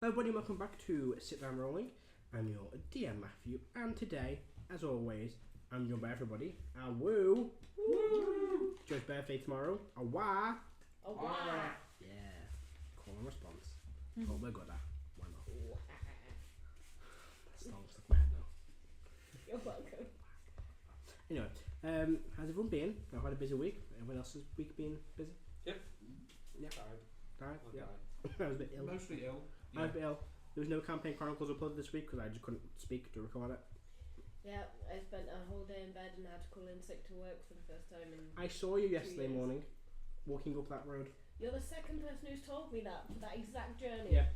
Hello everybody, welcome back to Sit Down Rolling. I'm your DM Matthew, and today, as always, I'm joined by everybody. Woo! Woo! Joe's birthday tomorrow. Wah! Wah! Yeah. Call and response. Oh, we're good at. Why not? That song's stuck in my head now. You're welcome. Anyway, how's everyone been? I've had a busy week. Everyone else's week been busy? Yep. Yeah. Tired? Yeah. Died. I was a bit ill. Mostly ill. I was a bit ill. There was no Campaign Chronicles uploaded this week because I just couldn't speak to record it. Yeah, I spent a whole day in bed and had to call in sick to work for the first time in I saw you yesterday 2 years. morning, walking up that road. You're the second person who's told me that for that exact journey. Yeah.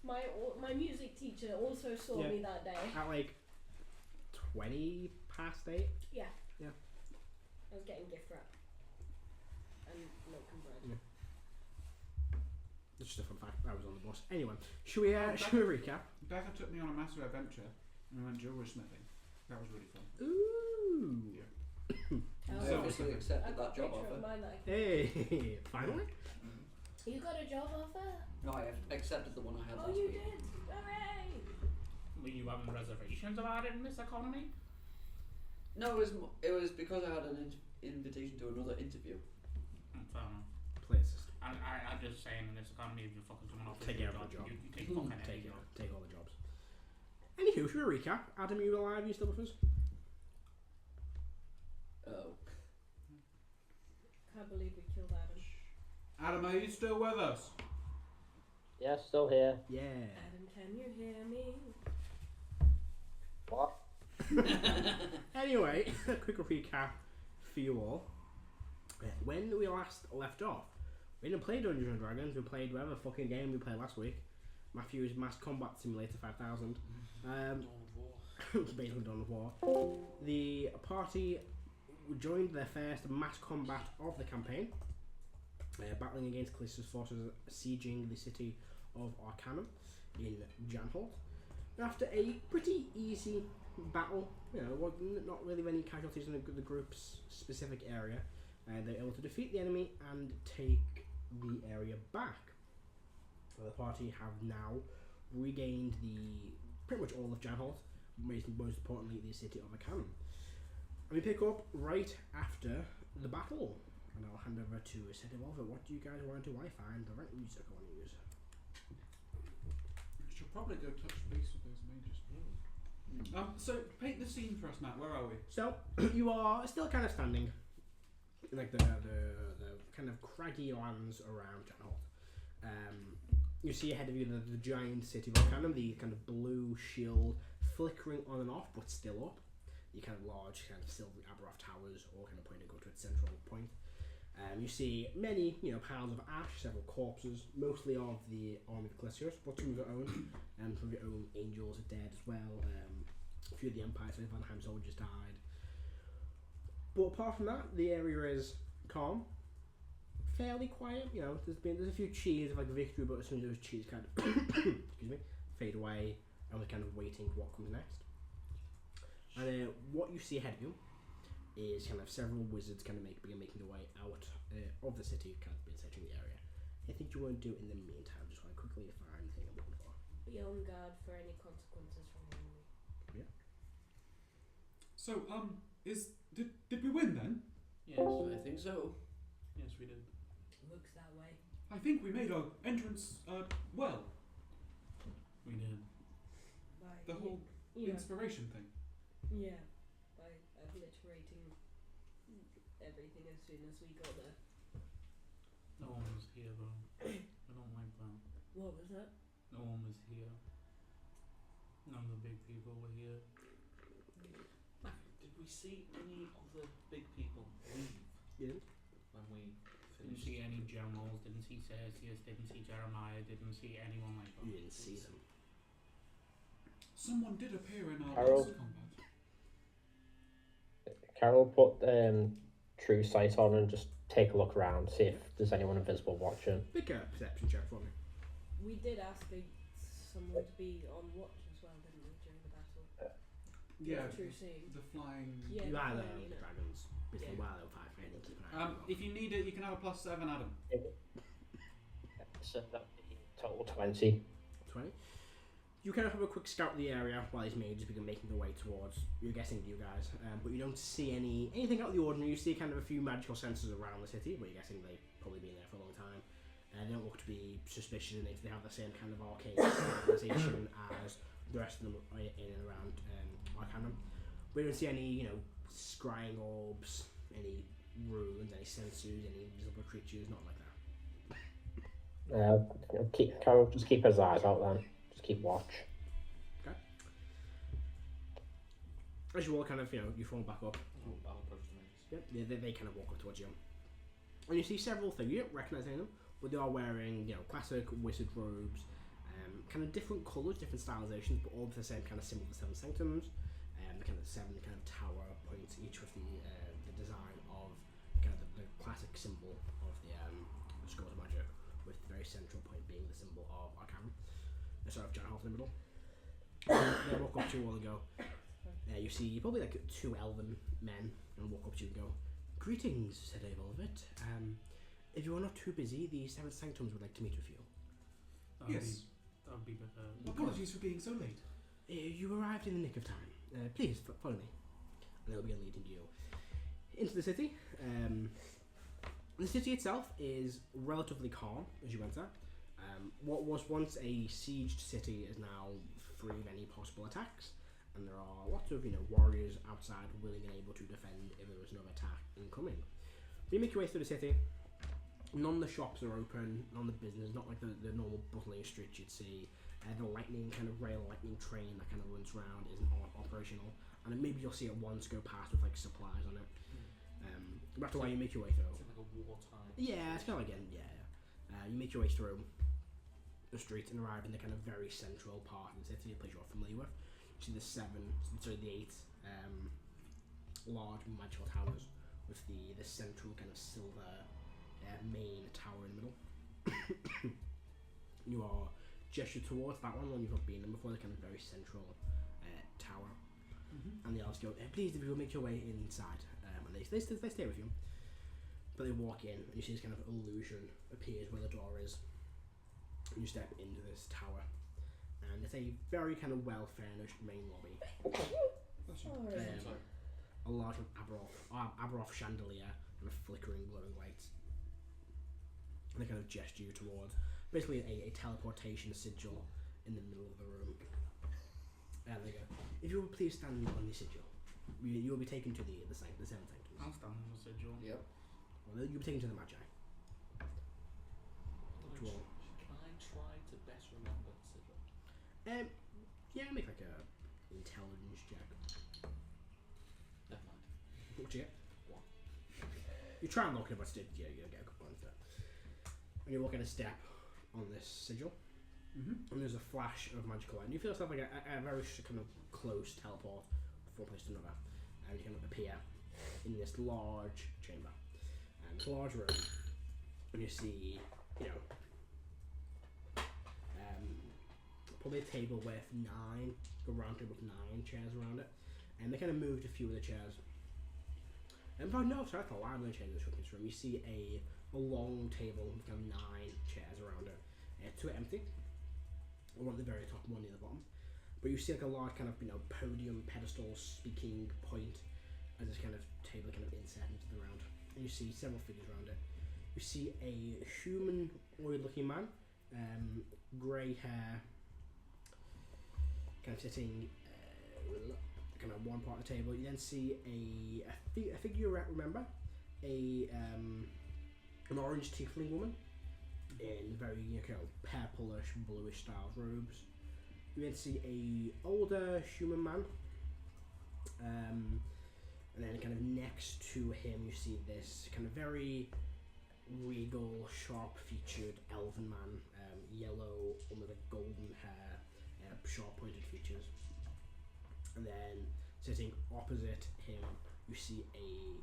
My music teacher also saw Yeah. me that day. At like 20 past 8. Yeah. Yeah. I was getting gift wrap and milk and bread. Yeah. It's just a fun fact. I was on the bus. Anyway, should we recap? Becca took me on a massive adventure and we went jewellery smithing. That was really fun. Ooh. Yeah. Oh, I So- obviously I accepted got that a job picture of offer. mine that I can... Hey, finally. You got a job offer? No, I have accepted the one I had Oh, last you week. did! Hooray! Were you having reservations about it in this economy? No, it was because I had an invitation to another interview. Fair enough. Please. I'm just saying, in this economy, if you're fucking someone off Take your every job. you take fucking Take any it. job. Take all the jobs. Anywho, should we recap? Adam, you alive? You still with us? Oh. Can't believe we killed Adam. Adam, are you still with us? Yeah, still here. Yeah. Adam, can you hear me? What? Anyway, a quick recap for you all. When we last left off, we didn't play Dungeons and Dragons. We played whatever fucking game we played last week. Matthew's Mass Combat Simulator 5000. Basically Dawn of War. The party joined their first mass combat of the campaign, battling against Callista's forces, sieging the city of Arcanum in Janholt. After a pretty easy battle, not really many casualties in the group's specific area, they were able to defeat the enemy and take the area back. The party have now regained pretty much all of Janholt, most importantly the city of Arcanum. And we pick up right after the battle, and I'll hand over to Set Evolver. What do you guys want to do? I find the right music I want to use. We should probably go touch base with those mages. So paint the scene for us, Matt. Where are we? So you are still kind of standing in like the kind of craggy lands around Janholt. You see ahead of you the giant city of Arcanum, the kind of blue shield flickering on and off, but still up. The kind of large, kind of silver Aberoth towers, all kind of pointing to go to its central point. You see many, piles of ash, several corpses, mostly of the army of Callista's, but some of your own, some of your own angels are dead as well. A few of the Empire's Vanheim soldiers died. But apart from that, the area is calm, fairly quiet. There's a few cheers of like victory, but as soon as those cheers kind of fade away, and we're kind of waiting for what comes next. And what you see ahead of you is kind of several wizards kind of begin making their way out of the city, kind of been searching the area. I think you want to do in the meantime, just want to quickly find the thing I'm looking for. Be on guard for any consequences from the enemy. Yeah. So did we win then? Yes. I think so. Yes, we did. Looks that way. I think we made our entrance well. We did. By The whole inspiration thing. Yeah, by obliterating everything as soon as we got there. No one was here, though. I don't like that. What was that? No one was here. None of the big people were here. Did we see any of the big people leave Yeah. when we Didn't finished? see any generals, didn't see Cerseus, didn't see Jeremiah, didn't see anyone like that. You didn't see them. Someone did appear in our Harold. last combat. Carol, put True Sight on and just take a look around, see if there's anyone invisible watching. Make a perception check for me. We did ask someone to be on watch as well, didn't we, during the battle? Yeah. True seeing. The flying. Yeah, You are the flying unit. dragons. Basically, Yeah. while they're fighting, keep an eye on them. If you need it, you can have a +7, Adam. So that would be total 20. 20. You kind of have a quick scout of the area while these mages begin making their way towards, you're guessing, you guys, but you don't see anything out of the ordinary. You see kind of a few magical sensors around the city, but you're guessing they've probably been there for a long time. They don't look to be suspicious in it. They have the same kind of arcane civilization as the rest of them in and around Arcanum. We don't see any, scrying orbs, any runes, any sensors, any invisible creatures, not like that. Just keep his eyes out then. Just keep watch. Okay. As you all kind of, you fall back up. I'll approach the mages. Yep, they kind of walk up towards you. And you see several things. You don't recognise any of them, but they are wearing, classic wizard robes, kind of different colours, different stylizations, but all with the same kind of symbol of the seven sanctums, the kind of seven kind of tower points, each with the design of kind of the classic symbol of the Scrolls of Magic, with the very central point being the symbol of Arcanum. Sorry, of Giant Half in the middle. They walk up to you all and go. You see probably like 2 elven men and walk up to you and go, "Greetings," said Avolvit. If you are not too busy, the Seven Sanctums would like to meet with you. Yes. That would be better. Apologies for being so late. You arrived in the nick of time. Please follow me. And they'll begin leading you into the city. The city itself is relatively calm as you enter. What was once a sieged city is now free of any possible attacks, and there are lots of warriors outside willing and able to defend if there was another attack incoming. You make your way through the city. None of the shops are open, none of the business, not like the normal bustling streets you'd see. The lightning train that kind of runs around isn't operational, and then maybe you'll see it once go past with like supplies on it. That's why you make your way through. It's like a wartime. Yeah, it's kind of like you make your way through the streets and arrive in the kind of very central part of the city, a place you're familiar with. You see the 8 large magical towers with the central kind of silver main tower in the middle. You are gestured towards that one when you've not been in before, the kind of very central tower. And the elves go, "Please, if you will make your way inside." And they stay with you. But they walk in, and you see this kind of illusion appears where the door is. And you step into this tower, and it's a very kind of well-furnished main lobby. A large Aberoth chandelier and a flickering, glowing lights. And they kind of gesture you towards basically a teleportation sigil in the middle of the room. And they go, "If you will please stand on the sigil, you will be taken to the Seven Sanctums." I'll stand on the sigil. Yep. Well, you'll be taken to the Magi. Can I try to best remember Sigil? Yeah, make like a intelligence check. Never mind. What you get? 1. You try and look at it, but you get a good point for it. And you walk in a step on this sigil, and there's a flash of magical light. And you feel yourself like a very kind of close teleport from one place to another, and you kind of appear in this large chamber, and it's a large room, and you see, probably a table with 9, a round table with 9 chairs around it, and they kind of moved a few of the chairs. And but no, sorry, that's a lot of the chairs in this room. You see a long table with kind of 9 chairs around it. 2 are empty, one at the very top, one near the bottom. But you see like a large kind of podium, pedestal, speaking point as this kind of table kind of inset into the round. And you see several figures around it. You see a humanoid-looking man, grey hair, kind of sitting kind of one part of the table. You then see a figure you remember, an orange tiefling woman in very kind of purplish, bluish style robes. You then see a older human man, and then kind of next to him you see this kind of very regal, sharp-featured elven man, yellow, almost like golden hair, sharp-pointed features. And then sitting opposite him, you see an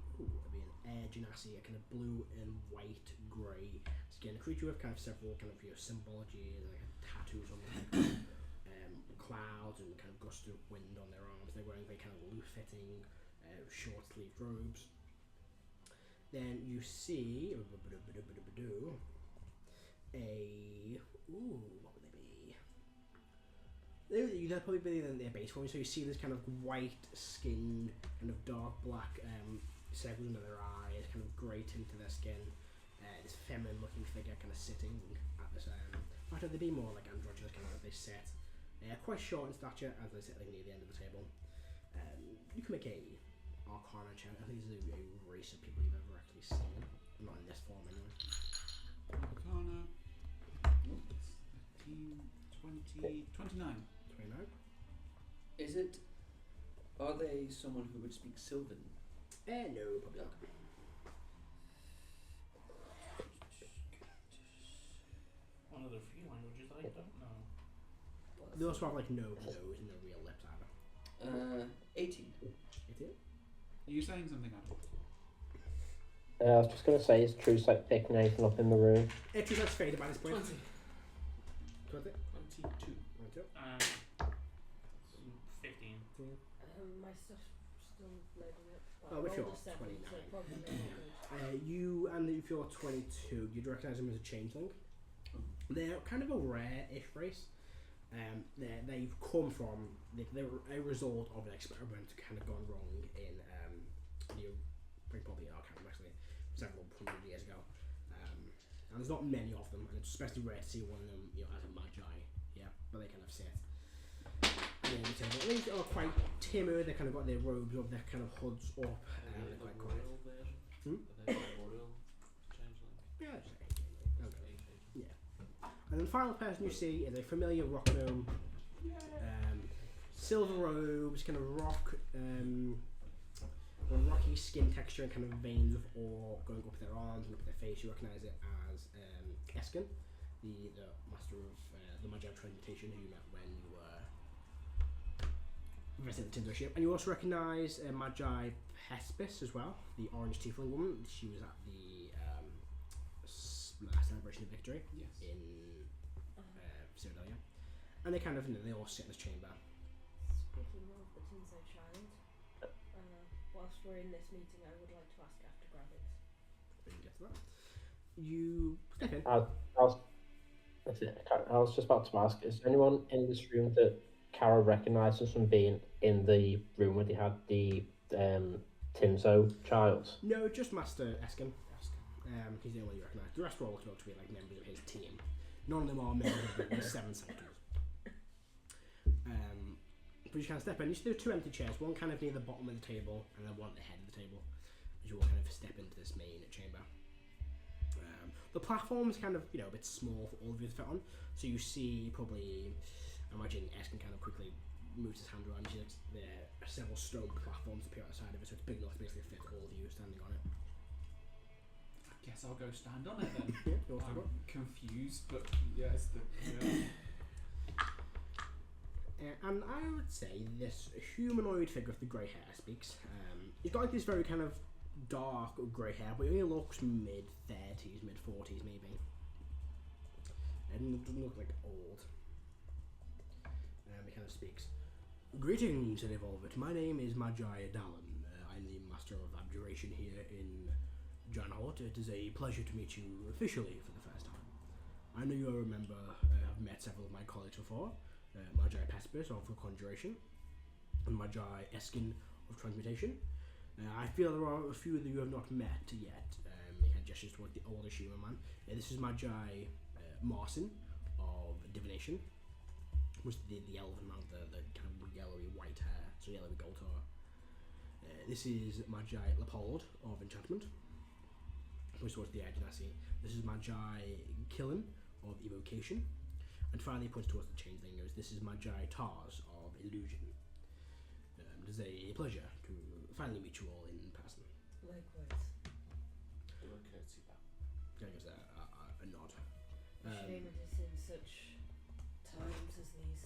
air genasi, a kind of blue and white grey skin creature with kind of several kind of symbology and like tattoos on their head, clouds and kind of gust of wind on their arms. They're wearing very kind of loose-fitting, short-sleeved robes. Then you see what would they be? they'll probably be in their base form. So you see this kind of white-skinned, kind of dark black circles under their eyes, kind of grey tint to their skin. This feminine-looking figure kind of sitting at this. After they be more like androgynous, kind of they sit. Quite short in stature as they sit like near the end of the table. You can make a Arcana check. I think this is a race of people you've ever actually seen. Not in this form anyway. Arcana. 13, 20, 29. 29. Is it? Are they someone who would speak Sylvan? No, probably not. One of the few languages I don't know. They also have like no nose and no real lips either. 18. 18? Are you saying something, Adam? I was just gonna say, is True Sight picking anything up in the room? True Sight's faded by this point. 20. 20? 22. 22? 15. My stuff's still loading up. Oh, if I you're rolled a 7, 29. so probably not good. You, and if you're 22, you'd recognise them as a changeling. They're kind of a rare-ish race. They've come from, they're a result of an experiment kind of gone wrong in probably Arcanum actually, several hundred years ago. And there's not many of them, and it's especially rare to see one of them, as a Magi. Yeah, but they kind of sit. They are quite timid. They kind of got their robes up, their kind of hoods up, and they're quite quiet. Are they royal changeling? Yeah, I'd say. Okay. Yeah. And then the final person you see is a familiar rock gnome. Silver robes, kind of rocky skin texture and kind of veins of ore going up their arms and up their face. You recognise it as Eskin, the master of the Magi transmutation who you met when you were visiting the Tinder ship. And you also recognise Magi Hespis as well, the orange tiefling woman. She was at the celebration of victory in Cyrodiil. And they kind of, they all sit in this chamber. Speaking of the Tinso child, whilst we're in this meeting, I would like to ask after graphics. We can get to that. You step in. I was just about to ask, is there anyone in this room that Kara recognises from being in the room where they had the Tinso child? No, just Master Eskin. He's the only one you recognise. The rest are all looked to be like members of his team. None of them are members of the 7 Sanctums. But you kind of step in. You see there are 2 empty chairs, one kind of near the bottom of the table and then one at the head of the table as you all kind of step into this main chamber. The platform is kind of, a bit small for all of you to fit on. So you see probably, I imagine Eskin kind of quickly moves his hand around. You see there are several stone platforms appear outside of it, so it's big enough to basically fit all of you standing on it. I guess I'll go stand on it then. Yeah, I'm confused, but yes. And I would say this humanoid figure with the grey hair speaks. He's got like this very kind of dark grey hair, but he only looks mid-30s, mid-40s maybe. And doesn't look like old. He kind of speaks. Greetings, Evolved. My name is Magi Dallin. I'm the Master of Abjuration here in Janhort. It is a pleasure to meet you officially for the first time. I know you remember I've met several of my colleagues before. Magi Pespis of Conjuration and Magi Eskin of Transmutation. I feel there are a few that you have not met yet. He kind of gestures towards the older human man. This is Magi Marcin of Divination, which is the elven man with the kind of yellowy white hair, so yellowy gold hair. This is Magi Leopold of Enchantment, which is towards the edge, and I see. This is Magi Killen of Evocation. And finally he points towards the changeling. This is Magi Tars of Illusion. It is a pleasure to finally meet you all in person. Likewise. Do a curtsy bow. There goes a nod. Shame it is in such times as these.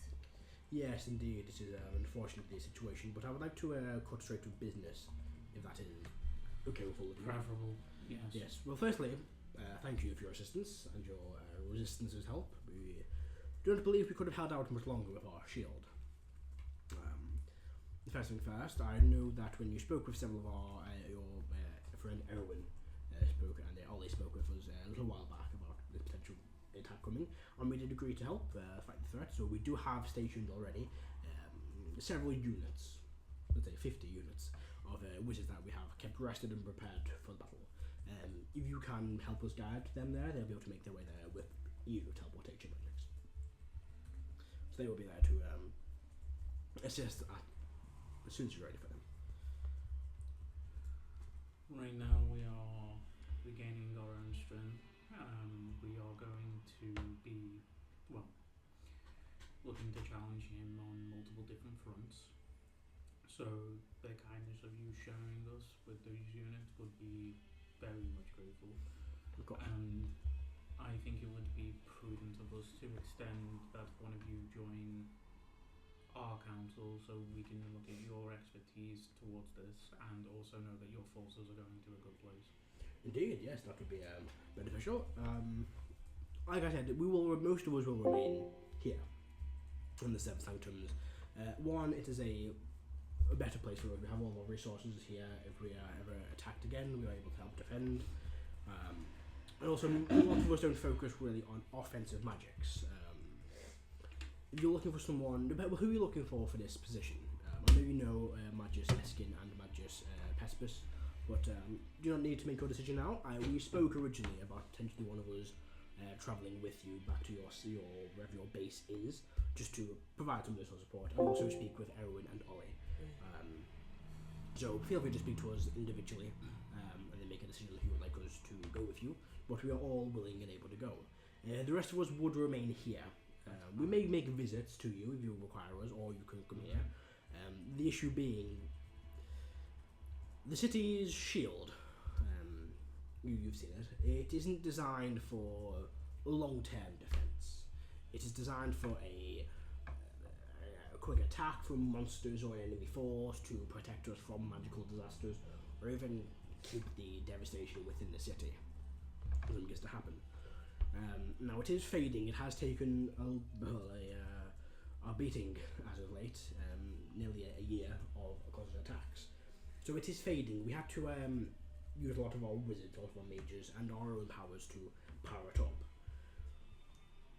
Yes, indeed. This is unfortunately a situation, but I would like to cut straight to business, if that is okay with all of you. Preferable, yes. Yes. Well, firstly, thank you for your assistance and your resistance's help. We don't believe we could have held out much longer with our shield. First thing first, I know that when you spoke with several of your friend Erwin spoke, and Ollie spoke with us a little while back about the potential attack coming, and we did agree to help fight the threat. So we do have stationed already several units, let's say 50 units of wizards that we have kept rested and prepared for the battle. If you can help us guide them there, they'll be able to make their way there with you teleportation magics. So they will be there to assist as soon as you're ready for them. Right now we are regaining our own strength. We are going to be, well, looking to challenge him on multiple different fronts. So the kindness of you sharing us with those units would be very much grateful. Of course. And I think it would be prudent of us to extend that one of you join our council so we can look at your expertise towards this and also know that your forces are going to a good place. Indeed, yes, that would be beneficial. Like I said, most of us will remain here in the Seven Sanctums. One, it is a better place for us. We have all our resources here. If we are ever attacked again, we are able to help defend. And also, a lot of us don't focus really on offensive magics. If you're looking for someone, who are you looking for this position? I know you know Magus Eskin and Magus Pespis, but you don't need to make your decision now. We spoke originally about potentially one of us travelling with you back to wherever your base is, just to provide some additional support, and also speak with Erwin and Ollie. So feel free to speak to us individually, and then make a decision if you would like us to go with you. But we are all willing and able to go. The rest of us would remain here. We may make visits to you if you require us, or you can come here. The issue being the city's shield. You've seen it. It isn't designed for long-term defense. It is designed for a quick attack from monsters or enemy force to protect us from magical disasters, or even keep the devastation within the city when it gets to happen. Now it is fading. It has taken a beating as of late, nearly a year of constant attacks. So it is fading. We had to use a lot of our wizards, a lot of our mages, and our own powers to power it up.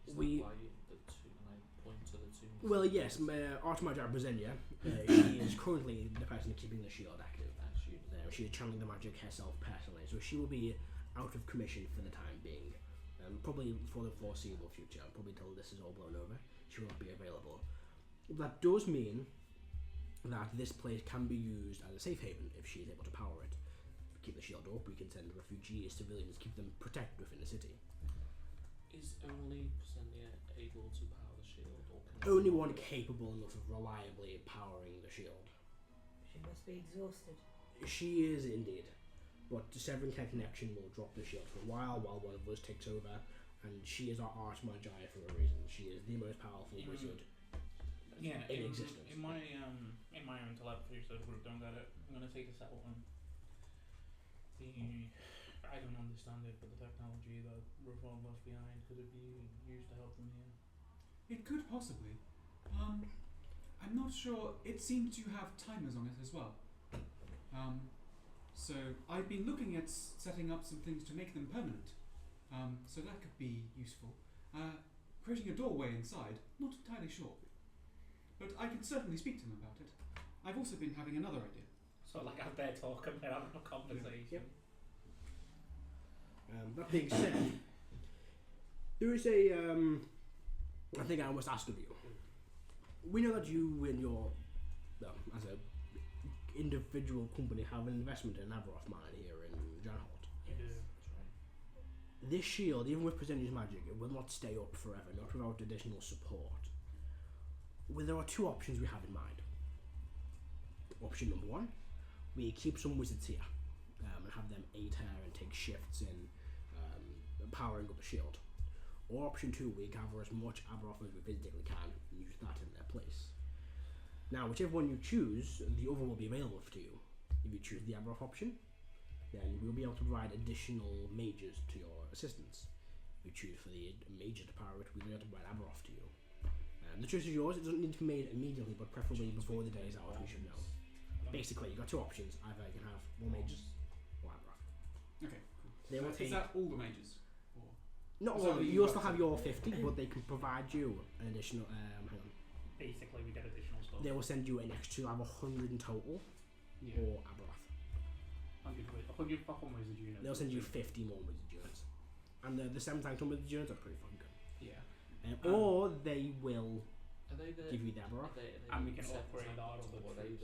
Is that why the two, and I point to the two? Well, yes, Arch-Magi Brezenia, she is currently the person keeping the shield active. She is channeling the magic herself personally, so she will be out of commission for the time being. Probably for the foreseeable future, probably till this is all blown over, she will not be available. That does mean that this place can be used as a safe haven if she is able to power it. Keep the shield up, we can send refugees, civilians, keep them protected within the city. Is only Presenia able to power the shield, or can Only one capable enough of reliably powering the shield. She must be exhausted. She is indeed. But severing her connection will drop the shield for a while one of us takes over, and she is our Arch-Magi for a reason. She is the most powerful wizard in existence. In my own telepathy, so the group don't get it. I'm gonna take a settle one. I don't understand it, but the technology that Reform left behind, could it be used to help them here? It could possibly. I'm not sure. It seemed to have timers on it as well. So I've been looking at setting up some things to make them permanent. So that could be useful. Creating a doorway inside, not entirely sure. But I can certainly speak to them about it. I've also been having another idea. So like out there talking, they're having a conversation. Yep. That being said, there is a I think I must ask of you. We know that you and your as a individual company have an investment in Aberoth mine here in Janholt. You do. This shield, even with Presenia's magic, it will not stay up forever, not without additional support. Well, there are two options we have in mind. Option number one, we keep some wizards here and have them aid her and take shifts in powering up the shield. Or option two, we gather as much Aberoth as we physically can and use that in their place. Now, whichever one you choose, the other will be available to you. If you choose the Aberoth option, then we'll be able to provide additional mages to your assistance. If you choose for the mage to power it, we'll be able to provide Aberoth to you. The choice is yours. It doesn't need to be made immediately, but preferably before the day is out, we should know. Basically, you've got two options. Either you can have more mages or Aberoth. Okay, cool. They will take... Is that all the mages? Or Not is all that of them. what You also got have to- your 50, but they can provide you an additional... hang on. basically we get additional stuff. They will send you an extra. You'll have 100 in total, Yeah. or Aberoth. 100 fucking wizard units. They'll send you 50 more wizard units, and the 7 Sanctum wizard units are pretty fucking good. Yeah. Or they will Are they the? give you the Aberoth. Are they And we can seven upgrade our Sanctums, other or are they troops.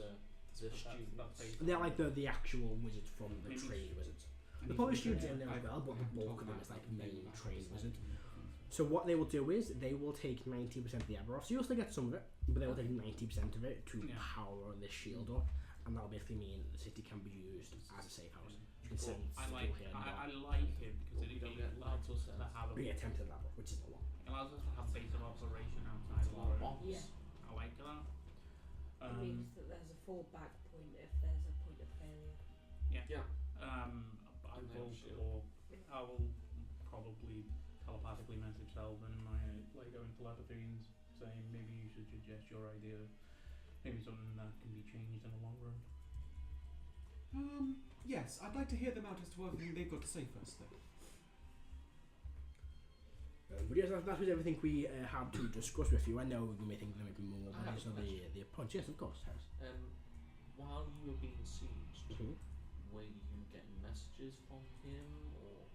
the students? They're like the actual wizards from the Maybe- trained wizards. And The even Polish though students in there as I- well, but I the haven't bulk talked of them about is like the main back trained side wizard. and everything. So what they will do is they will take 90% of the Aberoth. So you'll still get some of it, but they will take 90% of it to Yeah. power this shield up, and that'll basically mean the city can be used as a safe house. You can send I people like here and I there. like it because But it we don't get allows lots us of to have We get 10% of the Aberoth, which is a lot. allows us to have base of operation outside of our own. bombs. Yeah. I like that. It means that there's a fallback point if there's a point of failure. I And will they'll shield. or I will probably telepathically message Selvin and my Lego into Labyrinth saying maybe you should suggest your idea. Maybe something that can be changed in the long run. Yes, I'd like to hear them out as to what they've got to say first, though. But yes, that was everything we had to discuss with you. I know you may think there may be more, I but have these a are the points. Yes, of course, Harris. While you were being sieged, Mhm. were you getting messages from him or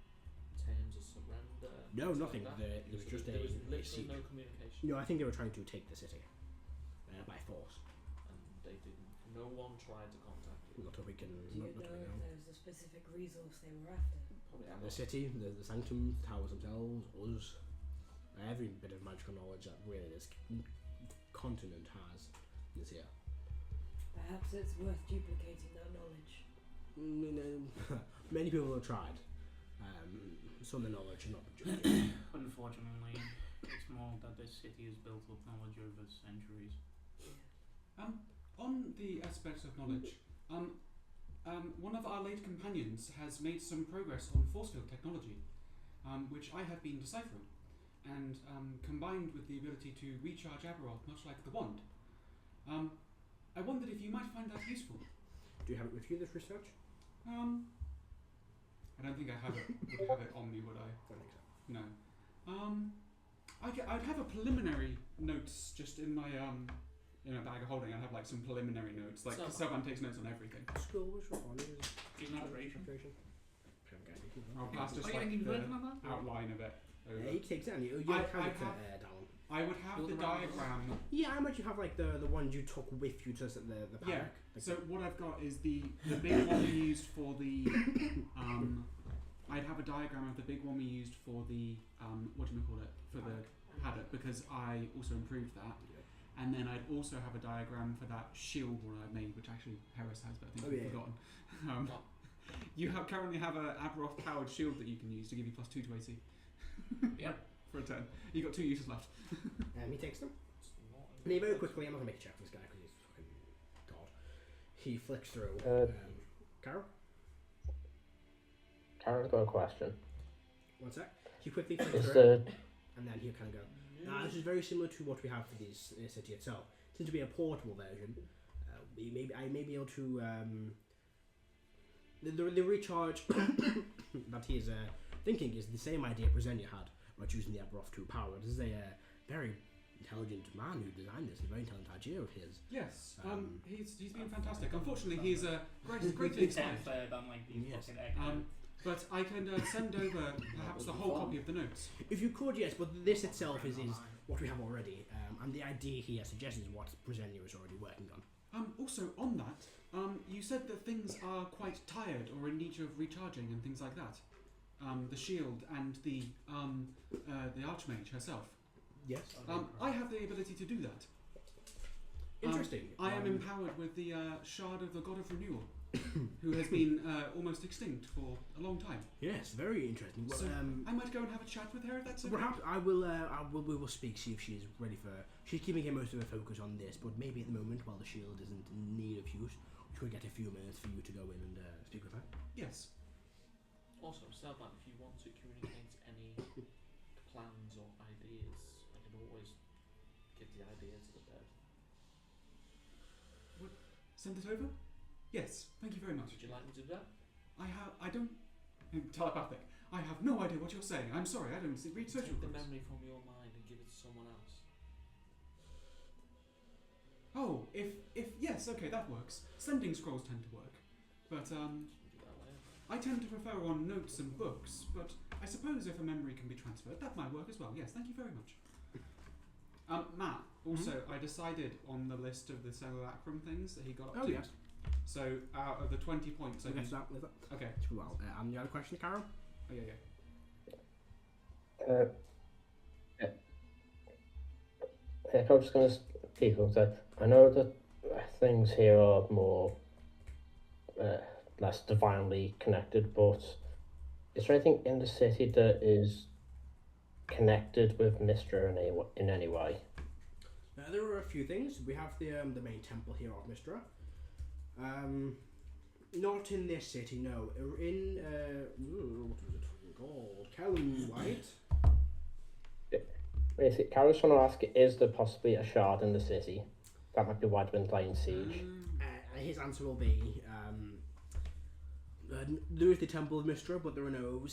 terms of surrender? No, things nothing. Like There that? was just there was a literally siege. no communication. No, I think they were trying to take the city by force. And they didn't. No one tried to contact you. Not that we can. Do you Not know that we if know. there's a specific resource they were after? Probably The Amazon. city, the Sanctums, the towers themselves, us, every bit of magical knowledge that really this continent has is here. Perhaps it's worth duplicating that knowledge. Many people have tried. Some of the knowledge, not the Unfortunately, it's more that this city has built up knowledge over centuries. On the aspect of knowledge, one of our late companions has made some progress on force field technology, which I have been deciphering, and combined with the ability to recharge Aberoth, much like the wand. I wondered if you might find that useful. Do you have it with you, this research? I don't think I would have it on me, would I? I don't think so. No. I'd have a preliminary notes just in my bag of holding. I'd have like some preliminary notes. Like So- Selvan takes notes on everything. School was responding. Inspiration. I'll pass just Oh, you like think you've the written on that? outline of it over. Yeah, he takes it and you I have it have- down. I would have Build the around it. diagram. Yeah, how much you have like the ones you took with you to the pack? Yeah. Like So what I've got is the big one we used for the I'd have a diagram of the big one we used for the for the paddock, because I also improved that. And then I'd also have a diagram for that shield one I made, which actually Harris has, but I think Oh, you've yeah. forgotten. What? You currently have a Aberoth powered shield that you can use to give you +2 to AC Yep. for a turn. You got 2 uses left. He takes them. It's not And he very quickly, I'm not gonna make a check for this guy because he's fucking god. He flicks through. Carol? Karen's got a question. One sec. He quickly flicks Is through, the and then he'll kind of go. This is very similar to what we have for this city itself. It seems to be a portable version. I may be able to the recharge that he is thinking is the same idea Presenia had about using the Aberoth to power. This is a very intelligent man who designed this. A very intelligent idea of his. Yes. Um, He's been fantastic. Unfortunately, he's greatly excited. than like these Yes. fucking egg. But I can send over perhaps the whole copy of the notes. If you could, yes, but this itself is what we have already, and the idea he has suggested is what Presenia is already working on. Also, on that, you said that things are quite tired or in need of recharging and things like that. The shield and the Arch-Magi herself. Yes. I have the ability to do that. Interesting. I am empowered with the shard of the God of Renewal, who has been almost extinct for a long time. Yes, very interesting. Well, So I might go and have a chat with her if that's okay. perhaps we will speak, see if she is ready for. She's keeping most of her focus on this, but maybe at the moment, while the shield isn't in need of use, we could get a few minutes for you to go in and speak with her. Yes. Also, Selvan, if you want to communicate any plans or ideas, I can always give the idea to the bird. Send it over? Yes, thank you very much. Would you like me to do that? I don't... Telepathic. I have no idea what you're saying. I'm sorry, I don't read social Take the groups. memory from your mind and give it to someone else. Oh, if yes, okay, that works. Sending scrolls tend to work, but I tend to prefer on notes and books. But I suppose if a memory can be transferred, that might work as well. Yes, thank you very much. Matt, also, I decided on the list of the Ressurracktion things that he got up to. Yes. So out of the 20 points, Okay. Okay. Well, and the other question, Carol? Oh yeah. I was just going to speak on that. I know that things here are more less divinely connected, but is there anything in the city that is connected with Mystra in any way? There are a few things. We have the main temple here of Mystra. Not in this city, no. In what was it called? Callum White. Basically, I was trying to ask, is there possibly a shard in the city? That might be why it's been laying siege. His answer will be, there is the Temple of Mystra, but there are no...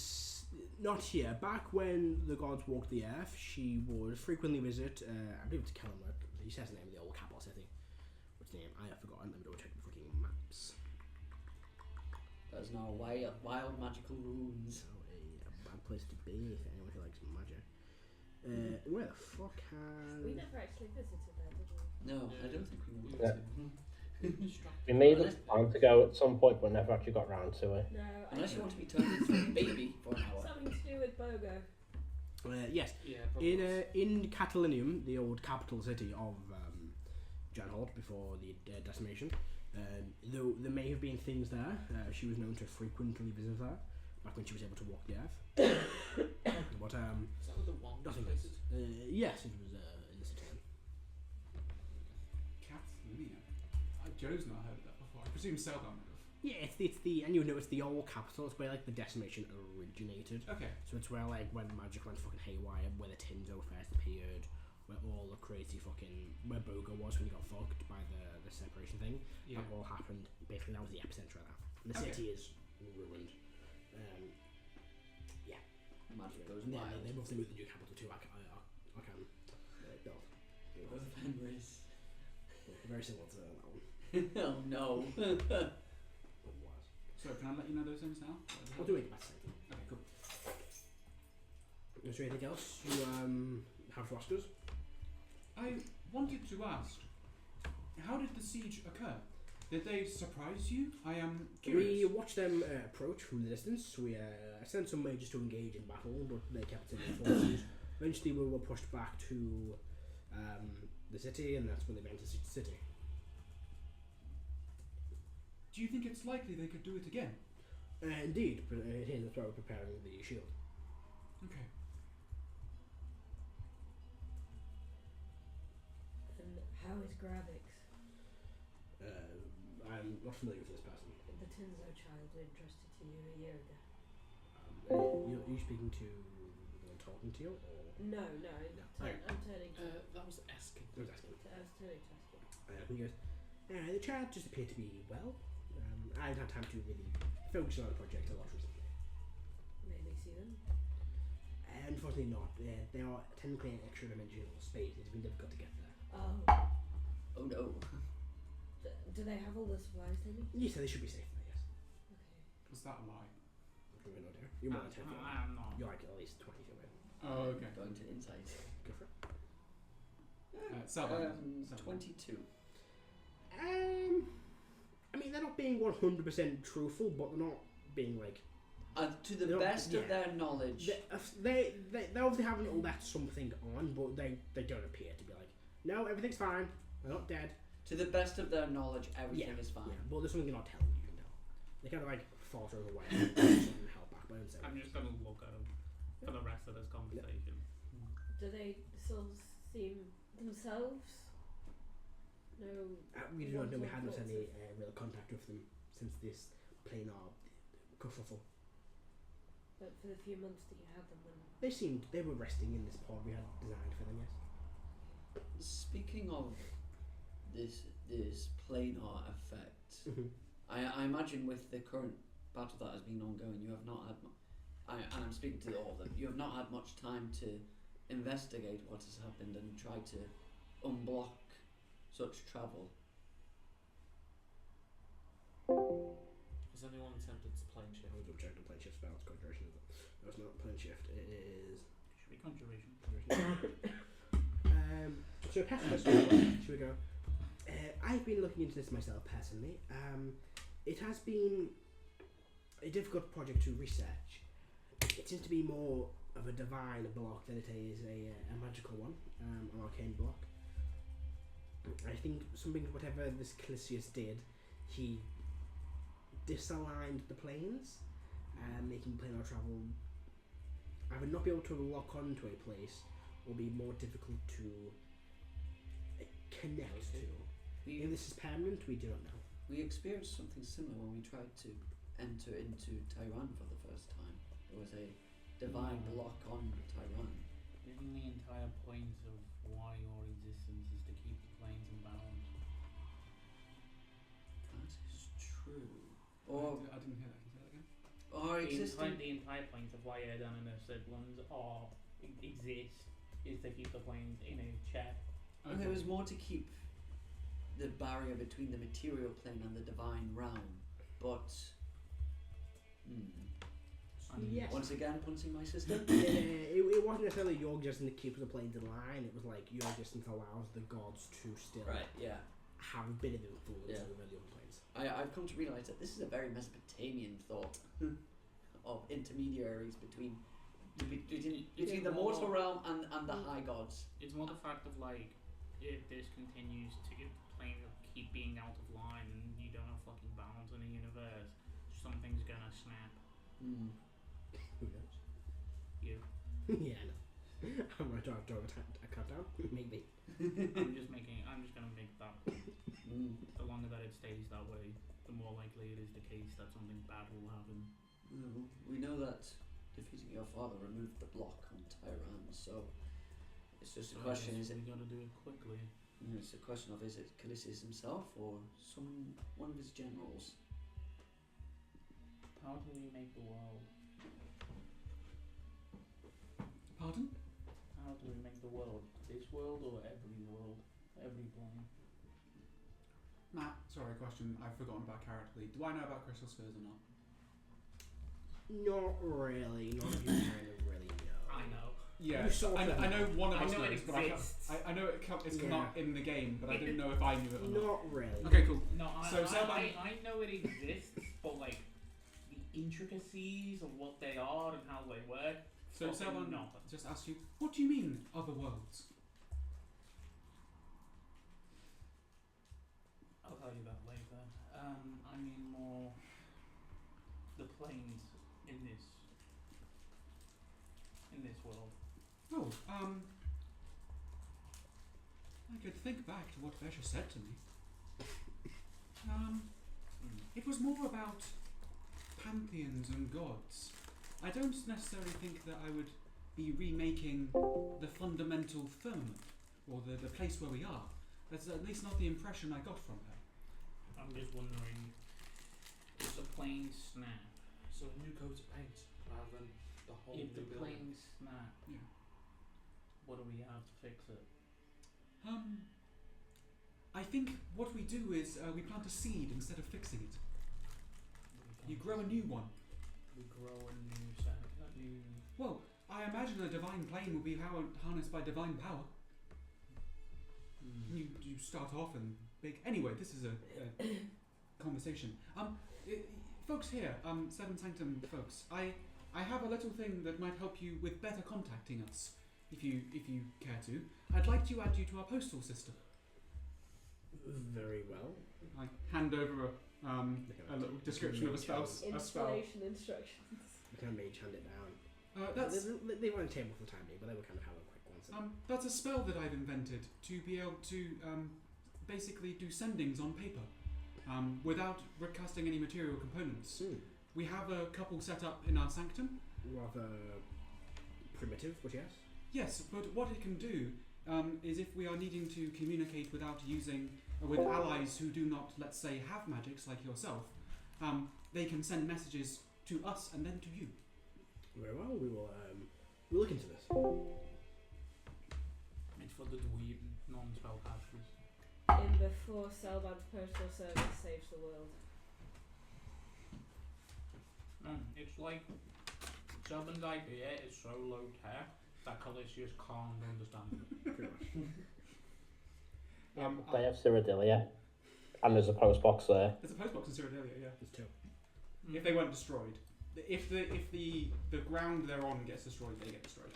Not here. Back when the gods walked the earth, she would frequently visit, I believe it's Callum White. He says the name of the old capital city. What's the name? I have forgotten. Let me double check the fucking maps. There's no wild magical runes. So a bad place to be if anyone who likes magic. Where the fuck has... We never actually visited there, did we? No, I don't think we wanted Yeah. to. We made a plan to go at some point, but never actually got round to it. No, Unless you want to be turned into a baby for an hour. something to do with Bogo. Yes. Yeah, probably. In Catalinium, the old capital city of Janholt before the decimation, though there may have been things there, she was known to frequently visit there, back when she was able to walk the earth. But Is that with the wand? nothing. Yes, it was in the city. Catalunya. Joe's not heard of that before. I presume Seldan would have. Yeah, it's the and you know it's the old capital. It's where like the decimation originated. Okay. So it's where like when magic went fucking haywire, where the Tinzo first appeared, where all the crazy fucking where Bogo was when he got fucked by the separation thing. Yeah. That all happened. Basically, that was the epicenter of that. And the Okay. city is ruined. Magic goes Yeah, wild. they mostly moved the new capital to Arkham. Built. Both Henrys. Very similar to that one. Oh no. It was. So can I let you know those things now? I'll do it by second. Okay, cool. Is there anything else you have to ask us? I wanted to ask, how did the siege occur? Did they surprise you? I am curious. We watched them approach from the distance. We sent some mages to engage in battle, but they kept it in forces. Eventually, we were pushed back to the city, and that's when they entered the city. Do you think it's likely they could do it again? Indeed, but it is that's why we're preparing the shield. Okay. And how is Gravix? I'm not familiar with this person. The Tinzo child we entrusted to you a year ago. Are you speaking to the one talking to you? Or? No. Okay. I'm turning to... That was asking. I was asking. I was turning to ask you. He goes, the child just appeared to be well. I haven't had time to really focus on the project a lot recently. May we see them? Unfortunately not. They are technically an extra dimensional space. It's been difficult to get there. Oh. Oh no. Do they have all the supplies they need? You said they should be safe there, yes. Okay. Was that a lie? You know, dear. You're more than 10 feet away. I'm not. You're like at least 20 feet away. Oh, okay. Going to insight. Go for it. Seldan. 22. I mean, they're not being 100% truthful, but they're not being like... To the They don't- best of yeah. their knowledge. They obviously haven't let something on, but they don't appear to be like, no, everything's fine. They're not dead. To the best of their knowledge, everything is fine. Yeah, but there's something they're not telling you can tell. They kind of like falter away and help back by themselves. I'm just gonna look at him for the rest of this conversation. Do they still seem themselves? No. We do not know. We wanting hadn't had any thoughts real contact with them since this planar kerfuffle. But for the few months that you had them, when They were resting in this pod we had designed for them. Yes. Speaking of this planar effect, Mm-hmm. I imagine with the current battle that has been ongoing, you have not had. And I'm speaking to all of them. You have not had much time to investigate what has happened and try to unblock such travel? Has anyone attempted to plane shift? I was double check the plane shift spell. It's conjuration, is it? No, it's not plane shift. It is. Should be conjuration. So pessimist. Should we go? I've been looking into this myself personally. It has been a difficult project to research. It seems to be more of a divine block than it is a magical one, an arcane block. I think whatever this Calisius did, he disaligned the planes, making planar travel either not be able to lock onto a place or be more difficult to connect to. If this is permanent, we do not know. We experienced something similar when we tried to enter into Tyran for the first time. There was a divine block on Tyran. Isn't the entire point of why your existence is to keep the planes in balance? That is true. I Or didn't hear that. Can you say that again? our existing. The entire point of why Erdan and her siblings exist is to keep the planes in a check. And it was more to keep the barrier between the material plane and the divine realm. But Yes. once again, punching my sister. It wasn't necessarily your existence that keeps the planes in line. It was like your existence allows the gods to still Right. Yeah. have a bit of influence Yeah. over the other planes. I've come to realise that this is a very Mesopotamian thought of intermediaries between the mortal realm and the high gods. It's more the fact of like, if this continues to get the planes keep being out of line and you don't have fucking balance in the universe, something's gonna snap. Who knows? You. Yeah, I know. I'm going to drive a cut down. Maybe. I'm just gonna make that point. The longer that it stays that way, the more likely it is the case that something bad will happen. We know that defeating your father removed the block on Tyran, so it's just a So I question: guess is it? we gotta do it quickly? It's a question of is it Calisius himself or one of his generals? How do we make the world? Pardon? How do we make the world? This world or every world? Every plane? Matt, sorry, question. I've forgotten about Carrot Lead. Do I know about crystal spheres or not? Not really. Not if you kind of really know. I know. Yeah, You sort of I know one of I us know it knows, but exists. I know it's come Yeah. up in the game, but I didn't know if I knew it or not. Not really. Okay, cool. No, So Zelban- I know it exists, but like the intricacies of what they are and how they work. So fucking someone nothing. just asked you, what do you mean, other worlds? I'll tell you that later. I mean more the planes in this world. Oh, I could think back to what Vesha said to me. It was more about pantheons and gods. I don't necessarily think that I would be remaking the fundamental firmament, or the place where we are. That's at least not the impression I got from her. I'm just wondering, if the planes snap, So a new coat of paint rather than the whole if the new building. planes snap, Yeah. what do we have to fix it? I think what we do is we plant a seed instead of fixing it. You grow a new one. We grow a new set. A new. Well, I imagine a divine plane will be harnessed by divine power. You start off and big. Anyway, this is a conversation. Folks here, Seven Sanctum folks, I have a little thing that might help you with better contacting us, if you care to. I'd like to add you to our postal system. Very well. I hand over a little description of a spell. Installation instructions. We kind of mage hand it down. That's They were on the table for the time being, but they were kind of having a quick one. So. that's a spell that I've invented to be able to basically do sendings on paper without recasting any material components. We have a couple set up in our sanctum. Rather primitive, but yes. Yes, but what it can do is if we are needing to communicate without using with allies who do not, let's say, have magics like yourself, they can send messages to us and then to you. Very well. We'll look into this. It's for the dweeb non-spellcasters. in before Selbad's postal service saves the world. It's like Zelman's idea is so low tech that Calisius can't understand it. They have Cyrodilia, and there's a post box there. There's a post box in Cyrodilia, yeah. There's two. If they weren't destroyed. If the ground they're on gets destroyed, they get destroyed.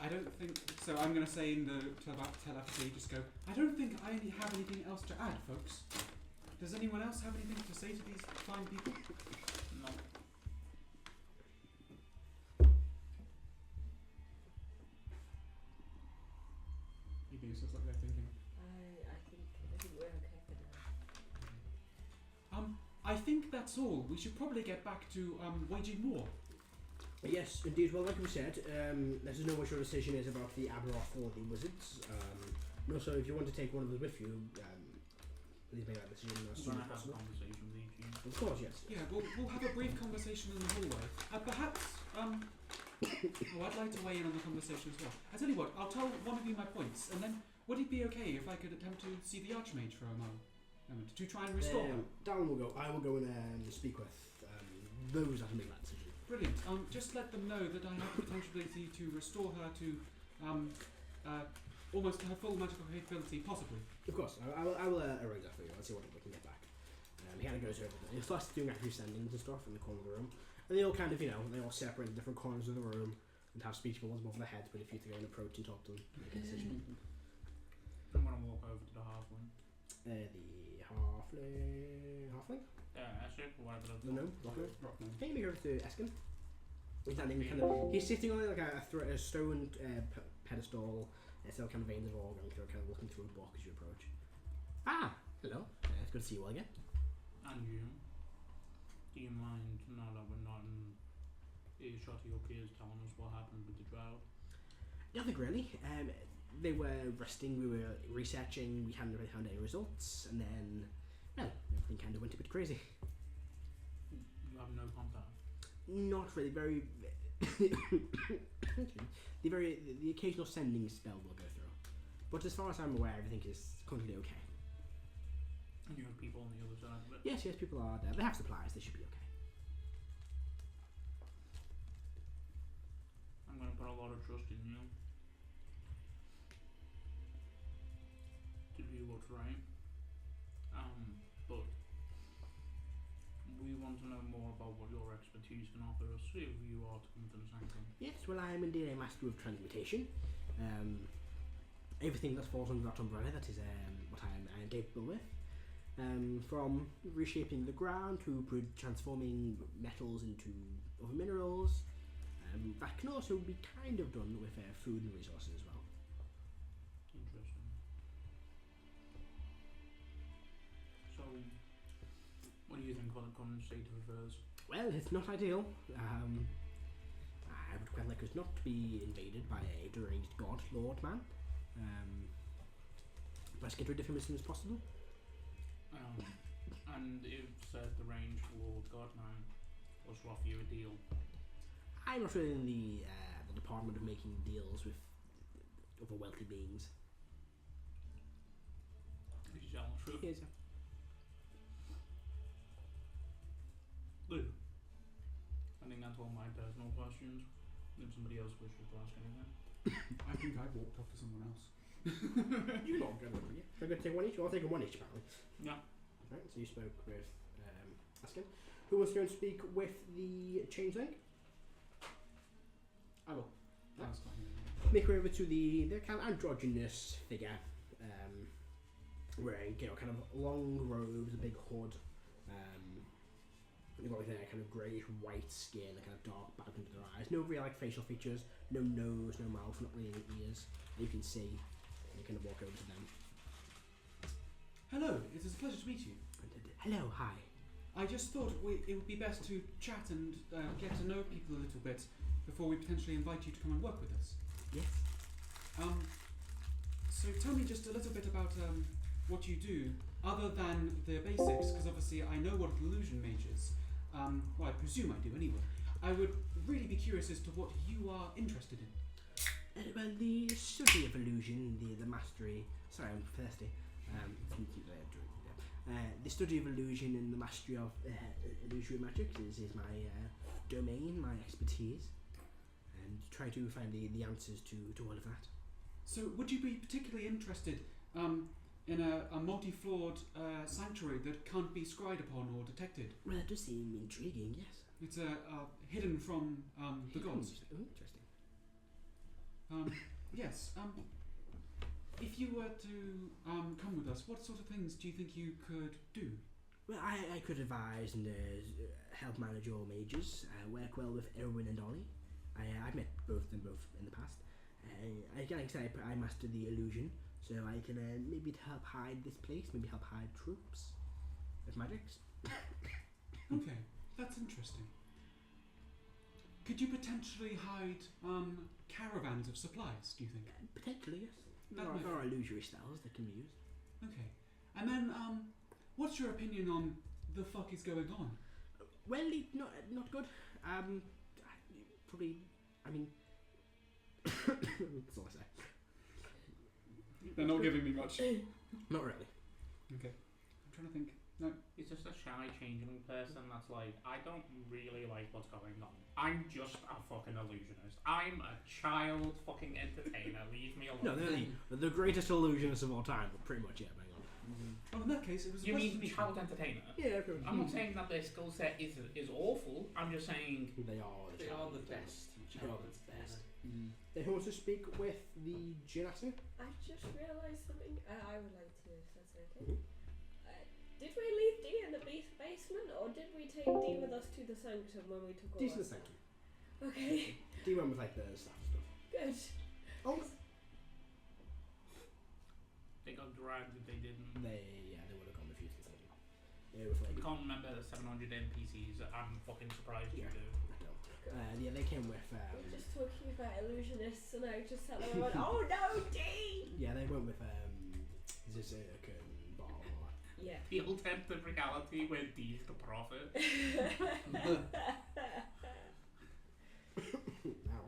I don't think so. I'm going to say in the telepathy, just go. I don't think I have anything else to add, folks. Does anyone else have anything to say to these fine people? No. Ebius looks like they're thinking. I think we're okay for now. I think that's all. We should probably get back to waging war. Yes, indeed. Well, like we said, let us know what your decision is about the Aberoth or the Wizards. And also, if you want to take one of us with you, please make that decision as I'm soon going as to have a possible. conversation with each of you. Of course, yes. Yeah, we'll have a brief conversation in the hallway. Perhaps, I'd like to weigh in on the conversation as well. I tell you what, I'll tell one of you my points, and then would it be okay if I could attempt to see the Arch-Magi for a moment to try and restore her? Darren will go. I will go and speak with those that can make that decision. Brilliant. Just let them know that I have the potentiality to restore her to almost her full magical capability, possibly. Of course, I will arrange that for you. I'll see what we can get back. He kind of goes over there. He starts doing active standings and stuff in the corner of the room. And they all kind of, they all separate in different corners of the room and have speech bubbles above their heads, but if you to go and approach and talk to them, make a decision. I'm going to walk over to the halfling. The halfling? Esric, or whatever The gnome? Rockman? Rockman. Hey, you go over to Eskin. He's standing he's sitting on like a stone pedestal. So kind of veins of all going through, kind of looking through a book as you approach. Ah, hello. It's good to see you all again. And you? Do you mind now that we're not in earshot of your peers telling us what happened with the drought? Nothing really. They were resting, we were researching, we hadn't really found any results, and then, well, everything kind of went a bit crazy. You have no contact? Not really, very... the occasional sending spell will go through. But as far as I'm aware, everything is currently okay. And you have people on the other side of it? Yes, people are there. They have supplies, they should be okay. I'm going to put a lot of trust in you to do what's right. But we want to know more about what your expertise can offer us if you are to come to the Sanctum. Yes, well, I am indeed a master of transmutation. Everything that falls under that umbrella, that is what I am capable with. From reshaping the ground to transforming metals into other minerals. That can also be kind of done with food and resources as well. Interesting. So, what do you think of the current state of affairs? Well, it's not ideal. I would quite like us not to be invaded by a deranged god lord man. Let's get rid of him as soon as possible. And if said the range Lord Godman was to offer you a deal, I'm not really in the department of making deals with other wealthy beings. could you tell the truth? Yes, Lou, I think that's all my personal questions. If somebody else wishes to ask anything. I think I walked off to someone else. You're not going to be. So I'm going to take one each. I'll take one each, apparently. Yeah. Right, so you spoke with Askin. Who wants to go and speak with the changeling? I will. Yeah. That's fine. Make way over to the kind of androgynous figure, wearing kind of long robes, a big hood. They've got like their kind of greyish white skin, a kind of dark back under their eyes. No real facial features, no nose, no mouth, not really any ears. You can see. And you kind of walk over to them. Hello, it is a pleasure to meet you. Hello, hi. I just thought it would be best to chat and get to know people a little bit before we potentially invite you to come and work with us. Yes. So tell me just a little bit about what you do, other than the basics, because obviously I know what illusion mage is. Well, I presume I do anyway. I would really be curious as to what you are interested in. Well, the study of illusion, the mastery. Sorry, I'm thirsty. The study of illusion and the mastery of illusory magic is my domain, my expertise, and try to find the answers to all of that. So, would you be particularly interested in a multi-floored sanctuary that can't be scryed upon or detected? Well, that does seem intriguing, yes. It's hidden from the gods. Oh, interesting. Yes. If you were to come with us, what sort of things do you think you could do? Well, I could advise and help manage all mages, work well with Erwin and Ollie. I've met both of them in the past. Like I said, I mastered the illusion, so I can maybe help hide this place, maybe help hide troops with magics. Okay, that's interesting. Could you potentially hide caravans of supplies, do you think? Potentially, yes. That There might- are illusory spells that can be used. Okay. And then, what's your opinion on the fuck is going on? Well, not good. Probably. I mean, that's all I say. They're not giving me much. Not really. Okay. I'm trying to think. No. He's just a shy changeling person that's like, I don't really like what's going on. I'm just a fucking illusionist. I'm a child fucking entertainer. Leave me alone. No, they're the greatest illusionists of all time. But pretty much, yeah. Hang on. Oh, in that case, it was. You a mean resolution. child entertainer? Yeah, pretty I'm not saying that their skill set is awful. I'm just saying they are. They are the best. They are the best. They also speak with the Genasi. I just realised something. I would like to, if that's okay. Did we leave D in the basement, or did we take D with us to the Sanctum when we took all Decent our Sanctum. stuff? Okay, D went with like the staff stuff. good. Oh, they got dragged if they didn't. they would have gone with you to the Sanctum. It was like I can't remember the 700 NPCs. I'm fucking surprised you do. yeah, they came with. We were just talking about illusionists, and I just sat there and went, "Oh no, D!" Yeah, they went with Zizek and Bar and all that. Yeah. The alternative reality where D's the prophet. Now,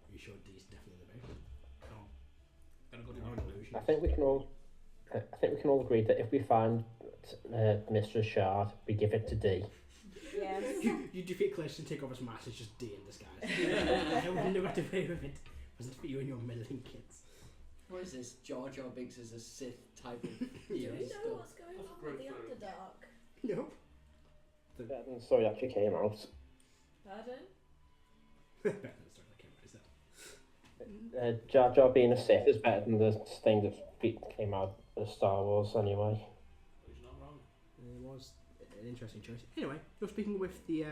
are you sure D's definitely the best? So, gonna go to No, the illusions. I think we can all agree that if we find Mistress Shard, we give it to D. Yes. You defeat Clash and take off his mask. It's just D in disguise. I wouldn't know what to do with it. It wasn't for you and your meddling kids. What is this? Jar Jar Binks is a Sith type of Do we eerie know stuff. what's going That's on great with the food. Underdark? Nope. The story actually came out. Pardon? Sorry, that came out. Is that? Jar Jar being a Sith is better than the thing that came out of Star Wars anyway. He's not wrong. It was an interesting choice. Anyway, you're speaking with the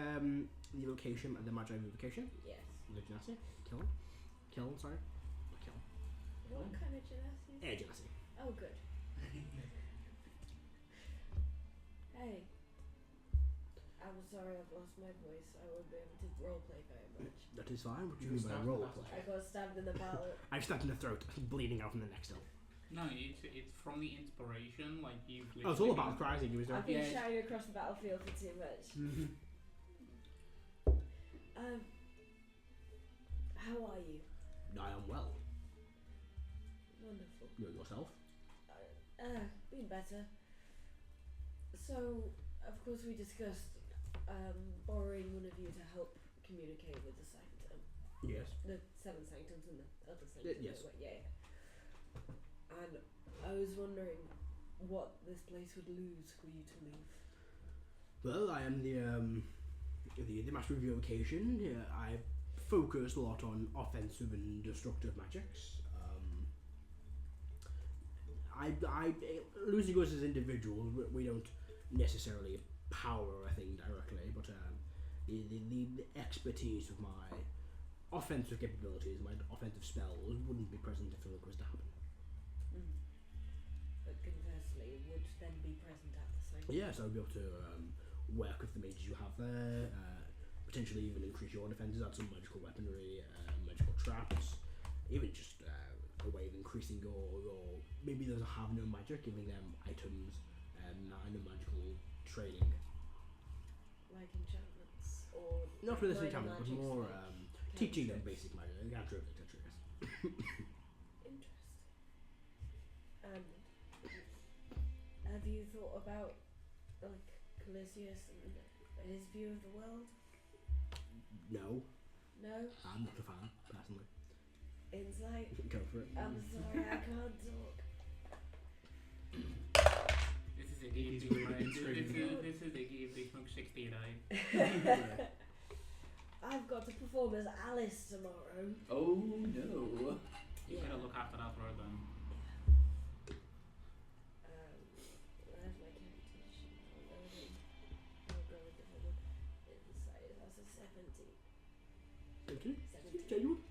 location, the Magi location. Yes. The Genasi. Kill, sorry. Not kill. What kind of genasi? Yeah, Genasi. Oh, good. Hey. I'm sorry I've lost my voice. I won't be able to roleplay very much. That is fine. What do You you mean by stabbed role the play? I got stabbed in the battle. I've stabbed in the throat, bleeding out from the neck still. No, it's from the inspiration. Like you've. Oh, it's all about Crying. He was I've there. been shouting across the battlefield for too much. How are you? I am well. Wonderful. Yourself? Been better. So, of course, we discussed borrowing one of you to help communicate with the Sanctum. Yes. The 7 Sanctums and the other Sanctum. Yes. Yeah. And I was wondering what this place would lose for you to leave. Well, I am the master of evocation. I focus a lot on offensive and destructive magics. Losing us as individuals, we don't necessarily power a thing directly, but the expertise of my offensive capabilities, my offensive spells, wouldn't be present if something was to happen. But conversely, would then be present at the Sanctum. Yes, I would be able to work with the mages you have there, potentially even increase your defenses, add some magical weaponry, magical traps, even just a way of increasing your maybe those that have no magic, giving them items and no magical training. Like enchantments or Not really minor enchantments, but magics more like- Teaching them cantrips. basic magic. Yeah, true. Interesting. And have you thought about like Calisius and his view of the world? No, No? I'm not a fan personally. Insight? Go for it. I'm sorry, I can't talk. This is Iggy. He's This really screaming. is Iggy. If they smoke 60 a day. I've got to perform as Alice tomorrow. Oh no. You Yeah. better look after that road then. Where's my cantation? I'll go with the one. Insight, that's a 70. Okay. 70. Genuine.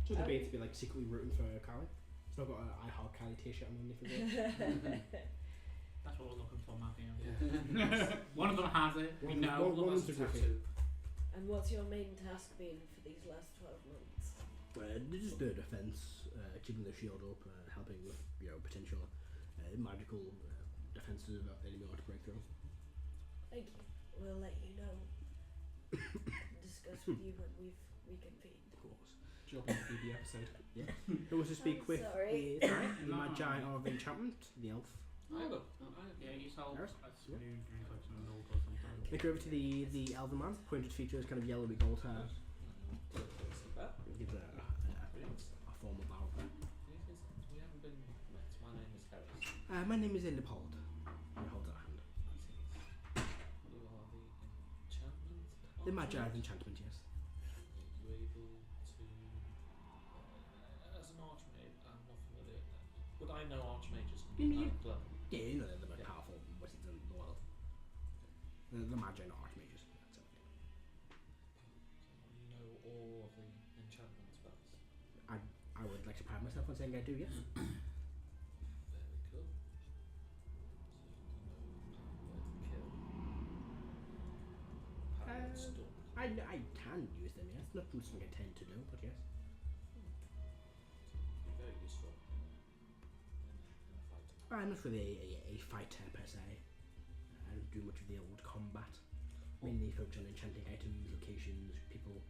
So the Oh. bait to be like secretly rooting for Callie. It's not got an I Heart Callie t-shirt on underneath of it. That's what we're looking for, Matthew. Yeah. One of them has it. We know. One That's one's a a Griffin. tattoo. And what's your main task been for these last 12 months? Just the defense, keeping the shield up, helping with potential magical defenses of enemy or to break through. Thank you. We'll let you know. Discuss with you when we've reconvened. Of course. Job in the BB episode. Who was to speak I'm with sorry. the Magi of Enchantment, the elf. Yeah, you sold Yes. a smooth drink like some milk or something. Make her over to the elven man. Pointed features, kind of yellowy gold hair. Gives a formal bow. We haven't been met. My name is Harris. My name is Leopold. He holds out a hand. You are the enchantment. The Magi of Enchantment, yes. You able to, as an archmage, I'm not familiar. Would I know archmages? You- Level? Yeah, you know they're the most powerful wizards in the world. The Magi, not archmages. That's it. You know all of the enchantment spells. I would like to pride myself on saying I do, yes. Very cool. So you know power of kill. Power of stun. I can use them, yes. Not something I tend to do, but yes. Be very useful in a fight. I'm not really a fighter per se. I don't do much of the old combat. Mainly focus on enchanting items, locations, people.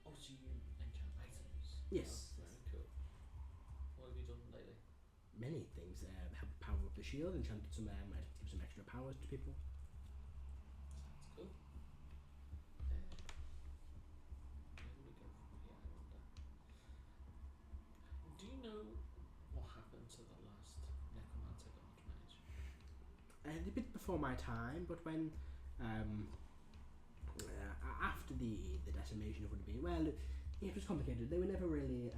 Oh, so you enchant items? Yes. Oh, very cool. What have you done lately? Many things. Help power up the shield, enchanted some items, give some extra powers to people. Sounds cool. Where would we go from here, I wonder? Do you know what happened to the last necromantic archmage? A bit before my time, but when after the decimation of what it would be, well, it was complicated. They were never really.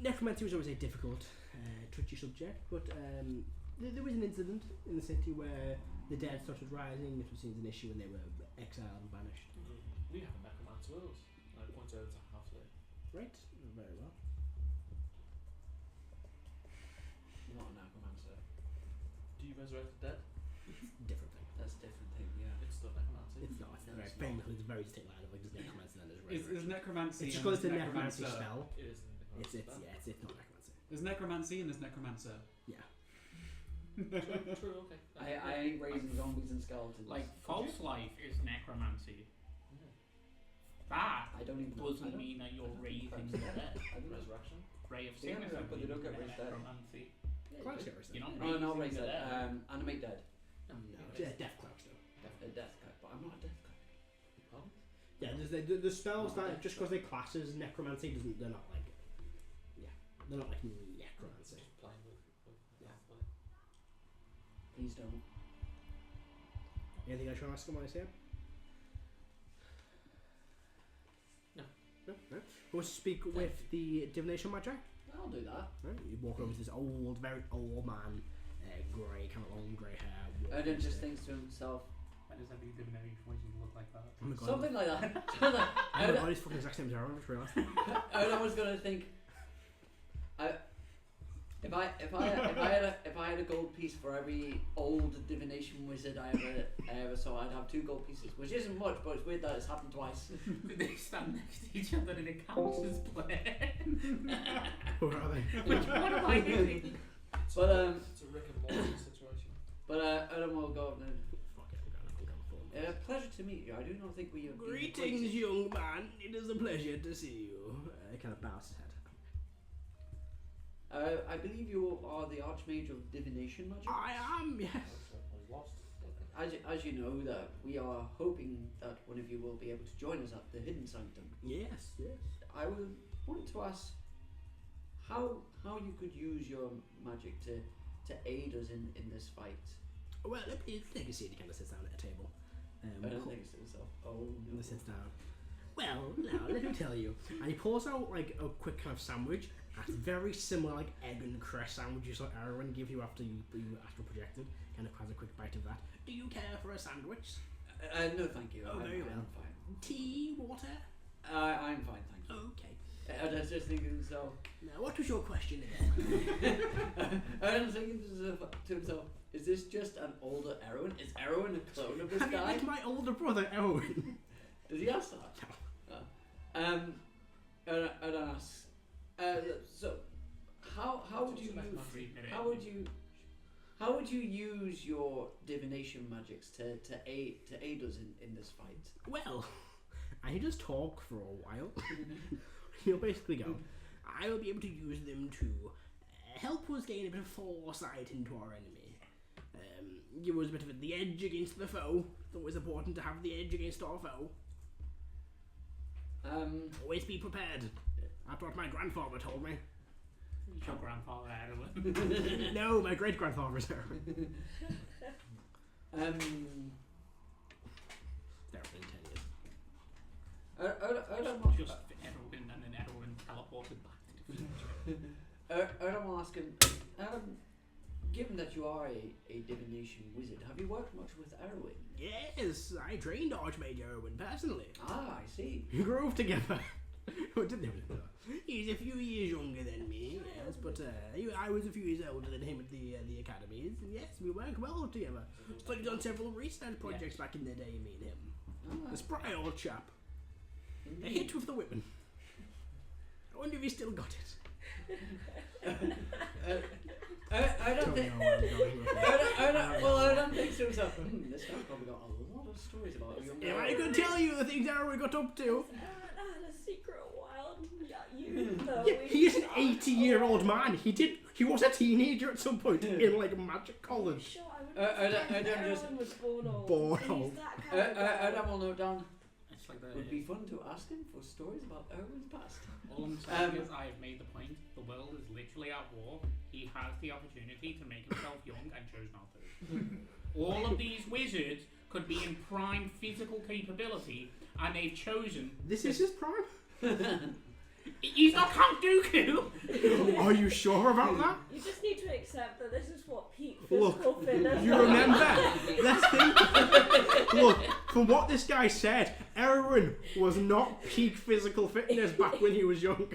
Necromancy was always a difficult, touchy subject, but there was an incident in the city where the dead started rising. It was seen as an issue, and they were exiled and banished. We have a necromancer with us. I point over to Halfley. Right, very well. Not a necromancer. Do you resurrect the dead? Different thing. That's a different thing, yeah. It's still necromancy. It's not. No, Very it's famously, it's a very distinct line of like, there's necromancy and there's Is resurrection. necromancy It's just and because it's a there's necromancy necromancer. spell. It is the necromancy It's spell. it's not necromancy. There's necromancy and there's necromancer. Yeah. True, okay. I ain't raising zombies and skeletons. Like, false life is necromancy. Yeah. That I don't even know. doesn't mean that you're raising the dead. I don't know. Resurrection? Ray of Yeah, sickness but they don't get raised dead. necromancy. Yeah, Clouds you get You're not do. Oh, no, raise raising the dead. dead. Animate dead. No, death clouds though. A death cloud, but I'm not a death cloud. Pardon? Yeah, there's the spells that just because they class as necromancy doesn't they're not like they're not like necromancy. Just playing with Yeah. Halfley. Please don't. Anything else you want to ask him while I say it? No. No. Who wants to speak with the divination magi? I'll do that. Right, you walk over to this very old man, grey, kind of long grey hair. And then just thinks to himself, Why does every divination wizard look like that? Oh my god. something like that. I don't know these fucking exact same Zara, I just realised. I was gonna think, if I had a gold piece for every old divination wizard I ever saw, I'd have 2 gold pieces, which isn't much, but it's weird that it's happened twice. They stand next to each other and it counts as play. Who are they? Which one am I hitting? But It's a Rick and Morty situation. Adam will go up and Fuck it, I'm going for it. pleasure to meet you. I do not think we have been Greetings, acquainted. young man. It is a pleasure to see you. He kind of bows his head. I believe you are the Arch-Magi of divination magic. I am, yes. I was lost. As you know, that we are hoping that one of you will be able to join us at the Hidden Sanctum. Yes, yes. I wanted to ask how you could use your magic to aid us in this fight. Well, please take a seat. He kind of sits down at a table. I don't think so. Oh no. He sits down. Well, now let me tell you. And he pulls out like a quick kind of sandwich. That's very similar, like egg and cress sandwiches like Erwin give you after you astral projected. Kind of has a quick bite of that. Do you care for a sandwich? No, thank you. Oh, very well. I'm fine. Tea, water? I'm fine, thank you. Okay. I was just thinking so. Now, what was your question again? I was thinking to himself, is this just an older Erwin? Is Erwin a clone of this Have you guy? met my older brother, Erwin? Does he ask that? And I ask, so how would you how would you use your divination magics to aid us in this fight? Well, I just talk for a while. You'll basically go, I will be able to use them to help us gain a bit of foresight into our enemy. Give us a bit of the edge against the foe. It's always important to have the edge against our foe. Always be prepared. That's what my grandfather told me. Your grandfather Erwin. No, my great-grandfather's Erwin. There in 10 years. I don't want Just Erwin and then Erwin teleported back to the future. I don't ask him. Given that you are a divination wizard, have you worked much with Erwin? Yes, I trained Arch-Magi Erwin personally. Ah, I see. We grew up together. He's a few years younger than me, yes, but I was a few years older than him at the academies, and yes, we worked well together. Studied on several research projects back in the day, me and him. A spry old chap. A hit with the women. I wonder if he still got it. I don't think. know where I'm going with that. I don't think so. This guy's probably got a lot of stories about a young If girl. I could tell you the things Erwin got up to. Aaron had a secret a while. Yeah, you know. Yeah, he is an 80-year-old man. He was a teenager at some point in like magic college. Sure, I don't Aaron just- was born old. Born He's old. that kind of guy. Adam will note down. It's like It would be fun to ask him for stories about Erwin's past. all I'm saying is I have made the point. The world is literally at war. He has the opportunity to make himself young and chose not to. All of these wizards could be in prime physical capability, and they've chosen. This is his prime? He's not Count Dooku! Are you sure about that? You just need to accept that this is what peak Look, physical fitness You is. remember? Let's think. Look, from what this guy said, Erwin was not peak physical fitness back when he was young.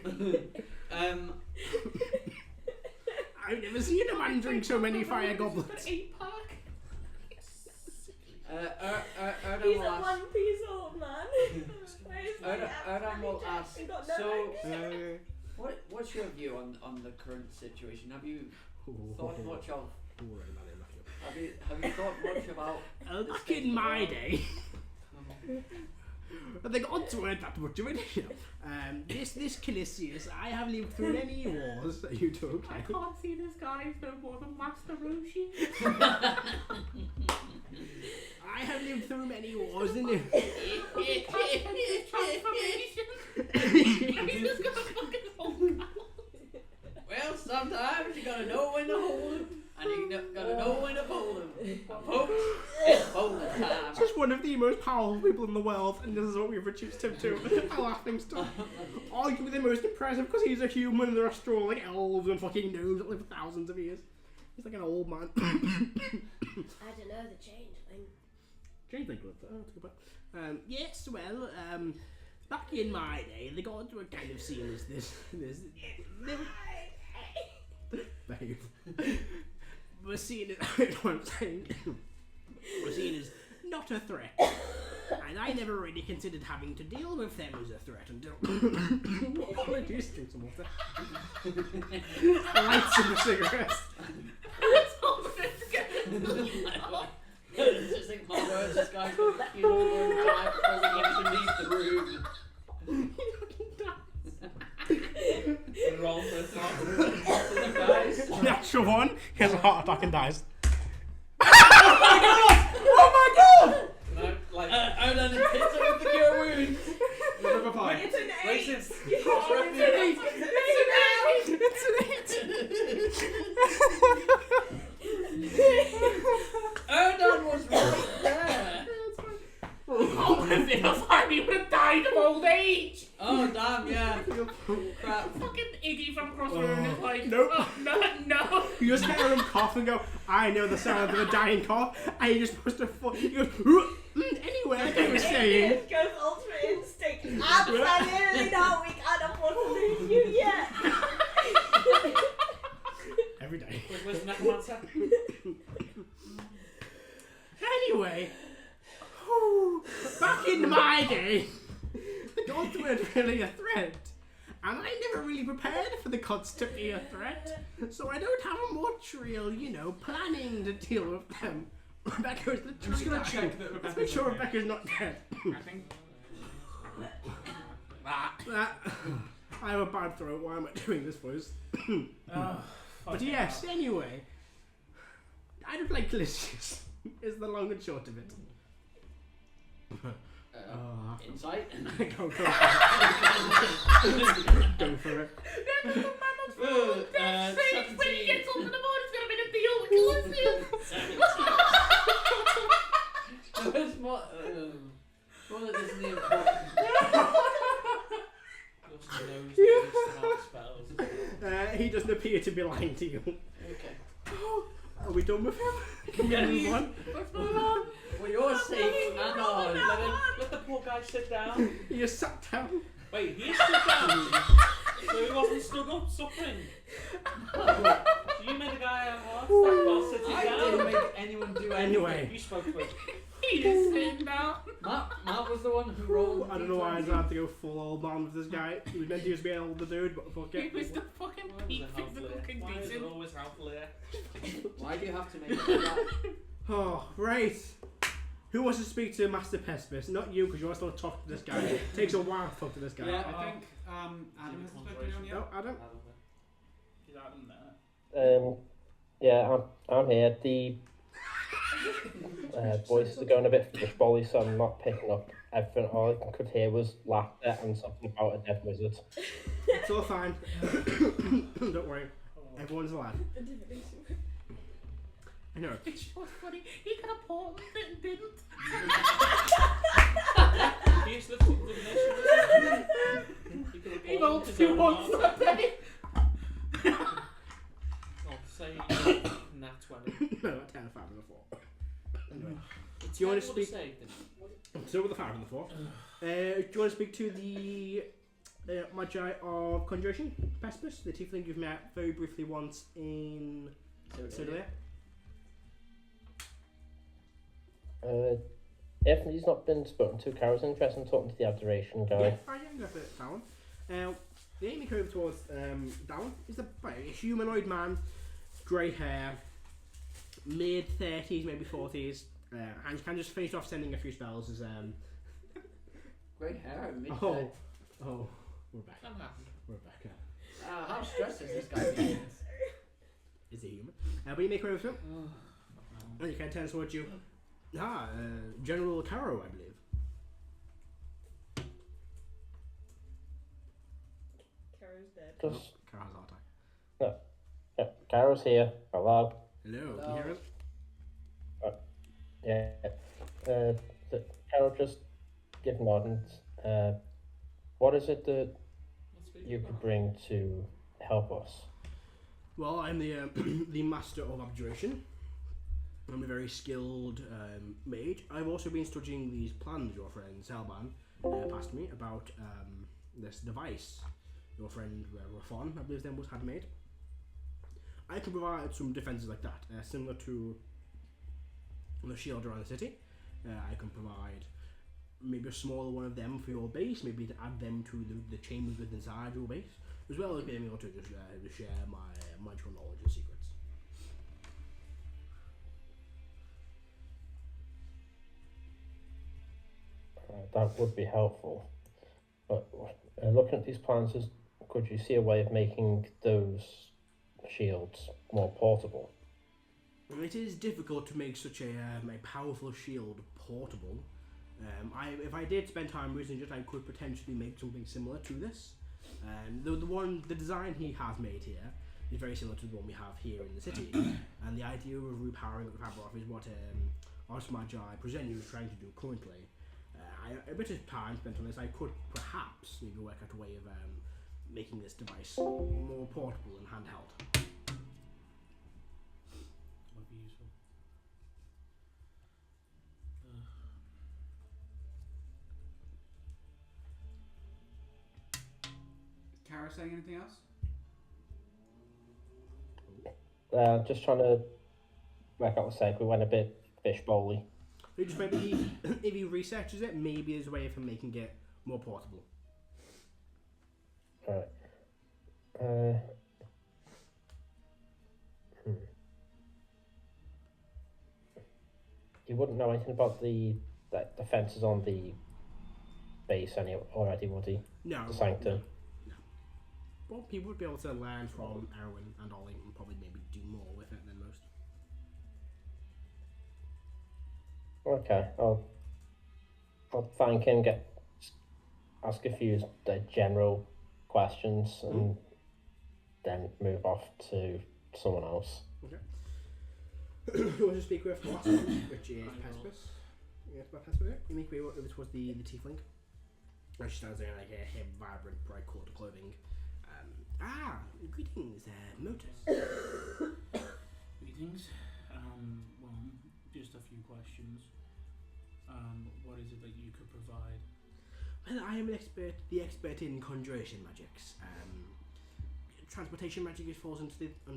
I've never seen a man drink so many fire goblets. Adam He's will a ask. one-piece old man. Adam will ask. He's got no So, legs. what's your view on the current situation? Have you thought much of? Have you thought much about? Back in my day, the gods weren't that much of an issue. This Calisius, I have lived through many wars. You do okay? I can't see this guy as no more than Master Roshi. I have lived through many wars, and He's just gonna fucking hold. Well, sometimes you gotta know when to hold him, and you gotta know when to fold him. And folks, it's folding time. just one of the most powerful people in the world, and this is what we've reduced him to. A laughing stock. Arguably the most impressive because he's a human, and the rest are all like elves and fucking gnomes that live for thousands of years. He's like an old man. I don't know, the changeling. Changeling club. Oh, that's a good point. Yes, well, back in my day, the gods were kind of seen as this. They were, babe. Were seen as what I'm saying. Were seen as not a threat, and I never really considered having to deal with them as a threat until. Apologies, drink some water. Light some cigarettes. Just think my words just guy's going to let you know in time before we actually leave the room. Roll for a song. Guys. Natural one. He has a heart attack and dies. Oh my god! No, like, Onan hits it with the cure wound. Number 5. It's an 8. racist. It's Onan was right there. Oh, if I would have died of old age! Oh damn, yeah. Crap. Fucking Iggy from Crossroad is like, Nope. oh, no. You just hear him cough and go, I know the sound of a dying cough, and you just supposed to you go, anyway, like I was saying. It goes ultimate instinct. Absolutely not. We can't afford to lose you yet. Every day. Where's the necromancer? Anyway, back in my day, the gods weren't really a threat. And I never really prepared for the gods to be a threat. So I don't have much real, planning to deal with them. Rebecca's the I'm just going to check that Let's Rebecca's make sure okay. Rebecca's not dead. I think. I have a bad throat. Why am I doing this voice? But yes, anyway. I don't like glitches. Is the long and short of it. Insight. Go for it. When he gets up in the morning, it's gonna be the deal with glitches. 17. There's more. One that isn't the important. Just knows that he's smart spells. He doesn't appear to be lying to you. Okay. Are we done with him? Can we move on? Let's move on. For your sake and ours. Let the poor guy sit down. He just sat down. Wait, he stood down. So he wasn't stood up suffering. So you made a guy have a heart attack while sitting I down. didn't make anyone do anything. Anyway. You spoke for it. He is sitting down. Matt was the one who rolled. I don't know why I had to go full old man with this guy. He was meant to just be an older dude, but fuck He it. was the fucking Why was peak it physical helpful? Why is it condition. always helpful here? Why do you have to make it like that? Oh, right. Who wants to speak to Master Pespis? Not you, because you want to talk to this guy. It takes a while to talk to this guy. Yeah, I think Adam has spoken on yet. No, Adam? He's out in there. Yeah, I'm here. The voices are going a bit fishbolly, so I'm not picking up everything. All I could hear was laughter and something about a dead wizard. It's all fine. Don't worry. Everyone's alive. I know. It's so funny. He could have paused it and didn't. Useless divination. He rolled 2 months that day. I'll say nat 20. No, a 10, a 5, and a 4. Anyway. Do you want to speak? Saved, So with a 5 and a 4. Do you want to speak to the Magi of Conjuration, Pespis, the tiefling you've met very briefly once in Sodalia? If he's not been spoken to, Kara's interested in talking to the Adoration guy. Yeah, I can go for Dallin. The aiming curve towards Dallin is a humanoid man, grey hair, mid 30s, maybe 40s, and can just finish off sending a few spells as Great hair, mid. oh, Rebecca. That happened. Rebecca. How stressed is this guy being? Is he human? But you make way with him, and you can turn towards you. General Caro, I believe. Karo's dead. Just, Caro has a heart attack. yeah, Kara's here. Hello. Hello, can you hear us? Yeah. Kara, just give Martin. What is it that you could bring to help us? Well, I'm the the master of abjuration. I'm a very skilled mage. I've also been studying these plans your friend Salban passed me about this device your friend Rafon, I believe his name was, had made. I can provide some defenses like that, similar to the shield around the city. I can provide maybe a smaller one of them for your base, maybe to add them to the chambers within inside your base, as well as being able to just share my magical knowledge and secrets. That would be helpful. But looking at these plans, could you see a way of making those shields more portable? It is difficult to make such a powerful shield portable. If I did spend time researching it, I could potentially make something similar to this. The design he has made here is very similar to the one we have here in the city, and the idea of repowering the Fabrov is what Arch-Magi Presenu is trying to do currently. A bit of time spent on this, I could perhaps maybe work out a way of making this device more portable and handheld. Might be useful. Kara saying anything else? Just trying to work out what to say. We went a bit fishbowly. So just maybe if he researches it, maybe there's a way of him making it more portable. Right. You wouldn't know anything about the fences on the base already, would he? No. The Sanctum. No. Well, people would be able to learn from Erwin and Ollie and probably maybe do more with it than most. Okay, I'll thank him, ask a few general questions, and then move off to someone else. Okay. Who wants to speak with the last one, which is Pespis? Yes, about Pespis. You make way over towards the tiefling. And she stands there in like a vibrant, bright coat of clothing. Greetings, Motus. Greetings. Well, just a few questions. What is it that you could provide? Well, I am the expert in conjuration magics. Transportation magic falls under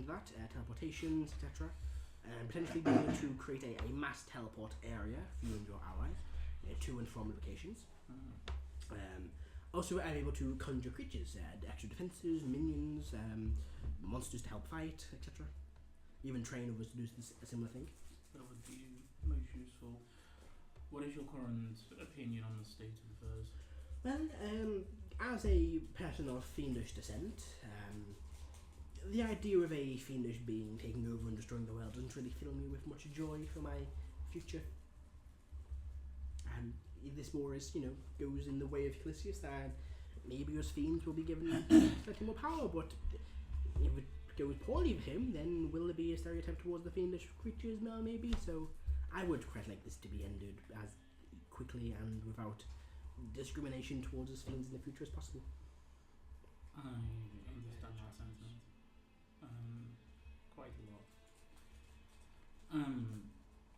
that, teleportations, etc. Potentially being able to create a mass teleport area for you and your allies to and from locations. Also, I'm able to conjure creatures, extra defenses, minions, monsters to help fight, etc. Even train others to do a similar thing. That would be most useful. What is your current opinion on the state of affairs? Well, as a person of fiendish descent, the idea of a fiendish being taking over and destroying the world doesn't really fill me with much joy for my future. And if this war is, goes in the way of Calisius, then maybe us fiends will be given slightly more power, but if it goes poorly with him, then will there be a stereotype towards the fiendish creatures now, maybe? So I would quite like this to be ended as quickly and without discrimination towards us fiends in the future as possible. I understand that sentiment. Quite a lot.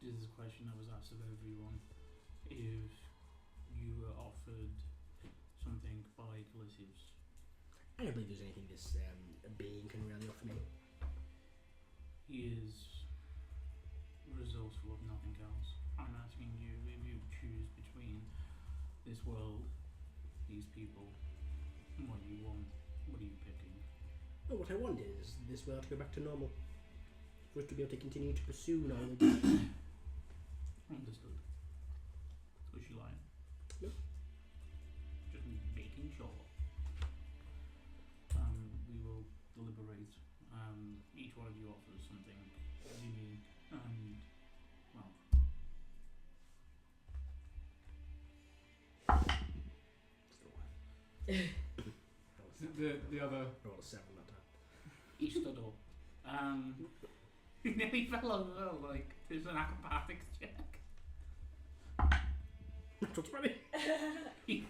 This is a question that was asked of everyone. If you were offered something by Calisius, I don't believe there's anything this being can really offer me. he is resourceful of nothing else. I'm asking you, if you choose between this world, these people, and what you want, what are you picking? Well, what I want is this world to go back to normal. For us to be able to continue to pursue knowledge. Understood. Was she lying? Nope. Just making sure. We will deliberate. Each one of you offers something unique and, well... The other... I rolled a 7 that time. He stood up. He nearly fell over, like, there's an acrobatics check. That's what's funny. He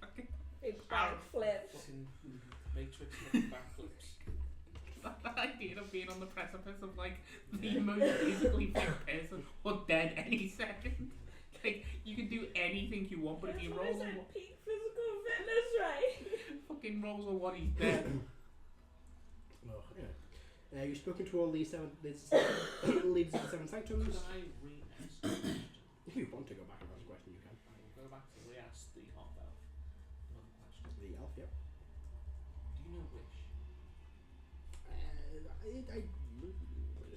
fucking... Big backflip. Fucking Matrix looking backflips. That idea of being on the precipice of, like, the most physically fit person or dead any second. Like, you can do anything you want, but if you roll a one... peak physical fitness, right? Fucking rolls a one, he's dead. Oh, yeah. You've spoken to all these leads of the 7 Sanctums. Could I re-ask the question? If you want to go back and ask a question, you can. I will go back to re-ask the half-elf. Another question. The elf, yep. Do you know Wish? Is it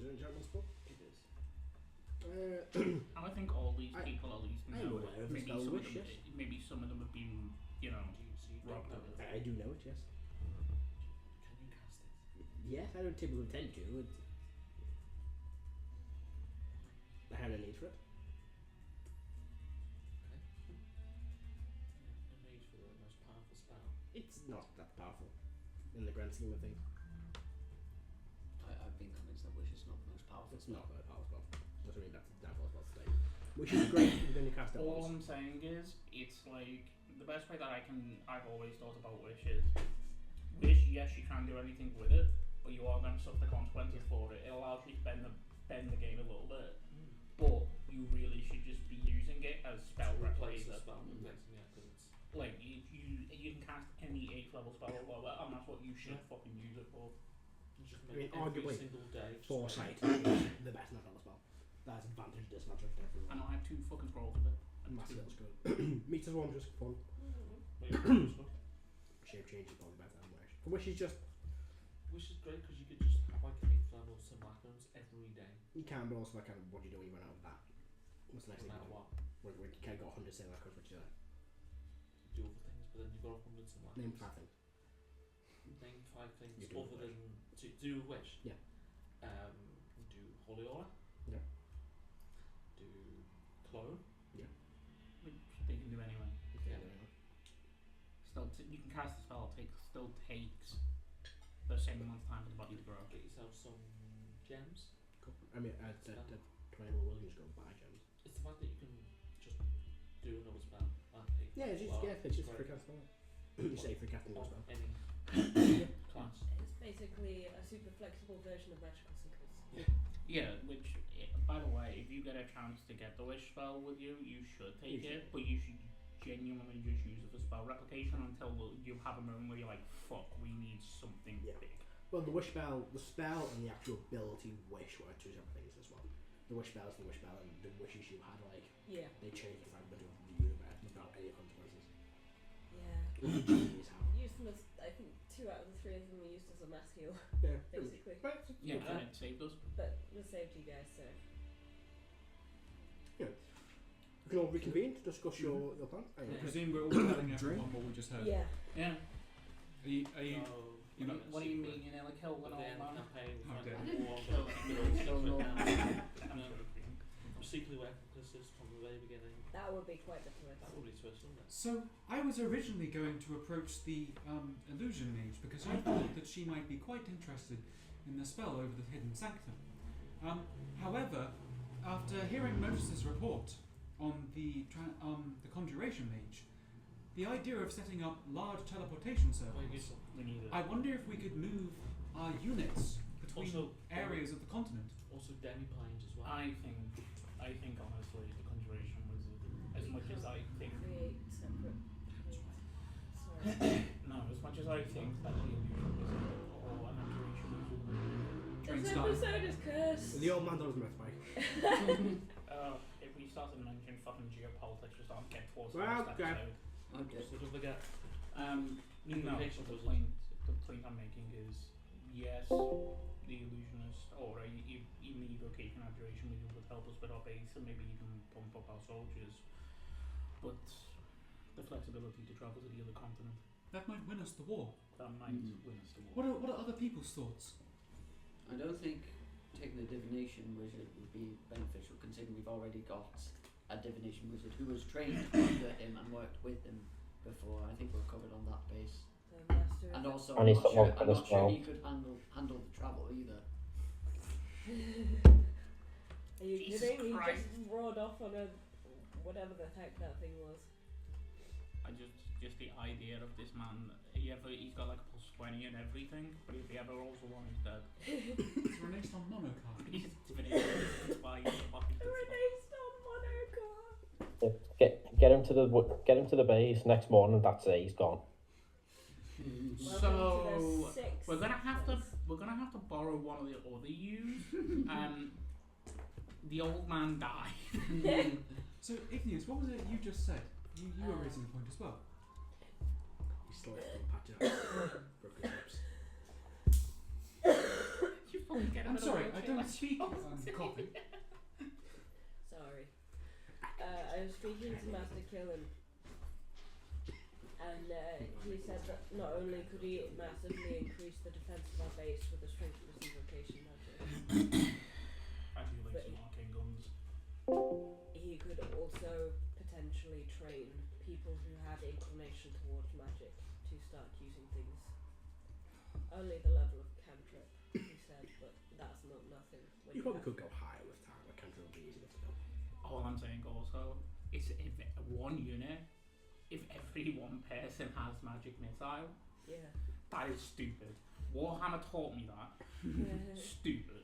an enchantment spell? It is. And I think all these people at least I'm know aware it. of the Maybe spell some of wish, them, yes. maybe some of them have been, you know, So you don't robbed know of it. I do know it, yes. Can you cast it? Yes, I don't typically tend to. I had a need for it. Okay. A mage for the most powerful spell. It's not that powerful in the grand scheme of things. I've been convinced that wish is not the most powerful. It's not a very powerful spell. Doesn't mean that's a downfall spell today. Which is great when you cast it all once. I'm saying is, it's like the best way that I've always thought about Wish is, Wish, yes, you can do anything with it, but you are going to suffer the consequences for it. It allows you to bend the game a little bit, but you really should just be using it as spell Replace the Mm-hmm. replacer. spell, replacing it, because it's. Like you can cast any 8th level spell or lower, and that's what you should fucking use it for. You just I mean, make every arguably, single day. just Foresight make- is the best spell spell. That's advantage, disadvantage to everyone. And I have 2 fucking scrolls of it. And Massive, 2. that's good. Meters one just fun. But you can use one. Shape change is probably better than Wish. For Wish is just, Which is great because you could just have like 8th level simulacrums every day, you can, but also kind of what do you do when you run out of that? What's the next no thing matter you do? what. When you can't got 100 simulacrums, what do you do? Do other things, but then you've got 100 simulacrums. Name 5 things. Name 5 things You do other a wish. than to do a wish. Yeah. Do holy aura. Yeah. Do clone. Which they can do anyway. Okay, Yeah. anyway. You can cast the spell, still takes the same amount of time for the body to grow. Get yourself some gems. Cool. I mean, at Spell. 20 will you just go buy gems? It's the fact that you can just do another spell. Like Yeah, it's just, well, yeah, it's just great. free cast spell. You say free casting On as well. any class. It's basically a super flexible version of magical sinkers. Yeah, which, by the way, if you get a chance to get the Wish spell with you, you should take You it, but you should genuinely just use it for spell replication until you have a moment where you're like, fuck, we need something Yeah. big. Well, the spell and the actual ability wish were 2 separate things as well. The wish spell is the wish spell, and the wishes you had, like, Yeah. they change the fragment of the universe without any consequences. Yeah. Which is genius how. Used them as, I think 2 out of the 3 of them were used as a mass heal, Yeah, basically. But Yeah, okay. and it saved us. But it saved you guys, so. We can all reconvene to discuss your plan. I presume we're all telling everyone what we just heard. Yeah. Yeah. Are you So, you know- What do you mean you nearly killed an At the old end of the man? campaign, we How find dare out you. more Kill about an the old secret man. I'm No. joking. secretly working places from the very beginning. That would be quite the twist. That would be twist, wouldn't it? So I was originally going to approach the illusion mage because I thought that she might be quite interested in the spell over the hidden sanctum. However, after hearing Moses' report on the conjuration mage, the idea of setting up large teleportation Very circles, useful. We need it. I wonder if we could move our units between Also, areas of the continent. Also demi-planes as well. I think honestly, the conjuration was as much as I think. Create separate. Sorry. No, as much as I think that the illusion was or an abjuration was. Train This started. episode is cursed. The old man does mess by. If we started mentioning fucking geopolitics, just aren't get towards Well, the next okay. episode. Okay. So don't forget. No, Implication the was point I'm making is yes, the illusionist or even the evocation abjuration would help us with our base and maybe even pump up our soldiers, but the flexibility to travel to the other continent, That might win us the war. that might win us the war. What are other people's thoughts? I don't think taking a divination wizard would be beneficial, considering we've already got a divination wizard who was trained under him and worked with him before. I think we're covered on that base. The master of And also, And I'm he's not got sure, one for I'm the not sure spell. he could handle the travel either. Are you Jesus kidding? He Christ. just roared off on a whatever the heck that thing was. I just the idea of this man. He's got like a +20 and everything, but if he ever rolls a 1, he's dead. It's released on mono card. He's finished twice. Released on Monaco. Get him to the base next morning. That's it. He's gone. So we're gonna have to borrow one of the other U's. The old man died. So Igneous, what was it you just said? You were raising a point as well. He's still patching up. Broken hips. You probably get I'm him in a sorry, I wheelchair. don't speak coffee. I was speaking to Master Killen, and he said that not only could he massively increase the defense of our base with the strength of his invocation magic, Actually, some arcane guns. he could also potentially train people who had inclination towards magic to start using things. Only the level of cantrip, he said, but that's not nothing. When You probably have- could go higher with time. Like cantrip would be easy enough to go. All I'm saying also is if one unit, if every one person has magic missile, Yeah. that is stupid. Warhammer taught me that. Stupid.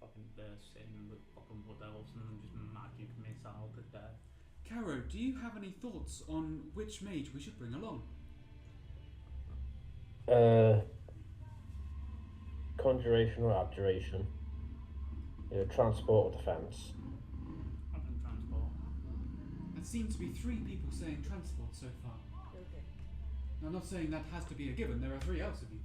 Fucking they're sitting with fucking wood elves and just magic missile to death. Caro, do you have any thoughts on which mage we should bring along? Conjuration or abjuration? Transport or defense? I can transport. There seem to be 3 people saying transport so far. Okay. I'm not saying that has to be a given, there are 3 else of you.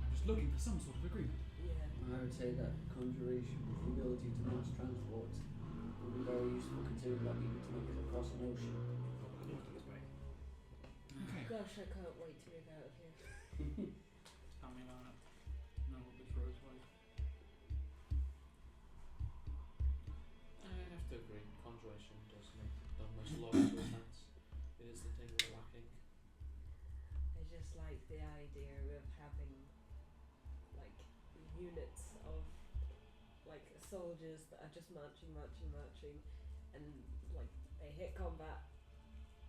I'm just looking for some sort of agreement. Yeah. I would say that conjuration with the ability to mass transport would be very useful considering that we need to make it across an ocean. Okay. Gosh, I can't wait to move out of here. Tell me about it. Know what this road's like. I have to agree. Conjuration does make the most logical sense. It is the thing we're lacking. I just like the idea of having like units of like soldiers that are just marching, and like they hit combat,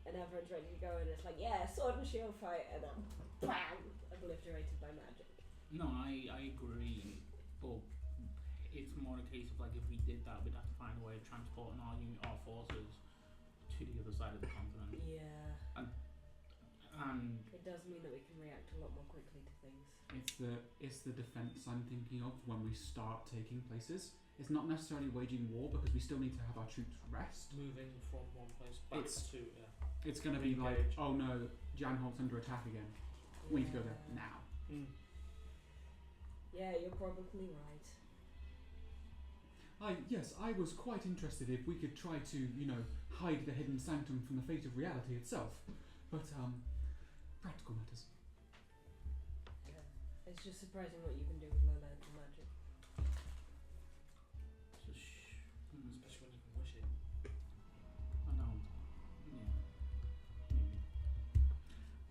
and everyone's ready to go, and it's like, yeah, sword and shield fight, and then bam, obliterated by magic. No, I agree, but it's more a case of like if we did that, we'd have to find a way of transporting our forces to the other side of the continent. Yeah. And It does mean that we can react a lot more quickly to things. It's the defense I'm thinking of when we start taking places. It's not necessarily waging war because we still need to have our troops rest. Moving from one place back It's- to It's going to be like, Engage. oh no, Janholt's under attack again. We need to go there Yeah. now. Yeah, you're probably right. Yes, I was quite interested if we could try to, hide the hidden sanctum from the fate of reality itself. But, practical matters. Yeah. It's just surprising what you can do with low level magic. especially when you can wish it. I know.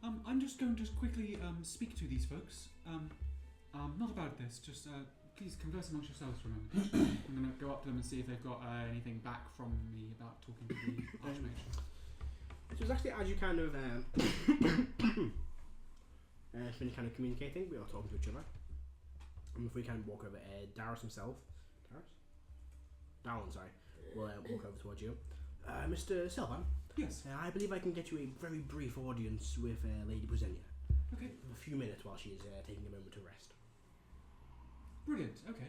Yeah. I'm just going to quickly speak to these folks. Not about this, just please converse amongst yourselves for a moment. I'm going to go up to them and see if they've got anything back from me about talking to the Arch-Magi. So it's actually as you kind of when you're kind of communicating, we are talking to each other. And if we kind of walk over, Darius himself, Darwin, sorry, will walk over towards you. Mr. Sylvan, Yes. I believe I can get you a very brief audience with Lady Brazenia. Okay. A few minutes while she's taking a moment to rest. Brilliant. Okay.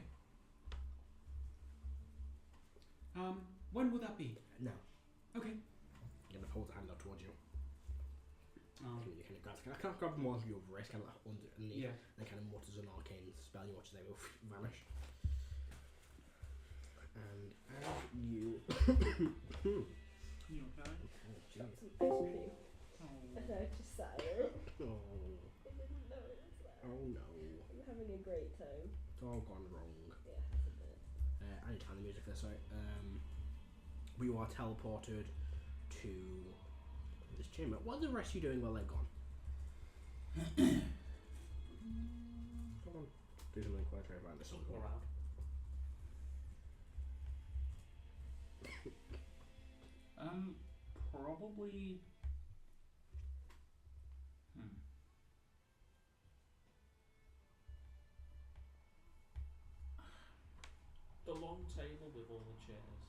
When will that be? No. Okay. I'm going to hold the hand out towards you. You kind of grab more of your wrist, kind of like underneath, Yeah. and kind of mutters an arcane spell. You watch they will vanish. And as you. You okay? Got some ice cream. Oh. And I just sat there. Oh, I didn't know it was there. oh no. I'm having a great time. It's all gone wrong. Yeah, hasn't it? I need to find the music for this, sorry. We are teleported to this chamber. What are the rest of you doing while they're gone? Hold on. Do something quite right around this. Something around. Probably. The long table with all the chairs.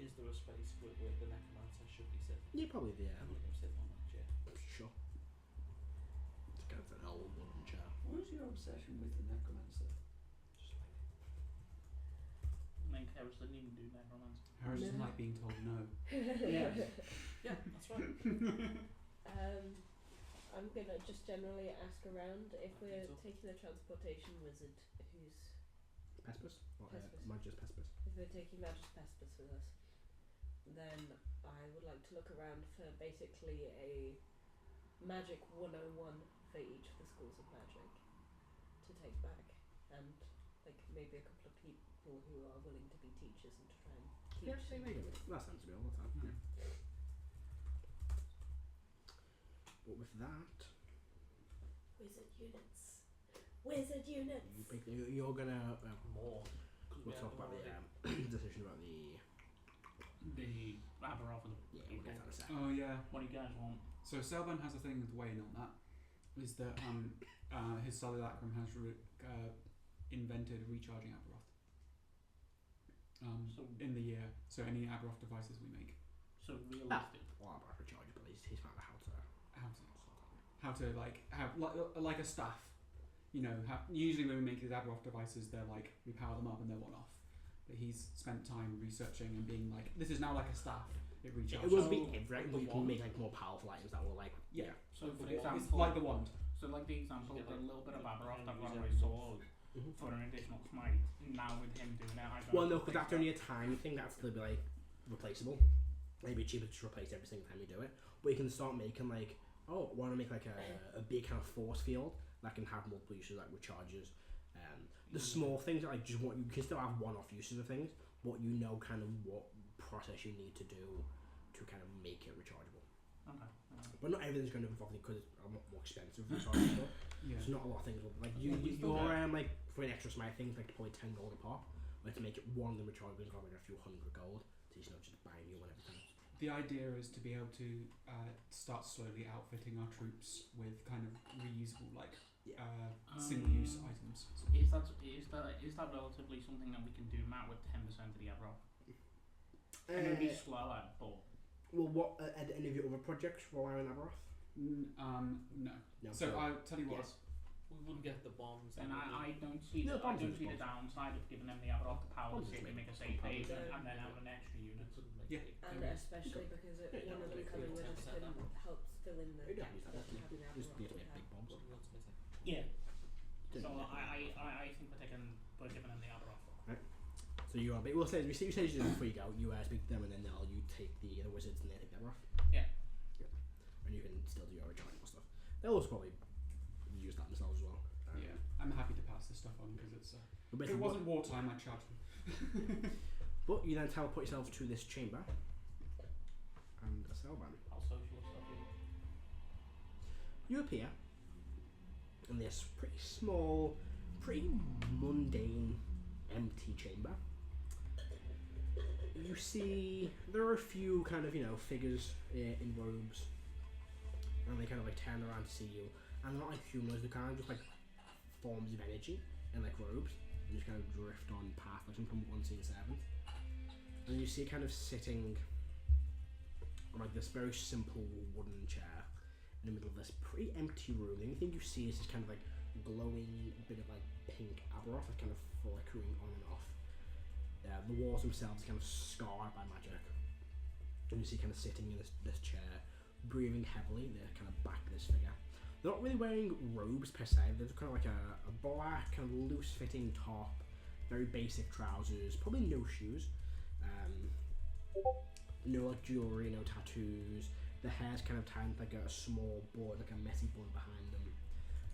Is there a space where the necromancer should be sitting? Yeah, probably the I'm going to sit on that chair. sure. It's kind of an old wooden chair. What is your obsession with the necromancer? Just like Make Harris didn't even do necromancy. Harris doesn't like being told no. yeah, that's right. I'm gonna just generally ask around if we're So- taking the transportation wizard who's Pespus? Or Pespus. Magus Pespus? If we're taking Magus Pespus with us, then I would like to look around for basically a Magic 101 for each of the schools of magic to take back, and like maybe a couple of people who are willing to be teachers and to try and teach. Yeah, same thing. That sounds to be all the time. Yeah. But with that, Wizard units. Wizard units. you're gonna. More. We'll talk about the decision about the. The Aberoth and Yeah, we'll get that in a second. Oh yeah. what do you guys want? So Selban has a thing with Wayne on that. Is that his Solidacrum has invented recharging Aberoth. So- In the year, so any Aberoth devices we make, So realistic. Well, I'm rechargeable. He's found out how to. how to like have like a staff. You know, usually when we make these Aberoth devices, they're like we power them up and they're one off. But he's spent time researching and being like, this is now like a staff. It recharges. It will be So, every, but you can make like more powerful items that will like. Yeah. So for It's example, like the wand. so like the example, Yeah, the like- little bit of Aberoth I've got use on my every sword Mhm. for an additional smite. Now with him doing it, I don't Well, no, have to because that's think only a tiny thing. That's still be like replaceable. Maybe cheaper to replace every single time you do it. But you can start making like, oh, I want to make like a big kind of force field that can have multiple uses, like recharges. The small things like just what you can still have one-off uses of things, but you know kind of what process you need to do to kind of make it rechargeable. Okay. But not everything's going to involve it because it's a lot more expensive rechargeable. Yeah. So not a lot of things will like Yeah, we still you're get- like for an extra smite things like probably 10 gold a pop. Like to make it one of them rechargeable is probably a few hundred gold. So you know just buying new one every time. The idea is to be able to start slowly outfitting our troops with kind of reusable, like single-use items. Is that relatively something that we can do, Matt, with 10% of the Aberoth? It may be slower, but Well, what any of your other projects rely on Aberoth? No. No. So I'll tell you what. yes. We wouldn't get the bombs. then would we? I don't see No, I bombs don't is see the bombs. downside of giving them the Aberoth to power the Bombs is city, maybe make a safe probably haven, better. and then have an extra unit. Wouldn't make Yeah. it. And especially because Yeah, one of them like coming with us 10% can Aberoth. help fill in the You don't gaps use that that. having Just Aberoth need to would make have. big bombs. What else missing? Yeah. Don't So need I think we're giving them the Aberoth. So you are, but we'll say you say before you go. You speak to them and then you take the wizards and they take Aberoth. Yeah. And you can still do your rechargeable stuff. They'll also probably use that themselves as well. Yeah, I'm happy to pass this stuff on because it's. But If basically it wasn't wartime, I'd charge them. But you then teleport yourself to this chamber and a Selban. I'll social stuff here. You appear in this pretty small, pretty mundane, empty chamber. You see there are a few kind of, figures in robes, and they kind of like turn around to see you, and they're not like humanoids, they're kind of just like forms of energy in like robes, and just kind of drift on past like from one scene seven. And you see kind of sitting on like this very simple wooden chair in the middle of this pretty empty room. The only thing you see is this kind of like glowing bit of like pink Aberoth that's kind of flickering on and off. The walls themselves are kind of scarred by magic. And you see kind of sitting in this chair, breathing heavily, they're kind of back to this figure. They're not really wearing robes per se, they're just kind of like a black, kind of loose fitting top, very basic trousers, probably no shoes. No like jewelry, no tattoos. The hair's kind of tied like a small board, like a messy board behind them.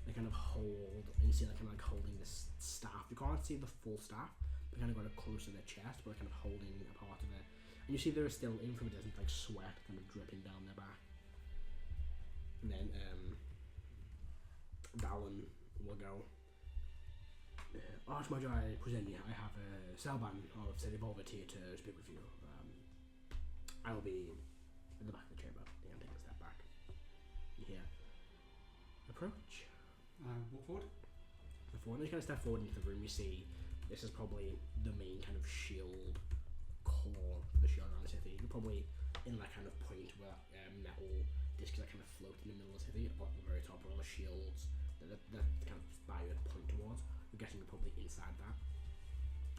They kind of hold, and you see they're kind of like holding this staff. You can't see the full staff, but kind of got it close to their chest, but they're kind of holding a part of it. And you see there is still incandescent like sweat kind of dripping down their back. And then Dallin will go. Arch-Magi present you. I have Selban of City Volvet here to speak with you. I will be in the back of the chamber. Yeah, I'm taking a step back. You hear approach. Walk forward. Before you kind of step forward into the room, you see this is probably the main kind of shield core for the shield around the city. You're probably in that kind of point where metal discs that kind of float in the middle of the city. Up at the very top are all the shields that kind of by you point towards. You're guessing you're probably inside that.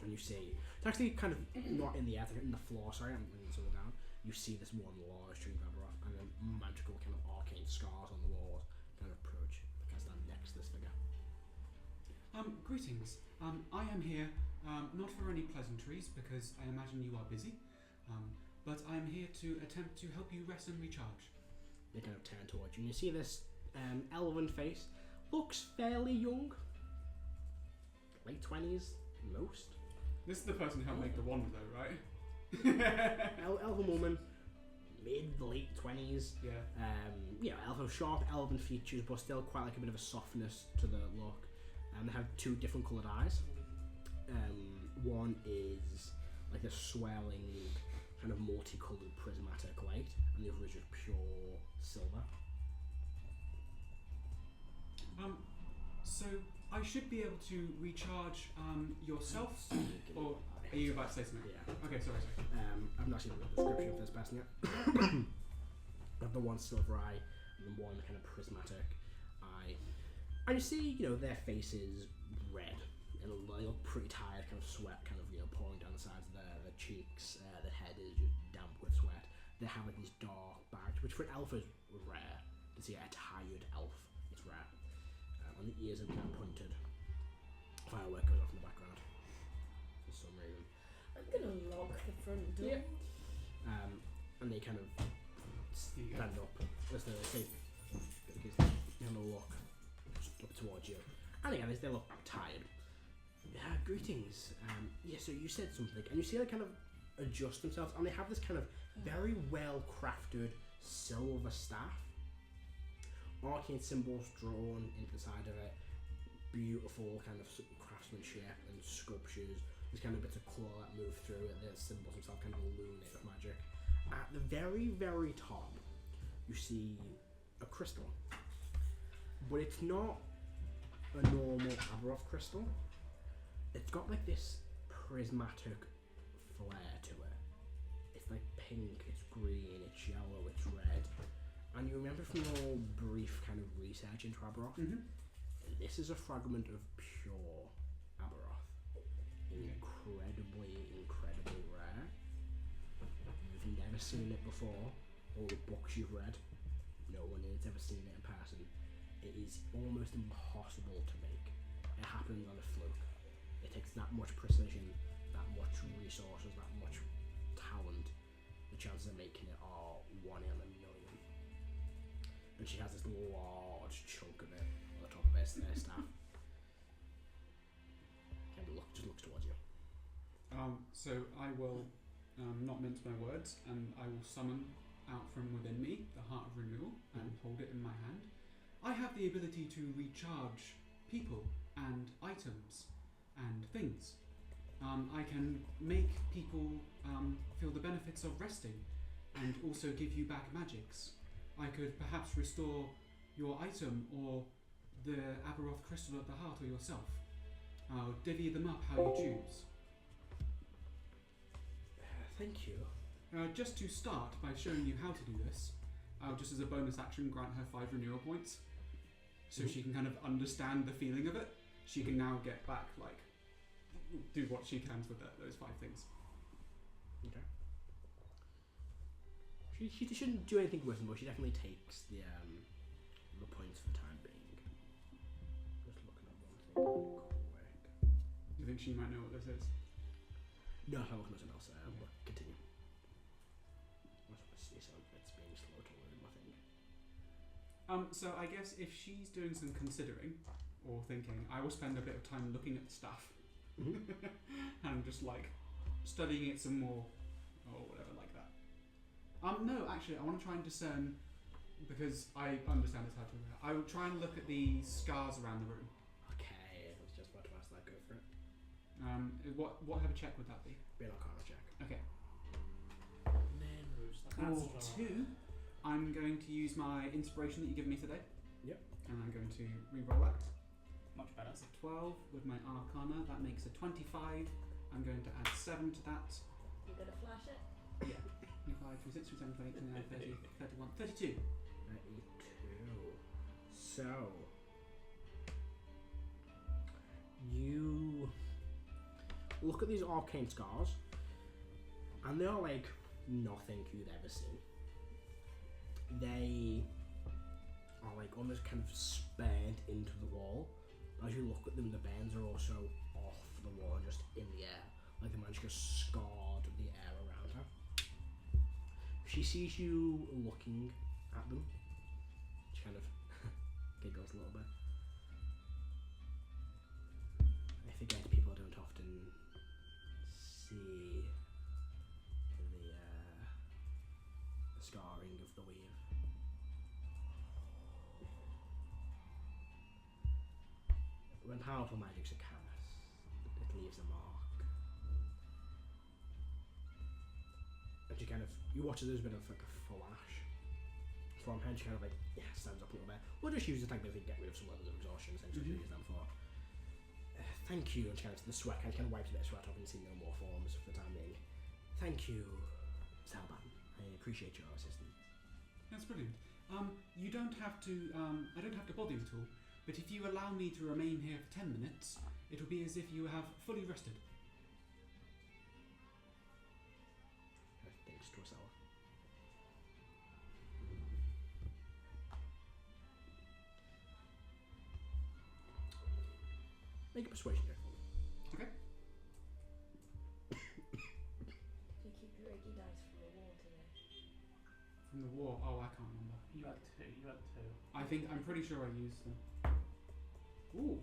And you see, it's actually kind of not in the air, it's like in the floor, sorry, I'm bringing this all down. You see this one large tree of Aberoth and then magical kind of arcane scars on the walls kind of approach, kind of stand next to this figure. Greetings. I am here Not for any pleasantries, because I imagine you are busy, but I am here to attempt to help you rest and recharge. They kind of turn towards you, and you see this elven face. Looks fairly young. Late 20s, most. This is the person who helped make the wand, though, right? Elven woman, mid-late 20s. Yeah. Elven sharp elven features, but still quite like a bit of a softness to the look. And they have two different coloured eyes. One is like a swelling, kind of multicoloured prismatic light, and the other is just pure silver. So I should be able to recharge yourself, or are you about to say something? Yeah. Okay, sorry. I've not seen the description of this person yet. I have the one silver eye and the one kind of prismatic eye. And you see, their faces red, and they look pretty tired, kind of sweat kind of, pouring down the sides of their cheeks. Their head is just damp with sweat. They have like these dark bags, which for an elf is rare. To see a tired elf, it's rare. And the ears are kind of pointed. Firework goes off in the background for some reason. I'm gonna lock the front door. Yeah. And they kind of stand up as they kind of walk up towards you. And again, as they look tired. Greetings. So you said something, and you see they kind of adjust themselves, and they have this kind of very well crafted silver staff. Arcane symbols drawn into the side of it, beautiful kind of craftsmanship and sculptures. There's kind of bits of colour that move through it. The symbols themselves kind of illuminate with magic. At the very, very top, you see a crystal, but it's not a normal Aberoth crystal. It's got like this prismatic flair to it. It's like pink, it's green, it's yellow, it's red. And you remember from your brief kind of research into Aberoth, this is a fragment of pure Aberoth. Incredibly rare. You've never seen it before. All the books you've read, no one has ever seen it in person. It is almost impossible to make. It happens on a fluke. It takes that much precision, that much resources, that much talent. The chances of making it are 1 in a million. And she has this large chunk of it on the top of her staff. And just looks towards you. So I will not mince my words, and I will summon out from within me the Heart of Renewal and hold it in my hand. I have the ability to recharge people and items and things. I can make people feel the benefits of resting and also give you back magics. I could perhaps restore your item or the Aberoth crystal at the heart or yourself. I'll divvy them up how you choose. Thank you. Just to start by showing you how to do this, I'll just as a bonus action grant her 5 renewal points. So she can kind of understand the feeling of it. She can now get back, do what she can with those 5 things. Okay. She shouldn't do anything with them, but she definitely takes the points for the time being. Just looking at one thing really quick. Do you think she might know what this is? No, I'm looking at something else. But continue. I just want to see some of it's being slow to learn, I think. So I guess if she's doing some considering or thinking, I will spend a bit of time looking at the stuff and just studying it some more or whatever like that. No, actually, I want to try and discern, because I understand it's hard to remember. I will try and look at the scars around the room. Okay, I was just about to ask that. Go for it. What type of check would that be? Be an Arcana check. Okay. That's For 2, I'm going to use my inspiration that you give me today. Yep. And I'm going to re-roll that. much better. That's a 12 with my Arcana. That makes a 25. I'm going to add 7 to that. You're gonna flash it? Yeah. 25, 26, 27, 28, 29, 30, 31, 32. 32. So, you look at these arcane scars, and they are like nothing you've ever seen. They are like almost kind of spared into the wall. As you look at them, the bends are also off the wall and just in the air, like the magic has scarred the air around her. She sees you looking at them. She kind of giggles a little bit. I forget people don't often see the scarring of the weave. When powerful magics are cast, it leaves a mark. And she kind of, you watch it, there's a bit of like a flash from her, and she kind of like, stands up a little bit. We'll just use it to like basically get rid of some levels of exhaustion, essentially, use them for. Thank you, and she kind of, the sweat kind of wipes a bit of sweat off and see no more forms for the time being. Thank you, Salban. I appreciate your assistance. That's brilliant. You don't have to, I don't have to bother you at all, but if you allow me to remain here for 10 minutes, it'll be as if you have fully rested. Thanks to herself. Make a persuasion check for me. Okay. Did you keep your eggy dice from the wall today? From the war, oh, I can't remember. You had two. I'm pretty sure I used them. Ooh.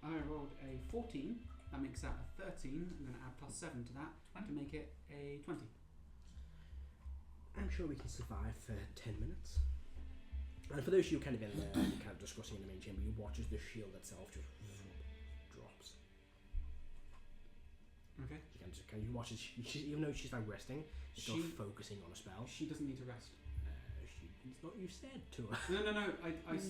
I rolled a 14, that makes that a 13, I'm going to add +7 to that to make it a 20. I'm sure we can survive for 10 minutes. And for those of you kind of in there, kind of discussing in the main chamber, you watch as the shield itself just drops. Okay. You watch as even though she's like resting, she's still focusing on a spell. She doesn't need to rest. It's not you said to her. No,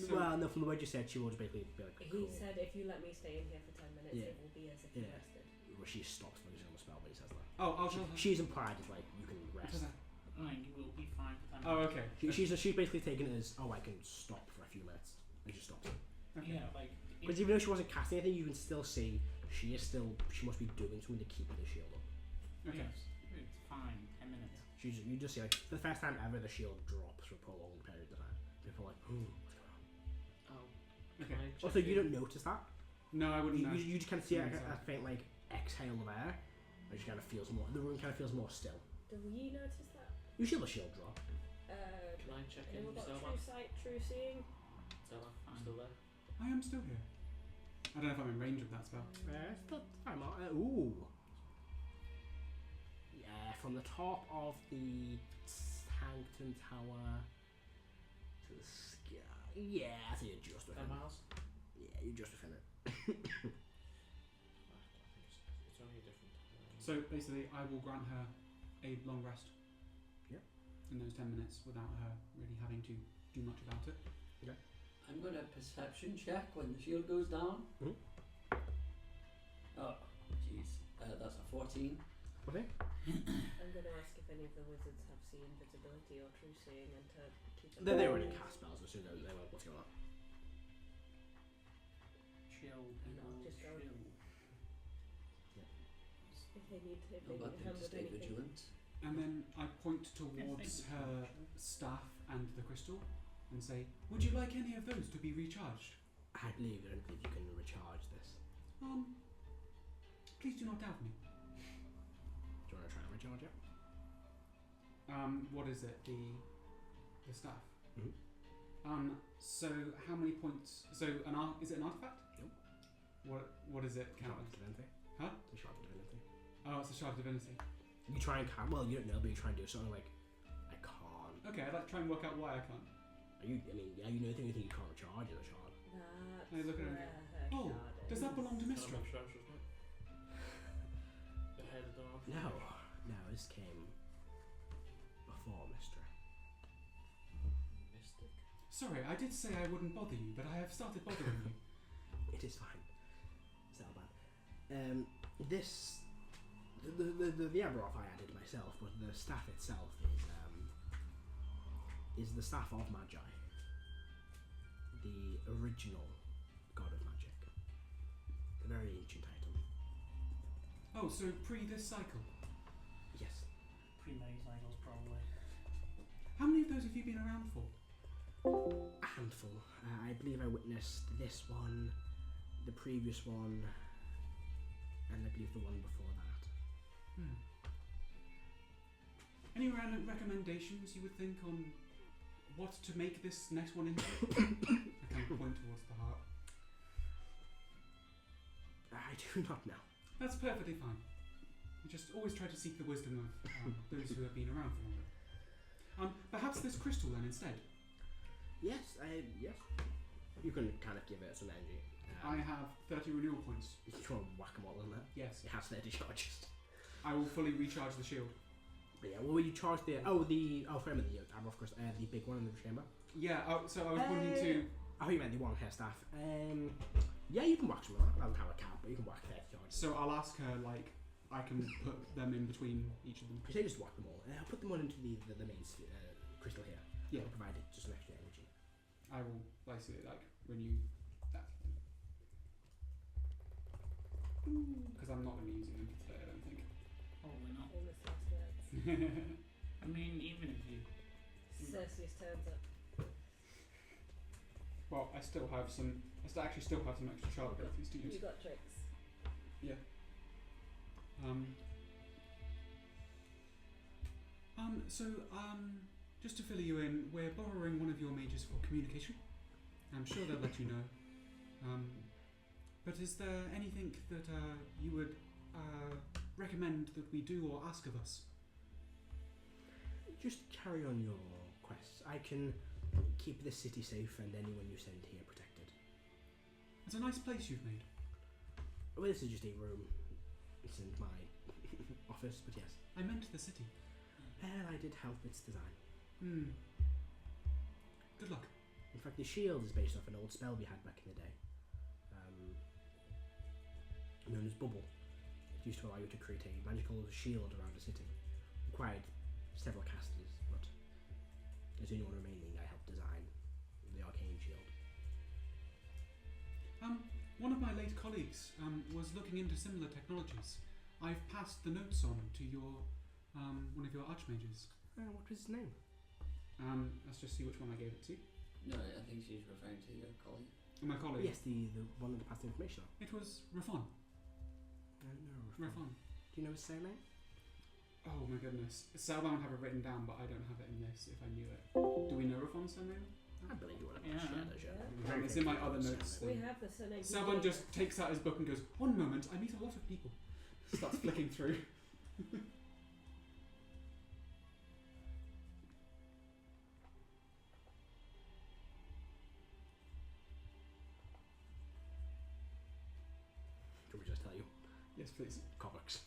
Well, no, from the word you said, she will just basically be like, He said, if you let me stay in here for 10 minutes, it will be as if you rested. Well, she stops focusing on the spell when he says that. Oh, I'll tell her. She's implied as like, you can rest. You will be fine for 10 minutes. Oh, okay. She's basically taken it as, I can stop for a few minutes. And she stops it. Okay. Yeah, like... Because even though she wasn't casting anything, you can still see she must be doing something to keep the shield up. Okay. Yes, it's fine. 10 minutes. You just see, like, for the first time ever, the shield drops for a prolonged period of time. People are like, what's going on? Oh. Okay. Can I check Also, you in? don't notice that. No, I wouldn't know. You just kind of see a Exactly. faint, like, exhale of air. It just kind of feels more, the room kind of feels more still. Do we notice that? You see the shield drop. Can I check in, Anyone got Selma? true sight, true seeing? Selma, still there? I am still here. I don't know if I'm in range of that spell. Still fine, Mark. Ooh. Yeah, from the top of the Sanctum Tower to the sky. Yeah, I think you're just 10 within it. miles? Yeah, you're just within it. I think it's only a different... So basically, I will grant her a long rest. Yep. In those 10 minutes without her really having to do much about it. I'm going to perception check when the shield goes down. Mhm. Oh, jeez. That's a 14. Okay. I'm going to ask if any of the wizards have seen visibility or true seeing and to keep it. They already cast spells as soon as they were, what's going on? Chill, No, just go. chill. If they need to, if Not they bad need thing help to with stay anything. vigilant. And then I point towards Thank you. her staff and the crystal and say, would you like any of those to be recharged? I don't believe you can recharge this. Please do not doubt me. Do you want to try and recharge it? What is it? The staff? Mhm. So how many points? So is it an artifact? Nope. What is it count Shard of as? Divinity. Huh? It's a Shard of Divinity. Oh, it's a shard of divinity. You try and count, well, you don't know, but you try and do something like, I can't. Okay, I'd like to try and work out why I can't. You know the only thing you can't recharge is a shard. That's Hey, look at where it. her Oh, shard does that is. belong to Mistra? The head of the arm. No, this came before Mistra. Mystic. Sorry, I did say I wouldn't bother you, but I have started bothering you. It is fine. It's not bad. This, the Aberoth I added myself, but the staff itself is the staff of Magi, the original god of magic, the very ancient item. Oh, so pre this cycle. Yes. Pre-many cycles, probably. How many of those have you been around for? A handful. I believe I witnessed this one, the previous one, and I believe the one before that. Any recommendations you would think on what to make this next one into? I kind of point towards the heart. I do not know. That's perfectly fine. You just always try to seek the wisdom of those who have been around for longer. Perhaps this crystal then instead. Yes, yes. You can kind of give it some energy. I have 30 renewal points. You want to whack them all in there? Yes. It has 30 charges. I will fully recharge the shield. But yeah, will you charge the... frame of the armor, of course. The big one in the chamber. Yeah, so I was wanting to... Oh, you meant the one hair staff. Yeah, you can whack some of that. I don't have a cap, but you can whack 30 charges. So I'll ask her, like, I can put them in between each of them. You say just whack them all. I'll put them all into the main crystal here. Yeah. I'll provide it just some extra energy. I will, renew that thing. Because I'm not going to be using them for today, I don't think. Probably not. Famous last words. I mean, even if you... Cersei's turns up. Well, I still have some extra sharp abilities to use. You got tricks. Yeah. Just to fill you in, we're borrowing one of your mages for communication. I'm sure they'll let you know. But is there anything that you would recommend that we do or ask of us? Just carry on your quests. I can keep this city safe and anyone you send here protected. It's a nice place you've made. Well, this is just a room. It's in my office, but yes. I meant the city. Well, I did help its design. Good luck. In fact, the shield is based off an old spell we had back in the day, known as Bubble. It used to allow you to create a magical shield around a city. Required several casters, but as the only one remaining, I helped design the arcane shield. One of my late colleagues was looking into similar technologies. I've passed the notes on to your one of your Arch-Mages. What was his name? Let's just see which one I gave it to. No, I think she's referring to your colleague. My colleague. Yes, the one that passed the information on. It was Rafon. No, Rafon. Do you know his surname? Oh my goodness. Salvan would have it written down, but I don't have it in this if I knew it. Do we know Rafon's surname? I believe you would have Yeah. shared. It's in my other notes. We have the surname. Salvan just takes out his book and goes, "One moment, I meet a lot of people." Starts flicking through. Can we just tell you? Yes, please. Kovacs.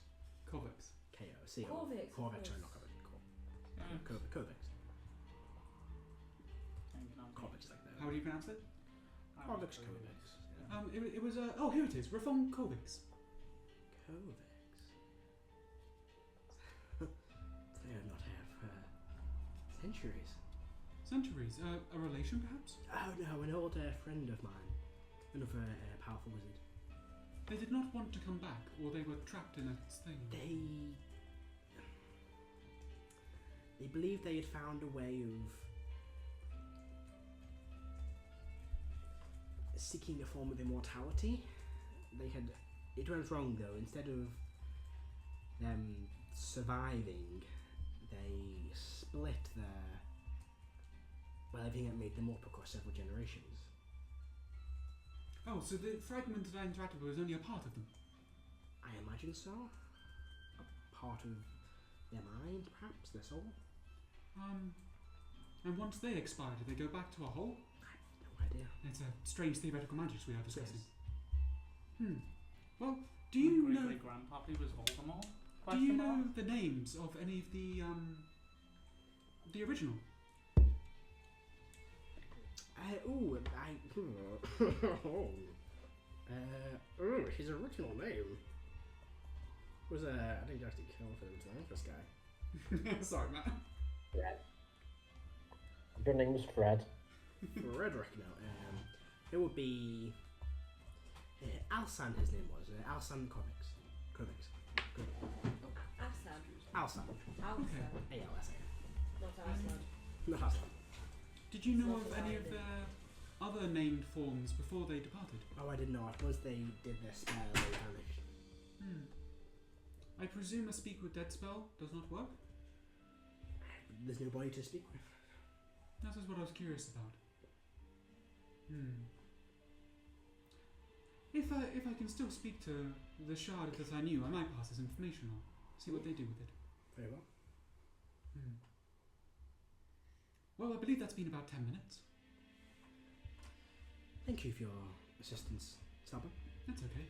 Kovacs. K-O-C-O. Corvix. Corvix, sorry, not Kovacs. Kovacs. Kovacs is like that. How do you pronounce it? Kovacs, Kovacs. It was oh, here it is. Rafon Kovacs. Kovacs. They do not have centuries. Centuries. A relation, perhaps? Oh no, an old friend of mine. Another powerful wizard. They did not want to come back, or they were trapped in a thing. They believed they had found a way of seeking a form of immortality. It went wrong though. Instead of them surviving, they split everything that made them up across several generations. Oh, so the fragment that I interacted with was only a part of them? I imagine so. A part of their mind, perhaps, their soul. And once they expire, do they go back to a whole? I have no idea. It's a strange theoretical magic we are discussing. Yes. Well, do you know? My grandpappy was Voldemort. Do you know the names of any of the original? His original name was I didn't actually kill for the original name for this guy. Sorry, Matt. Fred. Your name was Fred. Frederick, no. It would be Alsan. His name was Alsan Kovacs. Aslan. Alsan. Alsan. A-L-S-A. Not Aslan. Not Alsan. Did you know It's of not any of divided. their other named forms before they departed? Oh, I didn't know. Once they did their spell, they vanished. I presume a speak with dead spell does not work? There's nobody to speak with. That is what I was curious about. If I can still speak to the shard that I knew, I might pass this information on. See what they do with it. Very well. Well, I believe that's been about 10 minutes. Thank you for your assistance, Saba. That's okay.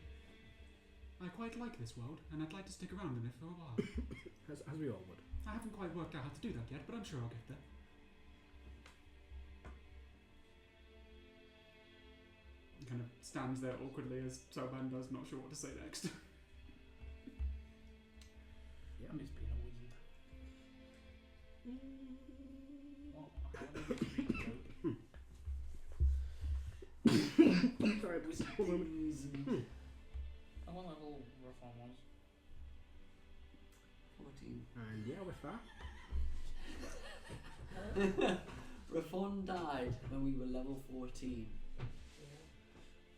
I quite like this world, and I'd like to stick around in it for a while. As we all would. I haven't quite worked out how to do that yet, but I'm sure I'll get there. He kind of stands there awkwardly as Soban does, not sure what to say next. Yeah, I'm just being a wizard. Well, how do you Sorry, please. One moment. I want level reform was. 14. And yeah, with that, Rafon died when we were level 14.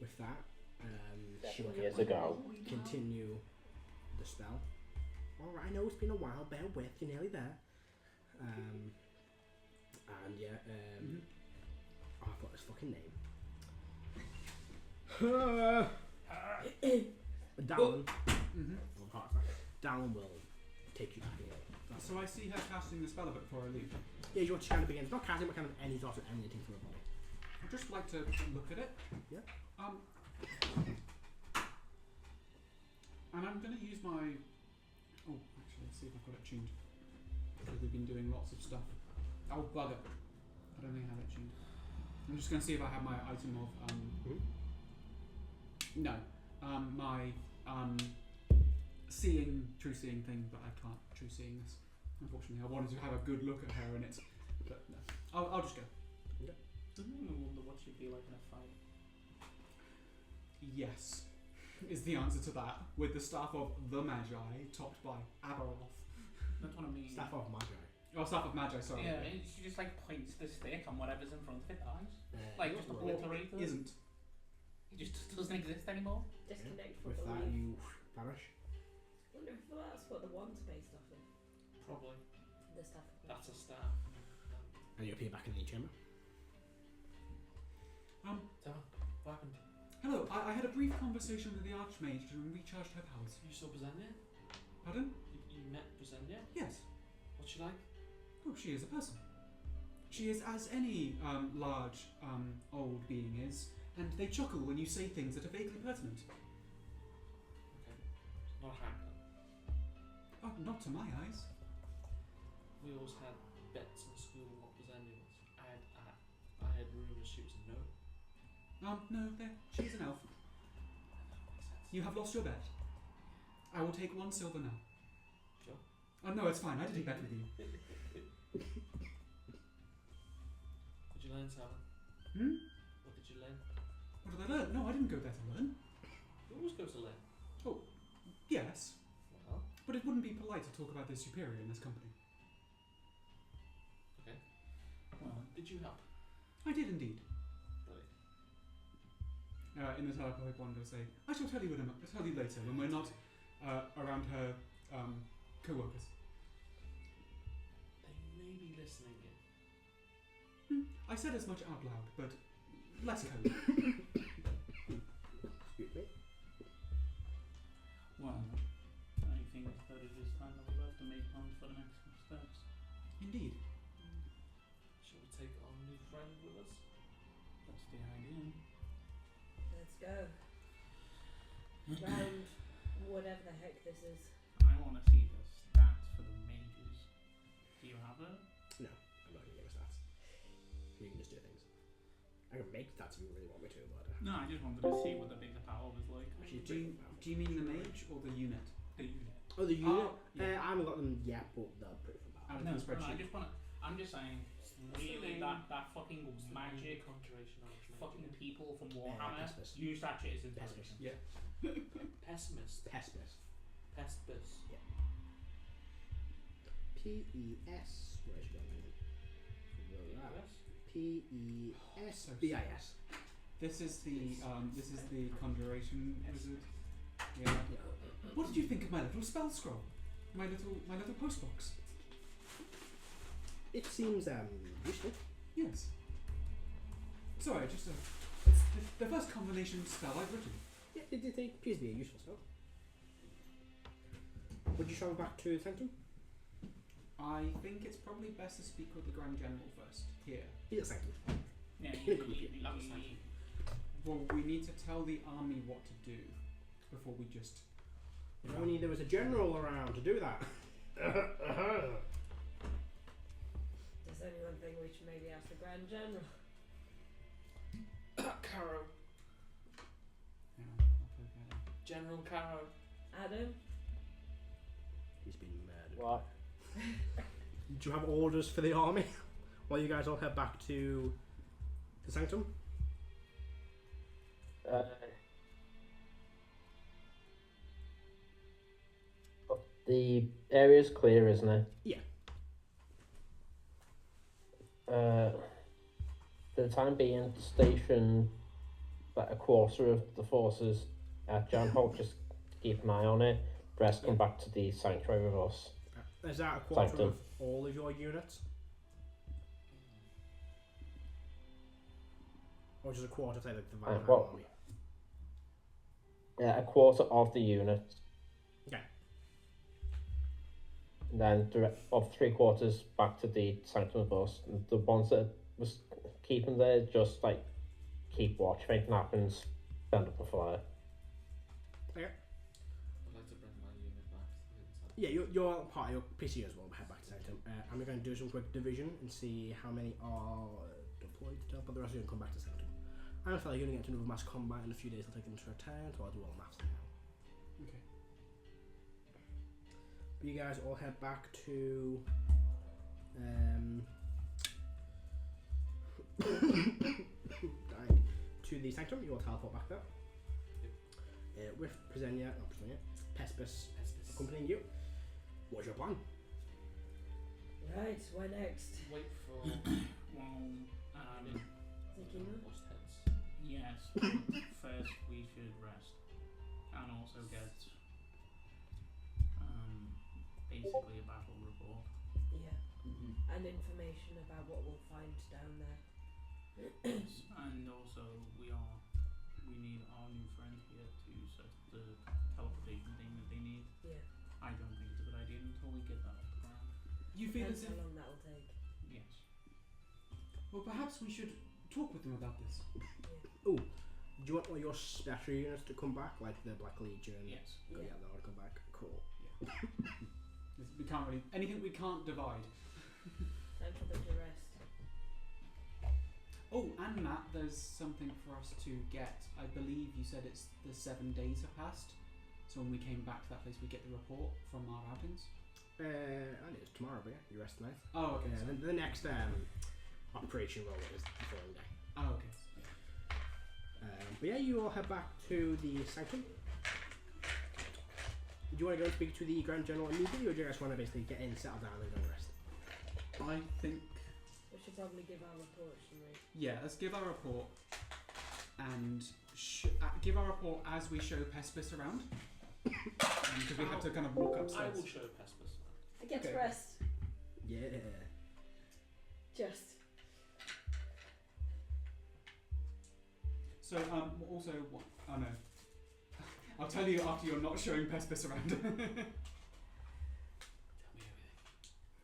with that, she 7 will years ago. continue the spell. Alright, I know it's been a while, bear with, you're nearly there. And yeah, oh, I've got his fucking name. Dallin. Dallin will take you back in. So I see her casting the spell a bit before I leave. Yeah, you want to kind of begin, not casting, but kind of any sort of emanating from the body. I'd just like to look at it. Yeah. And I'm going to use my... Oh, actually, let's see if I've got it tuned. Because we've been doing lots of stuff. Oh, bugger. I don't think I have it tuned. I'm just going to see if I have my item of... No. My true seeing thing, but I can't true seeing this. Unfortunately, I wanted to have a good look at her and it's... But no. I'll just go. Okay. Doesn't even wonder what she'd be like in a fight. Yes, is the answer to that, with the staff of the Magi, topped by Aberoth. That's what I mean. Staff of Magi. Oh, staff of Magi, sorry. Yeah, she just like points the stick on whatever's in front of it, dies. Like just obliterate it. Isn't. It just doesn't exist anymore. Disconnect from With the that, leaf. you vanish. I wonder if that's what the one's based off of. Probably. The stuff. That's a staff. And you appear back in the chamber. What happened? Hello, I had a brief conversation with the Arch-Magi and recharged her powers. You saw Brazenia? Pardon? You met Brazenia? Yes. What's she like? Oh, she is a person. She is as any large, old being is, and they chuckle when you say things that are vaguely pertinent. Okay. Not happening. Oh, not to my eyes. We always had bets in school on what Brazenia was. I had rumours she was a gnome. No, she's an elf. You have lost your bet. I will take 1 silver now. Sure. Oh no, it's fine. I didn't bet with you. What did you learn, Simon? What did you learn? What did I learn? No, I didn't go there to learn. You always go to learn. Yes, Well, but it wouldn't be polite to talk about their superior in this company. okay. Well, Did you help? I did indeed. Brilliant. In the telepathic one, they'll say, I shall tell you later when we're not around her co-workers. They may be listening in. I said as much out loud, but less code. Excuse me. well, I think that it is time that we have to make plans for the next steps. Indeed. Shall we take our new friend with us? That's the idea. Let's go. Round whatever the heck this is. I want to see the stats for the mages. Do you have it? No, I'm not going to give a stats. You can just do things. I can make stats if you really want me to, but... No, I just wanted to see what the bigger power was like. Actually, Do you mean the mage or the unit? The unit. Oh, the unit? Yeah. I haven't got them yet, but they're pretty from Out power. of the spreadsheet. I just want to. I'm just saying, really, that fucking magic, Conjuration Arch-Magi. fucking people from Warhammer pessimist. use that shit as Pessimist. inspiration. Yeah. Pessimist. Pessimist. Pespis. P-E-S. Where's your name? Yes? P-E-S-B-I-S. This is the conjuration wizard. Yeah. What did you think of my little spell scroll? My little postbox? It seems useful. Yes. Sorry, just it's the first combination spell I've written. Yeah, it appears to be a useful spell. Would you travel back to Sanctum? I think it's probably best to speak with the Grand General first. Here. He's at Sanctum. Yeah, Well, we need to tell the army what to do before we just. If only there was a general around to do that. There's only one thing we should maybe ask the Grand General. Caro. Hang on, I'll poke at it. General Caro. Adam? He's been murdered. What? Do you have orders for the army? While you guys all head back to the Sanctum? The area's clear, isn't it? Yeah. For the time being, station like a quarter of the forces at Janholt, just keep an eye on it. The rest come back to the sanctuary with us. Is that a quarter Sanctum. of all of your units? Or just a quarter of, say, like, the Valhalla well- army? Yeah, a quarter of the unit. Okay. And then of 3/4 back to the sanctum of us. And the ones that was keeping there, just like keep watch. If anything happens, stand up a fire. Okay. I'd like to bring my unit back to the inside. Yeah, your part of your PC as well. Head back to Sanctum. I'm going to do some quick division and see how many are deployed to but the rest are going to come back to Sanctum. I'm afraid you're going to get into another mass combat in a few days. I'll take them to a town, so I'll do all the maths now. Okay. But you guys all head back to to the Sanctum. You all teleport back there. With Pespis accompanying you. What's your plan? Right, where next? Wait for Zakina? lost heads. yes. First, we should rest and also get basically a battle report. Yeah. Mm-hmm. And information about what we'll find down there. Yes, and also we need our new friend here to set the teleportation thing that they need. Yeah. I don't think it's a good idea until we get that off the ground. You feel Depends as if how long that'll take. Yes. well, perhaps we should talk with them about this. Do you want all your special units to come back, like the Black Legion? Yes. Oh, yeah, they want to come back. Cool. We can't really anything we can't divide. Time for them to rest. Oh, and Matt, there's something for us to get. I believe you said it's the 7 days have passed. So when we came back to that place, we get the report from our outings. I think it's tomorrow, but yeah, you rest tonight. Oh, okay. Yeah, the next operation roll is the following day. Oh, okay. But yeah, you all head back to the Sanctum. Do you want to go and speak to the Grand General immediately, or do you guys want to basically get in, settle down, and go rest? I think. We should probably give our report, shouldn't we? Yeah, let's give our report and give our report as we show Pespis around. Because we have to kind of walk I upstairs. will show Pespis. I get Okay. to rest. Yeah. Just. So, also, what? Oh no. I'll tell you after you're not showing Pespis around. Tell me everything.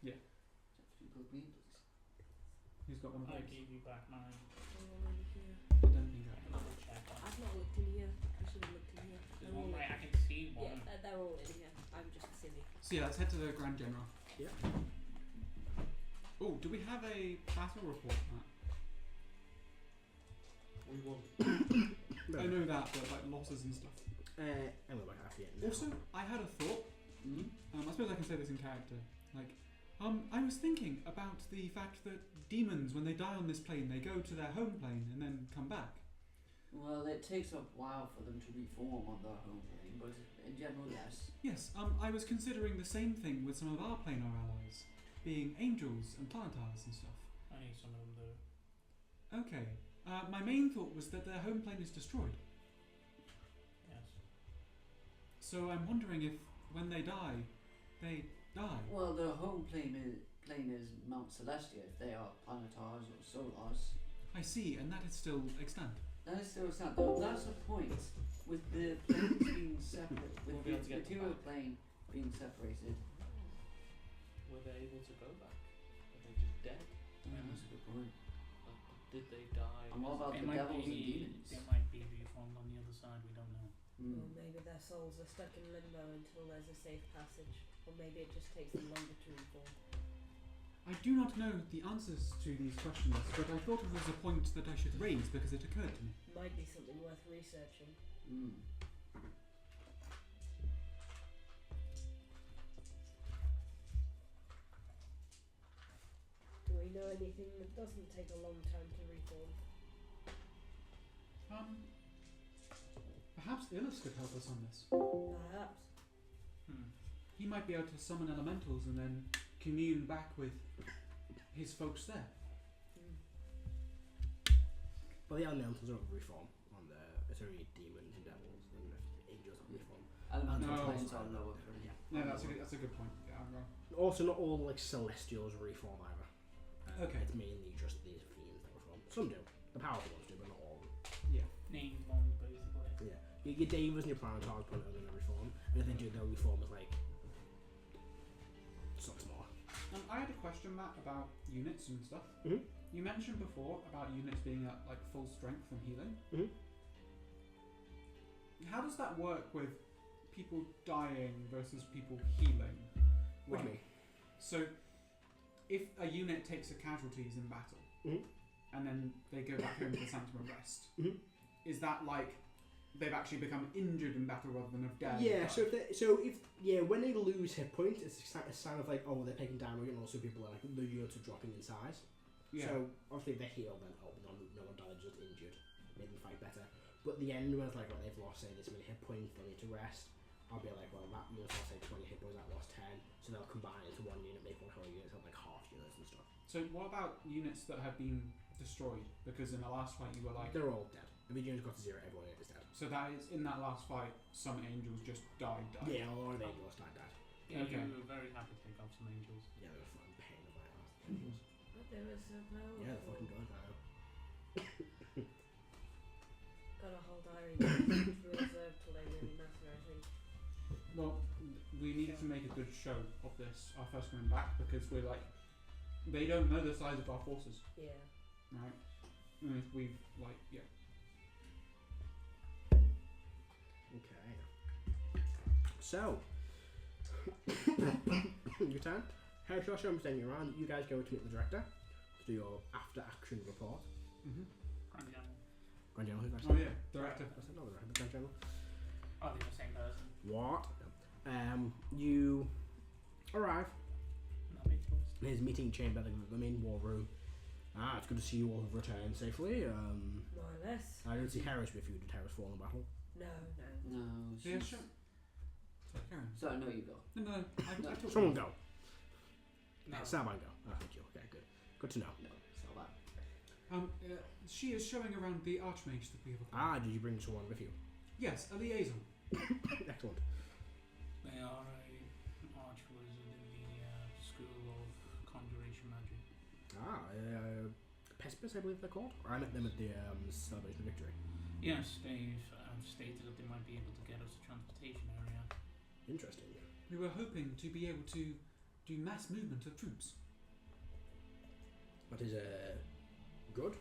You put me, please. Who's got one of I those? gave you back mine. Over here. I don't think I have. Double check on. I've not looked in here. I should have looked in here. There's They're one all way I can see yeah, one. they're all in here. I'm just silly. So yeah, let's head to the Grand General. Yeah. Oh, do we have a battle report, Matt? We won. I know that, but like losses and stuff. Anyway, back after it. Also, I had a thought. Mm-hmm. I suppose I can say this in character. Like, I was thinking about the fact that demons, when they die on this plane, they go to their home plane and then come back. Well, it takes a while for them to reform on their home plane, but in general, yes. Yes, I was considering the same thing with some of our planar allies, being angels and planetars and stuff. I need some of them though. Okay, my main thought was that their home plane is destroyed. Yes. So I'm wondering if when they die, they die. Well, the home plane is Mount Celestia. If they are planetars or solars, I see, and that is still extant. that is still sad. Though that's the point. With the planes being separate, with We'll be able to the get material back. plane being separated. Were they able to go back? Are they just dead? Yeah, that's a good point. Did they die? And what about They the might devils and be. demons? They might be reformed on the other side. We don't know. Or maybe their souls are stuck in limbo until there's a safe passage. Or maybe it just takes them longer to reform. I do not know the answers to these questions, but I thought it was a point that I should raise because it occurred to me. Might be something worth researching. Do we know anything that doesn't take a long time to reform? Perhaps Illus could help us on this. Perhaps. He might be able to summon elementals and then commune back with his folks there. But the elementals don't reform on the. It's only demons and devils, and angels don't reform. Elemental No. planes are lower. Yeah. No, that's a good point. Yeah, I'm wrong. Also, not all like celestials reform either. Okay. It's mainly just these fiends that reform. Some do. The powerful ones do, but not all of them. Named ones, basically. Yeah. Your Davers and your Planetars probably are going to reform, and if they do, they'll reform as like something smaller. I had a question, Matt, about units and stuff. Mhm. You mentioned before about units being at like full strength and healing. Mhm. How does that work with people dying versus people healing? What do you Like, mean? So, if a unit takes a casualties in battle, Mhm. and then they go back home to the Sanctum of Rest, Mhm. is that like they've actually become injured in battle rather than have died? Yeah. When they lose hit points, it's a sign of like, oh, they're taking damage, and also people are like the units are dropping in size. Yeah. So obviously if they heal, then no one died, just injured, made them fight better. But at the end, when it's like, right, they've lost say this many hit points, they need to rest. I'll be like, well, that unit lost say 20 hit points, that lost 10, so they'll combine into one unit, make one whole unit, so like half units and stuff. So what about units that have been destroyed? Because in the last fight you were like, They're all dead. If the unit's got to 0, everyone is dead. so that is in that last fight, some angels just died. Yeah, a lot of angels died. Yeah, Okay. you were very happy to take off some angels. Yeah, they were fucking pain in my ass. the angels. But they were so powerful. Yeah, they're fucking good. I know. Got a whole diary to reserve till they really matter, I think. Well, we needed to make a good show of this, our first coming back, because we're like, they don't know the size of our forces, Yeah. right? And if we've like, yeah. Okay. So, your time. How shall I'm sending you around? You guys go to meet the director to do your after-action report. Grand General. Grand General, who's that? Oh yeah, director. I said no, the director, Grand General. Oh, they're the same person. What? You arrive Not me choice. in his meeting chamber, the main war room. It's good to see you all have returned safely. More or less. I didn't see Harris with you. Did Harris fall in battle? No. No, Yeah, she's... sure. Sorry, Karen. So no, you go. No, I took Someone go. No. Saban go. Oh, thank you. Okay, good. Good to know. No, it's not that. She is showing around the Arch-Mage that we have acquired. Did you bring someone with you? Yes, a liaison. Excellent. They are an arch-wizard in the School of Conjuration Magic. Pespis, I believe they're called. Or I met them at the Celebration of Victory. Yes, they've stated that they might be able to get us a transportation area. Interesting. We were hoping to be able to do mass movement of troops. That is good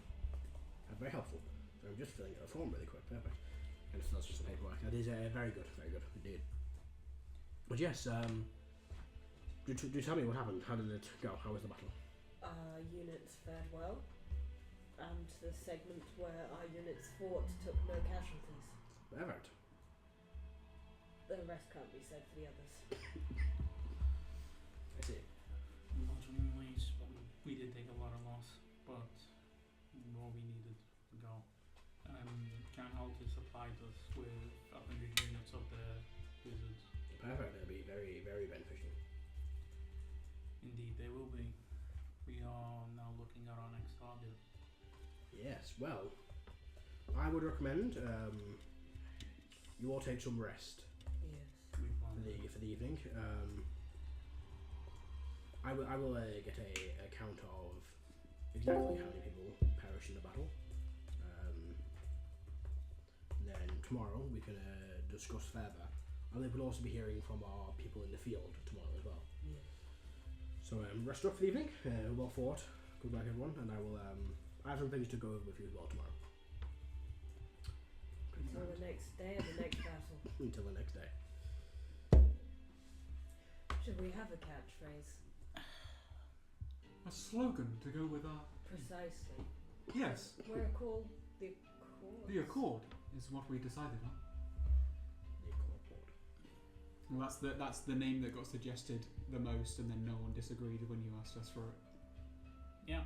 and very helpful. So I'm just filling out a form really quick. Perfect. And if that's just some paperwork. That is very good indeed. But yes, do tell me what happened. How did it go? How was the battle? Units fared well, and the segment where our units fought took no casualties. Perfect. The rest can't be said for the others. I see. Unfortunately, we did take a lot of loss, but all we needed to go. John Holt has supplied us with 100 units of the wizards. Perfect. That'll be very, very beneficial. Indeed, they will be. We are now looking at our next target. Yes. Well, I would recommend you all take some rest. Yes. for the evening. I will get a count of exactly how many people perish in the battle. Then tomorrow we can discuss further, and then we'll also be hearing from our people in the field tomorrow as well. Yeah. So rest up for the evening. Well fought. Good luck everyone, and I will. I have some things to go over with you as well tomorrow. Until the next day of the next battle. Until the next day. Should we have a catchphrase? A slogan to go with our. Precisely. Yes, We're called the Accord. the Accord is what we decided on. The Accord. Well, that's the name that got suggested the most, and then no one disagreed when you asked us for it. Yeah.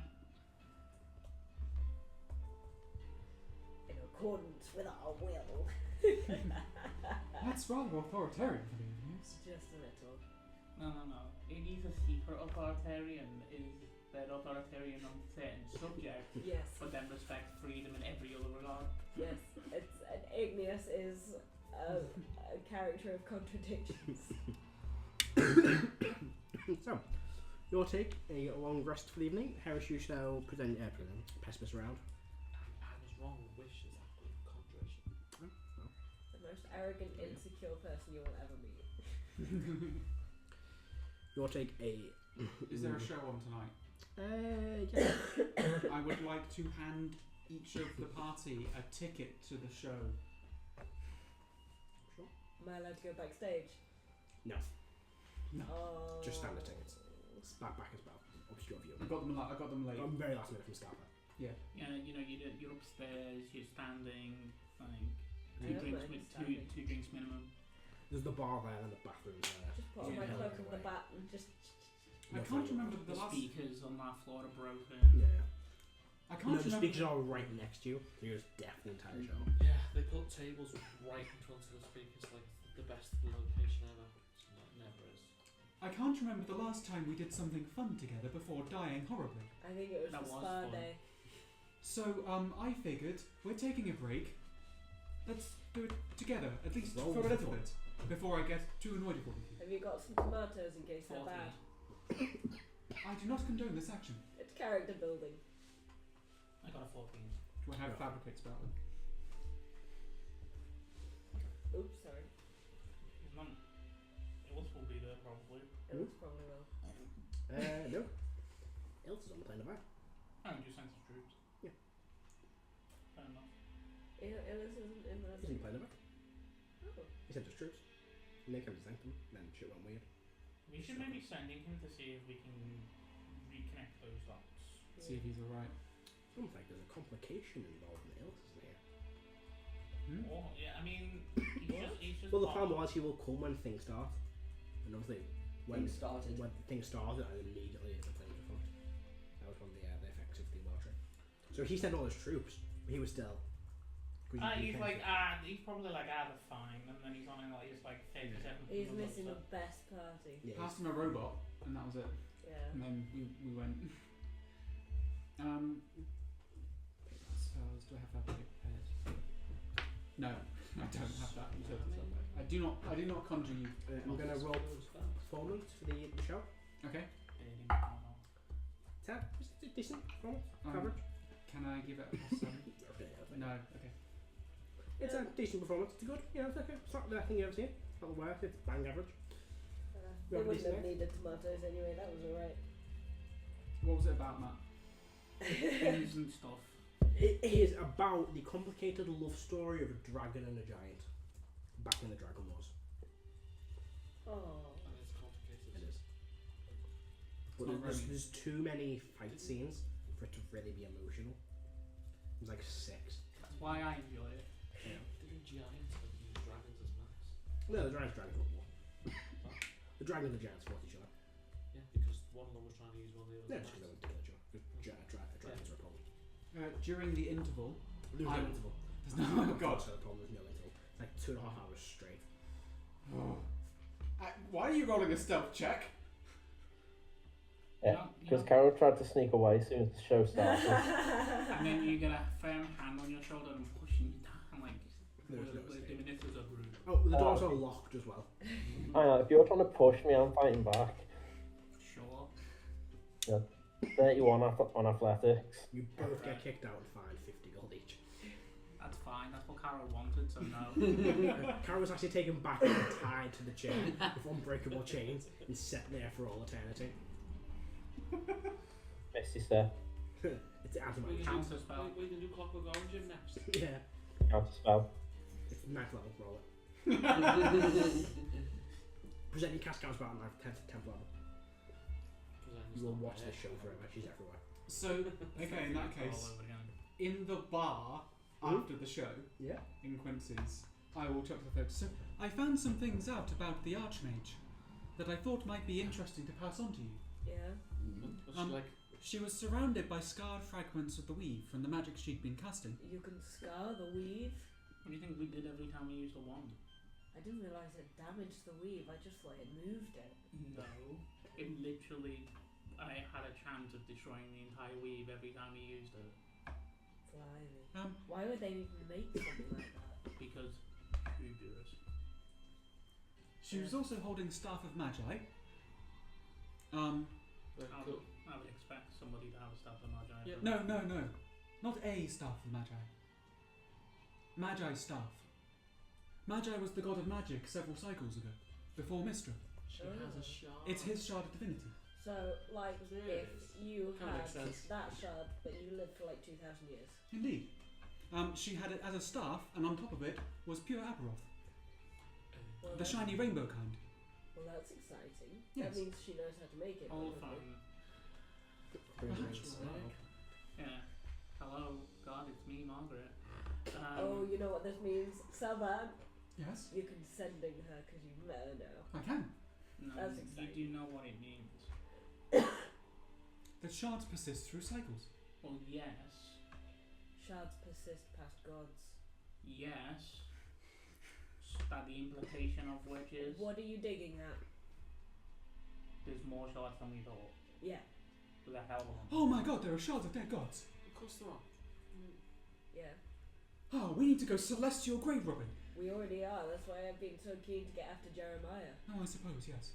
In accordance with our will. That's rather authoritarian for me, yes. Just a little. No. It is a secret authoritarian. Is that authoritarian on certain subjects, Yes. but then respect freedom in every other regard. Yes. It's and Igneous is a character of contradictions. So, your take, a long rest for the evening. Harris, you shall present pessimist around. I was wrong. Wish is actually conjuration. The most arrogant, insecure person you will ever meet. Your take, a. Is there a show on tonight? Yeah. I would like to hand each of the party a ticket to the show. Sure. Am I allowed to go backstage? No. No. Oh. Just standard tickets. Back as well. Obscure view. I got them late. Very last minute from Scalper. Yeah, you're upstairs, you're standing, like I don't mind standing. two drinks minimum. There's the bar there and the bathroom there. Just put on Yeah. my cloak and the bat and just. I can't remember the The last. speakers on that floor are broken. Yeah. I No, can't the remember. speakers are right next to you. So you're just deaf the entire show. Yeah, they put tables right in front of the speakers, like the best location ever. So that never is. I can't remember the last time we did something fun together before dying horribly. I think it was That the was spa fun. day. So I figured we're taking a break. Let's do it together, at least Roll for a for little fun. bit, before I get too annoyed with you. Have you got some tomatoes in case they're 40. bad? I do not condone this action. It's character building. I got a 14. Do I have Yeah. fabricates about them? Oops, sorry. None. Ilse will be there probably. It was probably well. No. Ilse is on the plane of fire. Oh, you sent his troops. Yeah. Fair enough. Illis isn't in the. He's in the plane of fire. Oh. He sent his troops. And they came to Sanctum. Then shit went weird. We should maybe sending him to see if we can reconnect those dots. See if he's alright. Almost like there's a complication involved in Ilse, isn't there? Oh, yeah, I mean, he's just Well, the part- plan was he will come when things start. And obviously, when Things started. things started, and immediately the planes were fucked. That was one of the effects of the military. So he sent all his troops, but he was still. he's like, he's probably like, they're fine, and then he's on in like, his like 37. He's missing the best party. Yeah, Passed him a robot, and that was it. Yeah. And then we went. Spells. Do I have fabricate prepared? No, I don't have that. I do not conjure you. I'm gonna roll performance for the show. Okay. 10. Is it decent performance? Um, Average? Can I give it a +7? No. Okay. It's a decent performance. It's good. You know, it's okay. It's not the best thing you've ever seen. It's not the worst. It's bang average. They You have a wouldn't decent have name? needed tomatoes anyway. That was alright. What was it about, Matt? Things and stuff. It is about the complicated love story of a dragon and a giant. Back when the dragon was. Oh. And it's complicated. It is. But not there's too many fight scenes for it to really be emotional. There's like 6. That's why I enjoy it. Didn't giants have used dragons as masks? No, the dragons were war. The dragon and the giants fought each other. Yeah, because one of them was trying to use one of the No, others. just because they wanted to kill each other. Because dragons are a problem. During the interval. There's no interval. Oh God. So the problem is no interval. It's like 2.5 hours straight. Why are you rolling a stealth check? Yeah, because Carol tried to sneak away as soon as the show started. And then you get a firm hand on your shoulder and pushing you down like There's no we're escape. doing this as a group. Oh, the doors are locked as well. I know, if you're trying to push me, I'm fighting back. Sure. 31 on athletics. You both get kicked out and fined 50 gold each. That's fine. That's what Carol wanted, so no. Carol was actually taken back and tied to the chair with unbreakable chains and set there for all eternity. Misty step. It's out of my Counter spell. We can do Clockwork Orange Gym next. Yeah. Counter spell. It's 9th level, roll it. Present your cast counts about 10th level. You will watch this show forever, she's everywhere. So, okay, in that case, in the bar after the show, in Quincy's, I will check the folks. So, I found some things out about the Arch-Magi that I thought might be interesting to pass on to you. Yeah. What's she like? She was surrounded by scarred fragments of the weave from the magic she'd been casting. You can scar the weave. What do you think we did every time we used a wand? I didn't realise it damaged the weave. I just thought it moved it. No. It literally... I had a chance of destroying the entire weave every time we used it. Blimey. Why would they even make something like that? Because hubris. She was also holding Staff of Magi. I would expect somebody to have a Staff of Magi. Yeah. No. Not a Staff of Magi. Magi's staff. Magi was the god of magic several cycles ago, before Mistra. She has a shard. It's his shard of divinity. So, like, if you Kinda had makes sense. that shard, but you lived for like 2,000 years. Indeed. She had it as a staff, and on top of it was pure Aberoth, Well, the shiny rainbow kind. Well, that's exciting. Yes. That means she knows how to make it. All probably. fun. Perhaps. Yeah. Hello, God, it's me, Margaret. Oh, you know what this means? Savan, Yes, you can sending her because you've met her now. I can. No, That's you exciting. do know what it means. The shards persist through cycles. Well, yes. Shards persist past gods. Yes. But the implication of which is What are you digging at? there's more shards than we thought. Yeah. With a hell of a lot. Oh my god, there are shards of dead gods. Of course there are. Yeah. Oh, we need to go celestial grave robbing. We already are. That's why I've been so keen to get after Jeremiah. Oh, I suppose, yes.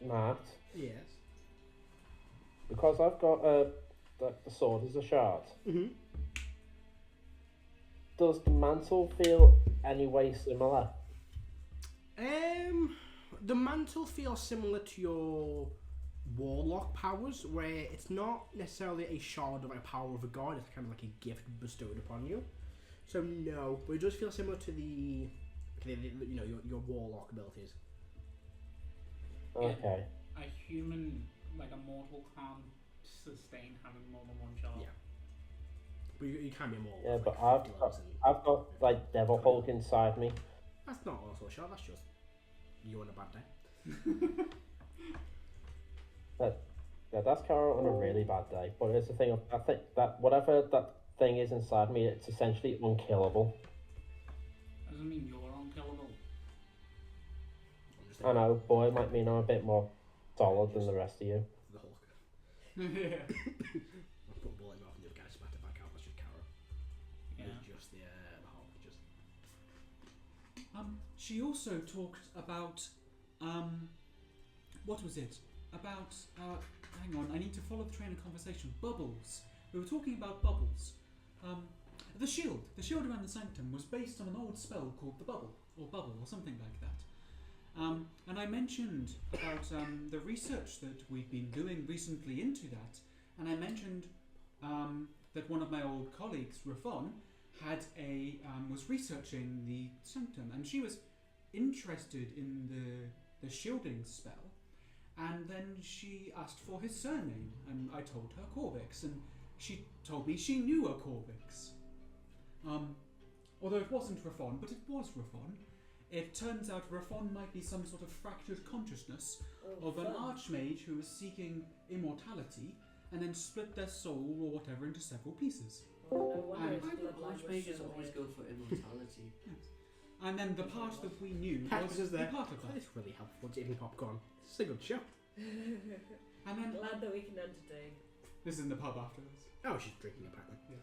Matt, Yes. because I've got the sword as a shard, does the mantle feel any way similar? The mantle feels similar to your warlock powers, where it's not necessarily a shard of a power of a god, it's kind of like a gift bestowed upon you. So no, but it does feel similar to the you know, your warlock abilities. Okay. A human, like a mortal, can't sustain having more than one shard. Yeah. But you can be more. Yeah, like but 50 I've levels I've got like Devil Hulk inside me. That's not also a shard. That's just you on a bad day. Yeah, that's Carol on a really bad day. But it's the thing of, I think that whatever that thing is inside me, it's essentially unkillable. Doesn't mean you're unkillable. I know, but it might mean I'm a bit more solid than the rest of you. The Hulk. Yeah. I'll put a bullet in my mouth and the other guy spat it back out. That's just Carol. Yeah. It's just the Hulk. Just. She also talked about, what was it? About, hang on, I need to follow the train of conversation. Bubbles. We were talking about bubbles. The shield around the Sanctum was based on an old spell called the Bubble, or something like that. And I mentioned about the research that we've been doing recently into that, and I mentioned that one of my old colleagues, Rafon, was researching the Sanctum, and she was interested in the shielding spell. And then she asked for his surname, and I told her Corvix, and she told me she knew a Corvix. Although it wasn't Rafon, but it was Rafon. It turns out Rafon might be some sort of fractured consciousness of an Arch-Mage who is seeking immortality, and then split their soul or whatever into several pieces. Oh, no wonder And- his bloodline was Arch-Mages so always weird. go for immortality. And then the part that we knew Hex was is the there. part of that. It's really helpful to eating popcorn. It's a good show. And then Glad that we can entertain. this is in the pub afterwards. Oh, she's drinking apparently.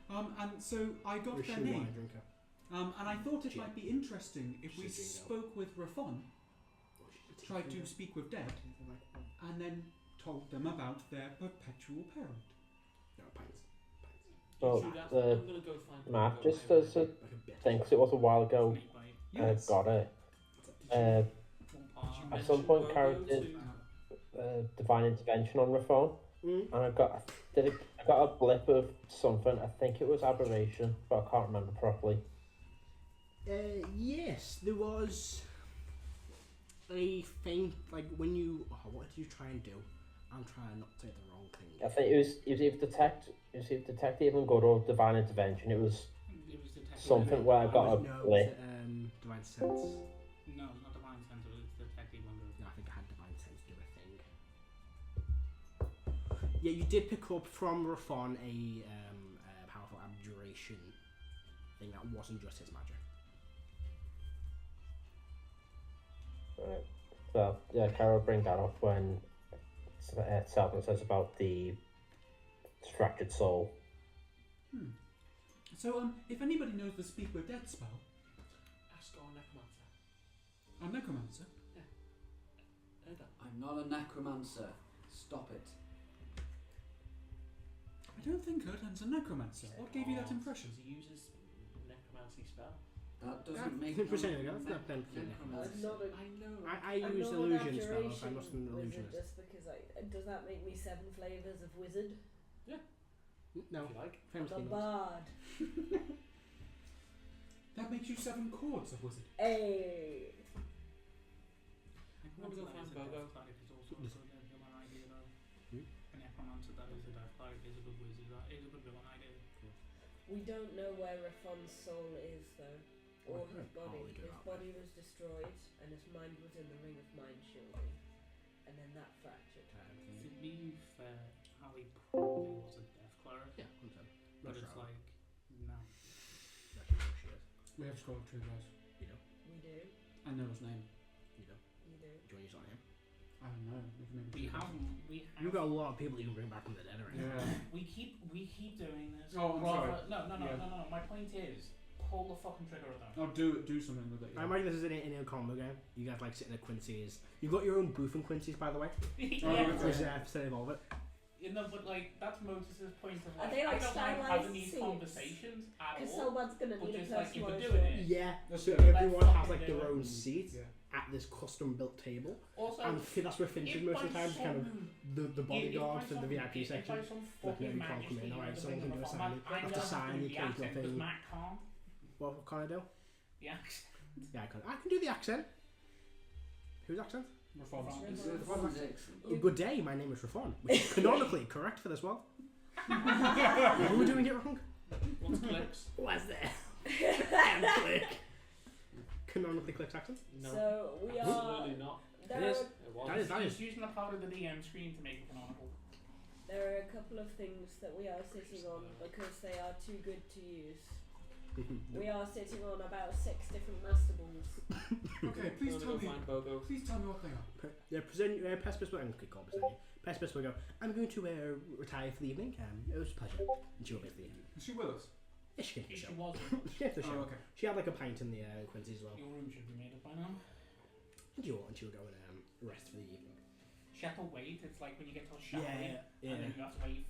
And so I got Is she their a name. wine drinker? And I thought it Jim. might be interesting if we Jingo. spoke with Rafon, tried to speak with Deb, and then told them about their perpetual parent. No, pints. Well, Do that. the I'm gonna go find map Bogo just now. does a Like a bit. thing, 'cause it was a while ago. Snake bite. Yes. Got it. One Uh, part. At some point, Bogo Karen to- did divine intervention on Rafon, Mm. and I got a blip of something. I think it was aberration, but I can't remember properly. Yes, there was a thing, like when you. Oh, what did you try and do? I'm trying not to say the wrong thing. I think it was either detect even good or divine intervention. It was It was detective. something where I got a No, blip. was it, divine sense? No, it's not divine sense. It was detective one good. No, I think I had divine sense do a thing. Yeah, you did pick up from Rafon a powerful abjuration thing that wasn't just his magic. Right. So yeah, Carol bring that up when Selden says about the distracted soul. So, if anybody knows the Speak with Dead spell, Ask our necromancer. I'm necromancer. Heard that? I'm not a necromancer. Stop it. I don't think Erdan's a necromancer. What gave you that impression? He uses necromancy spell. That doesn't make For saying him that's not them. I'm not a- I know. I I'm use not an illusion spells. I'm abjuration not an wizard illusionist. just because does that make me 7 flavors of wizard? No, If you like. famous I'm a demons. bard. That makes you 7 chords of wizard. Hey. I'm gonna go find Bogo. Cleric is also a good villain idea though. Hmm? A necromancer that is a death cleric is a good wizard. That is a good villain idea. We don't know where Rafon's soul is though, or Well, his body. probably go His that way. body was destroyed, and his mind was in the ring of mind shielding, and then that fractured. To be fair, Ali probably was a death cleric, Yeah, 100%. but Not it's sure. like no. Actually, no, she is. We have Scroll of True Lies. You know, We do. I know his name. you know. You do. Do you want to use it on him? I don't know. We have You've got a lot of people you can bring back from the dead already. Yeah. we keep doing this. Oh, I'm Rather- sorry. No. Yeah. My point is, pull the fucking trigger of that. Oh, do something with it. I Yeah. imagine this is in a combo game. You guys like sitting at Quincy's. You've got your own booth in Quincy's, by the way. Yeah, okay. Reserved to evolve it. you know, but like that's Motus's point of Are like, they like I don't like stylized having these seats? conversations at Because all. someone's gonna But need a just like you've been personalised doing one. it. Yeah, That's so it. everyone Let's has like fucking their do it. own seat Yeah. at this custom built table. Also, And that's where Finch is if most of the by time, kind of some- the bodyguard if for by the some- VIP if section. by some Like, fucking you can't come majesty in, you're alright, the someone thing can do a of the sign. format, I Have to know how sign do the the occasional accent, 'cause thing. Matt can't. What can I do? The accent. Yeah, I can do the accent. Whose accent? Reforms. Reforms. The Reforms excellent. Oh, good day, my name is Rafon, which is canonically correct for this world. Who were doing it wrong? What's clicks? Was there? And click. Canonically clicks accent? No. So we are. Absolutely not. There It is. are, It was. That is. He's using the power of the DM screen to make it canonical. there are a couple of things that we are sitting on because they are too good to use. We are sitting on about 6 different master balls. Okay, please I'm tell gonna me. go find Bogo. Please tell me what they are. Yeah, present Pesper's will. I'm going to call present you. Pesper's will go. I'm going to retire for the evening. It was a pleasure. And she will be for the evening. Is she with us? Yeah, she came to the If show. she was, She came to the show. Oh, okay. She had like a pint in the Quincy's as well. your room should be made up by now. And she will go and rest for the evening. She had to wait. It's like when you get to a chalet, Yeah. and then you have to wait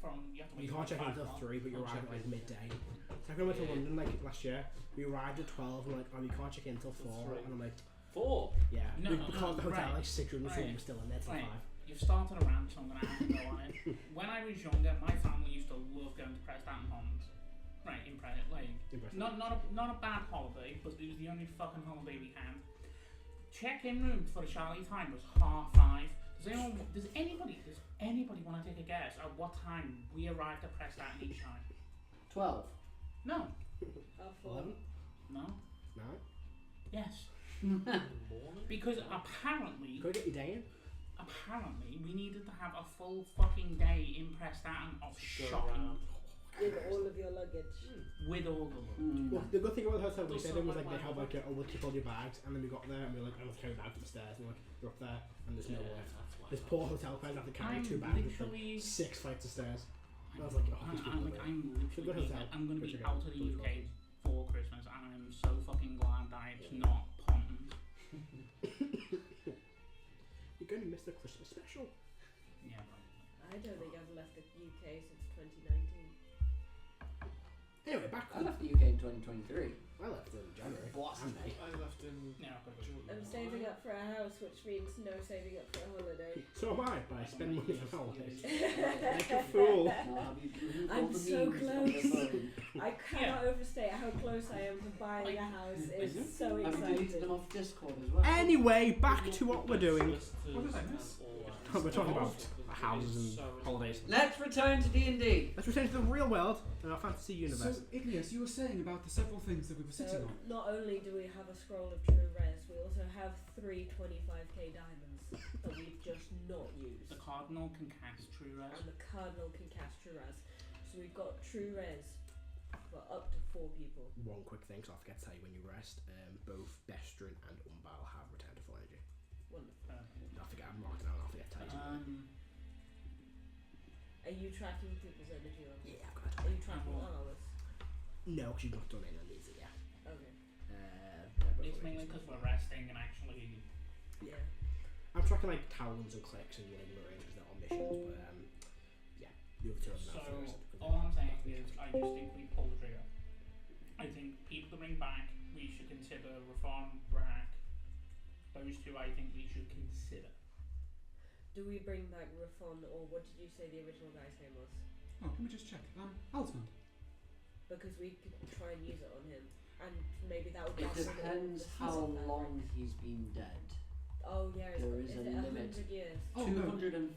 You can't check in until 3, but you Can't arrive check at like in. midday. It's like when I went to London like last year. We arrived at 12 and like, oh, you can't check in until 4. Three. And I'm like, 4. yeah. No, because the hotel right, like 6 rooms right, was still in there till right. 5. You've started a rant, so I'm going to have to go on it. When I was younger, my family used to love going to Preston Pond. Right, in Preston, like, Impressive. not a bad holiday, but it was the only fucking holiday we had. Check-in room for the chalet time was 5:30. Does anybody want to take a guess at what time we arrived at Preston each time? 12. No. Half 4. 11? No. No. Yes. Morning. Because apparently Go get your day in. we needed to have a full fucking day in Preston of Go shopping around. With all of your luggage. with all of them. Mm. Well, the good thing about the hotel we Does stayed in was sound like they like had like a we'll keep all your bags, and then we got there and we were like, I'm gonna carry bags upstairs, and like you're up there and there's no Yeah, lift. that's why. This poor hotel crowd have to carry I'm 2 bags with them, literally 6 flights of stairs. I was like, oh, these people are I'm Good literally hotel. I'm going to Good be hotel. out of the Good UK for Christmas, and I'm so UK since 2019. Anyway, back I to left the UK in 2023. I left in January. What? And May. I left in Yeah, I've got to go. I'm saving up for a house, which means no saving up for a holiday. So am I, but I spend money on holidays. Like a fool. Now, have you removed I'm all the so memes from your close. phone? I cannot overstate how close I am to buying a house. It's so Have you deleted exciting. them off Discord as well? Anyway, back to what we're doing. What did I miss? We're talking about houses and holidays. Let's return to D&D. Let's return to the real world and our fantasy So, universe. Igneous, you were saying about the several things that we were sitting So on. not only do we have a scroll of true res, we also have 3 25k diamonds that we've just not used. The Cardinal can cast True Res. And the Cardinal can cast true res. So we've got true res for up to 4 people. One quick thing, so I forget to tell you when you rest. Both Bestrin and Umbal have returned to full energy. Wonderful. I forget, I'm marked down, I'll forget to tell you. Are you tracking people's energy levels? Yeah, I've got Are you tracking ours? No, because you've not done any of these yet. Okay. It's mainly because we're resting and actually. Yeah. I'm tracking like talons and clicks and Lane Marine because they're on missions, but yeah, the other two are So now first. all I'm saying is, I just think we pull the trigger. I think people to bring back, we should consider Reform, Brack. Those two, I think we should consider. Do we bring back Rafon, or what did you say the original guy's name was? Oh, let me just check. Alsmond. Because we could try and use it on him, and maybe that would It lessen all depends the how fuss of that, long right? he's been dead. Oh yeah, There is is it a limit. 100 years? Oh, no. 250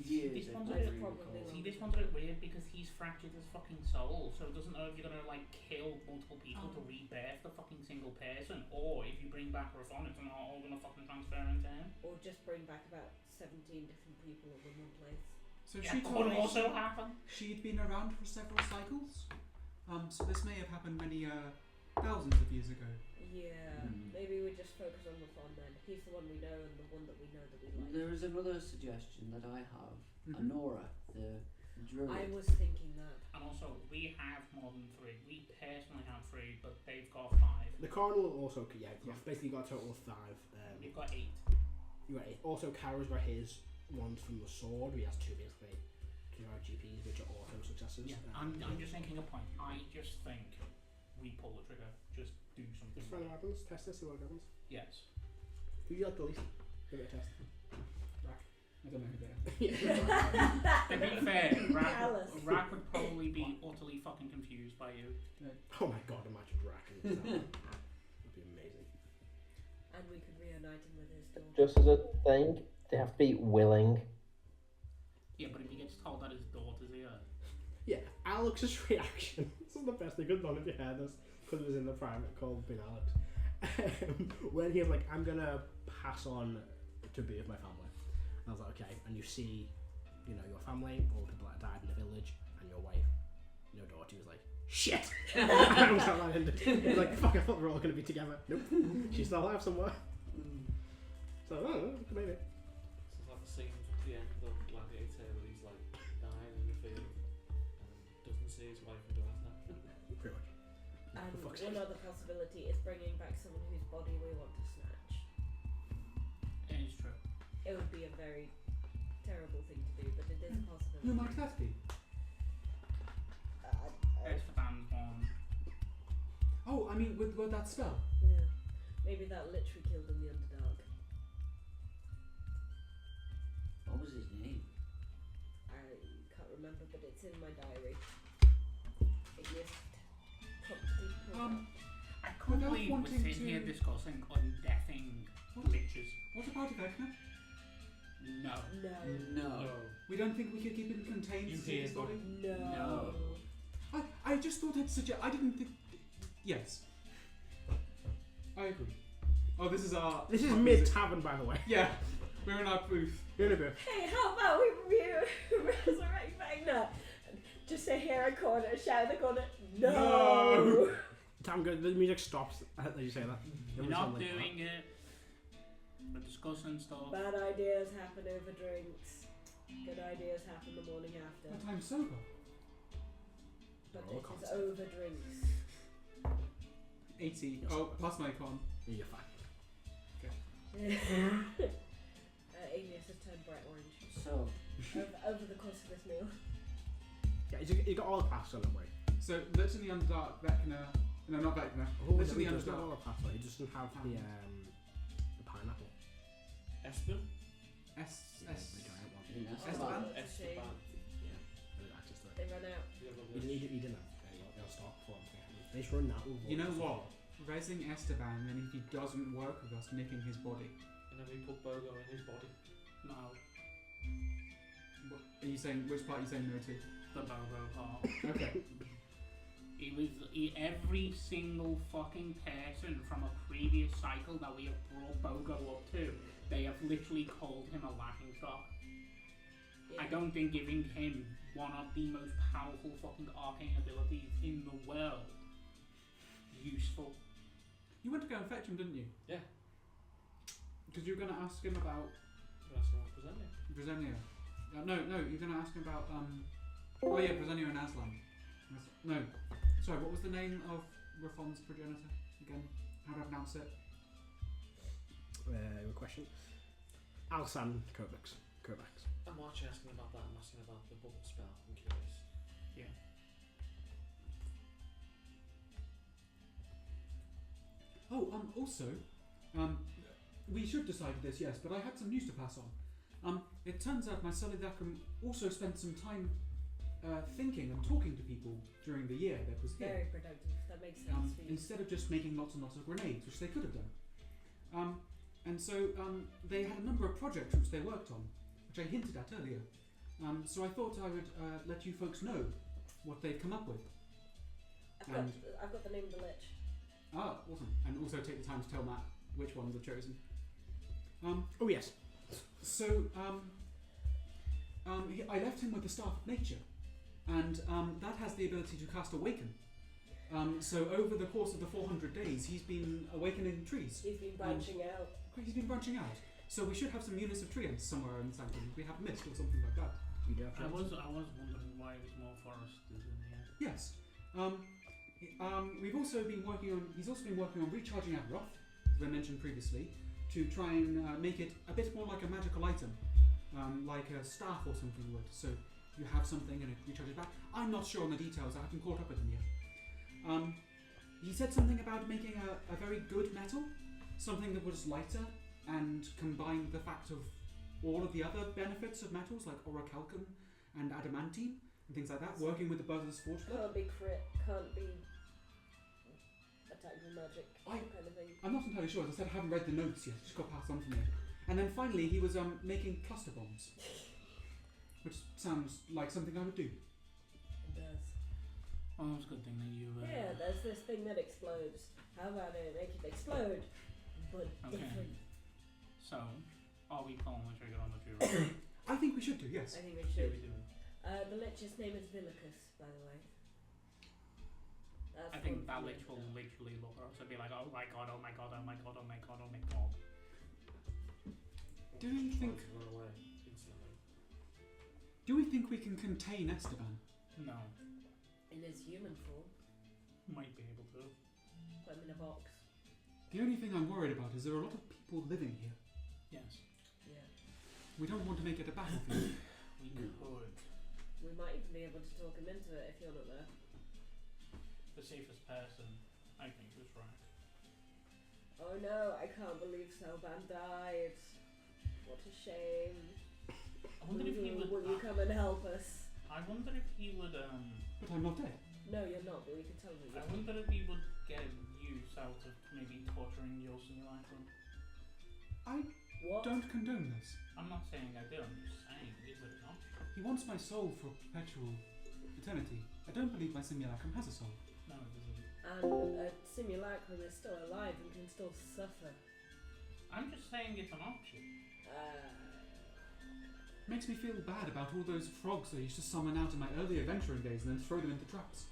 years, This if one's I like recall. probably See, this one's a bit weird because he's fractured his fucking soul, so it doesn't know if you're gonna like kill multiple people to rebirth the fucking single person, or if you bring back Reform, it's not all gonna fucking transfer into him. Or just bring back about 17 different people in one place. So Yeah, she could told me also happen. she'd been around for several cycles. So this may have happened many thousands of years ago. Yeah, maybe we just focus on Rafon then. He's the one we know and the one that we know that we like. There is another suggestion that I have. Honora, the druid. I was thinking that. And also, we have more than 3. We personally have 3, but they've got 5. The Cardinal also, yeah, you've basically got a total of 5. We've got 8. You got 8. Also, Kara's got his ones from the sword. He has 2 basically. 2 RGPs, which are auto successes. Yeah, I'm just thinking a point. I just think we pull the trigger. Just do something. Just find what happens. Test this, see what happens. Yes. Who do you like the least? Give it a test. Rack. I don't know who they are. To be fair, Alice. Rack would probably be utterly fucking confused by you. Oh my god, imagine Rack in this. That'd be amazing. And we could reunite him with his daughter. Just as a thing, they have to be willing. Yeah, but if he gets told that his daughter's here. Yeah, Alex's reaction. This is the best thing I've done if you heard this, because it was in the private call being Alex. When he was like, I'm gonna pass on to be with my family. I was like, okay, and you see, you know, your family, all the people that died in the village, and your wife, and your daughter. He was like, shit! I was like, he was like, fuck, I thought we were all gonna be together. Nope, she's still alive somewhere. So, maybe. It's like the scene at the end of Gladiator where he's like dying in the field and doesn't see his wife and daughter. Pretty much. And For fuck's one sake. other possibility is bringing back someone whose body we want to snatch. It is true. It would be a very terrible thing to do, but it is a possibility. Who might that be? Esteban's one. Oh, I mean, with that spell. Yeah. Maybe that literally killed in the Underdark. What was his name? I can't remember, but it's in my diary. Ignis promptly pulled up. I can't Without believe we're wanting sitting here to- discussing undeathing liches. What about Vecna? No. No. No. We don't think we could keep him contained You in his did. body? No. I just thought I'd suggest. I didn't think. Yes. I agree. Oh, this is our. This is our mid music. tavern, by the way. Yeah, we're in our booth. You're in a booth. Hey, how about we resurrect Vecna? Just say here in corner, shout in the corner, no! Time goes. The music stops as you say that. We're Everyone's not like, doing it. We're discussing stuff. Bad ideas happen over drinks. Good ideas happen the morning after. But I'm sober. But Roll it con is save. over drinks. 80. Oh, plus my con. Yeah, you're fine. Ignis has turned bright orange So, over the course of this meal. Yeah, you got all the paths on the way. So Lich in the Underdark, Vecna. No, not Vecna. Oh, Lich in the he does got all Underdark. the paths on. He doesn't have the pineapple. Espen? The giant one. I mean, that's Esteban? about That's a shame. Esteban. Yeah, there's access to it. They run out. The other He didn't have they'll stop for him. They just run that with You know what? Raising Esteban, then if he doesn't work with us, nicking his body. And then we put Bogo in his body. No, What are you saying? Which part are you saying no to? the Bobo part. Okay. Every single fucking person from a previous cycle that we have brought Bogo up to, they have literally called him a laughing stock. Yeah. I don't think giving him one of the most powerful fucking arcane abilities in the world useful. You went to go and fetch him, didn't you? Yeah. Because you were going to ask him about That's not presenting. Brisenia. No, you're going to ask him about oh yeah, Brisenia and Aslan. No, sorry. What was the name of Rafon's progenitor again? How do I pronounce it? Good question. Alsan Kovacs. I'm not actually asking about that. I'm asking about the bubble spell. I'm curious. Yeah. Oh, also, we should decide this, yes, but I had some news to pass on. It turns out my Solidacum also spent some time thinking and talking to people during the year that was here. Very productive. That makes sense for you. Instead of just making lots and lots of grenades, which they could have done. And so they had a number of projects which they worked on, which I hinted at earlier. So I thought I would let you folks know what they've come up with. I've got the name of the lich. Ah, awesome. And also take the time to tell Matt which ones are chosen. Oh yes. So I left him with the Staff of Nature, and that has the ability to cast Awaken. So over the course of the 400 days, he's been awakening trees. He's been branching out. He's been branching out. So we should have some units of treants somewhere in Sanctum. We have mist or something like that. You do have I chances. was wondering why it was more foresters in here. Yes. We've also been working on. He's also been working on recharging our Wrath, as I mentioned previously, to try and make it a bit more like a magical item, like a staff or something would. So you have something and it recharges back. I'm not sure on the details. I haven't caught up with him yet. He said something about making a very good metal, something that was lighter and combined the fact of all of the other benefits of metals like orichalcum and adamantine and things like that, working with the Brothers Forge. Can't be crit, can't be attack with magic, kind of thing. I'm not entirely sure. As I said, I haven't read the notes yet. Just got passed on to me. And then finally, he was making cluster bombs, which sounds like something I would do. It does. Oh, it's a good thing that you. Yeah, there's this thing that explodes. How about it make it explode, but Okay. different? So, are we pulling the trigger on the Jura? I think we should do, yes. I think we Should should. we do it? The lich's name is Villicus, by the way. That's I think one that for lich me. will literally look at us and be like, oh my god, oh my god, oh my god, oh my god, oh my god. Do we think? Tries to run away instantly. Do we think we can contain Esteban? No, In his human form, might be able to. put him in a box. The only thing I'm worried about is there are a lot of people living here. Yes, Yeah. We don't want to make it a battlefield. we could. We might even be able to talk him into it if you're not there. The safest person, I think, was Rack. Oh no, I can't believe Selban died. What a shame. I wonder if he would. Will you come and help us? I wonder if he would. But I'm not dead. No, you're not, but we can tell him I that. wonder if he would get use out of maybe torturing your simulacrum. I What? don't condone this. I'm not saying I do. I'm just saying, is it an option? He wants my soul for perpetual eternity. I don't believe my simulacrum has a soul. No, it doesn't. And a simulacrum is still alive and can still suffer. I'm just saying it's an option. Makes me feel bad about all those frogs I used to summon out in my early adventuring days and then throw them into traps.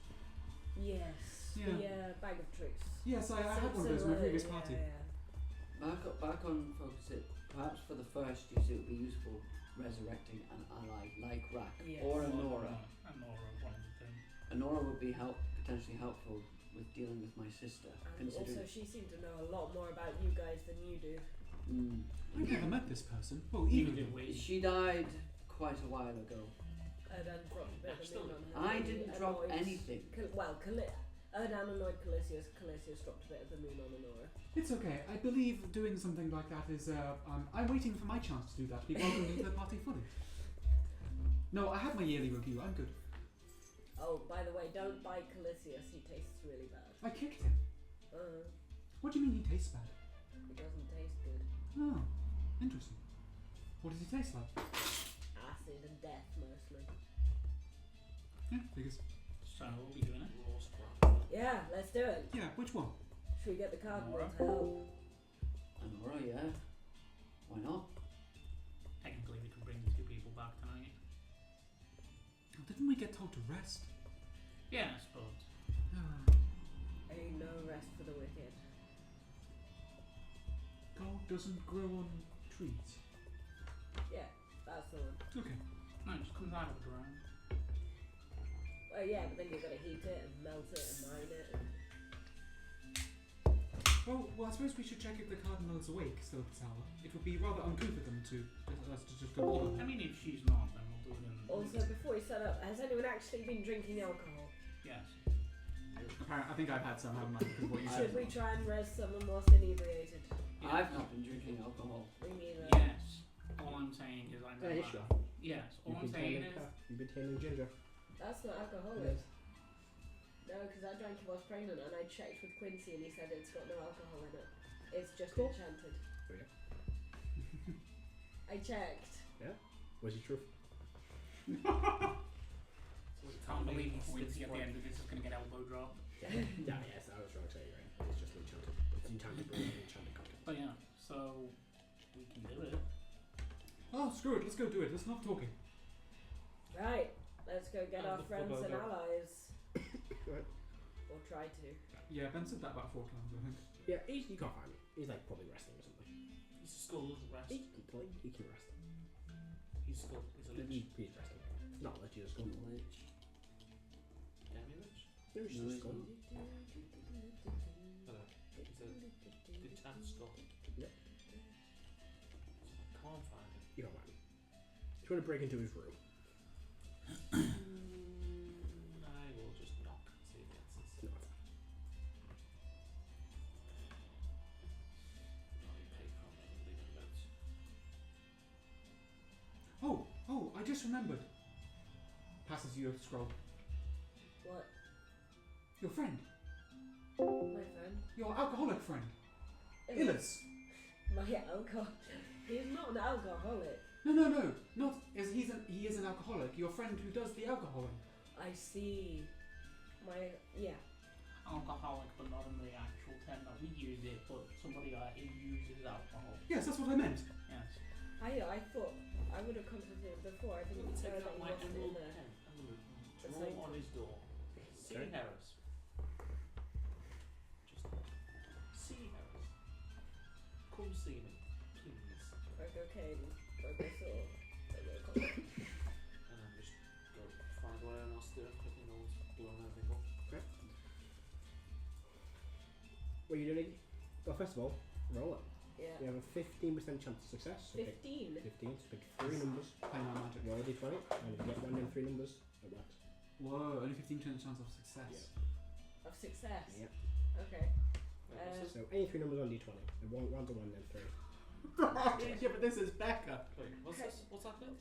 Yes. Yeah. The bag of tricks. Yes, I had one of those in my previous Yeah, party. yeah. Back on focus it. Perhaps for the first use it would be useful resurrecting an ally like Rack Yes. or Or Anora. Anora, one of the two. Anora would be potentially helpful with dealing with my sister. And also, she seemed to know a lot more about you guys than you do. I've never met this person. Well, You even did wait. She died quite a while ago. Erdan dropped a bit of the moon on her. I and didn't drop annoyed anything. Erdan annoyed Calisius. Calisius dropped a bit of the moon on Honora. It's okay. I believe doing something like that is. I'm waiting for my chance to do that. To be welcomed into the party fully. No, I had my yearly review. I'm good. Oh, by the way, don't bite Calisius. He tastes really bad. I kicked him. What do you mean he tastes bad? It doesn't taste good. Oh, interesting. What does he taste like? Acid and death, mostly. Yeah, figures. So we'll be doing it. Yeah, let's do it. Yeah, which one? Should we get the cardinal Nora? to help? Honora, yeah. Why not? Technically, we can bring 2 people back tonight. Oh, didn't we get told to rest? Yes, but Ain't no rest for the wicked. Gold doesn't grow on trees. Yeah, that's the one. Okay. no, it just comes out of the ground. Well, yeah, but then you've got to heat it and melt it and mine it. And Well, I suppose we should check if the cardinal is awake still at this hour. It would be rather uncouth of them to just go bother I him. mean, if she's not, then we'll do it in. also, before we set up, has anyone actually been drinking alcohol? Yes. Apparently, I think I've had some, haven't I? Because what you Should said. we try and res someone whilst inebriated? Yeah. I've not been drinking alcohol. We neither. Yes. All I'm saying is I know. Yeah, sure. Yes. All You've I'm been saying tailing is. You've been tailing ginger. That's not alcoholic. No, because I drank it while I was pregnant and I checked with Quincy and he said it's got no alcohol in it. It's just Cool. enchanted. Oh, yeah. I checked. Was it true? Can't believe Quincy at the end of this is going to get elbow dropped. Yeah, yes, I was wrong to say you're right. It's just enchanted. It's enchanted brew, enchanted cocktail. But yeah, so we can do it. Oh, screw it. Let's go do it. Let's not talking. Right, let's go get And our the friends and football allies. Right. Or try to. Yeah, Ben said that about 4 times, I think. Yeah, you can't find him. He's like probably resting or something. His skull doesn't rest. He can rest. His skull is a lich. He's resting. Not let you just go. Lich. Demi-lich? There's just a skull. No, it's a detached skull. Yep. I can't find him. You can't find him. You want to break into his room. I will just knock and see if he answers. No. No, you pay for me and leave a note. Oh, I just remembered. Passes you a scroll. What? Your friend. My friend? Your alcoholic friend. Illis. Illis. My alcohol. He's not an alcoholic. No. Not as he is an alcoholic. Your friend who does the alcoholing. I see. Yeah. Alcoholic, but not in the actual term that we use it, but somebody who uses alcohol. Yes, that's what I meant. Yes. I thought I would have contacted him before. I think We'll it's take fair out that he my wasn't in emerald there. pen and we'll It's draw like- on his door. See Okay. Harris. Just see Harris. Come see me, please. For cocaine. For whistle. For the cocaine. And then just go find where else to quickly know what's blowing everything up. What are you doing? Well, first of all, roll it. Yeah. You have a 15% chance of success. So pick 15. 15, so pick 3 numbers. Play my magic. Roll a d20, and if you get 1 in 3 numbers, it works. Whoa, only 15% chance of success. Of success. Yep. Okay. Wait, what's So any 3 numbers on d20. And one's a 1, then 3. Yeah, but this is Becca. Wait, what's Okay. this? What's happening?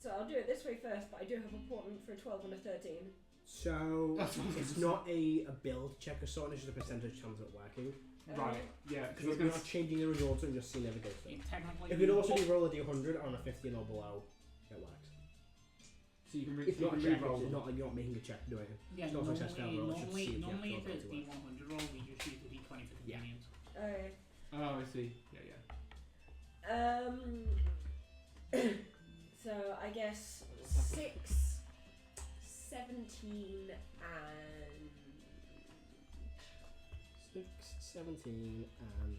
So I'll do it this way first, but I do have a portent for a 12 and a 13. So That's what I was it's gonna not a build check or something, it's just a percentage chance of it working. Right, yeah, Because you're not changing the results and just seeing if it goes through. It technically. If it also be roll a d100 on a 15 or below, it works. so you can It's not a check, re-roll it's them. not like you're not making a check to do it. Yeah, It's not success fail roll, it's just normally, see if you normally if actually it's ability D100 roll, we just use the D20 for Yeah. convenience. Okay. Oh, I see. Yeah. So I guess 6, 17, and 6, 17, and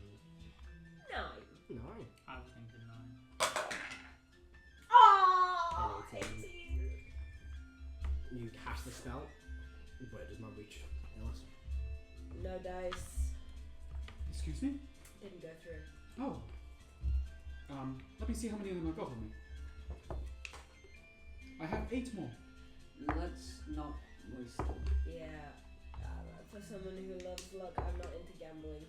9. 9. I was thinking 9. Oh, And 18. 18. You cast the spell, but it does not reach Ellis. No dice. Excuse me? Didn't go through. Oh. Let me see how many of them I've got on me. I have 8 more. Let's not waste them. Yeah. For someone who loves luck, I'm not into gambling.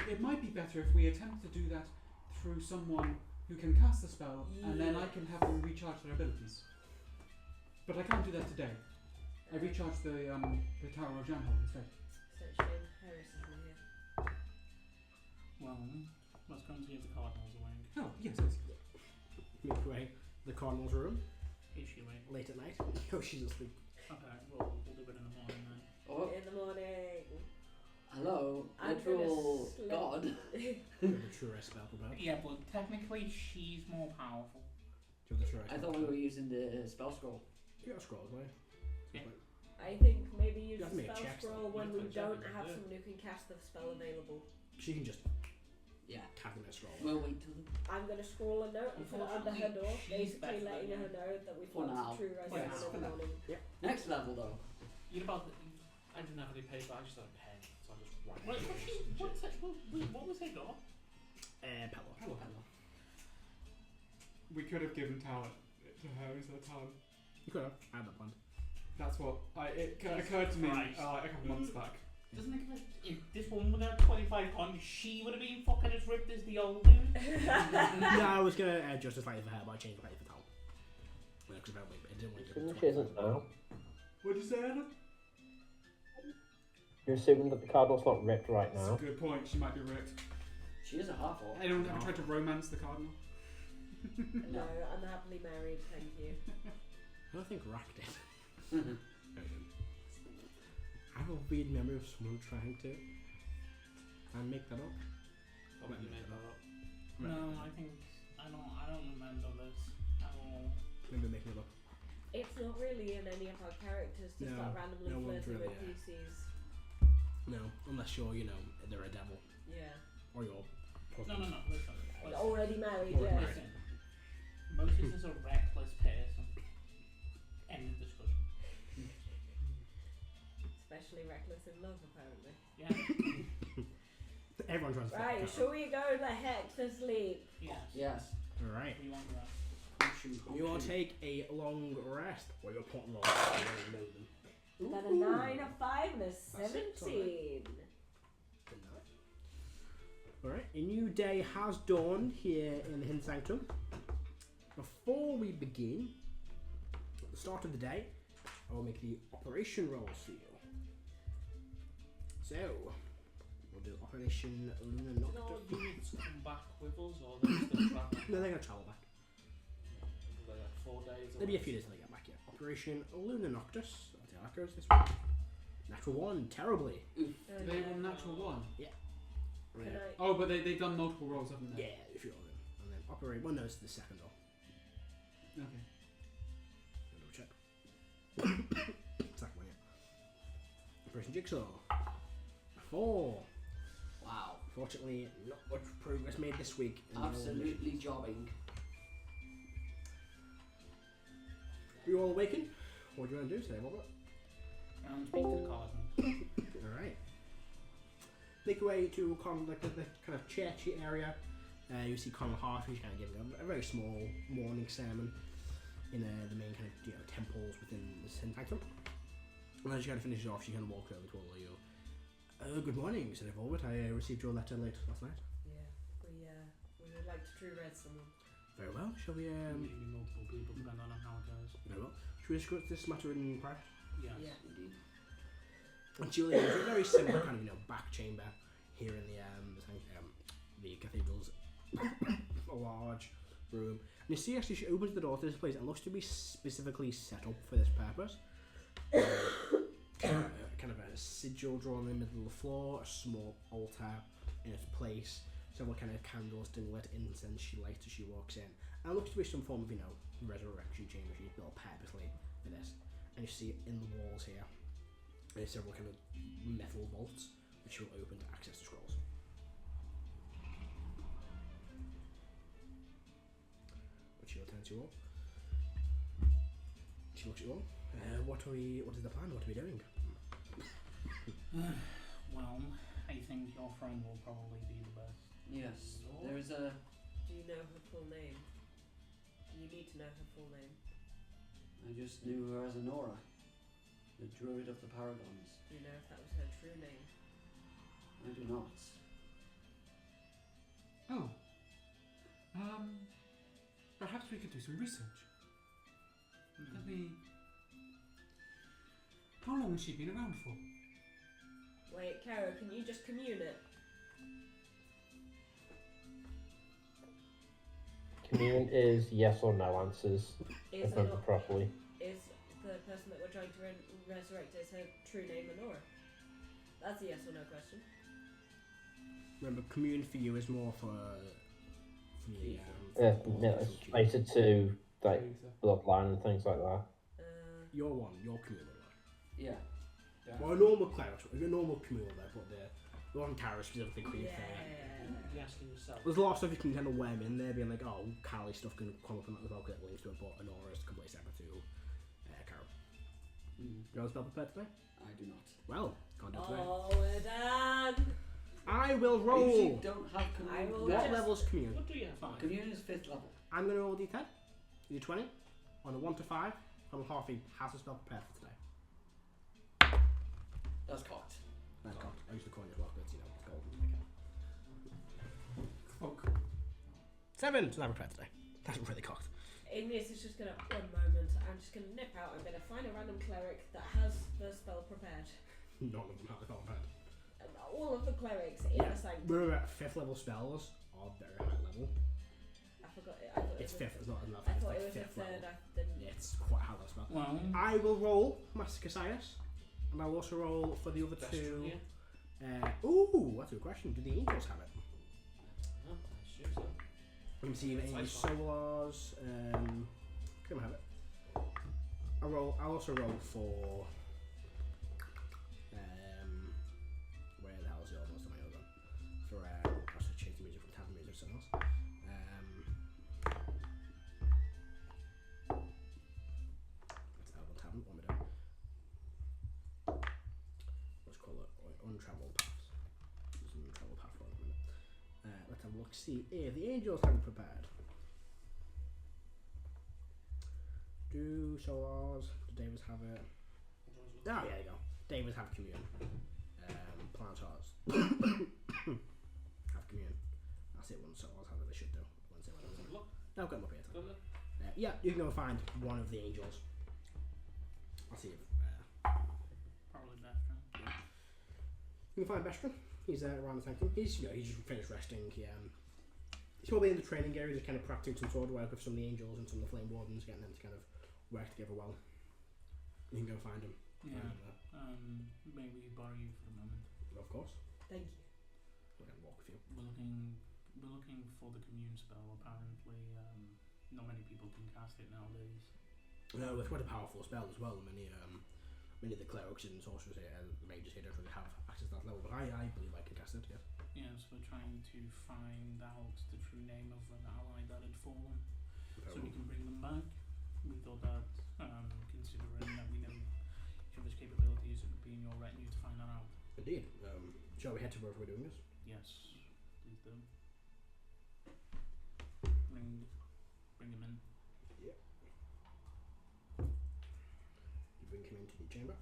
It might be better if we attempt to do that through someone who can cast the spell, and then I can have them recharge their abilities. But I can't do that today. I recharged the Tower of Janhold instead. So it's shame Harris isn't here. Well, let's go and see if the cardinal's awake. Oh, yes, yes. Midway, the cardinal's room, Is she awake? late at night. Oh, she's asleep. Okay, well, we'll do it in the morning then. Oh, In the morning. hello, I'm literal gonna sleep. god. You have the truest spell prepared. Yeah, but technically she's more powerful. You have the truest I spell thought we were prepared. using the spell scroll. You got scrolls, right? Yeah. I think maybe use You have the to make spell checks, scroll though. when You we have to check don't it, have yeah. someone who can cast the spell available. She can just Yeah. cast a scroll. We'll wait till I'm going to scroll a note and put it under her door, Unfortunately, she's basically better letting than her you. know that we've For got now. true For residents now. in the morning. next level though. You know about the, I didn't have any paper, I just had a pen, so I just write What was it got? Pello. Hello, hello. We could have given talent to her instead of talent. You could have. I had that planned. That's what it occurred to me Christ. a couple months back. Doesn't it connect? If this woman would have 25 pounds, she would have been fucking as ripped as the old dude. No, I was gonna adjust the slightly for her, but I changed the slightly for Tal. Because it didn't want to Assuming she isn't now. What did you say, Adam? You're assuming that the cardinal's not ripped right That's now. a good point. She might be ripped. She is a half orc. Anyone ever tried to romance the cardinal? No, I'm happily married, thank you. I don't think Rack did. I have a weird memory of someone trying to. I make that up. Probably made that up. No, I don't remember this at all. Maybe making it up. It's not really in any of our characters to No, start randomly no one's flirting really, with PCs. No, unless you're, they're a devil. Yeah. Or you're No, husband. listen. You're already married, Already yeah. married. Listen. Moses is a reckless person. End of discussion. Especially reckless in love, apparently. Yeah. Everyone tries to Right, fuck shall we go the heck to sleep? Yes. Yes. Alright. We want that. You will take a long rest. Or you're putting on. You know them. Got a 9, a 5, and a That's it, 17. Alright, a new day has dawned here in the Hidden Sanctum. Before we begin, at the start of the day, I will make the operation rolls for you. So, we'll do Operation Luna Did all Nocturne. units come back with us, or they're still traveling? No, they're going to travel back. They're like 4 days. There'll be a few days until they get back, yeah. Operation Luna Noctus. I'll see how that goes this week. Natural 1, terribly. They were natural 1. Can I... Oh, but they've done multiple rolls, haven't they? Yeah, if you're all in. And then operate. Well, no, it's the second roll. Okay. Double check. Second one, yeah. Operation Jigsaw. 4. Wow. Fortunately, not much progress made this week. in the old mission. Absolutely jobbing. Are you all awakened? What do you want to do today, Robert? Speak to the cardinal. Alright. Make your way to like the kind of churchy area. You see Conal Harfish kind of giving a very small morning sermon in the main kind of temples within the Sanctum. And as she kind of finishes off, she kind of walks over to all of you. Good morning, Sir Volbert. I received your letter late last night. Yeah, we would like to true red someone. Very well. Shall we? Maybe multiple people, depending on how it goes. Very well. Should we discuss this matter in private? Yes. Yeah. Indeed. And Julia is a very similar kind of back chamber here in the cathedral's a large room. And you see actually she opens the door to this place and looks to be specifically set up for this purpose. Kind of a sigil drawn in the middle of the floor, a small altar in its place, several kind of candles dim lit, incense she lights as she walks in. And it looks to be some form of resurrection chamber she's built purposely for this. And you see in the walls here there's several kind of metal vaults which will open to access the scrolls. Which she'll turn to you all. She looks at you all. What is the plan? What are we doing? Well, I think your friend will probably be the best. Yes. There is a. Do you know her full name? Do you need to know her full name? I just knew her as Honora, the druid of the Paragons. Do you know if that was her true name? I do not. Oh. Perhaps we could do some research. Let me... How long has she been around for? Wait, Caro, can you just commune it? Commune is yes or no answers. Is If it remember not? properly. Is the person that we're trying to resurrect is her true name Honora? That's a yes or no question. Remember, commune for you is more for the Yeah, it's related to like Luther. bloodline and things like that. your one, your communal one. Yeah. Well, a normal cleric, a normal communal there, but the one Tara specifically Queen Yeah. Fair. You're asking yourself. There's a lot of stuff you can kind of worm in there, being like, oh, Carly stuff can come up and that as well, because it links to it, but Honora is completely separate to Carol. You want to spell prepared today? I do not. Well, can't do it today. Oh, we're done. I will I roll. usually don't have I commune. will What just- level's commune? What do you have? Commune is 5th level. I'm going to roll d10, d20, on a 1 to 5. I'm halfy has a spell prepared for today. That's cocked. That's cocked. I used the coin as well, because, you know, it's golden. Okay. Oh, cool. 7, so I'm prepared today. That's really cocked. Ignis is just gonna, one moment, I'm just gonna nip out. I'm gonna find a random cleric that has the spell prepared. None of them have the spell prepared. And all of the clerics in Yeah. the sanctum. Remember, 5th level spells are very high level. I forgot it. I thought It's it was 5th, it's not enough. I It's thought like it was the 5th third. level. I didn't. Yeah, it's quite a high level spell. Well, I will roll Master Cassius, and I'll also roll for the other Best two. one, Ooh, that's a good question. Do the angels have it? I assume so. Let me see if It's any like solas. Can I have it? I'll also roll for. Where the hell is yours? What's my other one? For I'll just change the music from tavern music to something else. That's Elven Tavern. What am I doing? Let's call it Untravelled Paths. There's an Untravelled Path for it in a minute. Let's have a look. See if the angels have it prepared. Do solas? Do Davids have it? Oh, yeah, there you go. Davids have commune. Plantars have commune. That's it. One solas have it. They should do. Won't say what I'm saying. Look, No, I've got them up here. go there. Yeah, you can go find one of the angels. I'll see if probably Bestron. you can find Bestron. He's around the sanctum. He's just finished resting. He's probably in the training area, just kind of practicing some sword work with some of the angels and some of the flame wardens, getting them to kind of work together well. You can go find him. Yeah. Maybe borrow you for a moment. Of course. Thank you. We're gonna walk with you. We're looking for the commune spell. Apparently, not many people can cast it nowadays. No, it's quite a powerful spell as well. Many of the clerics and sorcerers here, and the mages here don't really have access to that level, but I believe I can cast it. Yes. Yes, we're trying to find out the true name of an ally that had fallen, so we can bring them back. We thought that, considering that we know each other's capabilities, it would be in your retinue to find that out. Indeed. Shall we head to wherever we're doing this? Yes, please do. Bring him in. Yeah. You bring him into the chamber.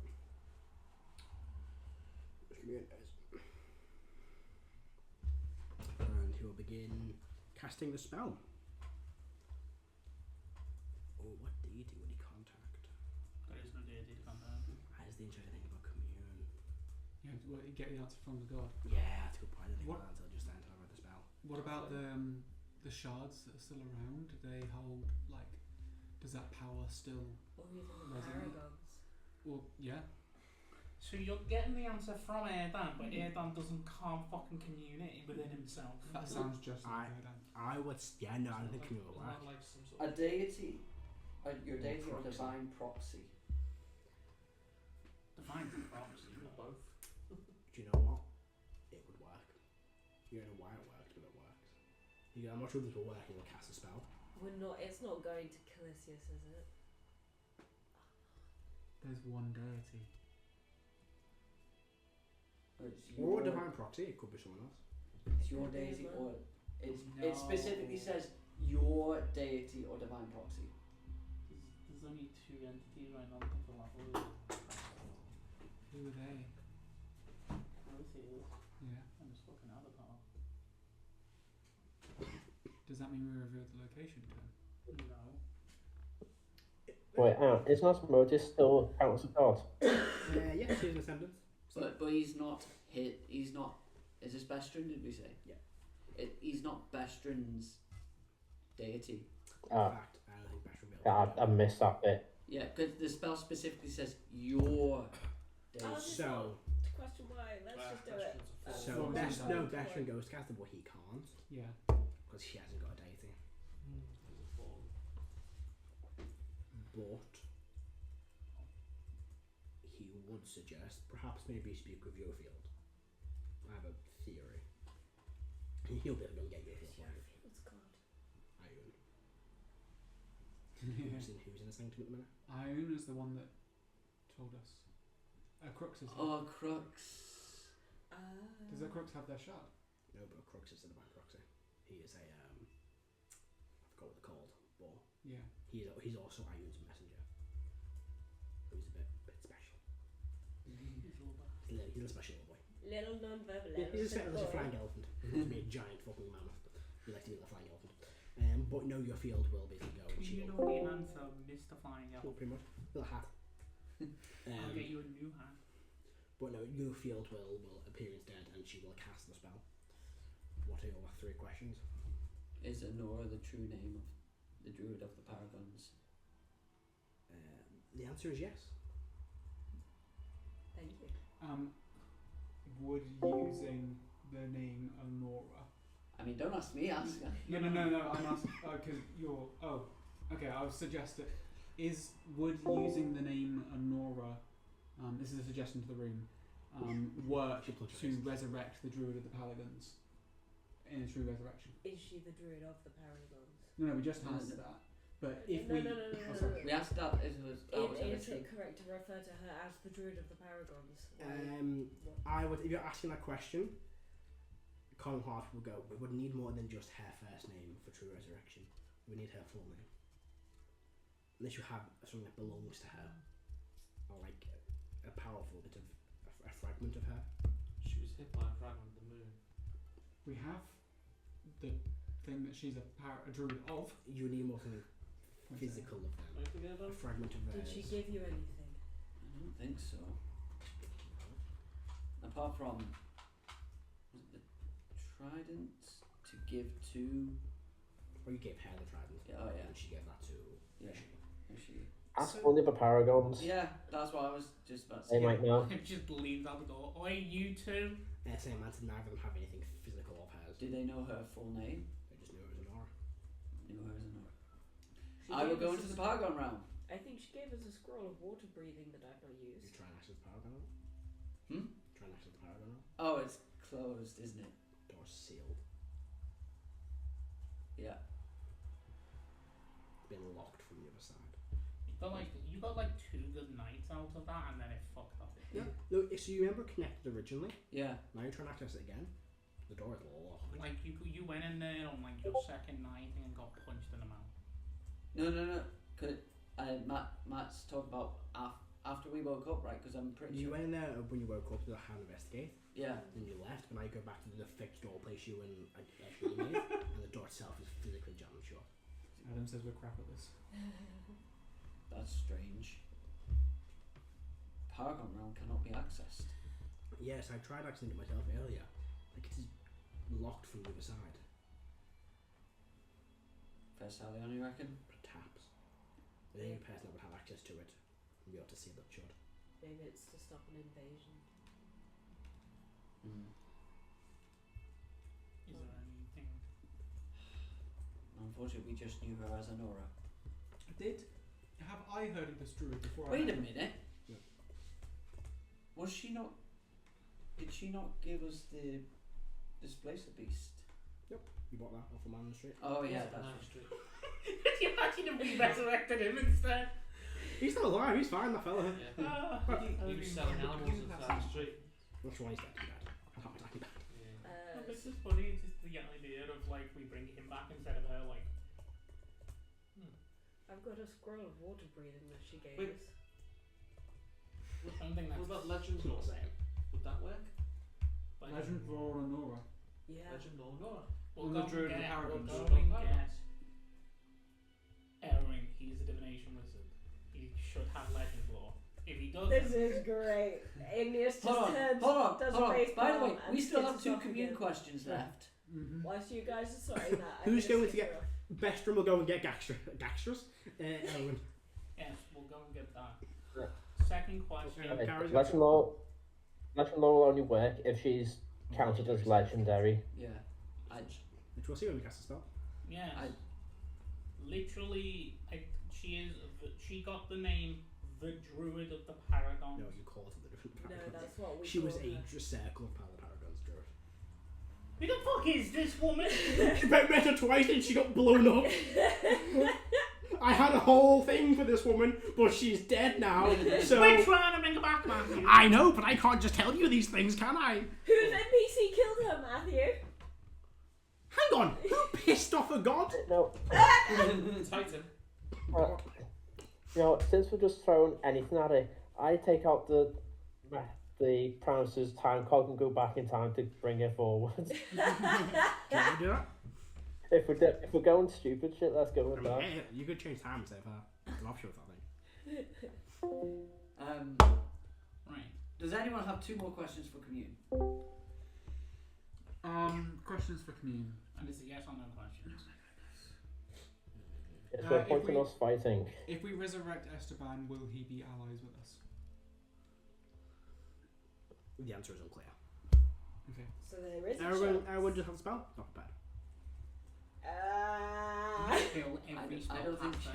Just come in, guys. And he will begin casting the spell. Oh, what deity would he contact? There is no deity to contact. That is the interesting thing about commune. You have to get the answer from the god. Yeah, that's a good point. I think What- I'll just stand until I read the spell. What about the shards that are still around? Do they hold, like, does that power still... Or even the Resonate. paragons. Well, yeah. So you're getting the answer from Erdan, but Erdan can't fucking communicate within himself. That sounds just like that. I would, yeah, no, I don't think commune will work. Isn't that like some sort A of deity, your deity or proxy. divine proxy. Divine proxy. both? Do you know what? It would work. You don't know why it works, but it works. I'm not sure this will work. He will cast a spell. It's not going to Calisius, is it? There's one deity. It's Or your, a divine proxy. It could be someone else. it's your Could be as deity well. or it No. specifically says your deity or divine proxy. There's only 2 entities right now at the level. Who are they? Rotated. Yeah. I'm just looking at it now. Does that mean we revealed the location to him? No. Wait, isn't Asmodeus still counts as God? Yeah, she's an ascendant. But he's not hit. He's not. Is this Bestrin? Did we say? Yeah. He's not Bestrin's deity. In fact, I don't think Bashram will. I missed that bit. Yeah, because the spell specifically says your deity. I was just So, to question why. Let's just do it. so Bashram goes to cast it, but he can't Yeah. because she hasn't got a deity. But he would suggest perhaps maybe speak with your field. I have a theory. He'll be able to get your field. It's God. Ion. Who's in the sanctum at the minute? Ion is the one that told us. Crux is. Oh, Crux. Does the Crux have their shard? No, but Crux is in the back Cruxy. He is a I forgot what they're called, but Yeah. he's also Ion's messenger. Who's a bit special. He's a special little boy. Little non-verbal. He's a flying elephant. He wants to be a giant fucking mammoth. He likes to be a flying elephant. But no, your field will basically go. And she You will. know the answer, Mr. Flying Well, Elf. pretty much. Little hat. I'll get you a new hat. But no, your field will appear instead, and she will cast the spell. What are your 3 questions? Is Honora the true name of the Druid of the Paragons? The answer is yes. Thank you. Would using the name Honora. I mean, don't ask me. Ask. No. I'm asking because you're. Oh, okay. I would suggest that would using the name Honora. This is a suggestion to the room. Work to resurrect the Druid of the Paladins in a true resurrection. Is she the druid of the Paragons? No, we just asked that. But if no, we. no. We asked that. It was. Is it correct to refer to her as the druid of the Paragons? I would, if you're asking that question, Colin Hart will go, we would need more than just her first name for true resurrection. We need her full name. Unless you have something that belongs to her, or like a powerful bit of a fragment of her. She was hit by a fragment of the moon. We have the thing that she's a druid of. You need more something physical of them. What did we get A about? fragment of Did theirs. she give you anything? I don't think so. Apart from was it the trident to give to. Or you gave her the trident. Oh yeah. And she gave that to Yeah. Rishi. She. Ask one of the Paragons. Yeah, that's what I was just about to They say. might know. Just leaves out the door. Oi, you two. Same answer, neither of them have anything physical of hers. Did they know her full name? They just knew it was Honora. Knew her as Honora. She I will gave go us into a the Paragon realm. I think she gave us a scroll of water breathing that I've not You used. try and access the Paragon. Hmm? Try and access the Paragon. Oh, it's closed, isn't it? Door's sealed. Yeah. It's been locked from the other side. You got like 2 good nights out of that, and then it fucked up. Yeah. No, so you remember connected originally? Yeah. Now you're trying to access it again. The door is locked. Like you went in there on like your 2nd night and got punched in the mouth. No. Could Matt's talking about after we woke up, right? Because I'm pretty You sure. went in there when you woke up to the hand investigate, Yeah. then you left, but now you go back to the fixed door place you and actually made, and the door itself is physically jammed shut. Adam says we're crap at this. That's strange. Paragon realm cannot be accessed. Yes, I tried accessing it myself earlier. Like it is locked from the other side. Fair Sally on, you reckon? Perhaps. The only person that would have access to it would be able to seal it shut. Maybe it's to stop an invasion. Mm. Is there anything? Unfortunately, we just knew her as Honora. Have I heard of this druid before? Wait a minute. Yeah. Was she not? Did she not give us the Displacer Beast? You bought that off a man on the street? Oh yeah, Yeah, that's no, right. straight. Could you imagine if we resurrected him instead? He's still alive, he's fine, that fella. Yeah. He was selling animals inside the street. That's why he's dead, he's dead. I'm not dead. Yeah. It's just funny, it's just the idea of like we bring him back instead of her, like I've got a scroll of water breathing that she gave Wait. us. Something What that's about Legend It's not Lore? the same. Would that work? Legend Lore and Nora. Yeah. Legend Lore, Nora. We'll On go the Druid and of get, Arrogance. we'll Druid go of and get Arrogance. Elring. He's a divination wizard. He should have legend lore. If he doesn't, This is great. Igneous just Hold on, turns, hold on, does hold a on. face By the way, palm and we still spits have us 2 off commune again. questions left. Mm-hmm. Whilst you guys are sorting that, Who's I'm gonna going to stick get- around. Bestrom will go and get Gaxtras. Elwyn. yes, we'll go and get that. Yeah. Second question. Okay. Kara's Legend lore will only work if she's counted as legendary. Yeah. Which we'll see when we cast the spell. Yes. I- Literally, she got the name the Druid of the Paragon. No, you call it the different No, Paragons. that's what we She was call her. a circle of Paragons, Druid. Who the fuck is this woman? I met her twice and she got blown up. I had a whole thing for this woman, but she's dead now. So We're trying to bring her back, Matthew. I know, but I can't just tell you these things, can I? Whose NPC killed her, Matthew? Hang on, who pissed off a god? No, Titan. since we're just throwing anything at it, I take out the Promises time cog and go back in time to bring it forward. Do you want to do that? If we're going stupid shit, let's go with I that. mean, hey, you could change time and say an option with that thing. Right. Does anyone have 2 more questions for commune? Questions for commune. And it's a yes or no question. It's no if point in we- us fighting. If we resurrect Esteban, will he be allies with us? The answer is unclear. Okay. So there is a Everyone chance. just have a spell? Not prepared. Kill every spell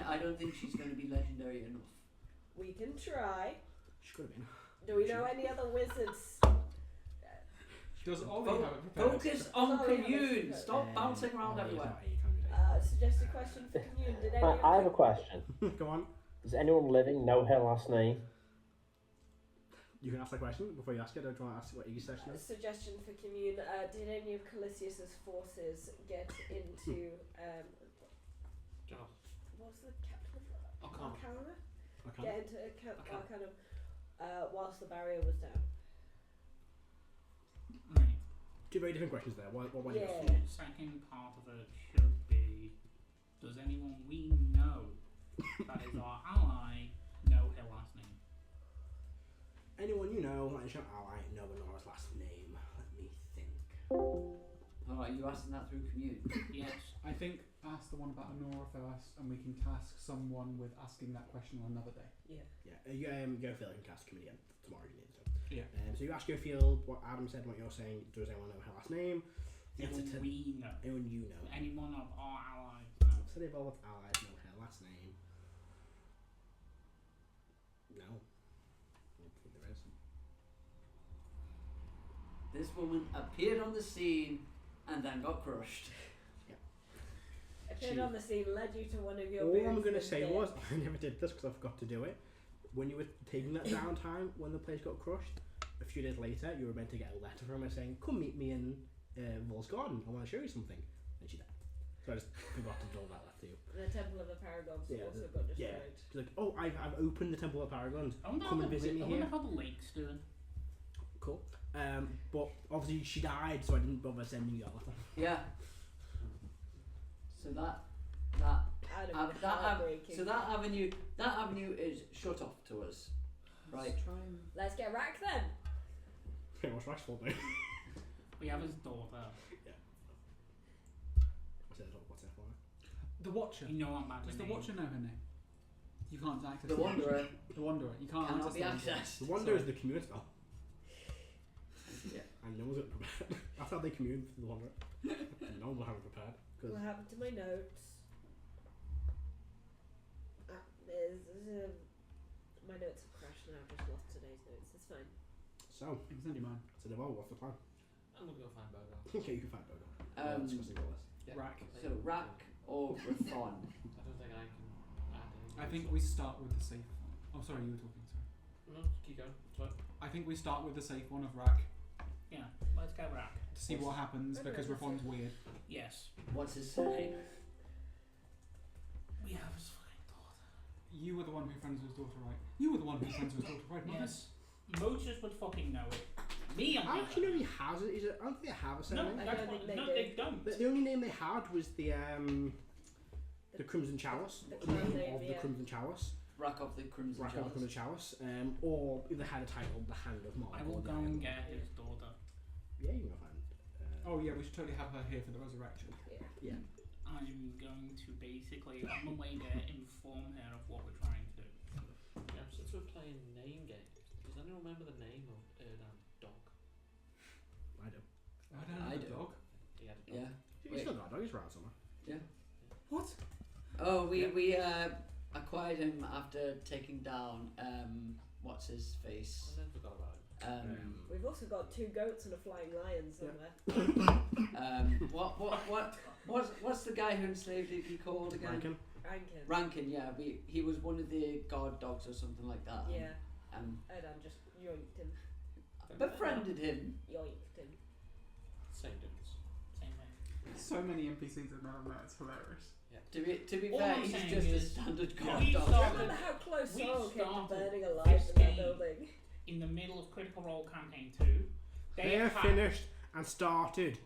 I don't think she's going to be legendary enough. We can try. She could have been. Do we know any other wizards? Does Ollie Fo- have it prepared? Focus on Sorry, commune. I Stop bouncing around yeah, everywhere. it's not a candidate. Suggested question for commune. Did any I have a of question. Go on. Does anyone living know her last name? You can ask that question before you ask it. Don't you want to ask what your session is? suggestion for commune? Did any of Calisius's forces get into Job. what's the capital of Arcana. Arcana? Okay. Get into Arcana. Arcanum whilst the barrier was down. Right. 2 very different questions there. What was Yeah. yours? The second part of it should be: does anyone we know that is our ally know her last name? Anyone you know, like your ally, know Nora's last name. Let me think. Alright, you asking that through commune? Yes. I think ask the one about Honora first, and we can task someone with asking that question on another day. Yeah, go Phil can cast committee tomorrow if you need to. Yeah. So you ask your field what Adam said, what you're saying. Does anyone know her last name? The answer Anyone to we know. anyone you know. Anyone of our allies know. So they've all of allies know her last name. No. I don't think there is. This woman appeared on the scene and then got crushed. Appeared on the scene, led you to one of your All I'm moves going to and say did. was, I never did this because I forgot to do it. When you were taking that downtime, when the place got crushed, a few days later, you were meant to get a letter from her saying, come meet me in Vol's Garden, I want to show you something. And she died. So I just forgot to do all that letter to you. The Temple of the Paragons Yeah, also the- got yeah. destroyed. She's like, oh, I've opened the Temple of Paragons. I wonder Come how and visit me I here. wonder how the lake's doing. Cool. But obviously she died, so I didn't bother sending you that letter. Yeah. So that Heartbreaking. avenue is shut off to us. Right. Let's try and Let's get racked then. Hey, what's Rack's fault now? We have his daughter. What's that for? the Watcher. You know what bad Does the name. Watcher know her name? You can't access The it. Wanderer The Wanderer. You can't cannot access be the Wanderer. accessed. The Wonder is the commune spell. Yeah. And no one's got it prepared. That's how they commune for the Wanderer. And no one will have it prepared. Cause What happened to my notes? My notes have crashed and I've just lost today's notes. It's fine. so, I can send you mine. what's the plan? I'm gonna go find Burger. Okay, you can find Bogo. Discussing all this. Yeah. Rack. So Rack or Rathon? I don't think I can add anything. I think we start with the safe one. Oh, sorry, you were talking. Sorry. No, keep going. Sorry. I think we start with the safe one of Rack Yeah, let's go rack. to see what happens Okay, because that's Rathon's weird. Yes. What's his surname? We have his fucking daughter. You were the one who friends with his daughter, right? You were the one who friends with his daughter, right? Yes. Moses would fucking know it. Me, I actually know he has it. I don't think they have a surname. I don't think they do. they don't. The only name they had was the Crimson Chalice. The The clan name name, of the yeah. Crimson Chalice. Rack of the Crimson Rack of the Crimson Chalice. Or they had a title, The Hand of Moloch. I will or go the and get his daughter. Yeah, you can go find. Oh yeah, we should totally have her here for the resurrection. Yeah. I'm going to basically, on the way there, inform her of what we're trying to do. Yeah, since we're playing name games, does anyone remember the name of Erdan's dog? I do. I don't know. I The do. dog. He had a dog. Yeah. He's still got a dog. He's around somewhere. What? Oh, we acquired him after taking down what's his face. I never forgot about him. We've also got 2 goats and a flying lion somewhere. What's the guy who enslaved he called again? Rankin. Rankin. Rankin, yeah. He was one of the guard dogs or something like that. Yeah. Um, Erdan just yoinked him. befriended him. Yoinked him. Same difference. Same way. So many NPCs I've never met. It's hilarious. To be All fair, I'm he's saying just a is standard we guard dog. started- Remember how close we Sorrel came to started burning this alive in that game building? In the middle of Critical Role Campaign 2. They have finished and started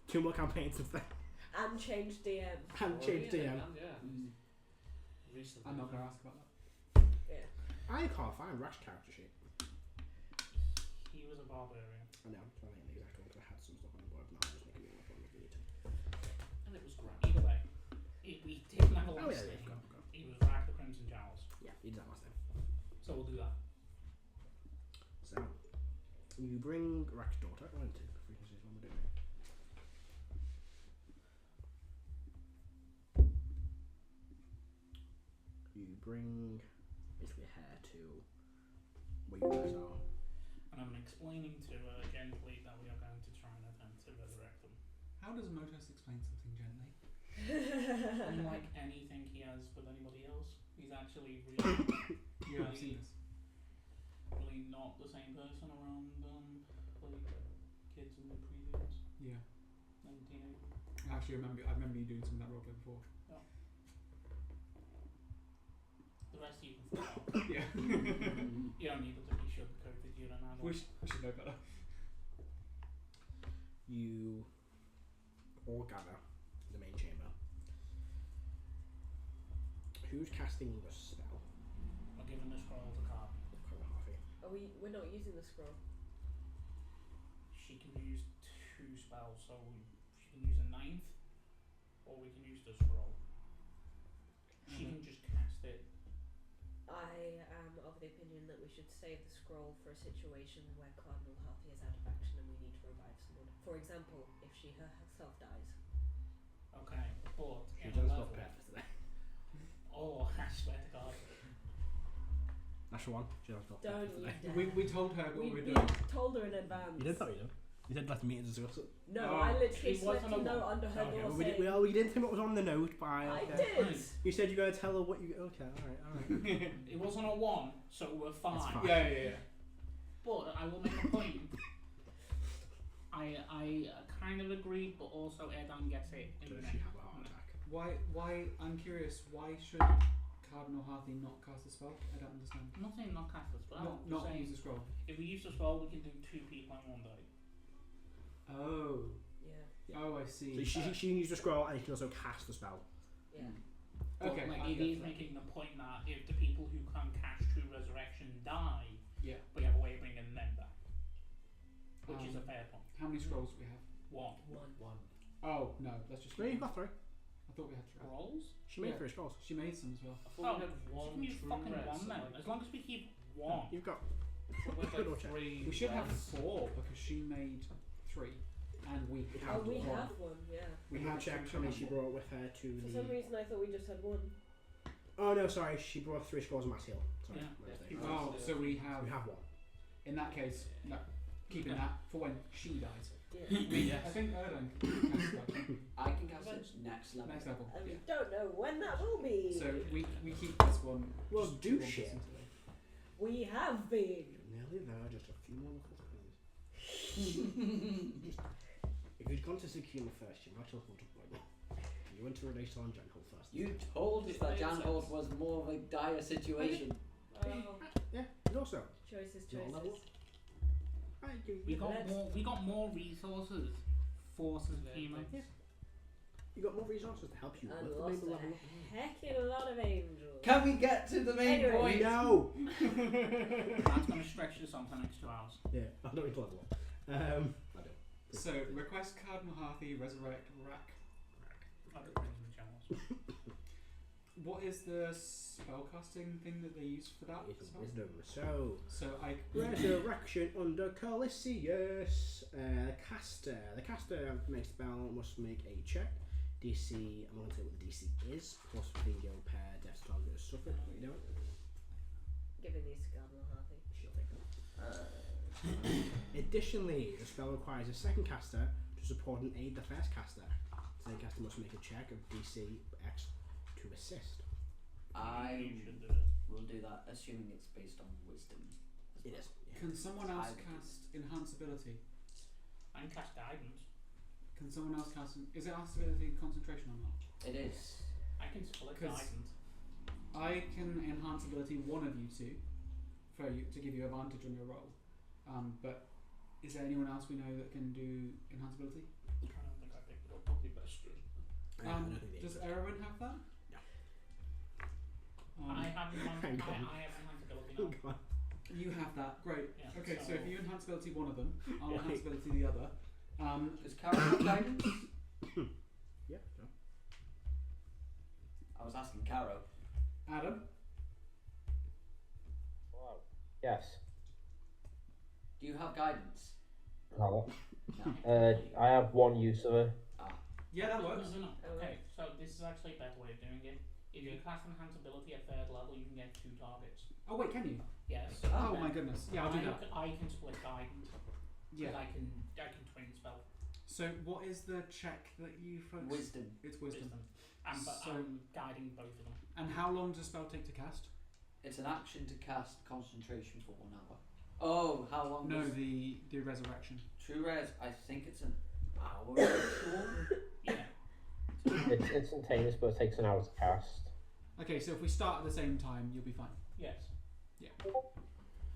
2 more campaigns since then. And changed DM. And changed DM. Yeah. Mm. Recently. I'm not going to ask about that. Yeah. I can't find Rack's character sheet. He was a barbarian. I know, I'm trying to think the exact one because I had some stuff on the board, but now I'm just making it up on the meeting. And it was grand. Either way, we didn't have a Oh, last yeah, name. go. It was Rack the Crimson Jowls. Yeah, you did that last time. So we'll do that. So, you bring Rack's daughter. I went to frequencies when we're doing it. You bring basically her to where you guys are. And I'm explaining to her gently that we are going to try and attempt to resurrect them. How does Motos explain something gently? Unlike anything he has with anybody else, he's actually really, You have seen this. really not the same person around like kids and previous Yeah. and teenagers. I remember you doing some of that roleplay before. The rest you can fuck off. Yeah. You don't need them to be sugarcoated. You don't have we should know better. You all gather in the main chamber. Who's casting the spell? We're giving the scroll to Carl. We're not using the scroll. She can use 2 spells, so she can use a 9th, or we can use the scroll. She can just cast it. I am of the opinion that we should save the scroll for a situation where Cardinal Harthy is out of action and we need to revive someone. For example, if she herself dies. Okay, but She in a does level. not prep for today. Oh, I swear to God. That's the one. She does not prep Don't for you today. dare. We told her what we were we doing. told her in advance. You did tell me, you did. You said let's meet and discuss it. No, Oh, I literally it slipped wasn't a a note one. under her Okay, door Well, saying... we didn't think what was on the note, but I okay. did! You said you're going to tell her what you... Okay, alright. It wasn't a 1, so we're fine. It's fine. Yeah. But I will make a point. I kind of agree, but also Erdan gets it in Does the she neck. have a heart attack? Why? I'm curious. Why should Cardinal Harthy not cast a spell? I don't understand. I'm not saying not cast the spell. I'm Not saying use the scroll. if we use the spell, we can do 2 people in 1 day. Oh. Yeah, Oh, I see. So she can use the scroll and she can also cast the spell. yeah. But Okay. like, I it get is that. making the point that if the people who can cast True Resurrection die, Yeah. we have a way of bringing them back. Which is a fair point. How many scrolls do we have? 1. One. Oh no, that's just. No, you've got 3. I thought we had 3. Rolls? She made Yeah. 3 scrolls. She made some as well. I thought we had So one you can use true fucking red, 1 so then. like- As long as we keep 1. You've got... so with Good like check. 3 We should have reds. 4 because she made 3, and we We Oh, have we 1. have one, yeah. We have checked how many she brought with her to For the... some reason I thought we just had one. Oh no, sorry, she brought 3 scrolls of mass heal. Sorry, Yeah. my mistake. Yeah. Oh, so we have. We have 1. In that case, no. Keeping that for when she dies. Yeah. I think Erlang can cast spell. I can cast it next level. Next level. And we Yeah. don't know when that will be. So we keep this one. Well, just do 2 shit. onwards until- We have been. Nearly there, just a few more little things. If you'd gone to Sakuma first, you might have thought of You want to relate on Janholt first. You told us that Janholt was more of a dire situation. Oh, Yeah, and also, choices, Your level? choices. We got more resources. Forces of human. Yeah. You got more resources to help you And with the lost main a level. heckin' lot of angels. Can we get to the main Anyway. point? No! That's going to stretch this on for the next 2 hours. Yeah, I don't need to level up. I do. So, request card Mahathi, resurrect, rack. What is the spellcasting thing that they use for that? It's spell? wisdom. So, I Ressurracktion under Calisius. The caster makes spell must make a check. DC, I'm going to tell you what the DC is. Plus bingo pair, death target has suffered. What you doing? Giving these to Garden Harvey. She'll take them. Additionally, the spell requires a second caster to support and aid the first caster. So the caster must make a check of DC X to assist. I You should do it. will do that, assuming it's based on wisdom. It is. Can someone else I- cast enhance ability? I can cast guidance. Can someone else cast? Is it enhance ability and concentration or not? It is. I can split 'Cause- guidance. I can enhance ability one of you two, for you to give you advantage on your roll. But is there anyone else we know that can do enhance ability? I don't think I picked it up. Probably best. I don't think they Does exist. Erwin have that? No. I have Hang on. I have enhanced ability Oh, now. God. You have that. Great. Yeah, Okay, so if you enhance ability one of them, I'll Yeah. enhance ability the other. Does Carol have guidance? Yeah, no. I was asking Caro. Adam, Wow. Yes. Do you have guidance? Hello. No. I have one use of it. yeah, that works. No. Oh, Okay, so this is actually a better way of doing it. If you cast enhance ability at 3rd level, you can get 2 targets. Oh wait, can you? Yes. Oh and my then goodness. Yeah, I'll do that. I can split guidance. 'Cause Yeah. I can twin spell So what is the check that you folks? Wisdom. It's wisdom. But So- I'm guiding both of them. And how long does a spell take to cast? It's an action to cast concentration for 1 hour. Oh, how long? No, does the resurrection. True res. I think it's an hour. Sure. Yeah. It's instantaneous, but it takes an hour to cast. Okay, so if we start at the same time, you'll be fine. Yes. Yeah.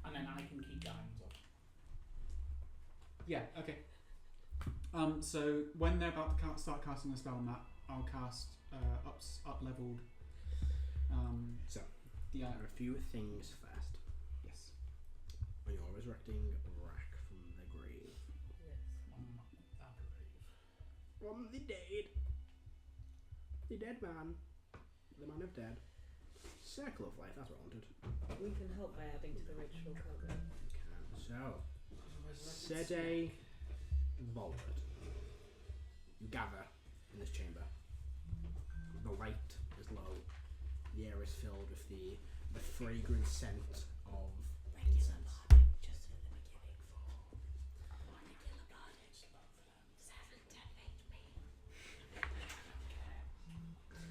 And then I can keep guidance up. Yeah. Okay. So when they're about to start casting the spell, Matt, I'll cast up leveled. So, The there are a few things first. yes. When you're resurrecting Rack from the grave. Yes. From the dead. The dead man. The man of dead. Circle of life, that's what I wanted. We can help by adding to the ritual, can't we? So, Sede Vault. You gather in this chamber. The light is low. The air is filled with the fragrant scent of incense. Just at the beginning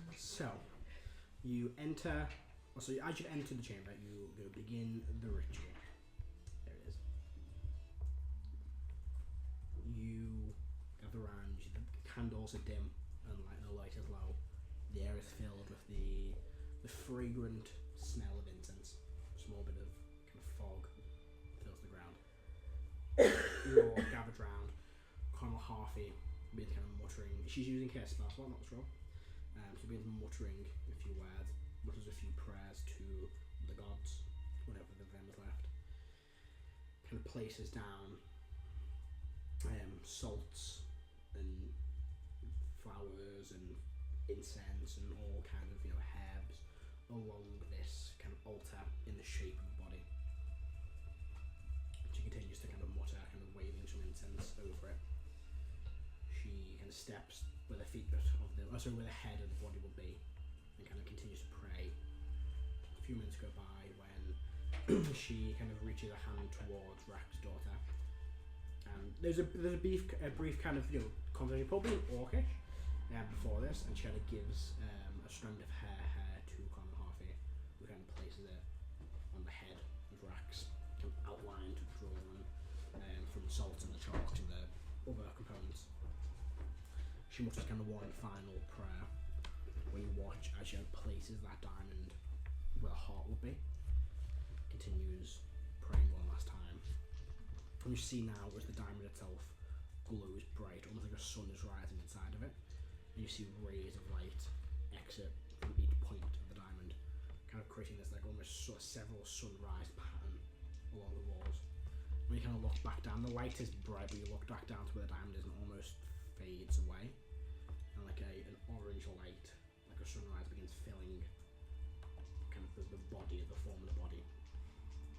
for So, you enter. So, as you enter the chamber, you begin the ritual. There it is. You gather around. The candles are dim, and the light is low. The air is filled with the fragrant smell of incense. A small bit of kind of fog fills the ground. You're all gathered round. Colonel Harvey begins kind of muttering. She's using her spell slot, not straw. She begins muttering a few words, mutters a few prayers to the gods, whatever of them is left. Kind of places down salts and flowers and incense and all kind of herbs along this kind of altar in the shape of a body. She continues to kind of mutter, kind of waving some incense over it. She kind of steps where the feet of the, where the head of the body will be, and kind of continues to pray. A few minutes go by when she kind of reaches a hand towards Rack's daughter. There's a brief kind of conversation, probably orcish, before this, and she kind of gives a strand of hair to Conor Harvey, who kind of places it on the head of Rack's, kind of outlined, drawn from the salt and the chalk and the other components. She mutters kind of one final prayer, when you watch as she places that diamond where the heart would be, continues praying one last time. And you see now as the diamond itself glows bright, almost like a sun is rising inside of it. And you see rays of light exit from each point of the diamond, kind of creating this like almost sort of several sunrise pattern along the walls. When you kind of look back down, the light is bright, but you look back down to where the diamond is and almost fades away. And like an orange light, like a sunrise, begins filling kind of the body, the form of the body.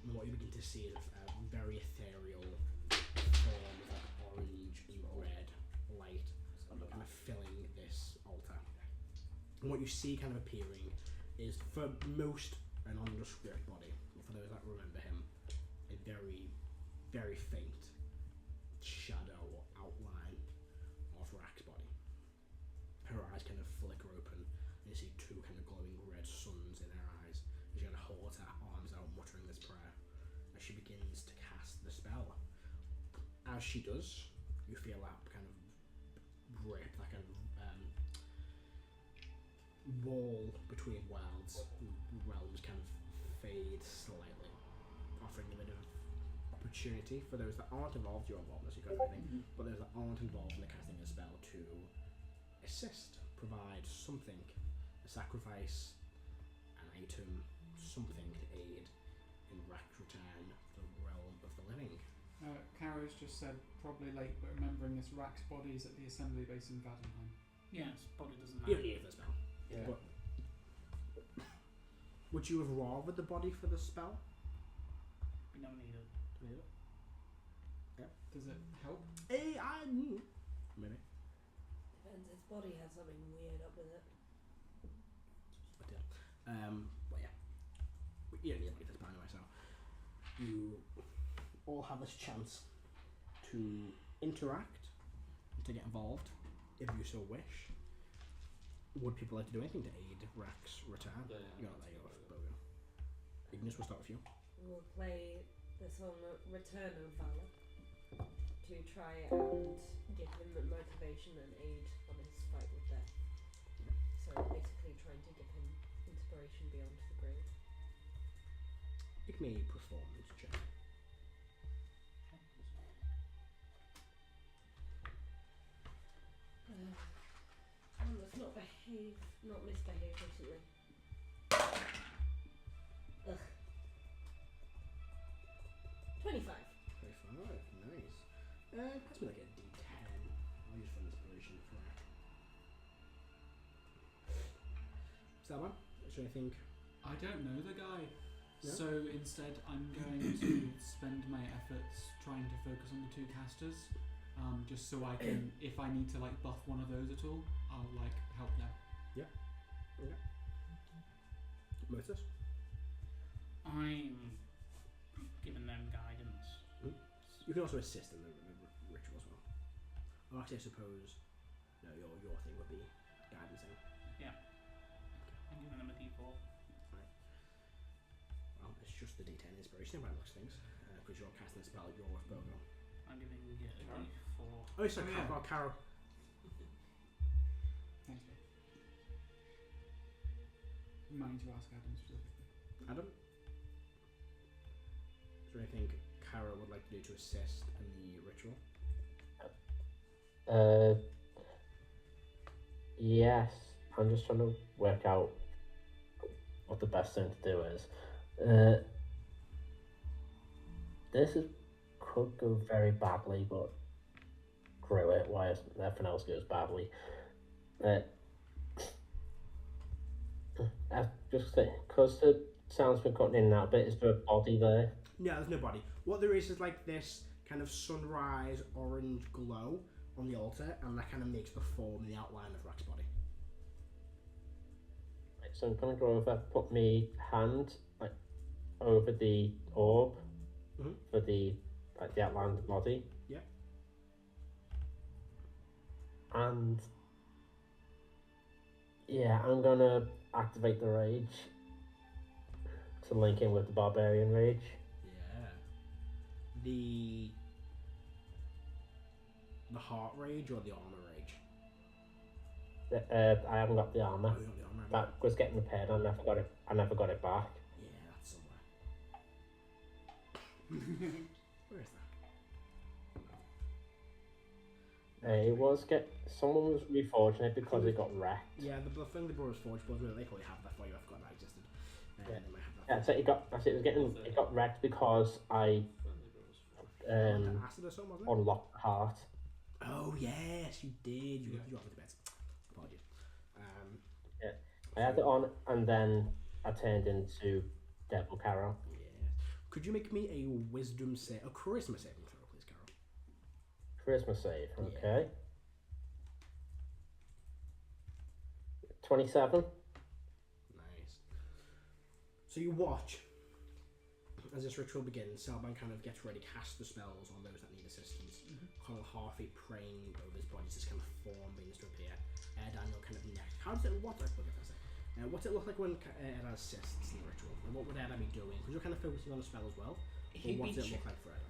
And what you begin to see is a very ethereal form of like orange and red light kind of filling this altar. And what you see kind of appearing is, for most, a nondescript body, but for those that remember him, a very, very faint shadow or outline of Rack's body. Her eyes kind of flicker open, and you see two kind of glowing red suns in her eyes. She kind of holds her arms out, muttering this prayer as she begins to cast the spell. As she does, you feel that kind of rip, that kind of wall between realms kind of fade slightly, offering a bit of opportunity for those that aren't involved. You're involved, as you got everything, but those that aren't involved in the casting of the spell to assist, provide something, a sacrifice, an item, something to aid in Rack's return to the realm of the living. Kara's just said, probably late, but remembering this Rack's body is at the assembly base in Vaddenheim. Yes, body doesn't You matter. don't need it for the spell. Yeah. But would you have rathered the body for the spell? We don't need it. Does it help? Maybe. Depends. His body has something weird up with it. But yeah. You don't need a body for the spell anyway, so you all have this chance to interact, to get involved, if you so wish. Would people like to do anything to aid Rack's return? Yeah, You got that, you got Bogo. Ignis, we'll start with you. We'll play the song Return of Valor to try and give him motivation and aid on his fight with death. So basically trying to give him inspiration beyond the grave. Make me a performance check. Let's not misbehave recently. Ugh. 25. 25, nice. Pass me like a D10. I'll use for inspiration for that. Is that one? Is there anything? I don't know the guy. Yeah. So instead I'm going to spend my efforts trying to focus on the two casters. Just so I can, if I need to like buff one of those at all, I'll like help them. Okay. Motus? I'm giving them guidance. You can also assist in the ritual as well. Oh, actually, I suppose no, your thing would be guidance. I'm giving them a D4. Well, it's just the D10 inspiration by most things, because you're casting a spell. You're with Bogo. I'm giving you a Carol? D4. Oh, sorry, Oh, yeah. Carol. Thanks, mate. Mind to ask Adam specifically. Adam? Is there anything Kara would like to do to assist in the ritual? Yes. I'm just trying to work out what the best thing to do is. Could go very badly, but screw it. Why is everything else goes badly? Just because the sound's been cutting in and out a bit. Is there a body there? No, there's no body. What there is like this kind of sunrise orange glow on the altar, and that kind of makes the form and the outline of Rack's body. Right, so I'm gonna go over, put my hand like over the orb for the outline of the body. Yeah. And yeah, I'm gonna activate the rage to link in with the barbarian rage. Yeah. The heart rage or the armor rage? I haven't got the armor. Oh, you got the armor. that was getting repaired. I never got it. I never got it back. Yeah, that's somewhere. Where is that? It was someone was reforging it because it got wrecked. Yeah, the thing they brought was forgeable. They probably have that for you. I forgot that existed. Yeah. They might have that. Yeah, so it got wrecked because I Acid or something, wasn't it? unlocked the heart. Oh yes, you did. You Yeah. got with the beds. Apologies. I had it on, and then I turned into Devil Carol. Yeah. Could you make me a wisdom save, a charisma saving throw, please, Carol? Charisma save. Yeah. Okay. 27. Nice. So you watch as this ritual begins. Selban kind of gets ready, casts the spells on those that need assistance. Kind of halfway praying over his body, this kind of form begins to appear. Daniel kind of next. How does it? What's it look like when Ed assists in the ritual? And what would Ed be doing? Because you're kind of focusing on the spell as well. But what does it look like for Ed?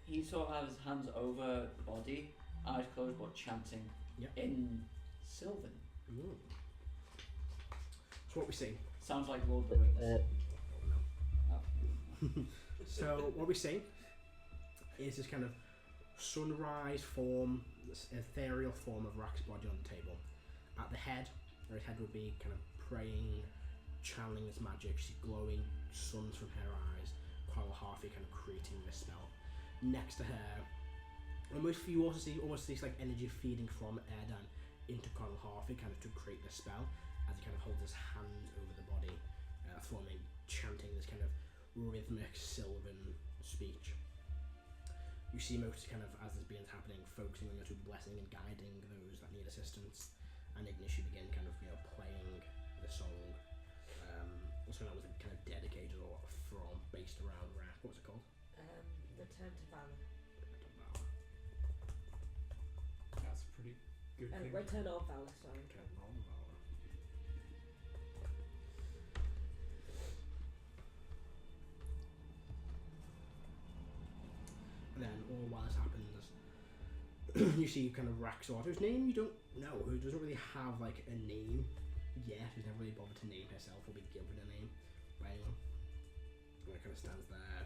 He sort of has his hands over the body, eyes closed, but chanting Yep. in Sylvan. Ooh. So what we see. Sounds like Lord of the Rings. Oh, no. Oh. So what we see is this kind of sunrise form, this ethereal form of Rack's body on the table. At the head, where his head would be kind of praying, channeling this magic, she glowing suns from her eyes, Carl Harvey kind of creating this spell. Next to her, you also see almost this like energy feeding from Erdan into Carl Harvey kind of to create this spell, as he kind of holds his hand over the body, forming, chanting this kind of rhythmic Sylvan speech. You see most kind of, as this begins happening, focusing on to blessing and guiding those that need assistance. And Ignition begin kind of, playing the song. Also that was kind of dedicated or from, based around Rack. What was it called? Return to Valor. That's a pretty good thing. Return of Valor, sorry. Return of Valor. And then all while this happens, you see kind of Raxor, whose name you don't know, who doesn't really have like a name yet, who's never really bothered to name herself or be given a name by anyone. And it kind of stands there,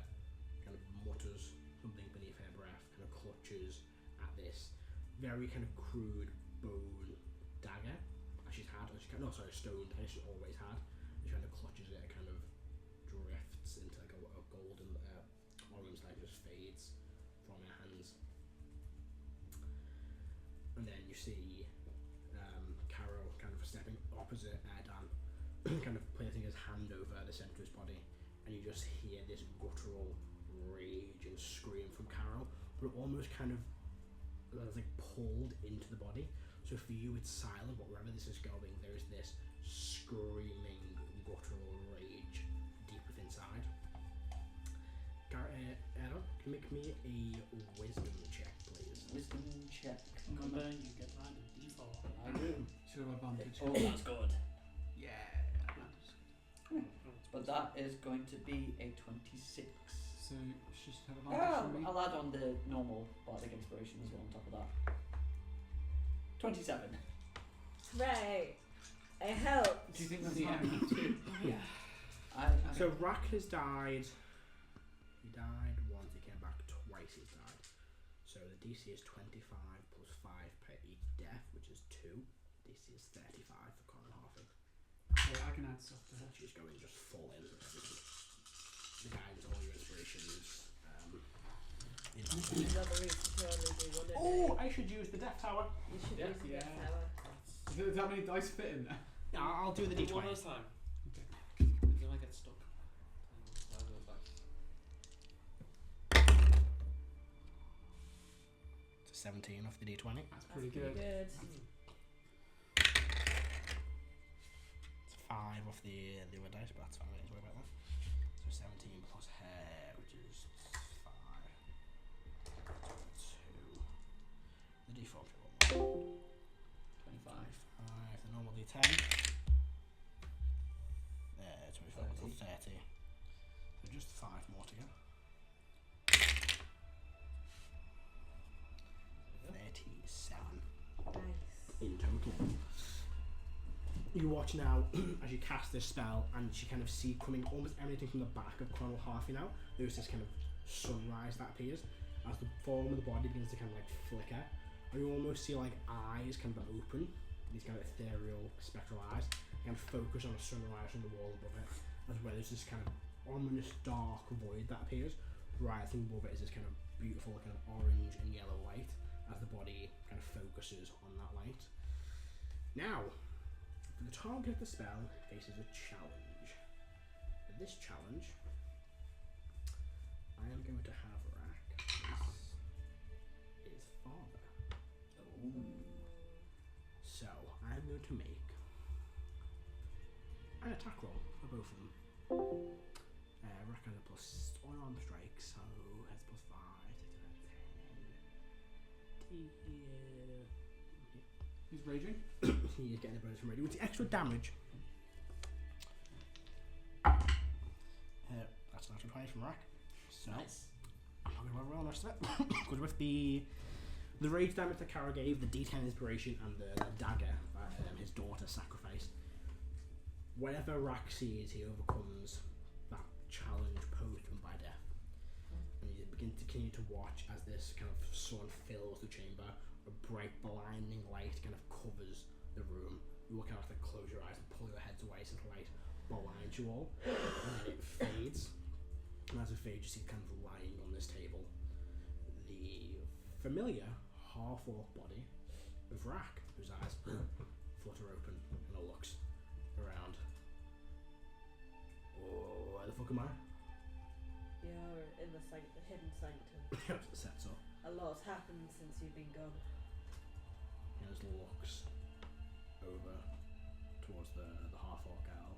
kind of mutters something beneath her breath, kind of clutches at this very kind of crude bone dagger as she's had, stone dagger she's always had. And she kind of clutches it, it kind of drifts into like a golden orange light, just fades from her hands. And then you see Caro kind of stepping opposite Erdan, kind of placing his hand over the centre of his body, and you just hear this guttural rage and scream from Caro, but it almost kind of like pulled into the body. So for you it's silent, but wherever this is going, there is this screaming guttural rage deep within inside. Erdan, can you make me a wisdom check, please? Wisdom check. Remember, you get that at D4. I do. Should have advantage. Oh, that's good. Yeah. But that is going to be a 26. So she should have advantage from me. I'll add on the normal bardic inspiration as well on top of that. 27. Hooray! It helped. Do you think that's Yeah. high enough? I So Rack has died. He died once, he came back twice, he's died. So the DC is 25 plus 5 per each death, which is 2. DC is 35 for Conan Harvey. Yeah, I can add stuff to her. She's going just full in with everything. The guidance, all your inspirations. Another reason to only do one a day. Oh, I should use the Death Tower. You should Yeah. use the Yeah. Death Tower. Does that many dice fit in there? Yeah, I'll do the Do one at D20. a time. Okay. Then I get stuck. And I go back. It's a 17 off the D20. That's pretty That's good. It's 5 off the other dice, but that's fine. Don't worry about that. So 17 plus hair, which is 5. 2. The D4 should roll 25. 5. The normal D10. 24 plus 30. So just 5 more to go. 37 Nice. in total. You watch now as you cast this spell, and you kind of see coming almost emanating from the back of Colonel Harvey now. There's this kind of sunrise that appears as the form of the body begins to kind of like flicker, and you almost see like eyes kind of open, these kind of ethereal, spectral eyes, and focus on a sunrise on the wall above it, as well as this kind of ominous dark void that appears. Rising above it is this kind of beautiful kind of orange and yellow light as the body kind of focuses on that light. Now, the target of the spell faces a challenge. For this challenge, I am going to have Rack his father. So, I am going to make an attack roll for both of them. Rack has a plus unarmed strike, so has plus 5, 10. He's raging. He is getting a bonus from raging, with the extra damage. That's an extra 20 from Rack. So, Nice. I'm not going to roll the rest of it. Because with the rage damage that Kara gave, the D10 inspiration, and the dagger that his daughter sacrificed, whatever Rack sees, he overcomes that challenge posed to him by death. And you begin to continue to watch as this kind of sun fills the chamber. A bright, blinding light kind of covers the room. You will kind of have to close your eyes and pull your heads away so the light blinds you all. And then it fades. And as it fades, you see kind of lying on this table the familiar half-orc body of Rack, whose eyes flutter open and looks around. Oh, where the fuck am I? You're in the hidden sanctum. It sets up. A lot's happened since you've been gone. He just looks over towards the half-orc owl.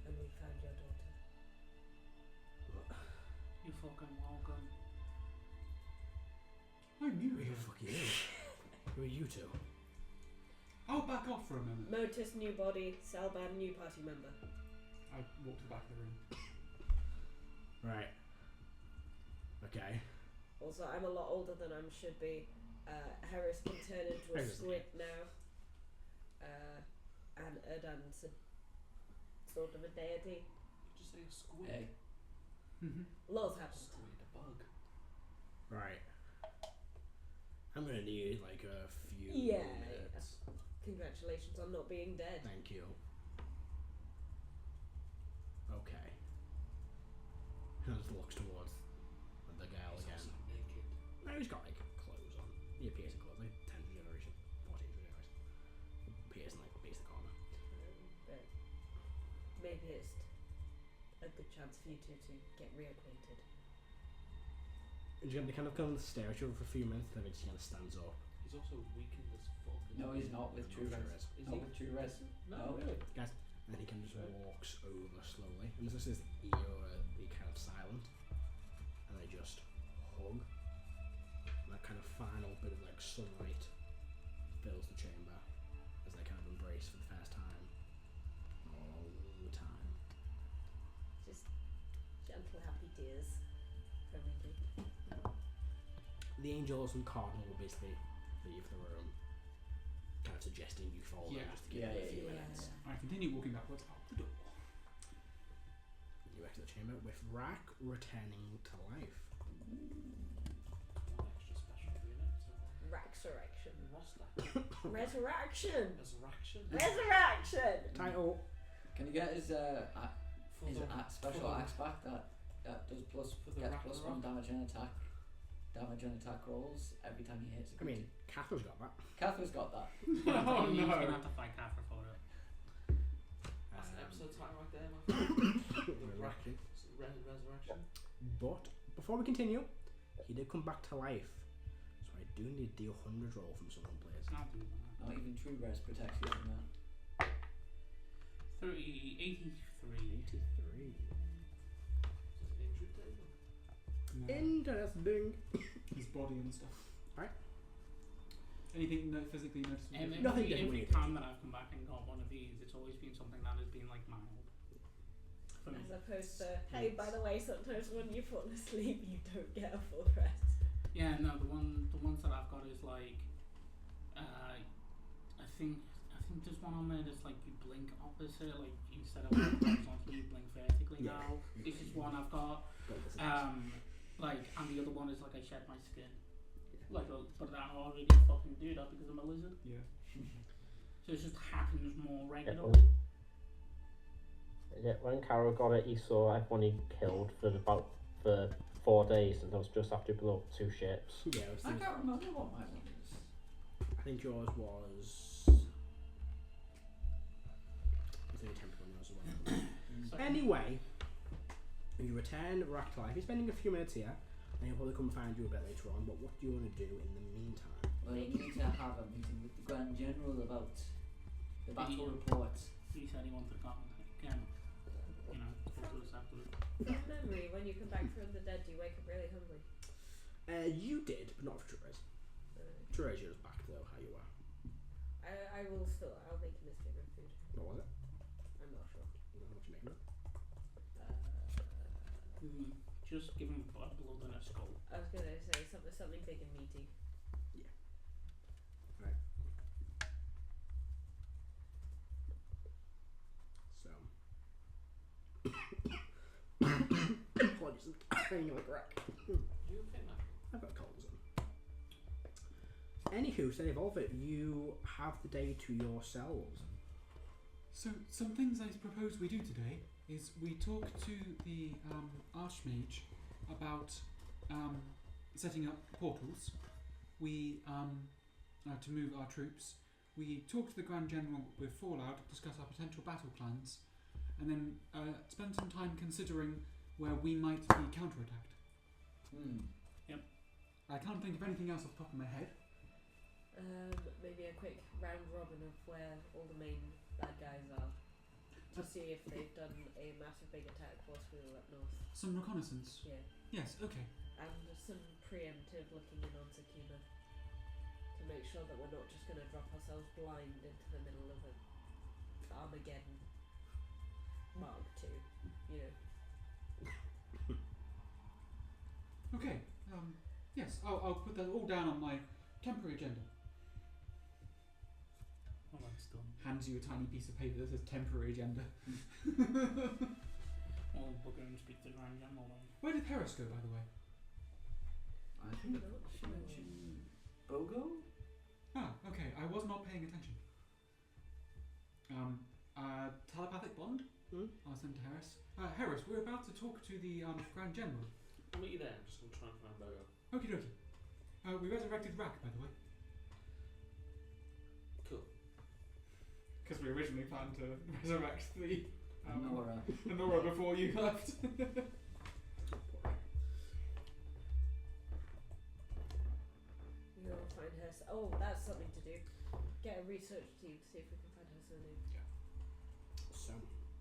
And we found your daughter. You fucking welcome. I knew Who him. the fuck are you? Who are you two? I'll back off for a moment. Motus, new body. Salban, new party member. I walked to the back of the room. Right. Okay. Also, I'm a lot older than I should be. Harris can turn into a Harris is squid now. And Erdan's a sort of a deity. Did you say a squid? Hey. Lots happened. Squid, a bug. Right. I'm gonna need like a few Yeah. minutes. Congratulations on not being dead. Thank you. Okay. He just looks towards the gal He's again. also naked. No, he's got like clothes on. He appears in clothes, like 10th generation, 14th generation. He appears in like the base of the corner. But maybe it's a good chance for you two to get reacquainted. He's gonna kind of stare at you for a few minutes, then he just kind of stands up. He's also weakened as fuck. No, he's not with true Sure res. is. Is Not he? with true res. No, No. really. And then he kind of just walks over slowly, and there's this eerie kind of silent, and they just hug. And that kind of final bit of like sunlight fills the chamber as they kind of embrace for the first time in a long time. Just gentle, happy tears from me. The angels and cardinal will basically leave the room, kind of suggesting you follow them Yeah. just to give Yeah, them a yeah, few yeah, minutes. I continue walking backwards out the door. You exit the chamber with Rack returning to life. One extra special unit. Ressurracktion. What's that? Resurraction! Resurraction? Resurraction! Title. Can you get his For his the- special for the- axe back that does plus For the gets Ragnarok? plus 1 damage and attack rolls every time he hits a I mean, Catherine's got that. Catherine's got that. He's Oh gonna no! have to fight Kafra for it. That's the episode title right there, my friend. Resurrection. Resurrection. But before we continue, he did come back to life. So I do need a D100 roll from someone, please. I'll do that. Not even true res protects you from that. 83. 83. Injury table. No. Interesting. His body and stuff. Alright. Anything physically noticeable? Nothing every different. time that I've come back and got one of these, it's always been something that has been like mild. For me. As opposed to, hey, by the way, sometimes when you fall asleep, you don't get a full rest. Yeah, no, the ones that I've got is like, I think think there's one on there that's like you blink opposite, like instead of horizontally, you blink vertically Yeah. now. This is one I've got. Like, and the other one is like I shed my skin. Like, but I already fucking do that because I'm a lizard. Yeah. So it just happens more Yeah, regularly. when Carol got it, he saw everyone he killed for 4 days, and that was just after he blew up 2 ships. Yeah, I can't remember what my one is. I think yours was. I think a temporary one yours as well. So, Anyway, you return back to life. You're spending a few minutes here, and he'll probably come find you a bit later on. But what do you want to do in the meantime? Well, I need to have a meeting with the Grand General about the battle report. he said he wanted to come again. You know, talk to us afterwards. From memory, when you come back from the dead, do you wake up really hungry? You did, but not for Therese. Therese, you're back to how you were. I will still. I'll make him his favourite food. What was it? I'm not sure. You don't know what you're making. Just give him a blood and a skull. I was gonna say something big and meaty. So. Apologies, I'm feeling like a wreck. You okay, man? I've got colds on. Anywho, so Evolve, you have the day to yourselves. So, some things I propose we do today is we talk to the Arch-Magi about setting up portals. We to move our troops. We talk to the Grand General with Fallout, discuss our potential battle plans, and then spend some time considering where we might be counterattacked. Yep. I can't think of anything else off the top of my head. Maybe a quick round robin of where all the main bad guys are, to see if they've done a massive big attack whilst we were up north. Some reconnaissance. Yeah, Yes, okay. and some preemptive looking in on Sakina to make sure that we're not just going to drop ourselves blind into the middle of an Armageddon Mark II, you know. Okay. Yes, I'll put that all down on my temporary agenda. Oh, that's done. Hands you a tiny piece of paper that says temporary agenda. Well, we're going to speak to the Grand General then. Where did Harris go, by the way? I think Not she sure. mentioned Bogo? Ah, okay. I was not paying attention. Telepathic bond? I'll send to Harris. Harris, we're about to talk to the Grand General. I'll meet you there. I'm just going to try and find Bogo. Okie dokie. We resurrected Rack, by the way. Cool. Because we originally planned to resurrect the Nora. Nora before you left. You'll find her. Oh, that's something to do. Get a research team to see if we can find her surname. So,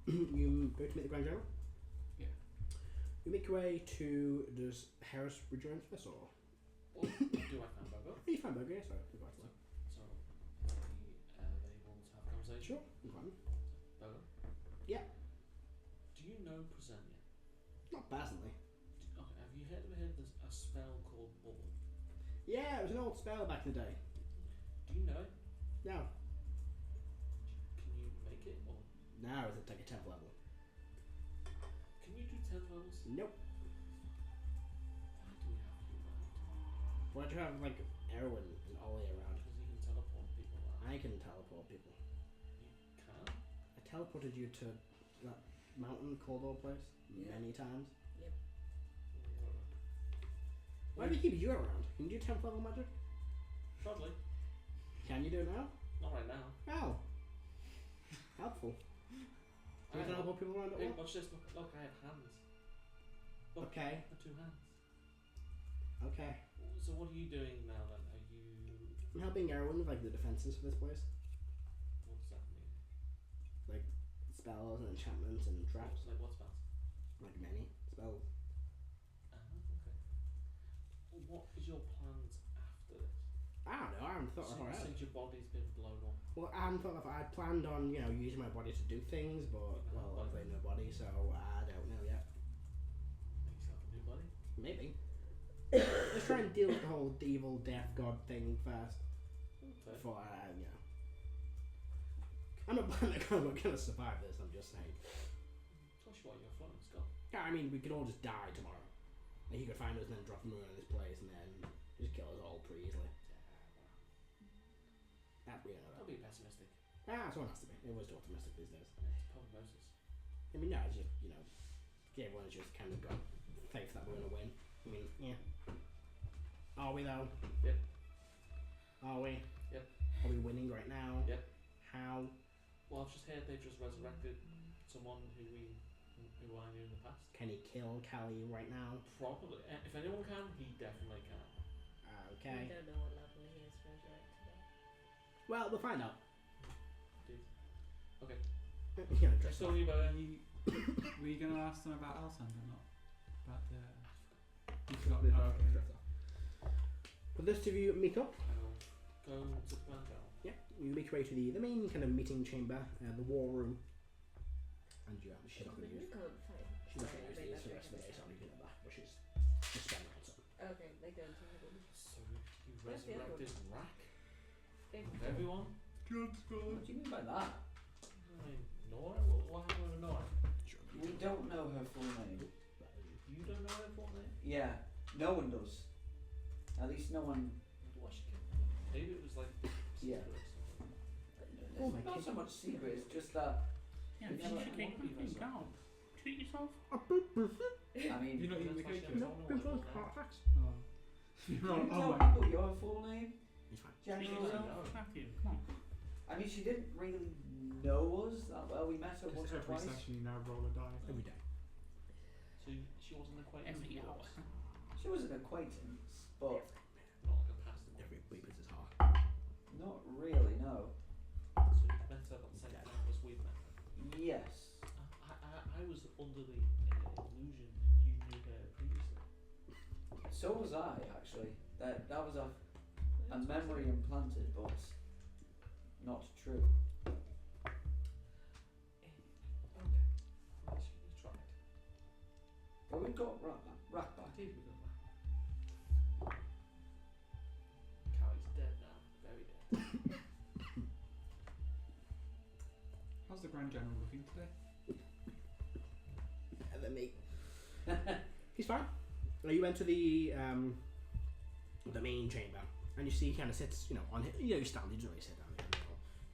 you go to meet the Grand General? Yeah. You make your way to. Does Harris rejoin this or? Well, do I find Bogo? You find Bogo, yes, sorry. Go back to that. So, are we able to have a conversation? Sure, you find him. Bogo? Yeah. Do you know Presenia? Not personally. Okay, have you heard of a spell called Bubble? Yeah, it was an old spell back in the day. Do you know it? No. Can you make it? Or Now it's at like a 10th level. can you do 10 levels? Nope. Why do we have to do that? Why'd you have like Erwin and Ollie around? Because you can teleport people out. I can teleport people. You can? I teleported you to that mountain corridor place Yeah. many times. Why Wait, do we keep you around? Can you do 10th level magic? probably. Can you do it now? Not right now. How? Helpful. Can you I know. teleport people around at Hey, once? watch this. Look, I have hands. Look, Okay. I have 2 hands. Okay. So what are you doing now then? Are you... I'm helping Erwin with like the defenses for this place. What does that mean? Spells and enchantments and traps. Like what spells? Like many spells. Okay. What is your plans after this? I don't know, I haven't thought of it. Since your body's been blown up. Well, I haven't thought of it. I planned on, using my body to do things, but, well, I've got no body, so I don't know yet. Make yourself a new body. Maybe. Let's try and deal with the whole evil death god thing first. Okay. Before I'm not planning on we're gonna survive this. I'm just saying. Tell you what, you're floating, Scott. Yeah, I mean, we could all just die tomorrow. Like, he could find us and then drop the moon in this place and then just kill us all pretty easily. That we know. Don't be pessimistic. Someone has to be. Everyone's too optimistic these days. Probably Moses. I mean, no, it's just, everyone's just kind of got faith that we're gonna win. I mean, yeah. Are we though? Yep. Are we? Yep. Are we winning right now? Yep. How? Well, I've just heard they've just resurrected someone who I knew in the past. Can he kill Callie right now? Probably. If anyone can, he definitely can. Okay. We don't know what level he is resurrected at. Well, we'll find out. Indeed. Okay. Yeah, dress So you Were you going to ask them about Alsand or not? About the... You forgot. Oh, okay. But those two of you meet up. I'll go to the command tower. Yeah, you make your way to the main kind of meeting chamber, the war room. And she's not going to use. You can't fight. She's not Sorry, going to use I made these for the that rest of the day, very so I'll leave it at that. But she's just spending on something. Okay, they go into the room. So you Where's the other resurrected Rack? Big- Everyone? What do you mean by that? I mean, Nora? What happened with Nora? We don't know her full name. You don't know her full name? Yeah, no one does. At least no one. What she killed? Maybe it was like Yeah. secret or something. Oh my It's not God. so much secret, it's just that. Yeah, You you never- should take my thing down. Treat yourself. I mean, You're not eating the cake yet? No, it's all heart attacks. Oh. you You're on, tell oh my. people your full name? It's fine. Treat General. yourself. Matthew, come on. I mean, she didn't really know us that well. We met her once or Every twice. session you now roll a die. Every day. So she wasn't acquainted Every with hour. yours? She was an acquaintance, but Not like a past one. Every beep is his heart. not really, no. So you met her at the same time as we met her? Yes. I was under the illusion you knew her previously. So was I, actually. That was a memory implanted, but not true. Okay. Well, you tried. But we got Rack I back. did we got that. Callie's dead now. Very dead. How's the Grand General looking today? And then me. He's fine. You enter the main chamber, and you see he kind of sits, on his, he stands. He doesn't really sit down there,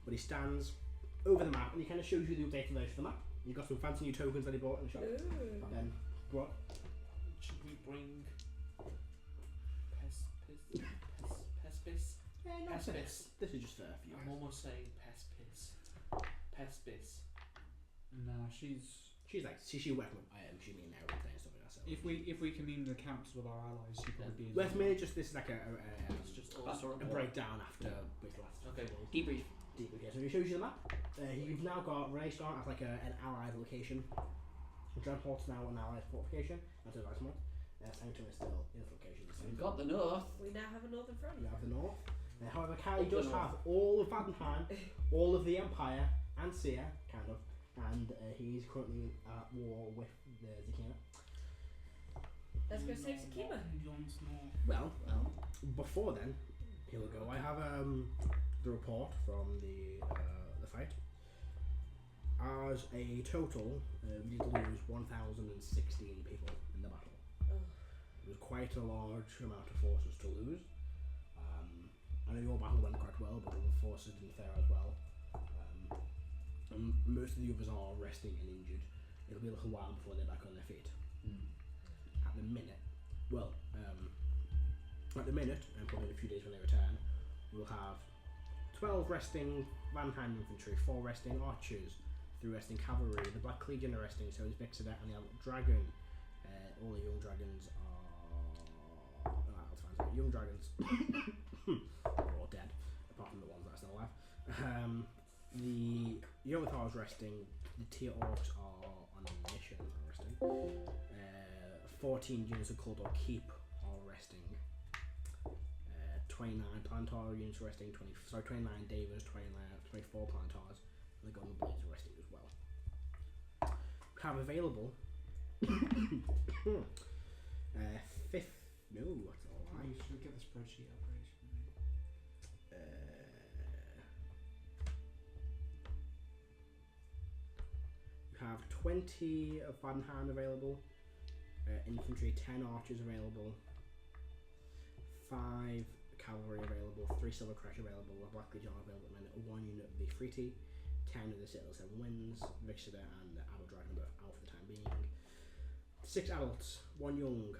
but he stands over the map, and he kind of shows you the updated version of the map. You've got some fancy new tokens that he bought in the shop. Ooh. Then what? Should we bring Pespis? No, Pespis. this is just for you. I'm almost saying Pespis. Pespis. Nah, she's. She's like, she working with she mean everything and stuff like that. So. If we convene the council with our allies, she'd probably be in. With me, just this is like It's just all sort a of breakdown after the last. Okay. Debrief. Okay, so he shows you the map. You've now got Raystar as like an allied location. Dreadport's now an allied fortification. That's a nice one. Sanctum is still in its location. We've got the north. We now have a northern front. You have the north. However, Callie Up the does north. have all of Vadenheim, all of the Empire, and Seer, kind of. And he's currently at war with the Zakina. Let's go save Sakima. Jon Snow. Well, before then, here we go. I have the report from the fight. As a total, we did lose 1,016 people in the battle. Oh. It was quite a large amount of forces to lose. I know your battle went quite well, but the forces didn't fare as well. And most of the others are resting and injured. It'll be a little while before they're back on their feet. At the minute, and probably in a few days when they return, we'll have 12 resting Vanheim infantry, 4 resting archers, 3 resting cavalry, the Black Legion are resting, so is Vixida, and the Dragon. All the young dragons are... I'll find out. Young dragons are all dead, apart from the ones that are still alive. The Yoggothar is resting, the Tier Orcs are on a mission are resting. 14 units of Coldor Keep are resting. 29 Plantar units are resting, 29 Davers, 24 Plantars, and the Golden Blades are resting as well. We have available that's all Oh, right. you should get the spreadsheet up, right? 20 of Fadenheim available. Infantry, 10 archers available. 5 cavalry available. 3 silver crash available. A black legion available. And then 1 unit of the Friti. 10 of the Citadel 7 Winds. Vixida and Abel Dragon out for the time being. 6 adults. 1 young.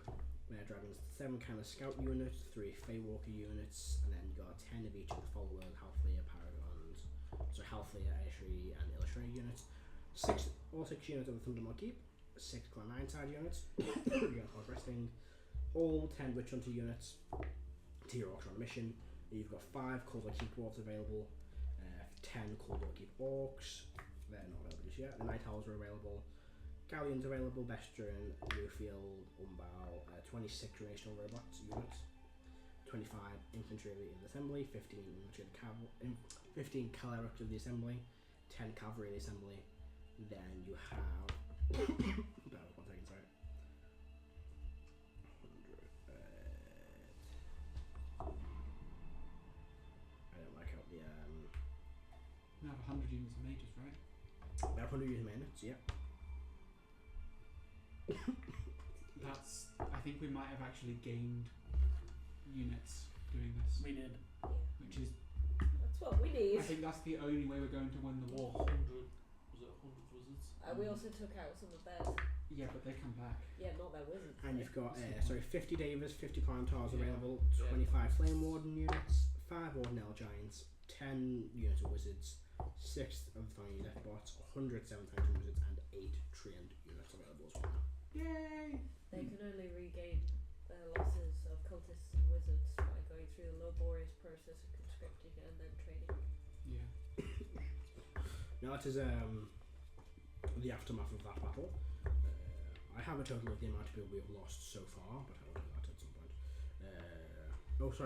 Dragons. 7 kind of scout units. 3 Feywalker units. And then you got 10 of each of the followers. Halfleer, Paragons. So Halfleer, Aishri and Illustrator units. 6 units of the Thundermore Keep. 6 Clan Ironside units. You got hard resting. All 10 Witch Hunter units. To your Orcs on a mission. You've got 5 Cold War Keep Dwarves available. 10 Cold War Keep Orcs. They're not available just yet. The Night Owls are available. Galleons available. Bestron, Newfield, Umbau. 26 Relational Robots units. 25 Infantry of the Assembly. 15 Infantry of the Cavalry. 15 Clerics of the Assembly. 10 Cavalry of the Assembly. Then you have. One second, sorry. 100. I don't like how the. We have 100 units of mages, right? We have 100 units of minutes, yeah. That's. I think we might have actually gained units doing this, We did. which is. That's what we need. I think that's the only way we're going to win the war. 100. Was it 100 wizards? We also took out some of theirs. Yeah, but they come back. Yeah, not their wizards. And you've got That's the 50 Davers, 50 Plantars Yeah. available, Yeah. 25 Flame Warden units, 5 Ordinal Giants, 10 units of Wizards, 6 of the Fine Death Bots, 100 7,000 Wizards, and 8 Trained units available as well. Yay! They can only regain their losses of cultists and wizards by going through the laborious process of conscripting and then training. Yeah. Now that is the aftermath of that battle. I have a total of the amount of people we have lost so far, but I will do that at some point.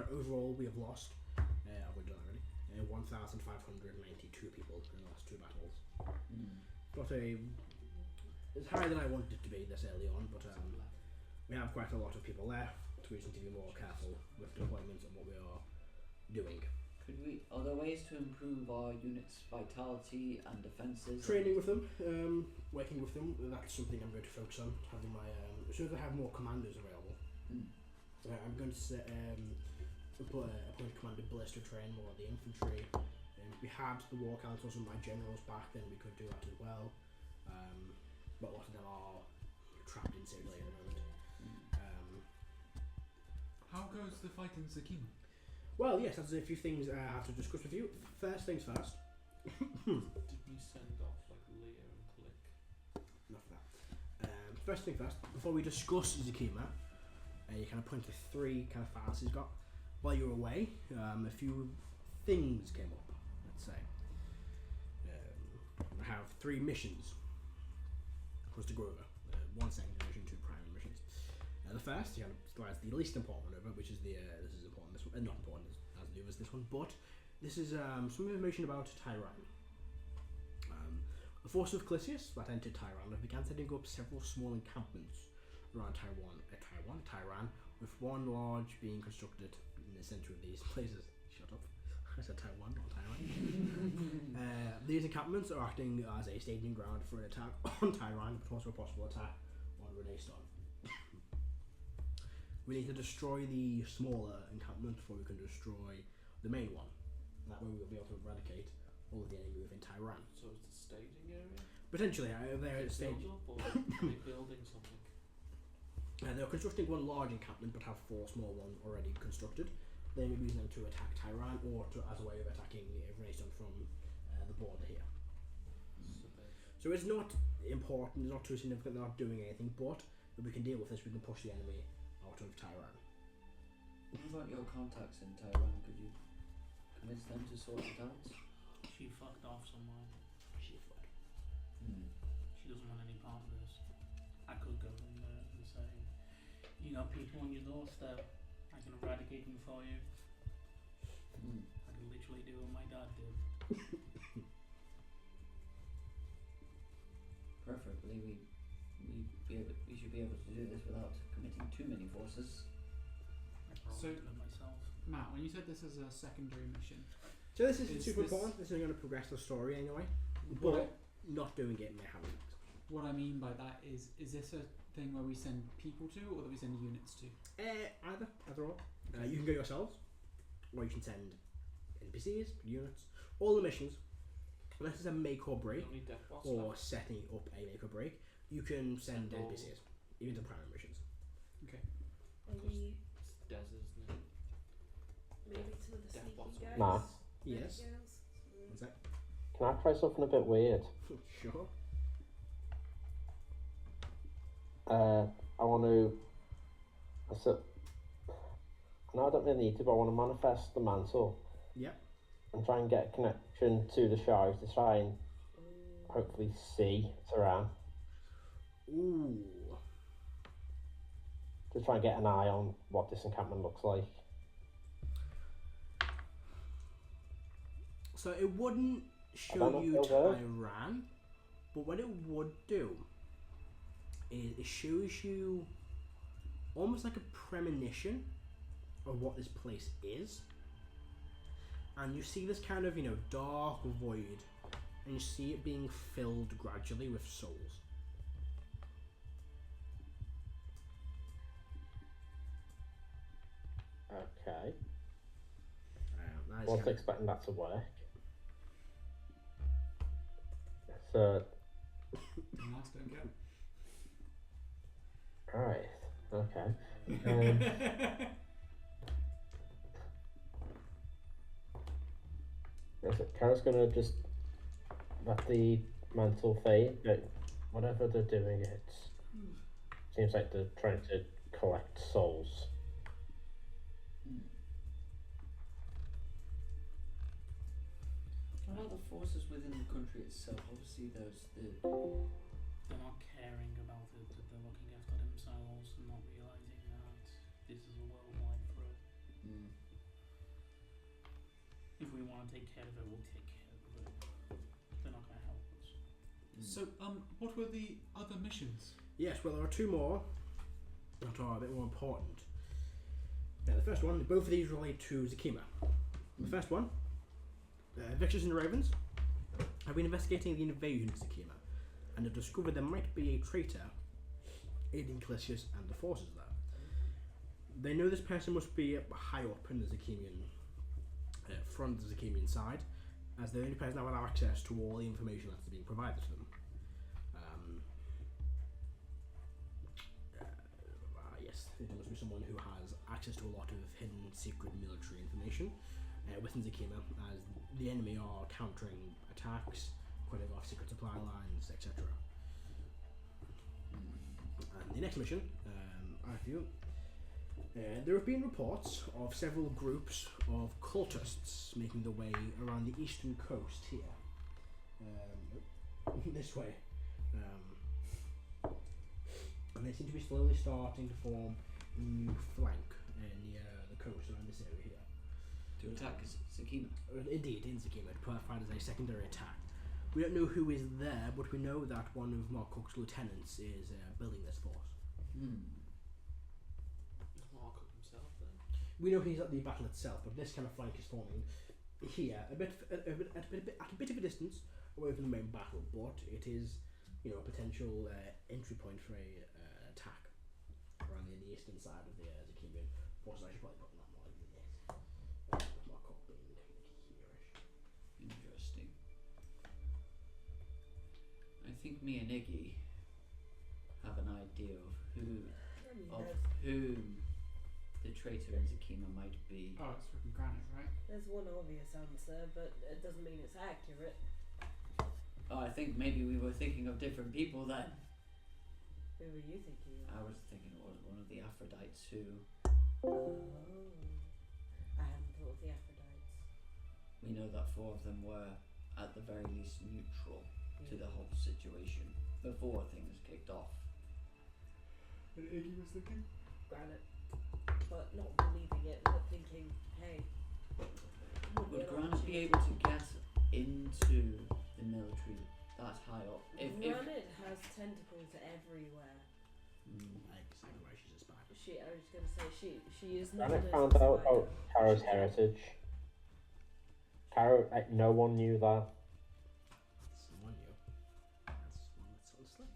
Overall we have lost, I've already done that already, 1,592 people in the last 2 battles. Not it's higher than I wanted it to be this early on, but we have quite a lot of people left. We just need to be more careful with deployments and what we are doing. Are there ways to improve our units' vitality and defences? Training with them, working with them, that's something I'm going to focus on. Having my as soon as I have more commanders available, I'm going to appoint Commander Bliss to train more of the infantry. If we had the war councils and my generals back, then we could do that as well. But a lot of them are trapped in Syria at the moment. How goes the fight in Sakima? Well, yes, there's a few things I have to discuss with you. First things first. Did we send off like Leah and Click? Enough of that. First thing first, before we discuss Zakima, you kind of point to 3 kind of files he's got. While you were away, a few things came up, let's say. I have 3 missions for us to go over. 1 secondary mission, 2 primary missions. The first, you know, is the least important one over, which is this is important. This one, not important as new as this one, but this is some information about Tyran. The forces of Clisius that entered Tyran began setting up several small encampments around Tyran, with one large being constructed in the centre of these places. Shut up. I said Taiwan, not Tyran. These encampments are acting as a staging ground for an attack on Tyran, but also a possible attack on Renaiston. We need to destroy the smaller encampment before we can destroy the main one. And that way we will be able to eradicate all of the enemy within Tyran. So it's a staging area? Potentially, they're at a stage. Build up, or are they building something? They're constructing one large encampment but have 4 small ones already constructed. They may be using them to attack Tyran or as a way of attacking Renaiston from the border here. So it's not important, it's not too significant, they're not doing anything, but if we can deal with this, we can push the enemy out of Tyran. What about your contacts in Taiwan? Could you convince them to sort it out? She fucked off somewhere. She fled. She doesn't want any part of this. I could go in there and say, you got people on your doorstep, I can eradicate them for you. I can literally do what my dad did. Preferably, we should be able to do this without committing too many forces. I probably So- did it myself. Matt, when you said this is a secondary mission, So this is Is super this- important, this is going to progress the story anyway, what, but not doing it may have an effect. what I mean by that is this a thing where we send people to, or that we send units to? Either or. You can go yourselves, or you can send NPCs, units, all the missions. Unless it's a make or break, Only death bots or left. setting up a make or break, you can send Send all. NPCs, even to primary missions. Maybe, It's Des, isn't it? maybe some of the Death sneaky bots guys. will- Nah. Yes. Girls. What's that? Can I try something a bit weird? Sure. I want to. No, I don't really need to, but I want to manifest the mantle. Yep. And try and get a connection to the shards to try and hopefully see Taran. Ooh. To try and get an eye on what this encampment looks like. So it wouldn't I don't show know you if it'll work. Tyran, but what it would do is it shows you almost like a premonition of what this place is. And you see this kind of, dark void, and you see it being filled gradually with souls. Okay. That is Wasn't kind of- expecting that to work. So, Last don't get. alright. Okay. Kara's gonna just let the mantle fade, but whatever they're doing, it seems like they're trying to collect souls. What about the forces within the country itself? Obviously, there's the. They're not caring about it, they're looking after themselves and not realising that this is a worldwide threat. If we want to take care of it, we'll take care of it. They're not going to help us. So, what were the other missions? Yes, well, there are two more that are a bit more important. Now, the first one, both of these relate to Zakima. The first one, Victors and Ravens have been investigating the invasion of Zakima and have discovered there might be a traitor aiding Calisius and the forces there. They know this person must be high up in the Zakimian front of the Zakimian side, as the only person that will have access to all the information that's being provided to them. Yes, there must be someone who has access to a lot of hidden secret military information within Zakima, as the enemy are countering attacks, cutting off secret supply lines, etc. And the next mission, I feel, there have been reports of several groups of cultists making their way around the eastern coast here. This way. And they seem to be slowly starting to form a new flank near the coast around this area here. To attack Sakima. Indeed, in Zakima, to provide as a secondary attack. We don't know who is there, but we know that one of Mark Cook's lieutenants is building this force. It's Mark himself then. We know he's at the battle itself, but this kind of flank is forming here, at a bit of a distance away from the main battle, but it is, a potential entry point for a attack around the eastern side of the Zakimian forces. I should probably put that more like this. Mark Cook being here-ish. Interesting. I think me and Iggy have an idea of whom the traitor in Zakima might be. Oh, it's freaking granite, right? There's one obvious answer, but it doesn't mean it's accurate. Oh, I think maybe we were thinking of different people then. Who were you thinking of? I was thinking it was one of the Aphrodites who Oh. I hadn't thought of the Aphrodites. we know that 4 of them were at the very least neutral to the whole situation before things kicked off. And Iggy was thinking? Granite. But not believing it, but thinking, hey. Would Granite be able to get into the military that high up? If Granite has tentacles everywhere. Exactly why she's a spy. I was going to say, she is not Granite a found out spider. about Kara's heritage. No one knew that. Someone knew. That's one that's on slip.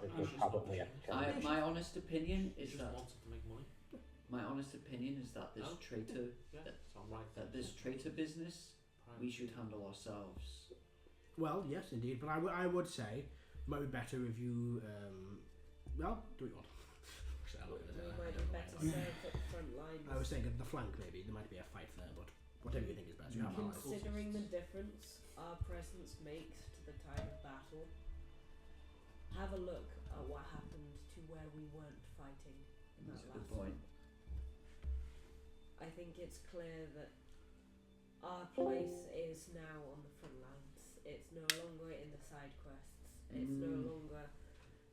technically probably a chance. My honest opinion He is just that wanted to make money. this Oh, traitor Yeah, That- so I'm right. that this traitor business Private. we should handle ourselves. Well, yes, indeed. But I would say it might be better if you, well, do what you want. Actually, I'm not gonna say We that. might be better served at the front lines. I was thinking the flank maybe. There might be a fight there, but whatever you think is best. You have allies. Considering the difference our presence makes to the time of battle, have a look at what happened to where we weren't fighting in that That's a good last point. I think it's clear that our place is now on the front lines. It's no longer in the side quests. It's no Mm. longer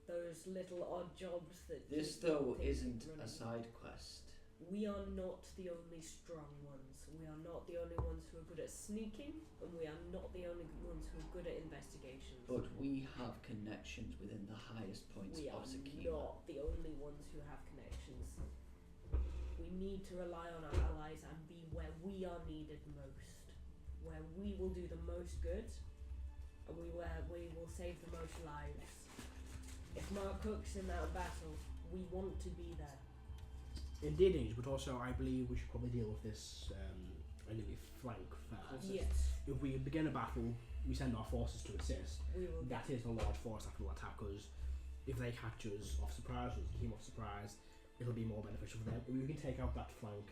those little odd jobs that This keep though things isn't a running. side quest. We are not the only strong ones. We are not the only ones who are good at sneaking, and we are not the only ones who are good at investigations. But we have connections within the highest points We of are Sakima. not the only ones who have connections. We need to rely on our allies and be where we are needed most, where we will do the most good, and where we will save the most lives. If Mark Cook's in that battle, we want to be there. Indeed, but also I believe we should probably deal with this enemy flank first. Yes, If we begin a battle, we send our forces to assist. we will. That is a large force that will attack us. If they catch us off surprise, or came off surprise, it'll be more beneficial for them. If we can take out that flank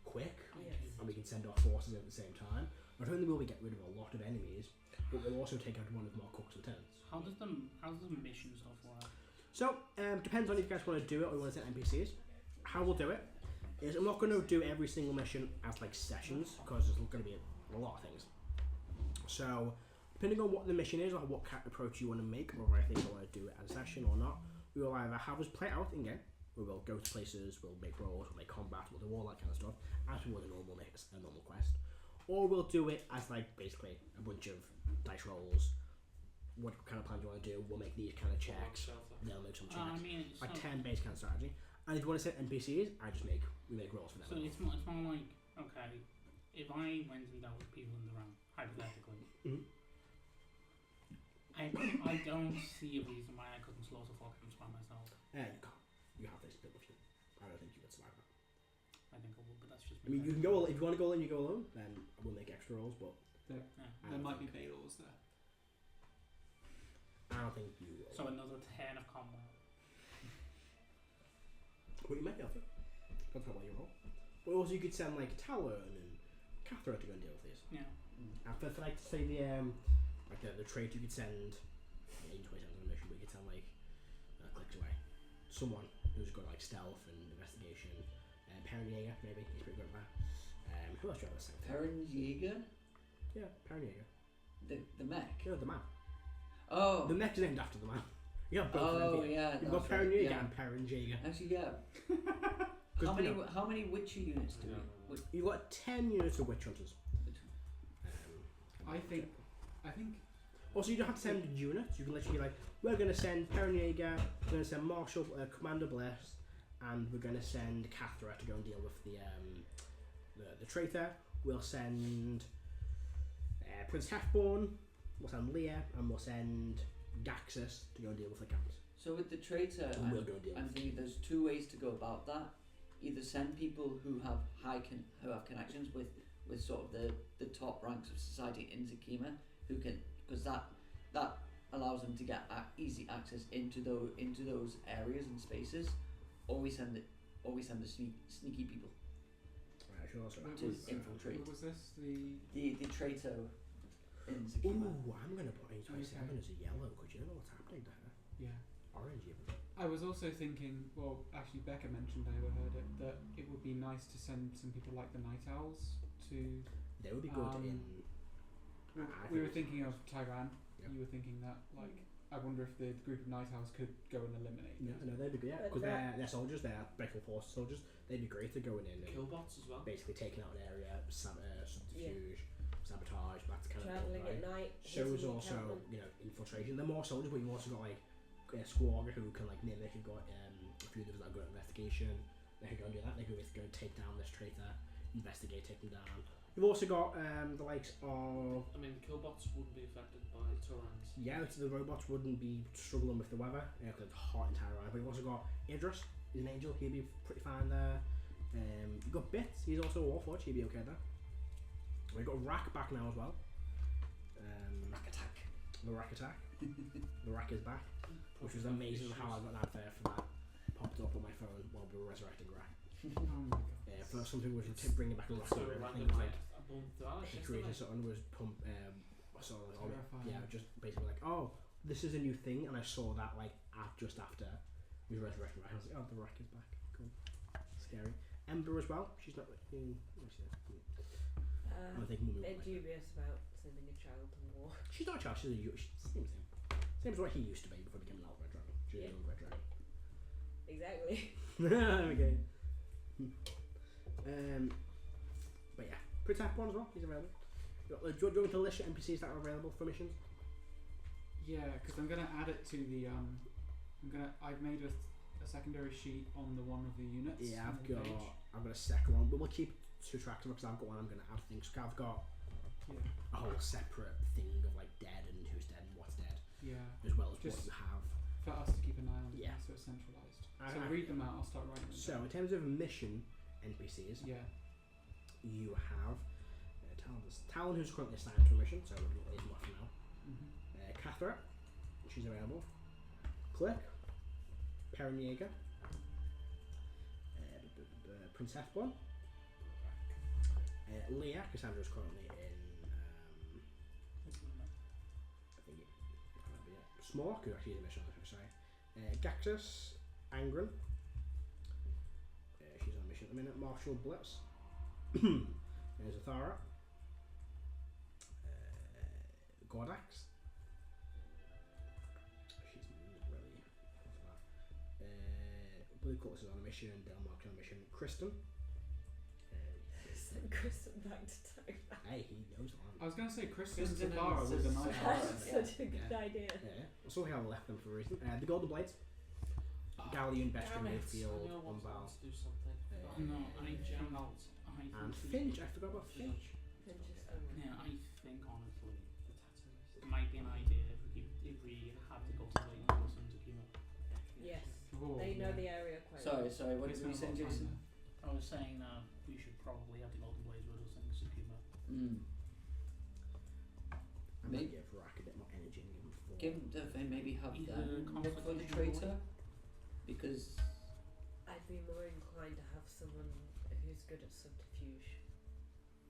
quick, Yes. and we can send our forces at the same time, not only will we get rid of a lot of enemies, but we'll also take out one of Mark Cook's lieutenants. How does the mission stuff work? So, depends on if you guys want to do it or you want to set NPCs. How we'll do it is I'm not going to do every single mission as like sessions because there's going to be a lot of things. So, depending on what the mission is or what approach you want to make, or I think I want to do it as a session or not, we will either have us play it out in game, we will go to places, we'll make rolls, we'll make combat, we'll do all that kind of stuff, as we would a normal quest, or we'll do it as like basically a bunch of dice rolls. What kind of plan do you want to do? We'll make these kind of checks. They'll make some checks. I mean, it's Like not, 10 base kind of strategy. And if you want to set NPCs, we make rolls for them. so it's more like, okay, if I went and dealt with people in the round, hypothetically, Mhm. I don't see a reason why I couldn't slaughter 4 camps by myself. You can't. You have this bit with you. I don't think you would survive that. I think I would, but that's just I mean, you can go if you want to go alone, you go alone. Then we'll make extra rolls, but Yeah. There might be Baylors there. I don't think you will. So another 10 of combat. Well, you might be able to. Depends on what you roll. But also, you could send like Talon and Catherine to go and deal with these. Yeah. And for like say the trade, you could send. You can send on a mission, but you could send like clicks away. Someone who's got like stealth and investigation. Perrin Jaeger, maybe he's pretty good at that. Who else do you have? Perrin Jaeger? Yeah, Perrin Jaeger. The mech? Yeah, the man. Oh. The mech is named after the man. You have both of them. Oh here. yeah. You've that's got Perrin right, Jaeger yeah. and Perrin Jaeger. Actually, yeah. Good How to many know. how many Witcher units do we? You've got 10 units of witch hunters. I think Also, you don't have to send units. You can literally like, we're going to send Perrin Jaeger, we're going to send Marshal Commander Bless, and we're going to send Cathra to go and deal with the traitor. We'll send Prince Cashborn. We'll send Leah, and we'll send Daxus to go and deal with the camps. So with the traitor, And we'll go and deal I'm with thinking there's 2 ways to go about that. Either send people who have who have connections with sort of the top ranks of society in Zakima, who can, because that allows them to get easy access into those areas and spaces, or we send the sneaky people Right, I should also to infiltrate. Was this the? The traitor in Zakima. Ooh, I'm going to put A27 Okay. as a yellow because you don't know what's happening to her. Yeah. Orange even. I was also thinking. Well, actually, Becca mentioned. I overheard it that it would be nice to send some people like the Night Owls to. They would be good in. We were thinking of Tyran. Yep. You were thinking that I wonder if the group of Night Owls could go and eliminate. No, those. they'd be good, yeah, But because they're soldiers, they're Breakable Force soldiers. They'd be great at going in and Killbots as well. basically taking out an area, subterfuge, sabotage, that's kind Travelling of thing, at right? night. Shows hitting also, encampment. infiltration. They're more soldiers, but you've also got like a squawker who can like mimic. You've got a few of them that are good at investigation. They can go and do that. They can go and take down this traitor, investigate, take them down. You've also got the likes of I mean, killbots wouldn't be affected by Torrents. the robots wouldn't be struggling with the weather because it's hot in Tyrone. But you've also got Idris, he's an angel, he'd be pretty fine there. You've got Bits, he's also a Warforged, he'd be okay there. We've got Rack back now as well. Rack attack. The Rack attack. The Rack is back, which was amazing how I got that there for that. Popped up on my phone while we were resurrecting Rack. Oh my god. For something which was bringing back a lot So of random everything, like a bump to he created something was pump. Sort of like, Terrifying. just basically like, oh, this is a new thing, and I saw that like just after we resurrected Rack. I was like, oh, the Rack is back. Cool. Scary. Ember as well. She's not. I think Mummy. Bit dubious about sending a child to war. She's not a child. She's same as what he used to be before he became an old red dragon. She's an old red dragon. Exactly. Okay. But yeah, Protect one as well. He's available. Do you want me to list your NPCs that are available for missions? Yeah, because I'm gonna add it to the I've made a secondary sheet on the one of the units. Yeah, on the page. I've got a second one, but we'll keep two tracks of it because I've got one I'm going to add things. Cause I've got a whole separate thing of like dead and who's dead and what's dead, Yeah. as well as Just what you have. For us to keep an eye on, Yeah. so it's centralised. I- So I- read them out. I'll start writing them. So down. in terms of mission NPCs, Yeah. you have Talon, who's currently assigned to a mission, so we'll leave him off for now. Catherine, she's available. Click, Perrin Yeager, Prince F1, Leah, Cassandra's currently in I think it might be it. Smork, who actually is a mission, sorry. Gactus, Angren, she's on a mission at the minute. Marshall Blitz, there's Athara, Gordax, she's not really for that. Blue Cutlass is on a mission, Delmark's on a mission. Kristen, Send Kristen back to time. hey, he knows the I was gonna say Kristen Kristen Zafara and with the Zafara. knife. That's such a good idea. Yeah, so we have left them for a reason. The Golden Blades, Galleon, Bestrom, Mayfield, I want Umbal, to do something. No, I think and Finch. I forgot about Finch. Finch is coming. Yeah, I think honestly, it might be an idea if we have to go to the Wilson to keep up. Yes. Oh, They know yeah. the area quite well. Sorry, what We did we spent say, a lot of time Jason? I was saying that we should probably have the Golden Blaze with us and Tsukima. I might give Rack a bit more energy and give him 4. Give them maybe have He's them a look for the confrontational traitor, because I'd be more inclined to have someone who's good at subterfuge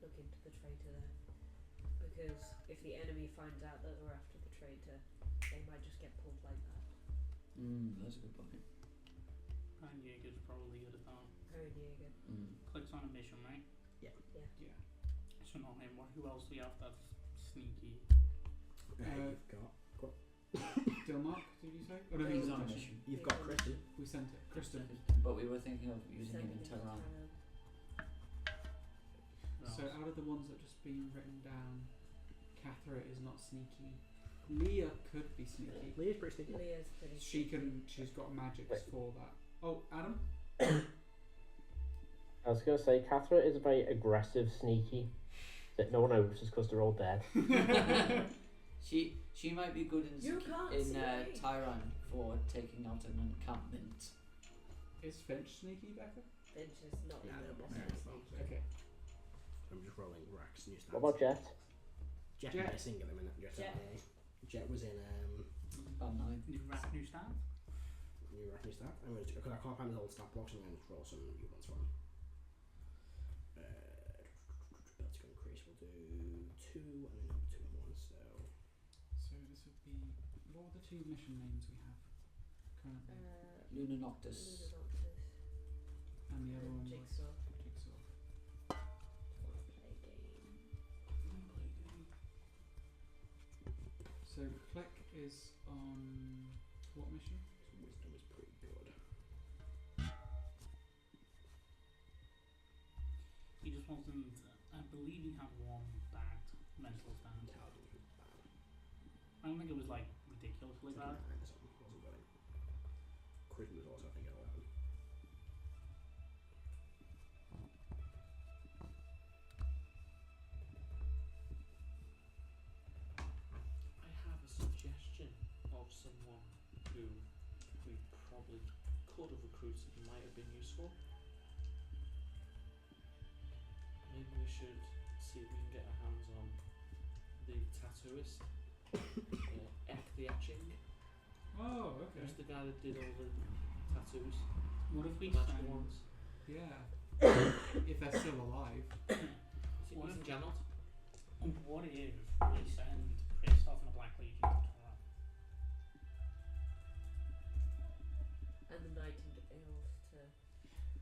look into the traitor there. Because if the enemy finds out that we're after the traitor, they might just get pulled like that. that's a good point. And Jaeger's probably good at that. Perrin Yeager. Clicks on a mission, right? Yeah. So not him. Who else do you have that's sneaky? You've got Dilmark, did you say? Oh, no, He's he's on on a mission. mission. you've got Kristen. We sent it. Kristen. But we were thinking of using him in Send him Tehran. So out of the ones that just been written down, Catherine is not sneaky. Leah could be sneaky. Leah's pretty sneaky. Leah's pretty She's got magics for that. Oh, Adam? I was going to say, Catherine is a very aggressive sneaky that no one notices because they're all dead. She might be good in You can't see me. Tehran for taking out an encampment. Is Finch sneaky, Becca? Finch is not Nah, they're both enormously very sneaky. Okay. I'm just rolling Rack's new stats. What about Jet? Jet? Jet? Missing at the minute. Jet. Jet was in Band 9. New rack, new staff? new Rack new stat. I'm going to, because I can't find his old stat blocks, I'm going to roll some new ones for him. That's going to increase. We'll do 2 and then 2 and 1. So So this would be. What were the two mission names we have currently? Luna Noctis. Luna Noctis And the other and one Jigsaw. was Jigsaw. Play game. So Click is on what mission? Wisdom is pretty good. He just wasn't. I believe he had one bad mental stand. Intelligence was bad. I don't think it was like ridiculously bad. Wasn't good. Charisma was also, I think, 11. who we probably could have recruited might have been useful. Maybe we should see if we can get our hands on the tattooist, the Etching. Oh, okay. Who's the guy that did all the tattoos? What if we Magical send? ones. Yeah. If they're still alive. What if- if Janot? What if we send Christoph and the Black Legion to Torah? And the Nightingales to.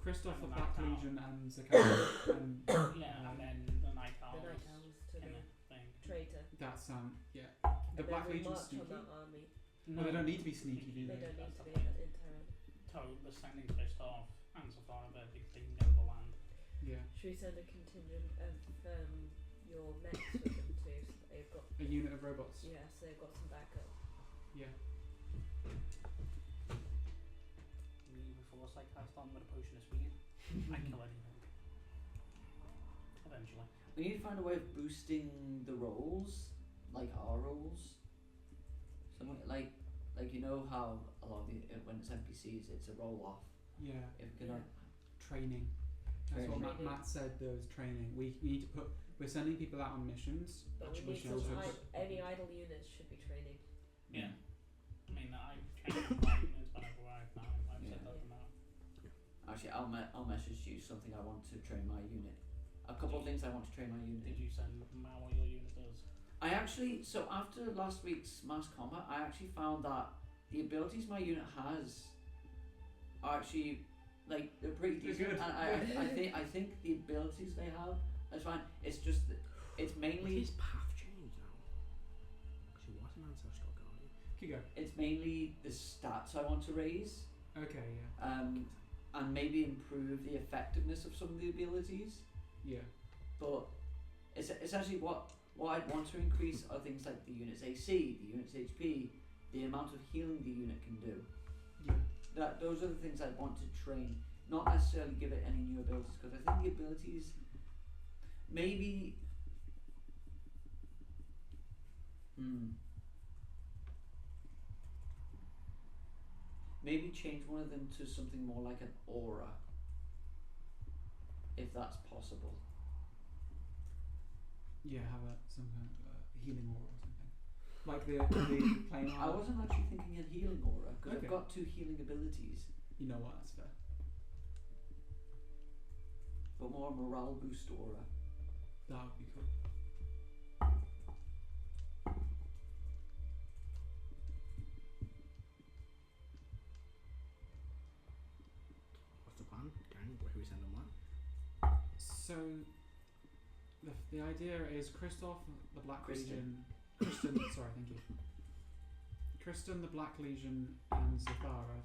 Christoph, the And the Black Night Owl. Legion, and Zakari. And Yeah, and then the Night The Owls. Night Owls to in the a thing. traitor. that's yeah. The And Black then we Legion's march sneaky. on that army. Well, they don't need to be sneaky, do They they? don't need That's to the be thing. in terror. We're sending Christoph and Safara there because they know the land. Yeah. Should we send a contingent of your mechs with them too, so that they've got A unit of robots. yeah, so they've got some backup. Yeah. We force like cast on with a potion of speed. I kill anything. Eventually. We need to find a way of boosting the rolls, like our rolls. Something like you know how a lot of the when it's NPCs, it's a roll off. Yeah. If we could Training. That's what Training. Matt said. There was training. We need to put. We're sending people out on missions. But Actually, we need should some also put- any idle units should be training. Yeah. I mean, I've changed my units whenever I've said Yeah. that to Matt. Actually, I'll message you something I want to train my unit. A couple of things I want to train my unit. Did you send Matt what your unit does? I actually, so after last week's mass combat, I actually found that the abilities my unit has are actually like they're pretty They're decent. good. And I think the abilities they have is fine. It's just that it's mainly His path changed now. She was an ancestral guardian. Keep going. it's mainly the stats I want to raise. Okay. Yeah. And maybe improve the effectiveness of some of the abilities. Yeah. But it's essentially what I'd want to increase are things like the unit's AC, the unit's HP, the amount of healing the unit can do. Yeah. Those are the things I'd want to train, not necessarily give it any new abilities, because I think the abilities maybe maybe change one of them to something more like an aura, if that's possible. Yeah. Have some kind of healing aura or something. Like the plain I wasn't actually thinking a healing aura, because Okay. I've got 2 healing abilities, You know what? That's fair. but more a morale boost aura. That would be cool. What's the plan, gang? Where do we send them what? So, the idea is Christoph, the Black Kristen. Legion, Kristen, sorry, thank you. Kristen, the Black Legion, and Zafara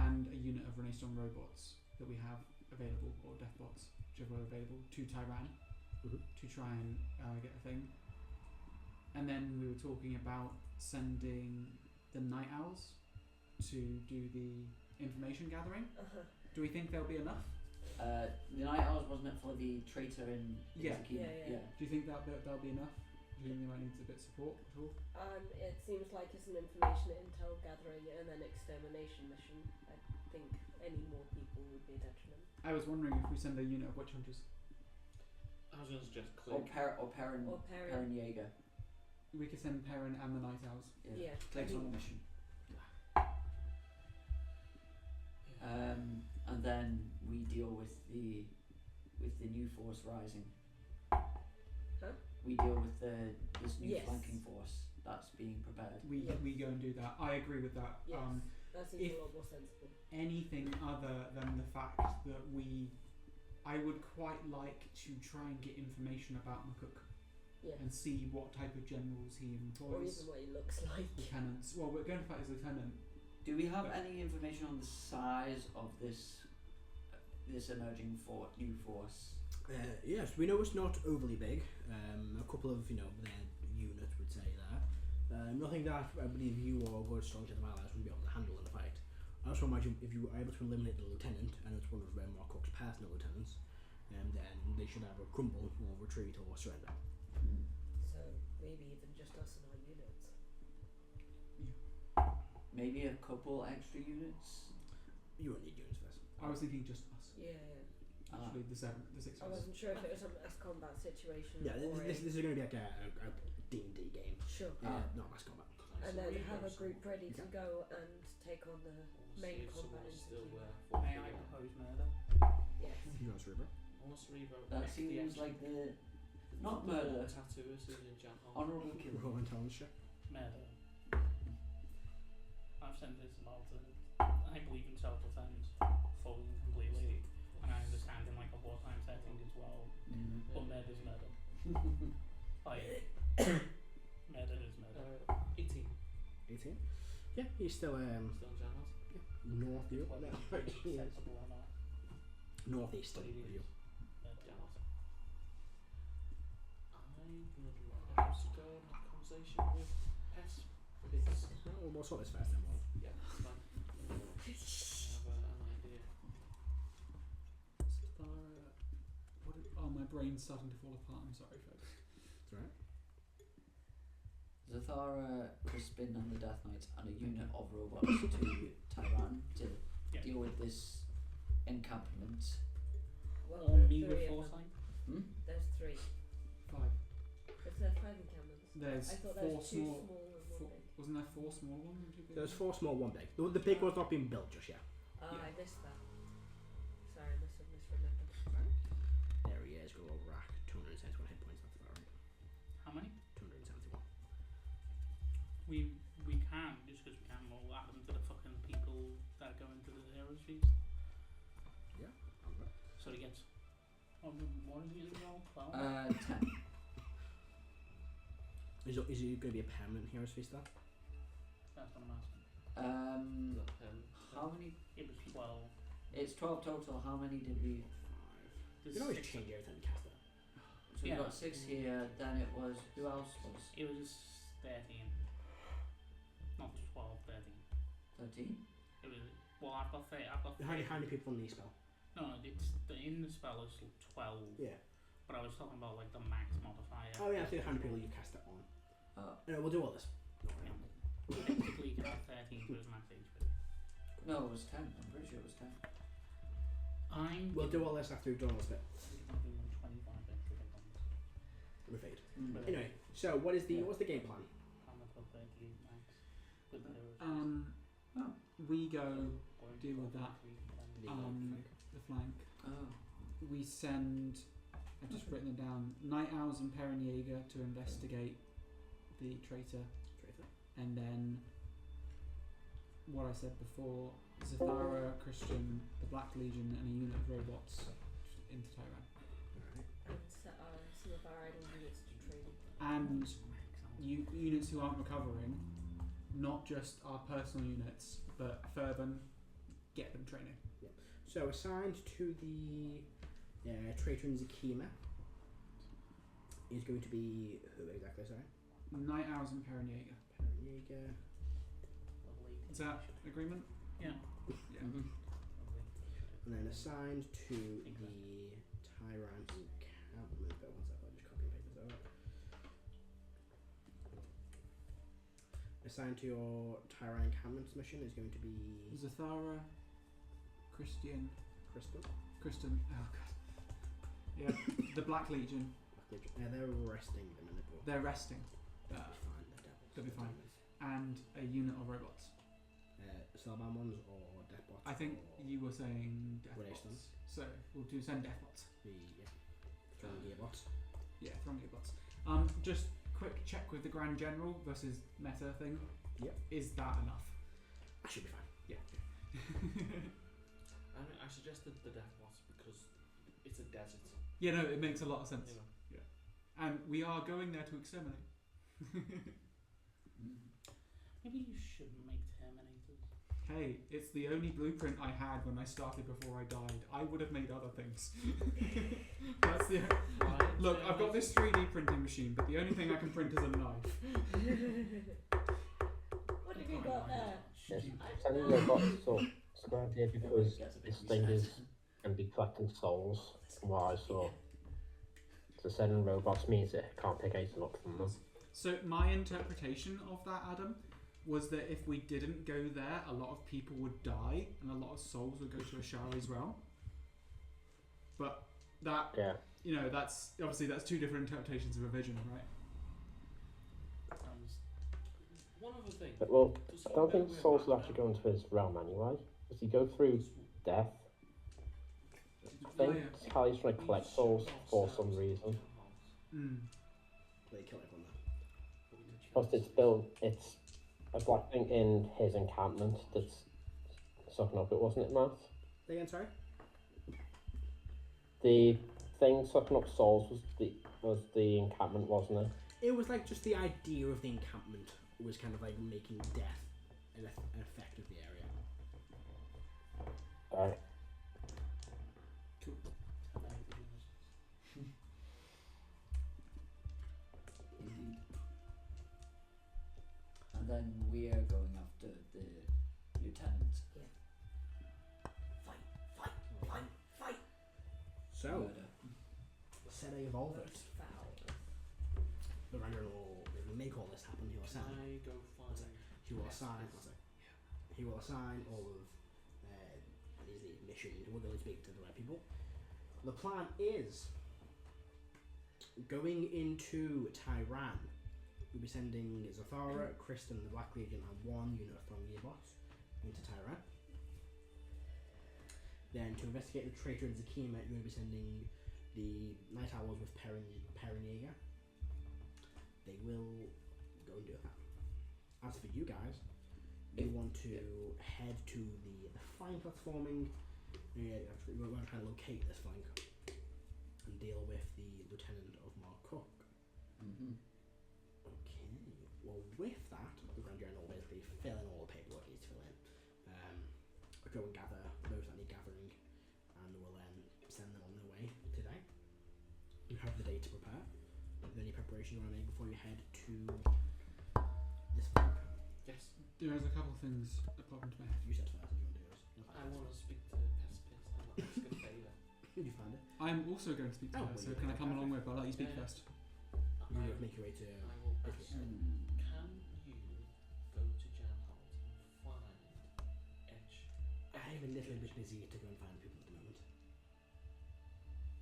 and a unit of Renaissance robots that we have available, or Deathbots, whichever are available, to Tyran to try and get a thing. And then we were talking about sending the Night Owls to do the information gathering. Do we think there'll be enough? The Night Owls wasn't it for the traitor in Yeah. Zakina? Yeah. Do you think that'll be enough? Do you think they might need a bit of support at all? It seems like it's an information intel gathering and then extermination mission. I think any more people would be a detriment. I was wondering if we send a unit of witch hunters. I was going to suggest Or Click. Perrin Or Perrin. Jaeger. We could send Perrin and the Night Owls. Yeah. Click's I on think- the mission. And then we deal with the new force rising. Huh? We deal with this new Yes. flanking force that's being prepared. We Yes. go and do that. I agree with that. Yes. That seems if- a lot more sensible. Anything other than the fact that I would quite like to try and get information about McCook Yeah. and see what type of generals he Or employs. even what he looks like. Lieutenants. Well, we're going to fight his lieutenant. Do we have But- any information on the size of this emerging new force? Yes, we know it's not overly big. A couple of their units would say that. Nothing that I believe you or good strong set of allies would be able to handle in a fight. I also imagine if you were able to eliminate the lieutenant, and it's one of Cook's personal lieutenants, then they should either crumble or retreat or surrender. So maybe even just us and our units. maybe a couple extra units. You won't need units for this. I was thinking just us. Yeah. Actually, the 6 I of us. wasn't sure if it was a mass combat situation. Yeah, or this is going to be like a D&D game. Sure. Not mass combat. And then have a group ready to go and take on the main combat. Still May I propose murder? Yes. You know, Cerebro. Unless Revo That seems like the not murder, tattooers who's in Jan honourable kill. Roll intelligence check. Murder. I've sent this about I believe in self-defense fully and completely, and I understand in like a wartime setting as well. But murder's murder. Like murder is murder. 18. 18. Yeah, he's still Still in Jan north of you. Whether No, it's he is sensible or not. northeast of But it you. is Jan murder. I would like us to go and have a conversation with Pest. Well, we'll sort this first then. Yeah, that's fine. I have an idea. Oh, my brain's starting to fall apart. I'm sorry, folks. It's alright. Zathara, Crispin and the Death Knights and a unit of robots to Tyran to deal with this encampment. Well, Or there's me 3 with of them. foresight. There's 3. 5. Is there 5 encampments? There's I thought 4 there was 2 small. small and 1 big. Wasn't there 4 small ones and 2 big There's ones? 4 small, 1 big. The big one's not being built just yet. Oh, Yeah. I missed that. Sorry, I must have misremembered. There he is. Go over rack. 271 hit points. That's about right. How many? 271. We can, just because we can, we'll add them to the fucking people that go into the heroes feast. Yeah. Okay. So he gets what is he as well? 12? 10. Is it going to be a permanent heroes feast then? That's what I'm asking. How many? It was 12. It's 12 total. How many did we? 5. You There's can always 6 change everything you cast it. So we Yeah. got 6 here. Then it was who else was It was 13. Not 12, 13. 13? It was, well, I've got 30. How many people in the spell? No, it's in the spell is 12. Yeah. But I was talking about like the max modifier. Oh yeah, I see how many people you cast it on. Oh. We'll do all this. Basically, you can have 13 to his max HP. No, it was 10. I'm pretty sure it was 10. We'll do all this after we've done all this bit. I'm doing 25 extra hit points. We're fade. Mm. Anyway, so what's the game plan? I'm gonna put 30 max with the heroes. We go deal with that. The flank. Oh. We send. I've just written it down. Night Owls and Perrin Jaeger to investigate the traitor, and then what I said before: Zathara, Christian, the Black Legion, and a unit of robots into Tyran. And set some of our idle units to training. And units who aren't recovering, not just our personal units, but further get them training. So assigned to the traitor in Zakima is going to be who exactly? Sorry. Night Owls and Perrin Jaeger. Jaeger. Is that agreement? Yeah. Yeah. Mm-hmm. And then assigned to the Tyrant encampment. But one second, I'll just copy and paste this over. Assigned to your Tyrant encampment mission is going to be Zathara, Christian, Kristen. oh god. Yeah, the Black Legion. They're resting at the minute. But They're resting. they'll be fine. They'll be fine. And a unit of robots. Spellbound ones or Deathbots? I think you were saying Were they Deathbots. So we'll do send Deathbots. Throwing gearbots. Yeah, throwing Gearbots. Just quick check with the Grand General versus meta thing. Yep. Is that enough? That should be fine. Yeah. I suggested the Death Boss because it's a desert. Yeah, no, it makes a lot of sense. You know. And we are going there to exterminate. Maybe you shouldn't make Terminators. Hey, it's the only blueprint I had when I started before I died. I would have made other things. That's the look. I've got this 3D printing machine, but the only thing I can print is a knife. What have you got there? Yes, sending robots so it's a good idea because this thing is going to be collecting souls from what I saw. So sending robots means it can't pick anything up from them. So my interpretation of that, Adam, was that if we didn't go there, a lot of people would die and a lot of souls would go to Ashari's realm. But that, that's obviously that's two different interpretations of a vision, right? One other thing. But, well, I don't think souls will actually go into his realm anyway. Does he go through death? I think Hallie's trying to collect souls for some reason. They kill everyone there. Plus, it's a black thing in his encampment that's sucking up it, wasn't it, Matt? Again, sorry? The thing sucking up souls was the encampment, wasn't it? It was like just the idea of the encampment was kind of like making death an effect of the area. Right. Cool. And then we are going after the lieutenant. Fight! So, Murder. Sede Evolvers. The Ranger will make all this happen. He will Can assign. I go find? He will assign. He will assign all of his mission. We're going to speak to the right people. The plan is going into Tyran. We'll be sending Zathara, Kristen, the Black Legion, and one unit of Throng Gearbox into Tyran. Then to investigate the traitor in Zakima, you're going to be sending the Night Owls with Periniega. They will go and do that. As for you guys, you want to head to the flank that's forming. We're going to try and locate this flank and deal with the Lieutenant of Marcook. Mm-hmm. Okay. Well, with that, the Grand General will basically fill in all the paperwork he needs to fill in. Go and gather those that need gathering, and we'll then send them on their way today. You have the day to prepare. Is there any preparation you want to make before you head to this flank? Yes. There's a couple of things that pop into my head. You said first if you want to do this. I want to speak to Pespis. I'm just going to say that. You found it. I'm also going to speak to Oh, her, well, so you can I can come have along it. with? I'll let you speak Yeah. first. You I make your way to. will ask. Okay. Can you go to Janholt and find Edge? I'm a little bit busy to go and find people at the moment.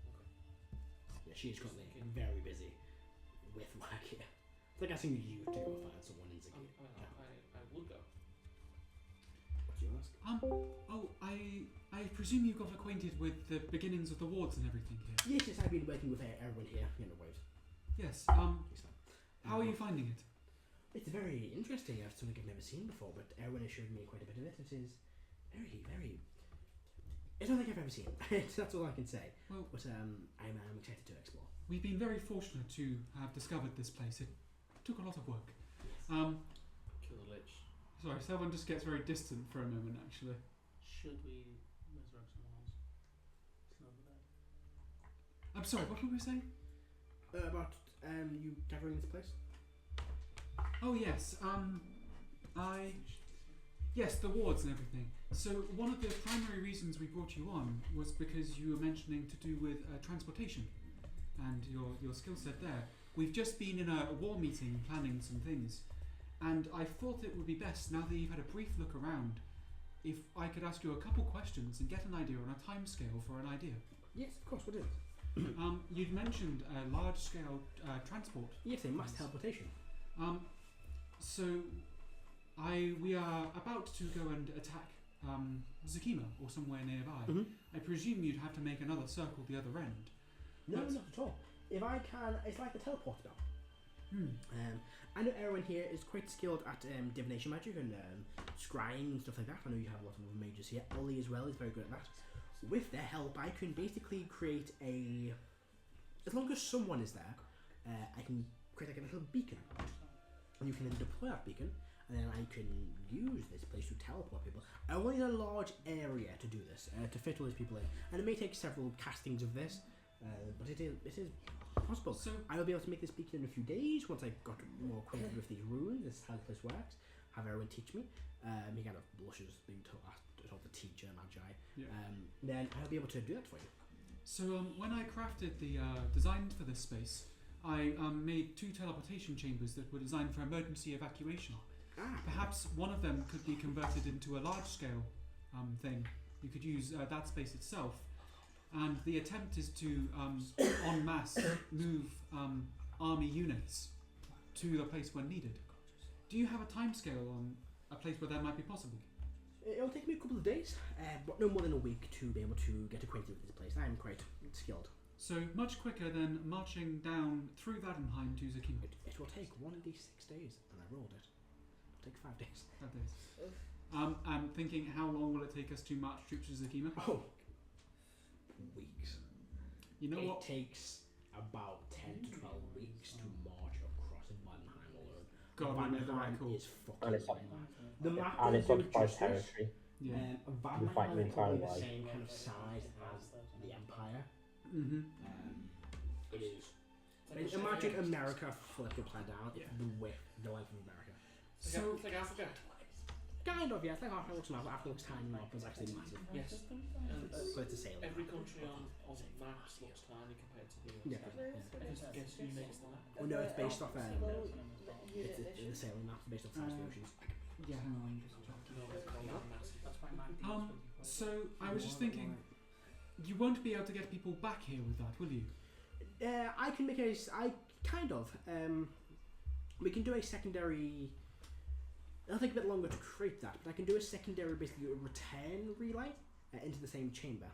Okay. Yeah, she is Just currently thinking. very busy with work here. It's like asking you to go find someone in Zaki. I would go. What do you ask? I presume you got acquainted with the beginnings of the wards and everything here. Yes, I've been working with everyone here. Wait. Yes. It's fine. How are you finding it? It's very interesting. It's something I've never seen before, but Erwin has showed me quite a bit of it. It is very. It's nothing I've ever seen. That's all I can say. Well, but I'm excited to explore. we've been very fortunate to have discovered this place. It took a lot of work. Kill the Lich. Sorry, Selvan just gets very distant for a moment, actually. Should we resurrect someone else? It's over there. I'm sorry, what were we saying? About you gathering this place? Oh, yes. Yes, the wards and everything. So one of the primary reasons we brought you on was because you were mentioning to do with transportation and your skill set there. We've just been in a war meeting planning some things, and I thought it would be best, now that you've had a brief look around, if I could ask you a couple questions and get an idea on a timescale for an idea. Yes, of course. What is it? You'd mentioned large-scale transport. Yes, a mass teleportation. So we are about to go and attack Zakima or somewhere nearby. Mm-hmm. I presume you'd have to make another circle the other end. No, But- not at all. If I can, it's like the teleport spell. Hmm. I know Erwin here is quite skilled at divination magic and scrying and stuff like that. I know you have a lot of mages here. Ollie as well is very good at that. With their help, I can basically create a. As long as someone is there, I can create like a little beacon, and you can then deploy that beacon, and then I can use this place to teleport people. I want a large area to do this, to fit all these people in, and it may take several castings of this, but it is possible. So I will be able to make this beacon in a few days once I've got more acquainted with these runes. This is how the place works. Have Erwin teach me. He kind of blushes being told the teacher, Magi. Yeah. Then I'll be able to do that for you. So when I crafted the designs for this space, I made 2 teleportation chambers that were designed for emergency evacuation. Perhaps one of them could be converted into a large-scale thing. You could use that space itself, and the attempt is to en masse move army units to the place when needed. Do you have a timescale on a place where that might be possible? It'll take me a couple of days, but no more than a week to be able to get acquainted with this place. I am quite skilled. So much quicker than marching down through Vadenheim to Zakima. It will take 1d6 days, and I rolled it. It'll take 5 days. 5 days. I'm thinking, how long will it take us to march troops to Zakima? Oh, weeks. You know what? It takes about 10 to 12 weeks to march across Vadenheim alone. God, we made the right call. Is fucking And it's insane. The map and doesn't it's do it occupied justice. territory. Yeah. Vadenheim fighting is probably the entire same kind of size as the Empire. Mm-hmm. It is. It's like Imagine Australia. America flipped upside down. Yeah. The width, the length of America. So, it's like Africa. Kind of, yeah. It's like Africa looks now, but Africa looks tiny now, but it's actually massive. Yes. And So it's a sailing. every country on maps looks tiny compared to the US. Yeah. Guess who makes that? Oh no, it's based off. Unit The edition. sailing map based off Fast Oceans. yeah, hang on. No, it's called that massive. So I was just thinking, you won't be able to get people back here with that, will you? I can make a. I kind of. We can do a secondary. It'll take a bit longer to create that, but I can do a secondary, basically a return relay into the same chamber.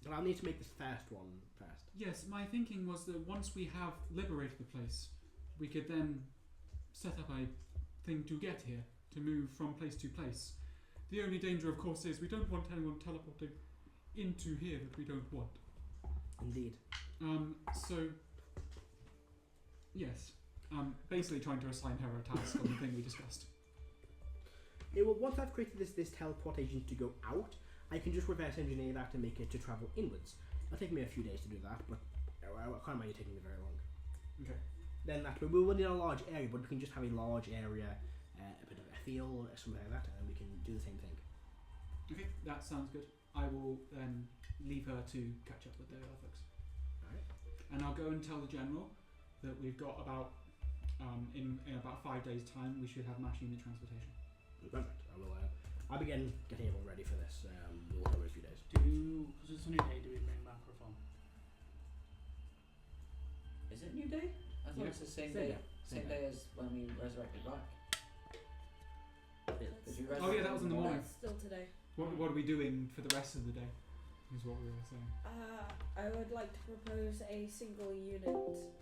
But I'll need to make this first one first. Yes, my thinking was that once we have liberated the place, we could then set up a thing to get here, to move from place to place. The only danger, of course, is we don't want anyone teleporting into here that we don't want. Indeed. So, yes, basically trying to assign her a task on the thing we discussed. It will, once I've created this teleportation to go out, I can just reverse engineer that to make it to travel inwards. It'll take me a few days to do that, but I can't imagine it taking me very long. Okay. Then that way, we will need a large area, but we can just have a large area, a bit of a field or something like that, and we can do the same thing. Okay, that sounds good. I will then leave her to catch up with the other folks. Alright. And I'll go and tell the general that we've got about, in about 5 days' time, we should have mass unit transportation. Perfect. I'll begin getting everyone ready for this. We'll have a few days. Because it's a new day, do we bring back reform? Is it New Day? I thought Yeah. it's the same Same day. day. Same Same day as when we resurrected back. Did you Oh yeah, that was in the morning. That's still today. What are we doing for the rest of the day? Is what we were saying. I would like to propose a single unit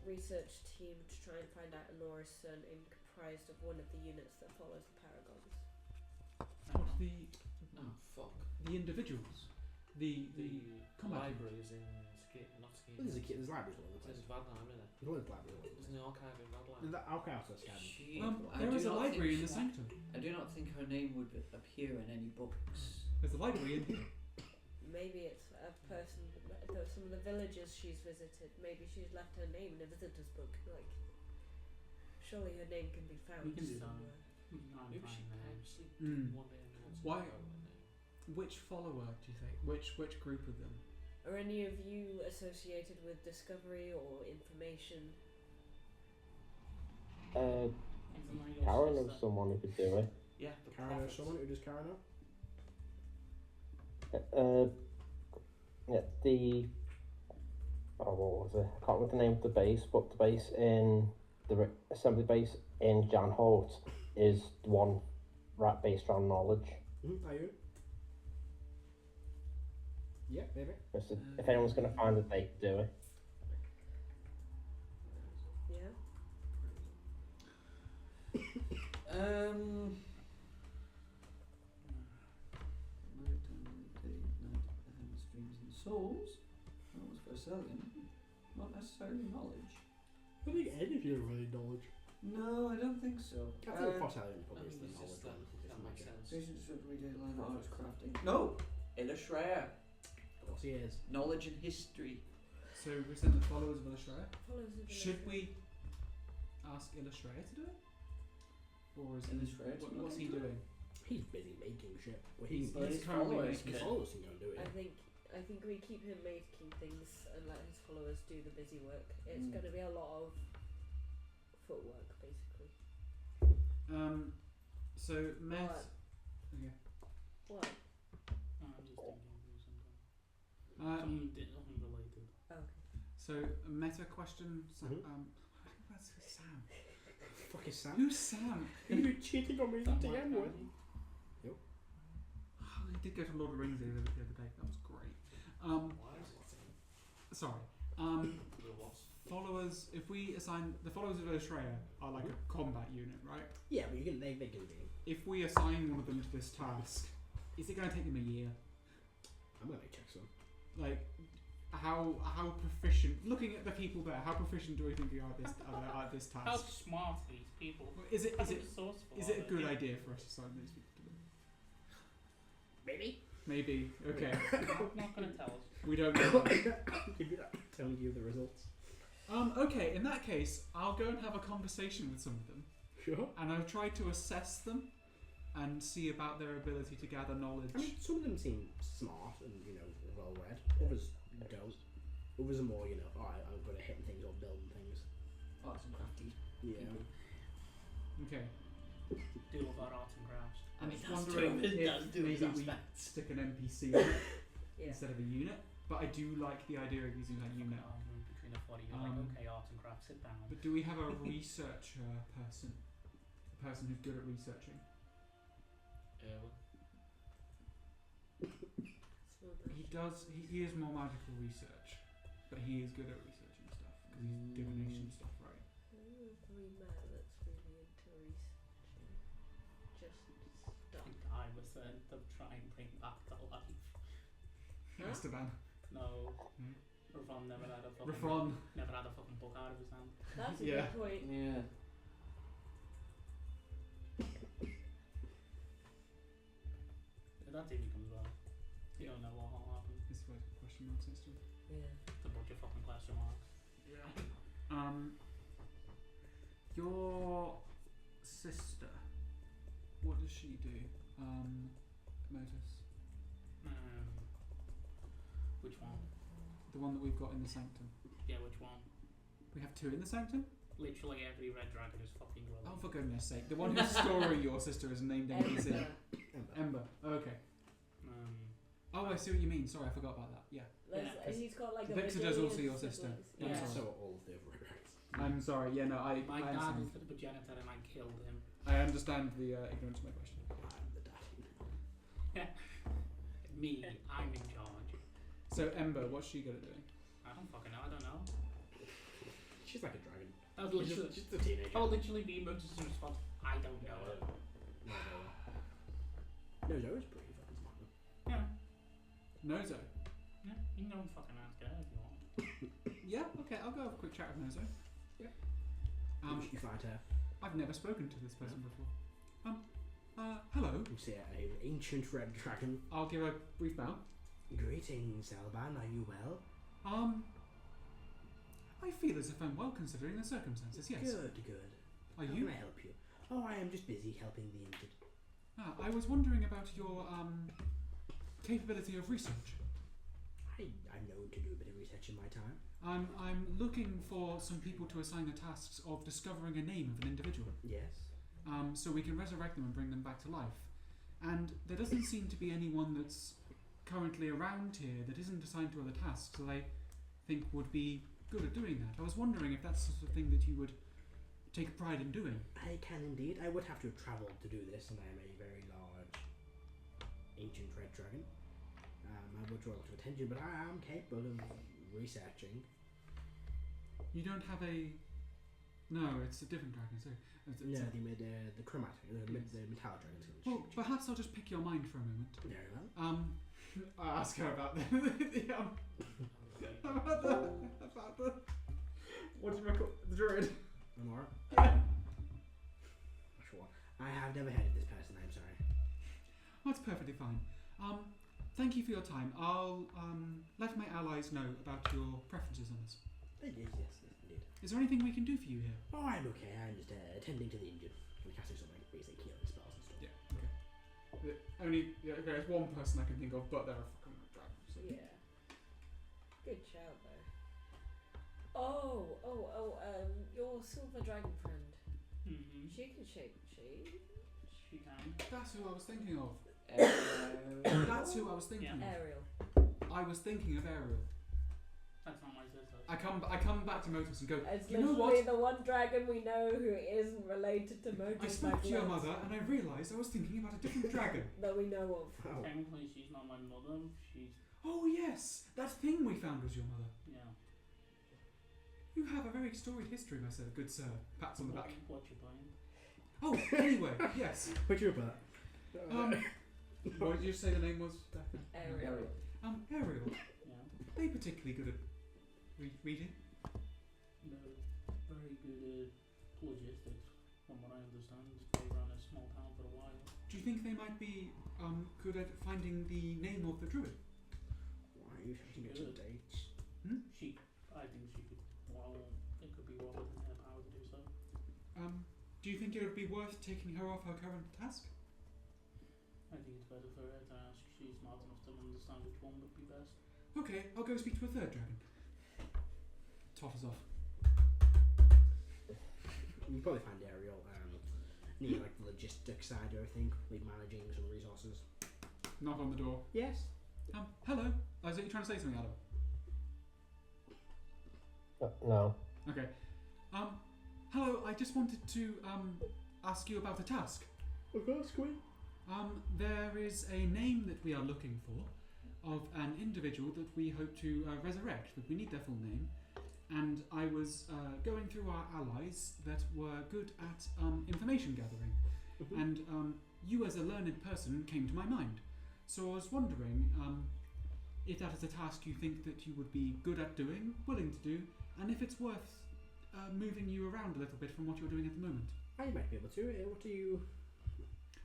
research team to try and find out a Norse surname comprised of one of the units that follows the Paragons. What Oh fuck. the individuals, the combat libraries in not Skate. There's libraries all over the place. There's Vadheim, isn't it? There's always libraries all over the There's place. an archive in Vadheim. There's that Alcaus Academy. There I is do a not library in think the Sanctum. I do not think her name would appear in any books. There's a library in here. Maybe it's a person, some of the villages she's visited. Maybe she's left her name in a visitor's book. Like, surely her name can be found We can do that. somewhere. We can try and Maybe she find the names. purposely Mm. one day and wants to Why? know her name. Which follower do you think? Which group of them? Are any of you associated with discovery or information? Karen knows someone who could do it. Yeah, the Karen knows prophets. someone who does Karen know? Yeah, what was it? I can't remember the name of the base, but the base in the assembly base in Jan Holt is the one based around knowledge. Are you? Yeah, maybe. If anyone's going to find it, they can do it. Yeah. Streams and souls. That was for selling, not necessarily knowledge. I think any of you are really knowledge. No, I don't think so. I think Fossilian I probably is mean, the it's just knowledge one. that makes sense. Vision should read it line arts crafting. No! Illustrator. Of course he is. Knowledge and history. So we send the followers of Illustrator. Follows the Should village. we ask Illustrator to do it? Or is Illustrator he, to what's he look into doing? He's busy making shit. Well, He's his currently followers making his can- followers can go and do it. I think we keep him making things and let his followers do the busy work. It's Mm. going to be a lot of footwork, basically. So Met. What? Okay. What? I'm just thinking of something. Something unrelated. Okay. So a meta question. Sam, Mhm. that's Sam. Fuck is Sam? Who's Sam? You cheating on me That to might DM with? be. Oh, I did go to Lord of the Rings the other day. That was great. Why is it? Sorry. The what? Followers. If we assign the followers of Ressurracktion are like a combat unit, right? Yeah, but you can, they can be. If we assign one of them to this task, is it going to take them a year? I'm gonna check some. Like, how proficient? Looking at the people there, how proficient do we think they are at this How task? smart are these people? Is it How resourceful is are it a they? good idea for us to assign these people to them? Maybe. Maybe. Okay. Not gonna tell us. We don't know. Give you that. Telling you the results. Okay. In that case, I'll go and have a conversation with some of them, Sure. and I'll try to assess them and see about their ability to gather knowledge. I mean, some of them seem smart and well read. Others don't. Others are more I'm good at hitting things or building things. Arts and crafty. Yeah. people. Okay. Do all that arts and crafts. I'm mean, just that's wondering true, it if does do its maybe we aspects. stick an NPC on it Yeah. instead of a unit. But I do like the idea of using that unit. Argument between the 40, you're Um, like, okay, arts and crafts, sit down. But do we have a researcher person? A person who's good at researching? He does. He is more magical research, but he is good at researching stuff because he's divination stuff, right? Three men that's really into researching. Just stuff. I was sent to try and bring back to life. Huh? Esteban. No. Hmm? Raphon never had a fucking Raphon. never had a fucking book out of his hand. That's a Yeah. good point. Yeah. If that TV comes back, you don't know what will happen. This is where question marks next to it. Yeah. It's a bunch of fucking question marks. Your sister. What does she do? Motus. Which one? The one that we've got in the Sanctum. Yeah, which one? We have two in the Sanctum? Literally every red dragon is fucking growing. Oh, for goodness sake. The one whose story your sister is named NPC. Ember. Ember. Okay. Oh, I see what you mean. Sorry, I forgot about that. Yeah. He's got like a Vixita's also your million sister. siblings. I'm Yeah. sorry. So are all of the other regrets. I'm sorry. Yeah, no, I My dad understand. is the progenitor and I killed him. I understand the ignorance of my question. I'm the daddy. Me, I'm in charge. So, Ember, what's she good at doing? I don't fucking know, I don't know. She's like a dragon. That was literally, She's a teenager. that would literally be Motus' response. I don't know. No, Zoe's pretty fucking smart. Yeah. Nozo. Yeah, you can go and fucking ask her if you want. Yeah, okay, I'll go have a quick chat with Nozo. Yeah. You fight her. I've never spoken to this person before. Hello. You see an ancient red dragon. I'll give a brief bow. Greetings, Alban. Are you well? I feel as if I'm well considering the circumstances, yes. Good, good. Are How you? can I help you? Oh, I am just busy helping the injured. I was wondering about your, capability of research. I'm known to do a bit of research in my time. I'm looking for some people to assign the tasks of discovering a name of an individual. Yes. So we can resurrect them and bring them back to life. And there doesn't seem to be anyone that's currently around here that isn't assigned to other tasks that I think would be good at doing that. I was wondering if that's the sort of thing that you would take pride in doing. I can indeed. I would have to have travelled to do this, and I am a very large, ancient red dragon. I would draw a lot of attention, but I am capable of researching. You don't have a... No, it's a different dragon, so... Yeah, the chromatic, the metallic dragon. Well, perhaps I'll just pick your mind for a moment. Very well. I'll ask her about about the what do you call the druid? Amora? Sure. I have never heard of this person, I'm sorry. That's perfectly fine. Thank you for your time. I'll let my allies know about your preferences on this. Yes, indeed. Is there anything we can do for you here? Oh, I'm okay. I'm just attending to the injured and casting some basic healing spells and stuff. Yeah, okay. There's one person I can think of, but they're a fucking dragon. So. Yeah. Good shout though. Your silver dragon friend. Mm-hmm. She can shape change. She can. That's who I was thinking of. Ariel. That's who I was thinking of. Ariel. I was thinking of Ariel. That's not my sister. I come back to Motus and go, It's you know literally what? the one dragon we know who isn't related to Motus. I spoke to your mother and I realised I was thinking about a different dragon. That we know of. Oh. Technically, she's not my mother. She's Oh yes, that thing we found was your mother. yeah. You have a very storied history, my sir, good sir. Pats on the back. What you playing? Oh, anyway, yes. Put you up with that. What did you say the name was? Ariel. Ariel. Yeah. Are they particularly good at reading? They're very good at logistics, from what I understand. They ran a small town for a while. Do you think they might be good at finding the name of the druid? Why are you shouting at some dates? I think she could. Well, it could be well within her power to do so. Do you think it would be worth taking her off her current task? I think it's better for her to ask. She's smart enough to understand which one would be best. Okay, I'll go speak to a third dragon. Totters off. You probably find Ariel near like the logistics side of everything, like managing some resources. Knock on the door. Yes. Hello. Is it you trying to say something, Adam? No. Okay. Hello. I just wanted to ask you about a task. Of course, Queen. There is a name that we are looking for of an individual that we hope to resurrect, but we need their full name. And I was going through our allies that were good at information gathering, and you as a learned person came to my mind. So I was wondering if that is a task you think that you would be good at doing, willing to do, and if it's worth moving you around a little bit from what you're doing at the moment. I might be able to. What are you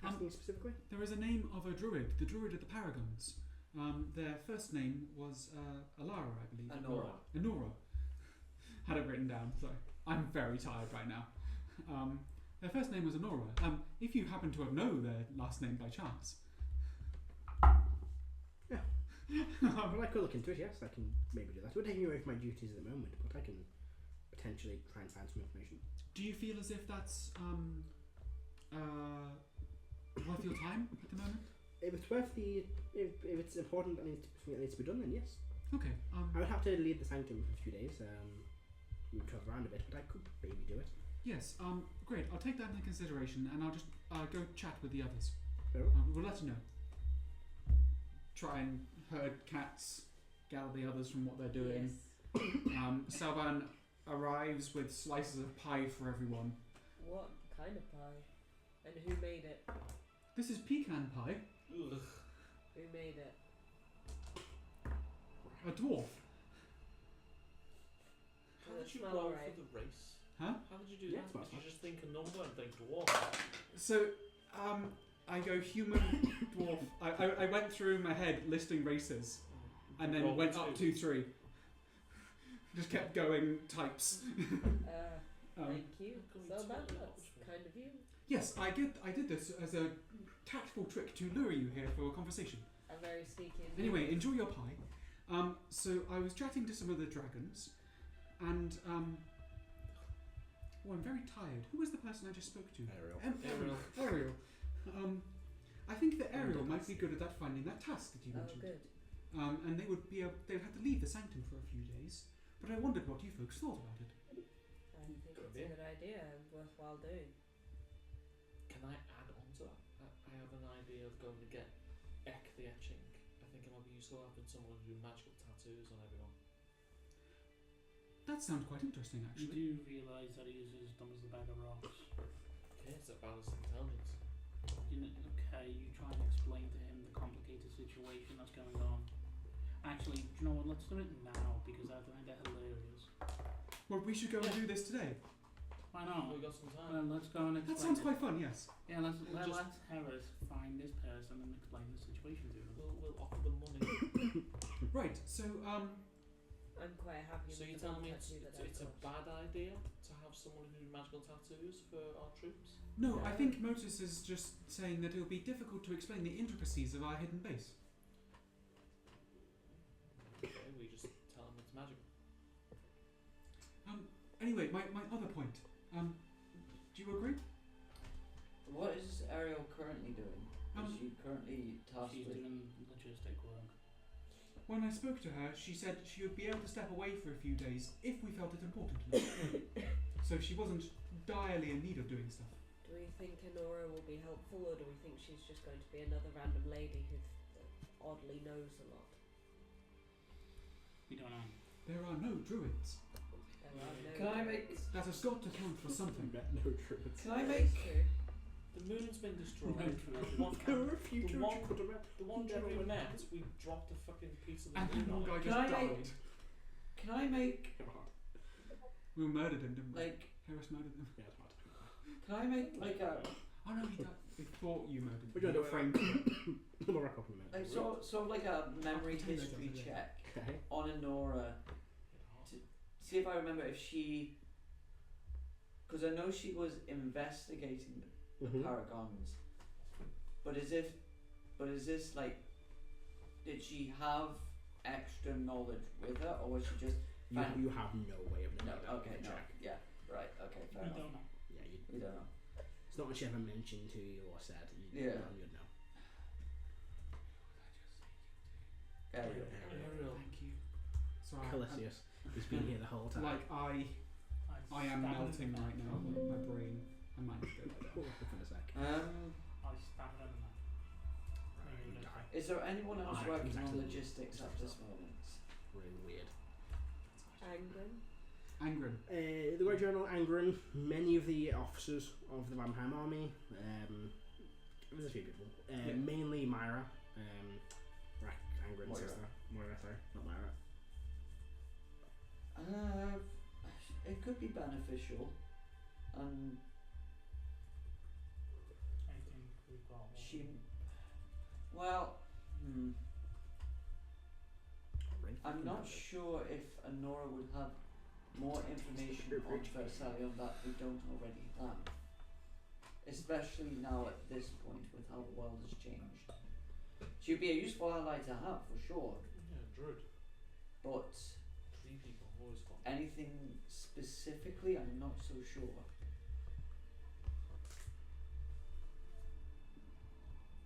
asking specifically? There is a name of a druid, the druid of the Paragons. Their first name was Alara, I believe. Anora. Had it written down, so I'm very tired right now. Their first name was Anora. If you happen to know their last name by chance. Yeah. Well, I could look into it, yes. I can maybe do that. We're taking away from my duties at the moment, but I can potentially try and find some information. Do you feel as if that's worth your time at the moment? If it's worth the... If it's important and it needs to be done, then yes. Okay. I would have to lead the Sanctum for a few days. We would travel around a bit, but I could maybe do it. Yes. Great. I'll take that into consideration, and I'll just go chat with the others. Oh. We'll let you know. Try and herd cats, gather the others from what they're doing. Yes. Salvan arrives with slices of pie for everyone. What kind of pie? And who made it? This is pecan pie. Ugh. Who made it? A dwarf. How Does did it you smell roll alright? for the race? Huh? How did you do Yeah, that? it smells Did you fine. just think a number and think dwarf? So, I go human, dwarf. I went through my head listing races, and then Roll went two. up 2, 3. Just kept going types. Thank you. Can we So tell that's you what was wrong? kind of you. Yes, I did this as a tactful trick to lure you here for a conversation. A very sneaky. Anyway, enjoy your pie. So I was chatting to some of the dragons, and oh, I'm very tired. Who was the person I just spoke to? Ariel. Ariel. I think that Ariel might be good at that finding that task that you Oh, mentioned. good. And they would be they'd have to leave the Sanctum for a few days. But I wondered what you folks thought about it. I think Good it's idea. a good idea and worthwhile doing. Can I add on to that? I have an idea of going to get Ek the Etching. I think it might be useful having someone do magical tattoos on everyone. That sounds quite interesting, You actually. do realise that he is as dumb as the bag of rocks. Okay, it's about his intelligence. Okay, you try and explain to him the complicated situation that's going on. Actually, do you know what? Let's do it now because I find it hilarious. Well, we should go and do this today. Why not? We got some time. Well, let's go and explain. That sounds it. quite fun, yes. Yeah, let's We'll just- let's Harris find this person and explain the situation to them. We'll offer them money. Right, so, I'm quite happy So with you the tell one me tattoo that I've it's a got. bad idea to have someone who do magical tattoos for our troops? no, I Yeah. think Motus is just saying that it'll be difficult to explain the intricacies of our hidden base. Okay, we just tell them it's magical. Anyway, my other point. Do you agree? What is Ariel currently doing? Is Um, she currently tasked She's with? doing logistic work. When I spoke to her, she said she would be able to step away for a few days if we felt it important enough. So she wasn't direly in need of doing stuff. Do we think Honora will be helpful, or do we think she's just going to be another random lady who oddly knows a lot? We don't know. There are no druids. There are no Can I make? That has got to count for something. No truth. Can I That make? is true. The moon's been destroyed. No, The one, There are a few the truths one, you could have met. the one time we met, we dropped a fucking piece of the And then moon one on guy it. just Can I died. make- Can I make We murdered him, didn't we? like? Harris murdered him. Yeah, it's hard. Can I make like a Oh no, he died. They thought you murdered him. We're going to do a frame. We'll wrap up in a minute. like sort of like a memory I'll tell you history later. check Okay. on Honora. See if I remember if she. Because I know she was investigating the Mhm. paragons, but is this like? Did she have extra knowledge with her, or was she just? You have no way of No. knowing that. Okay. No. Check. Yeah. Right. Okay. Fair We enough. don't know. Yeah, We don't know. it's not what you ever mentioned to you or said. Yeah. You'd know. Ariel. Ariel. Thank you. Sorry. Calisius. He's been here the whole time. Like I am melting right now. My brain. I might just go like that. We'll wrap up in a sec. I stab it in the neck. Right, you die. Is there anyone else Alright, working comes back on to the- logistics at this moment? Really weird. Angren? Angren. The Great General Angren, many of the officers of the Vampire Army, there's a few people, Yeah. mainly Myra, Angren's Moira. sister. Moira, sorry, not Myra. It could be beneficial. I think we've got one. She. Well, I'm not sure if Honora would have more information on Versailles that we don't already have. Especially now at this point with how the world has changed. She'd be a useful ally to have for sure, Yeah, druid. but Tree people always fun. anything specifically, I'm not so sure.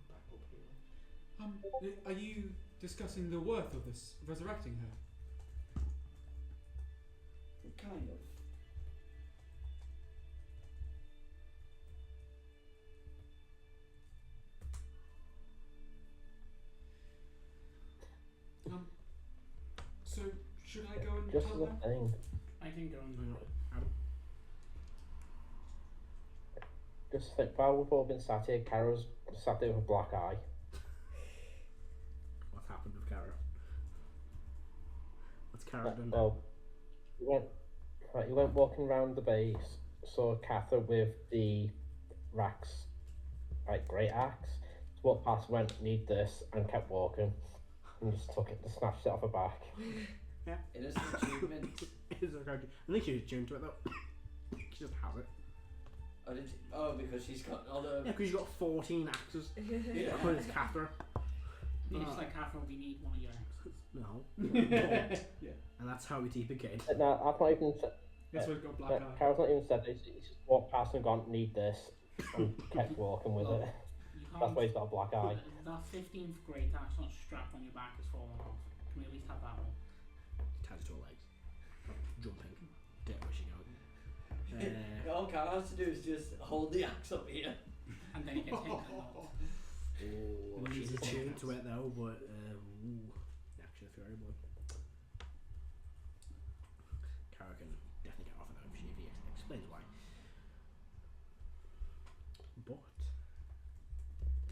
Back up here. Are you discussing the worth of this, resurrecting her? Kind of. So should I go and Just tell as a her? thing, I can go and do it. Adam? just think while we've all been sat here, Kara's sat there with a black eye. What's happened with Kara? What's Kara done? Well, you went walking around the base, saw Cather with the Rax, like great axe. Walked past, went, need this, and kept walking. And just took it, just snatched it off her back. It is an achievement. I think she's tuned to it though. She just has it. Because she's got other. Yeah, because you've got 14 axes. Yeah. But it's Cather. You just like half of you need one of your axes. No. Yeah. And that's how we keep a kid. No, I've not even said. That's why it's got black eye. Carol's not even said this. He's just walked past and gone, need this, and kept walking with it. You That's why he's got a black eye. That 15th great axe not strapped on your back has fallen off. Can we at least have that one? Ties it to her legs. Jumping. Don't know where she going. All Cara has to do is just hold the axe up here. And then it gets hit and knocked. Oh, she's attuned to it though, but action of Fury Boy. Kara can definitely get off of that if he explains why. But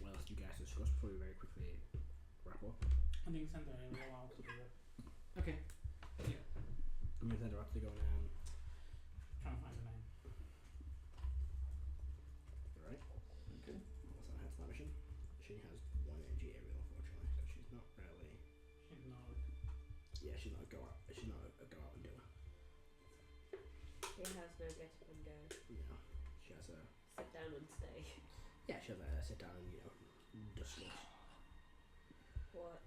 what else do you guys discuss before we very quickly wrap up? I think send her in roll out to do it. Okay. I'm gonna send her out to go and Trying to find a name. right. Okay. What's on her for that mission? She has one energy area unfortunately, so she's not really. She's not. Yeah, she's not a go out. She's not a go out and do it. She has no get up and go. You know, she has a. Sit down and stay. Yeah, she'll sit down and, discuss. What?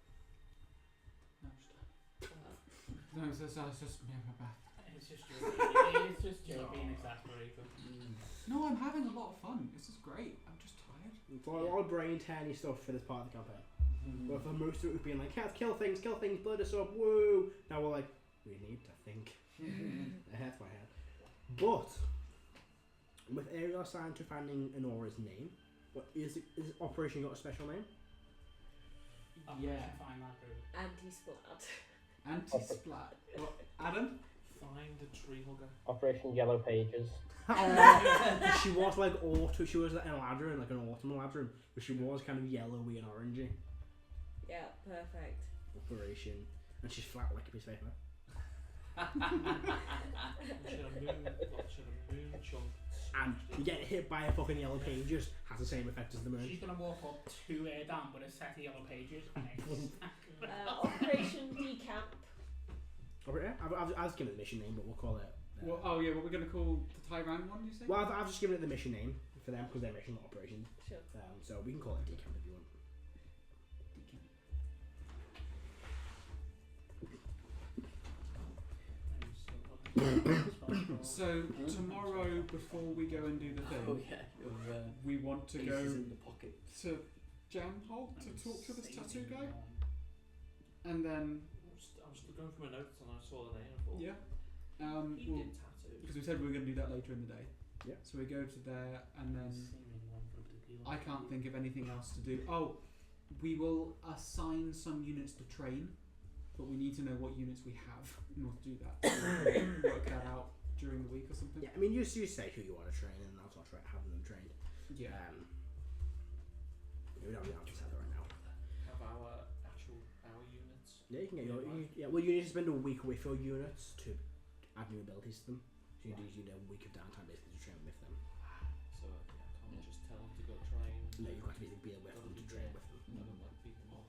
No, it's just me and my bath. It's just Joe. It's just Joe being exasperated. No, I'm having a lot of fun. This is great. I'm just tired. For a lot of brain turny stuff for this part of the campaign. But for most of it, we've been like, yeah, kill things, blood us up, woo! Now we're like, we need to think. That's my head. But with Ariel assigned to finding Anora's name, what is Operation got a special name? Yeah. Find that group. Anti-splat. Anti-splat. What, Adam? Find a tree hugger. Operation Yellow Pages. She was like she was like an Eladrin, like an autumn Eladrin, but she was kind of yellowy and orangey. Yeah, perfect. Operation, and she's flat like a piece of paper. Should a moon chunk. And you get hit by a fucking Yellow Pages, has the same effect as the moon. She's gonna walk up to Dan, but a set of Yellow Pages. Operation Decamp. I've given it the mission name, but we'll call it. Well, oh yeah, what we're going to call the Tyran one, you say? Well, I've just given it the mission name for them because they're mission operation. Sure. So we can call it Decamp if you want. So tomorrow, before we go and do the thing, Oh yeah, your we want to pieces go in the pocket. to Jamhol to talk to this tattoo guy, and then I was going through my notes and I saw the name and thought, yeah, he we'll, did tattoos. because we said we were going to do that later in the day. Yeah. So we go to there, and then I can't think of anything else to do. Oh, we will assign some units to train, but we need to know what units we have in order to do that. So work that out during the week or something. Yeah, I mean, you say who you want to train, and I'll start having them trained. Yeah. We don't have to say that right now. Have our units. Yeah, you can get well, you need to spend a week with your units to add new abilities to them. So you need a week of downtime basically to train with them. So I can't just tell them to go train. No, you've got to be there with them to train with them. I don't like beat them up.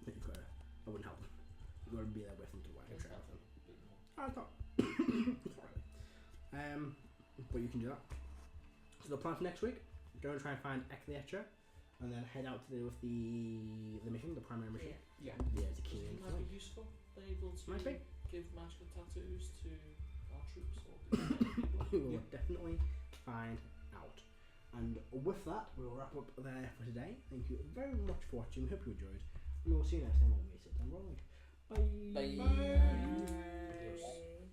You've got to, I wouldn't help them. You've got to be there with them to work and train with them. Beat them up. Oh, it's not. But you can do that. So the plan for next week, go and try and find Ek the Etcher, and then head out to deal with the mission, the primary mission. Yeah. Yeah, it's a key It might be useful. They're able to Might be. give magical tattoos to our troops or We will definitely find out. And with that, we will wrap up there for today. Thank you very much for watching. Hope you enjoyed. And we'll see you next time when we sit down rolling. Bye. Bye. Bye.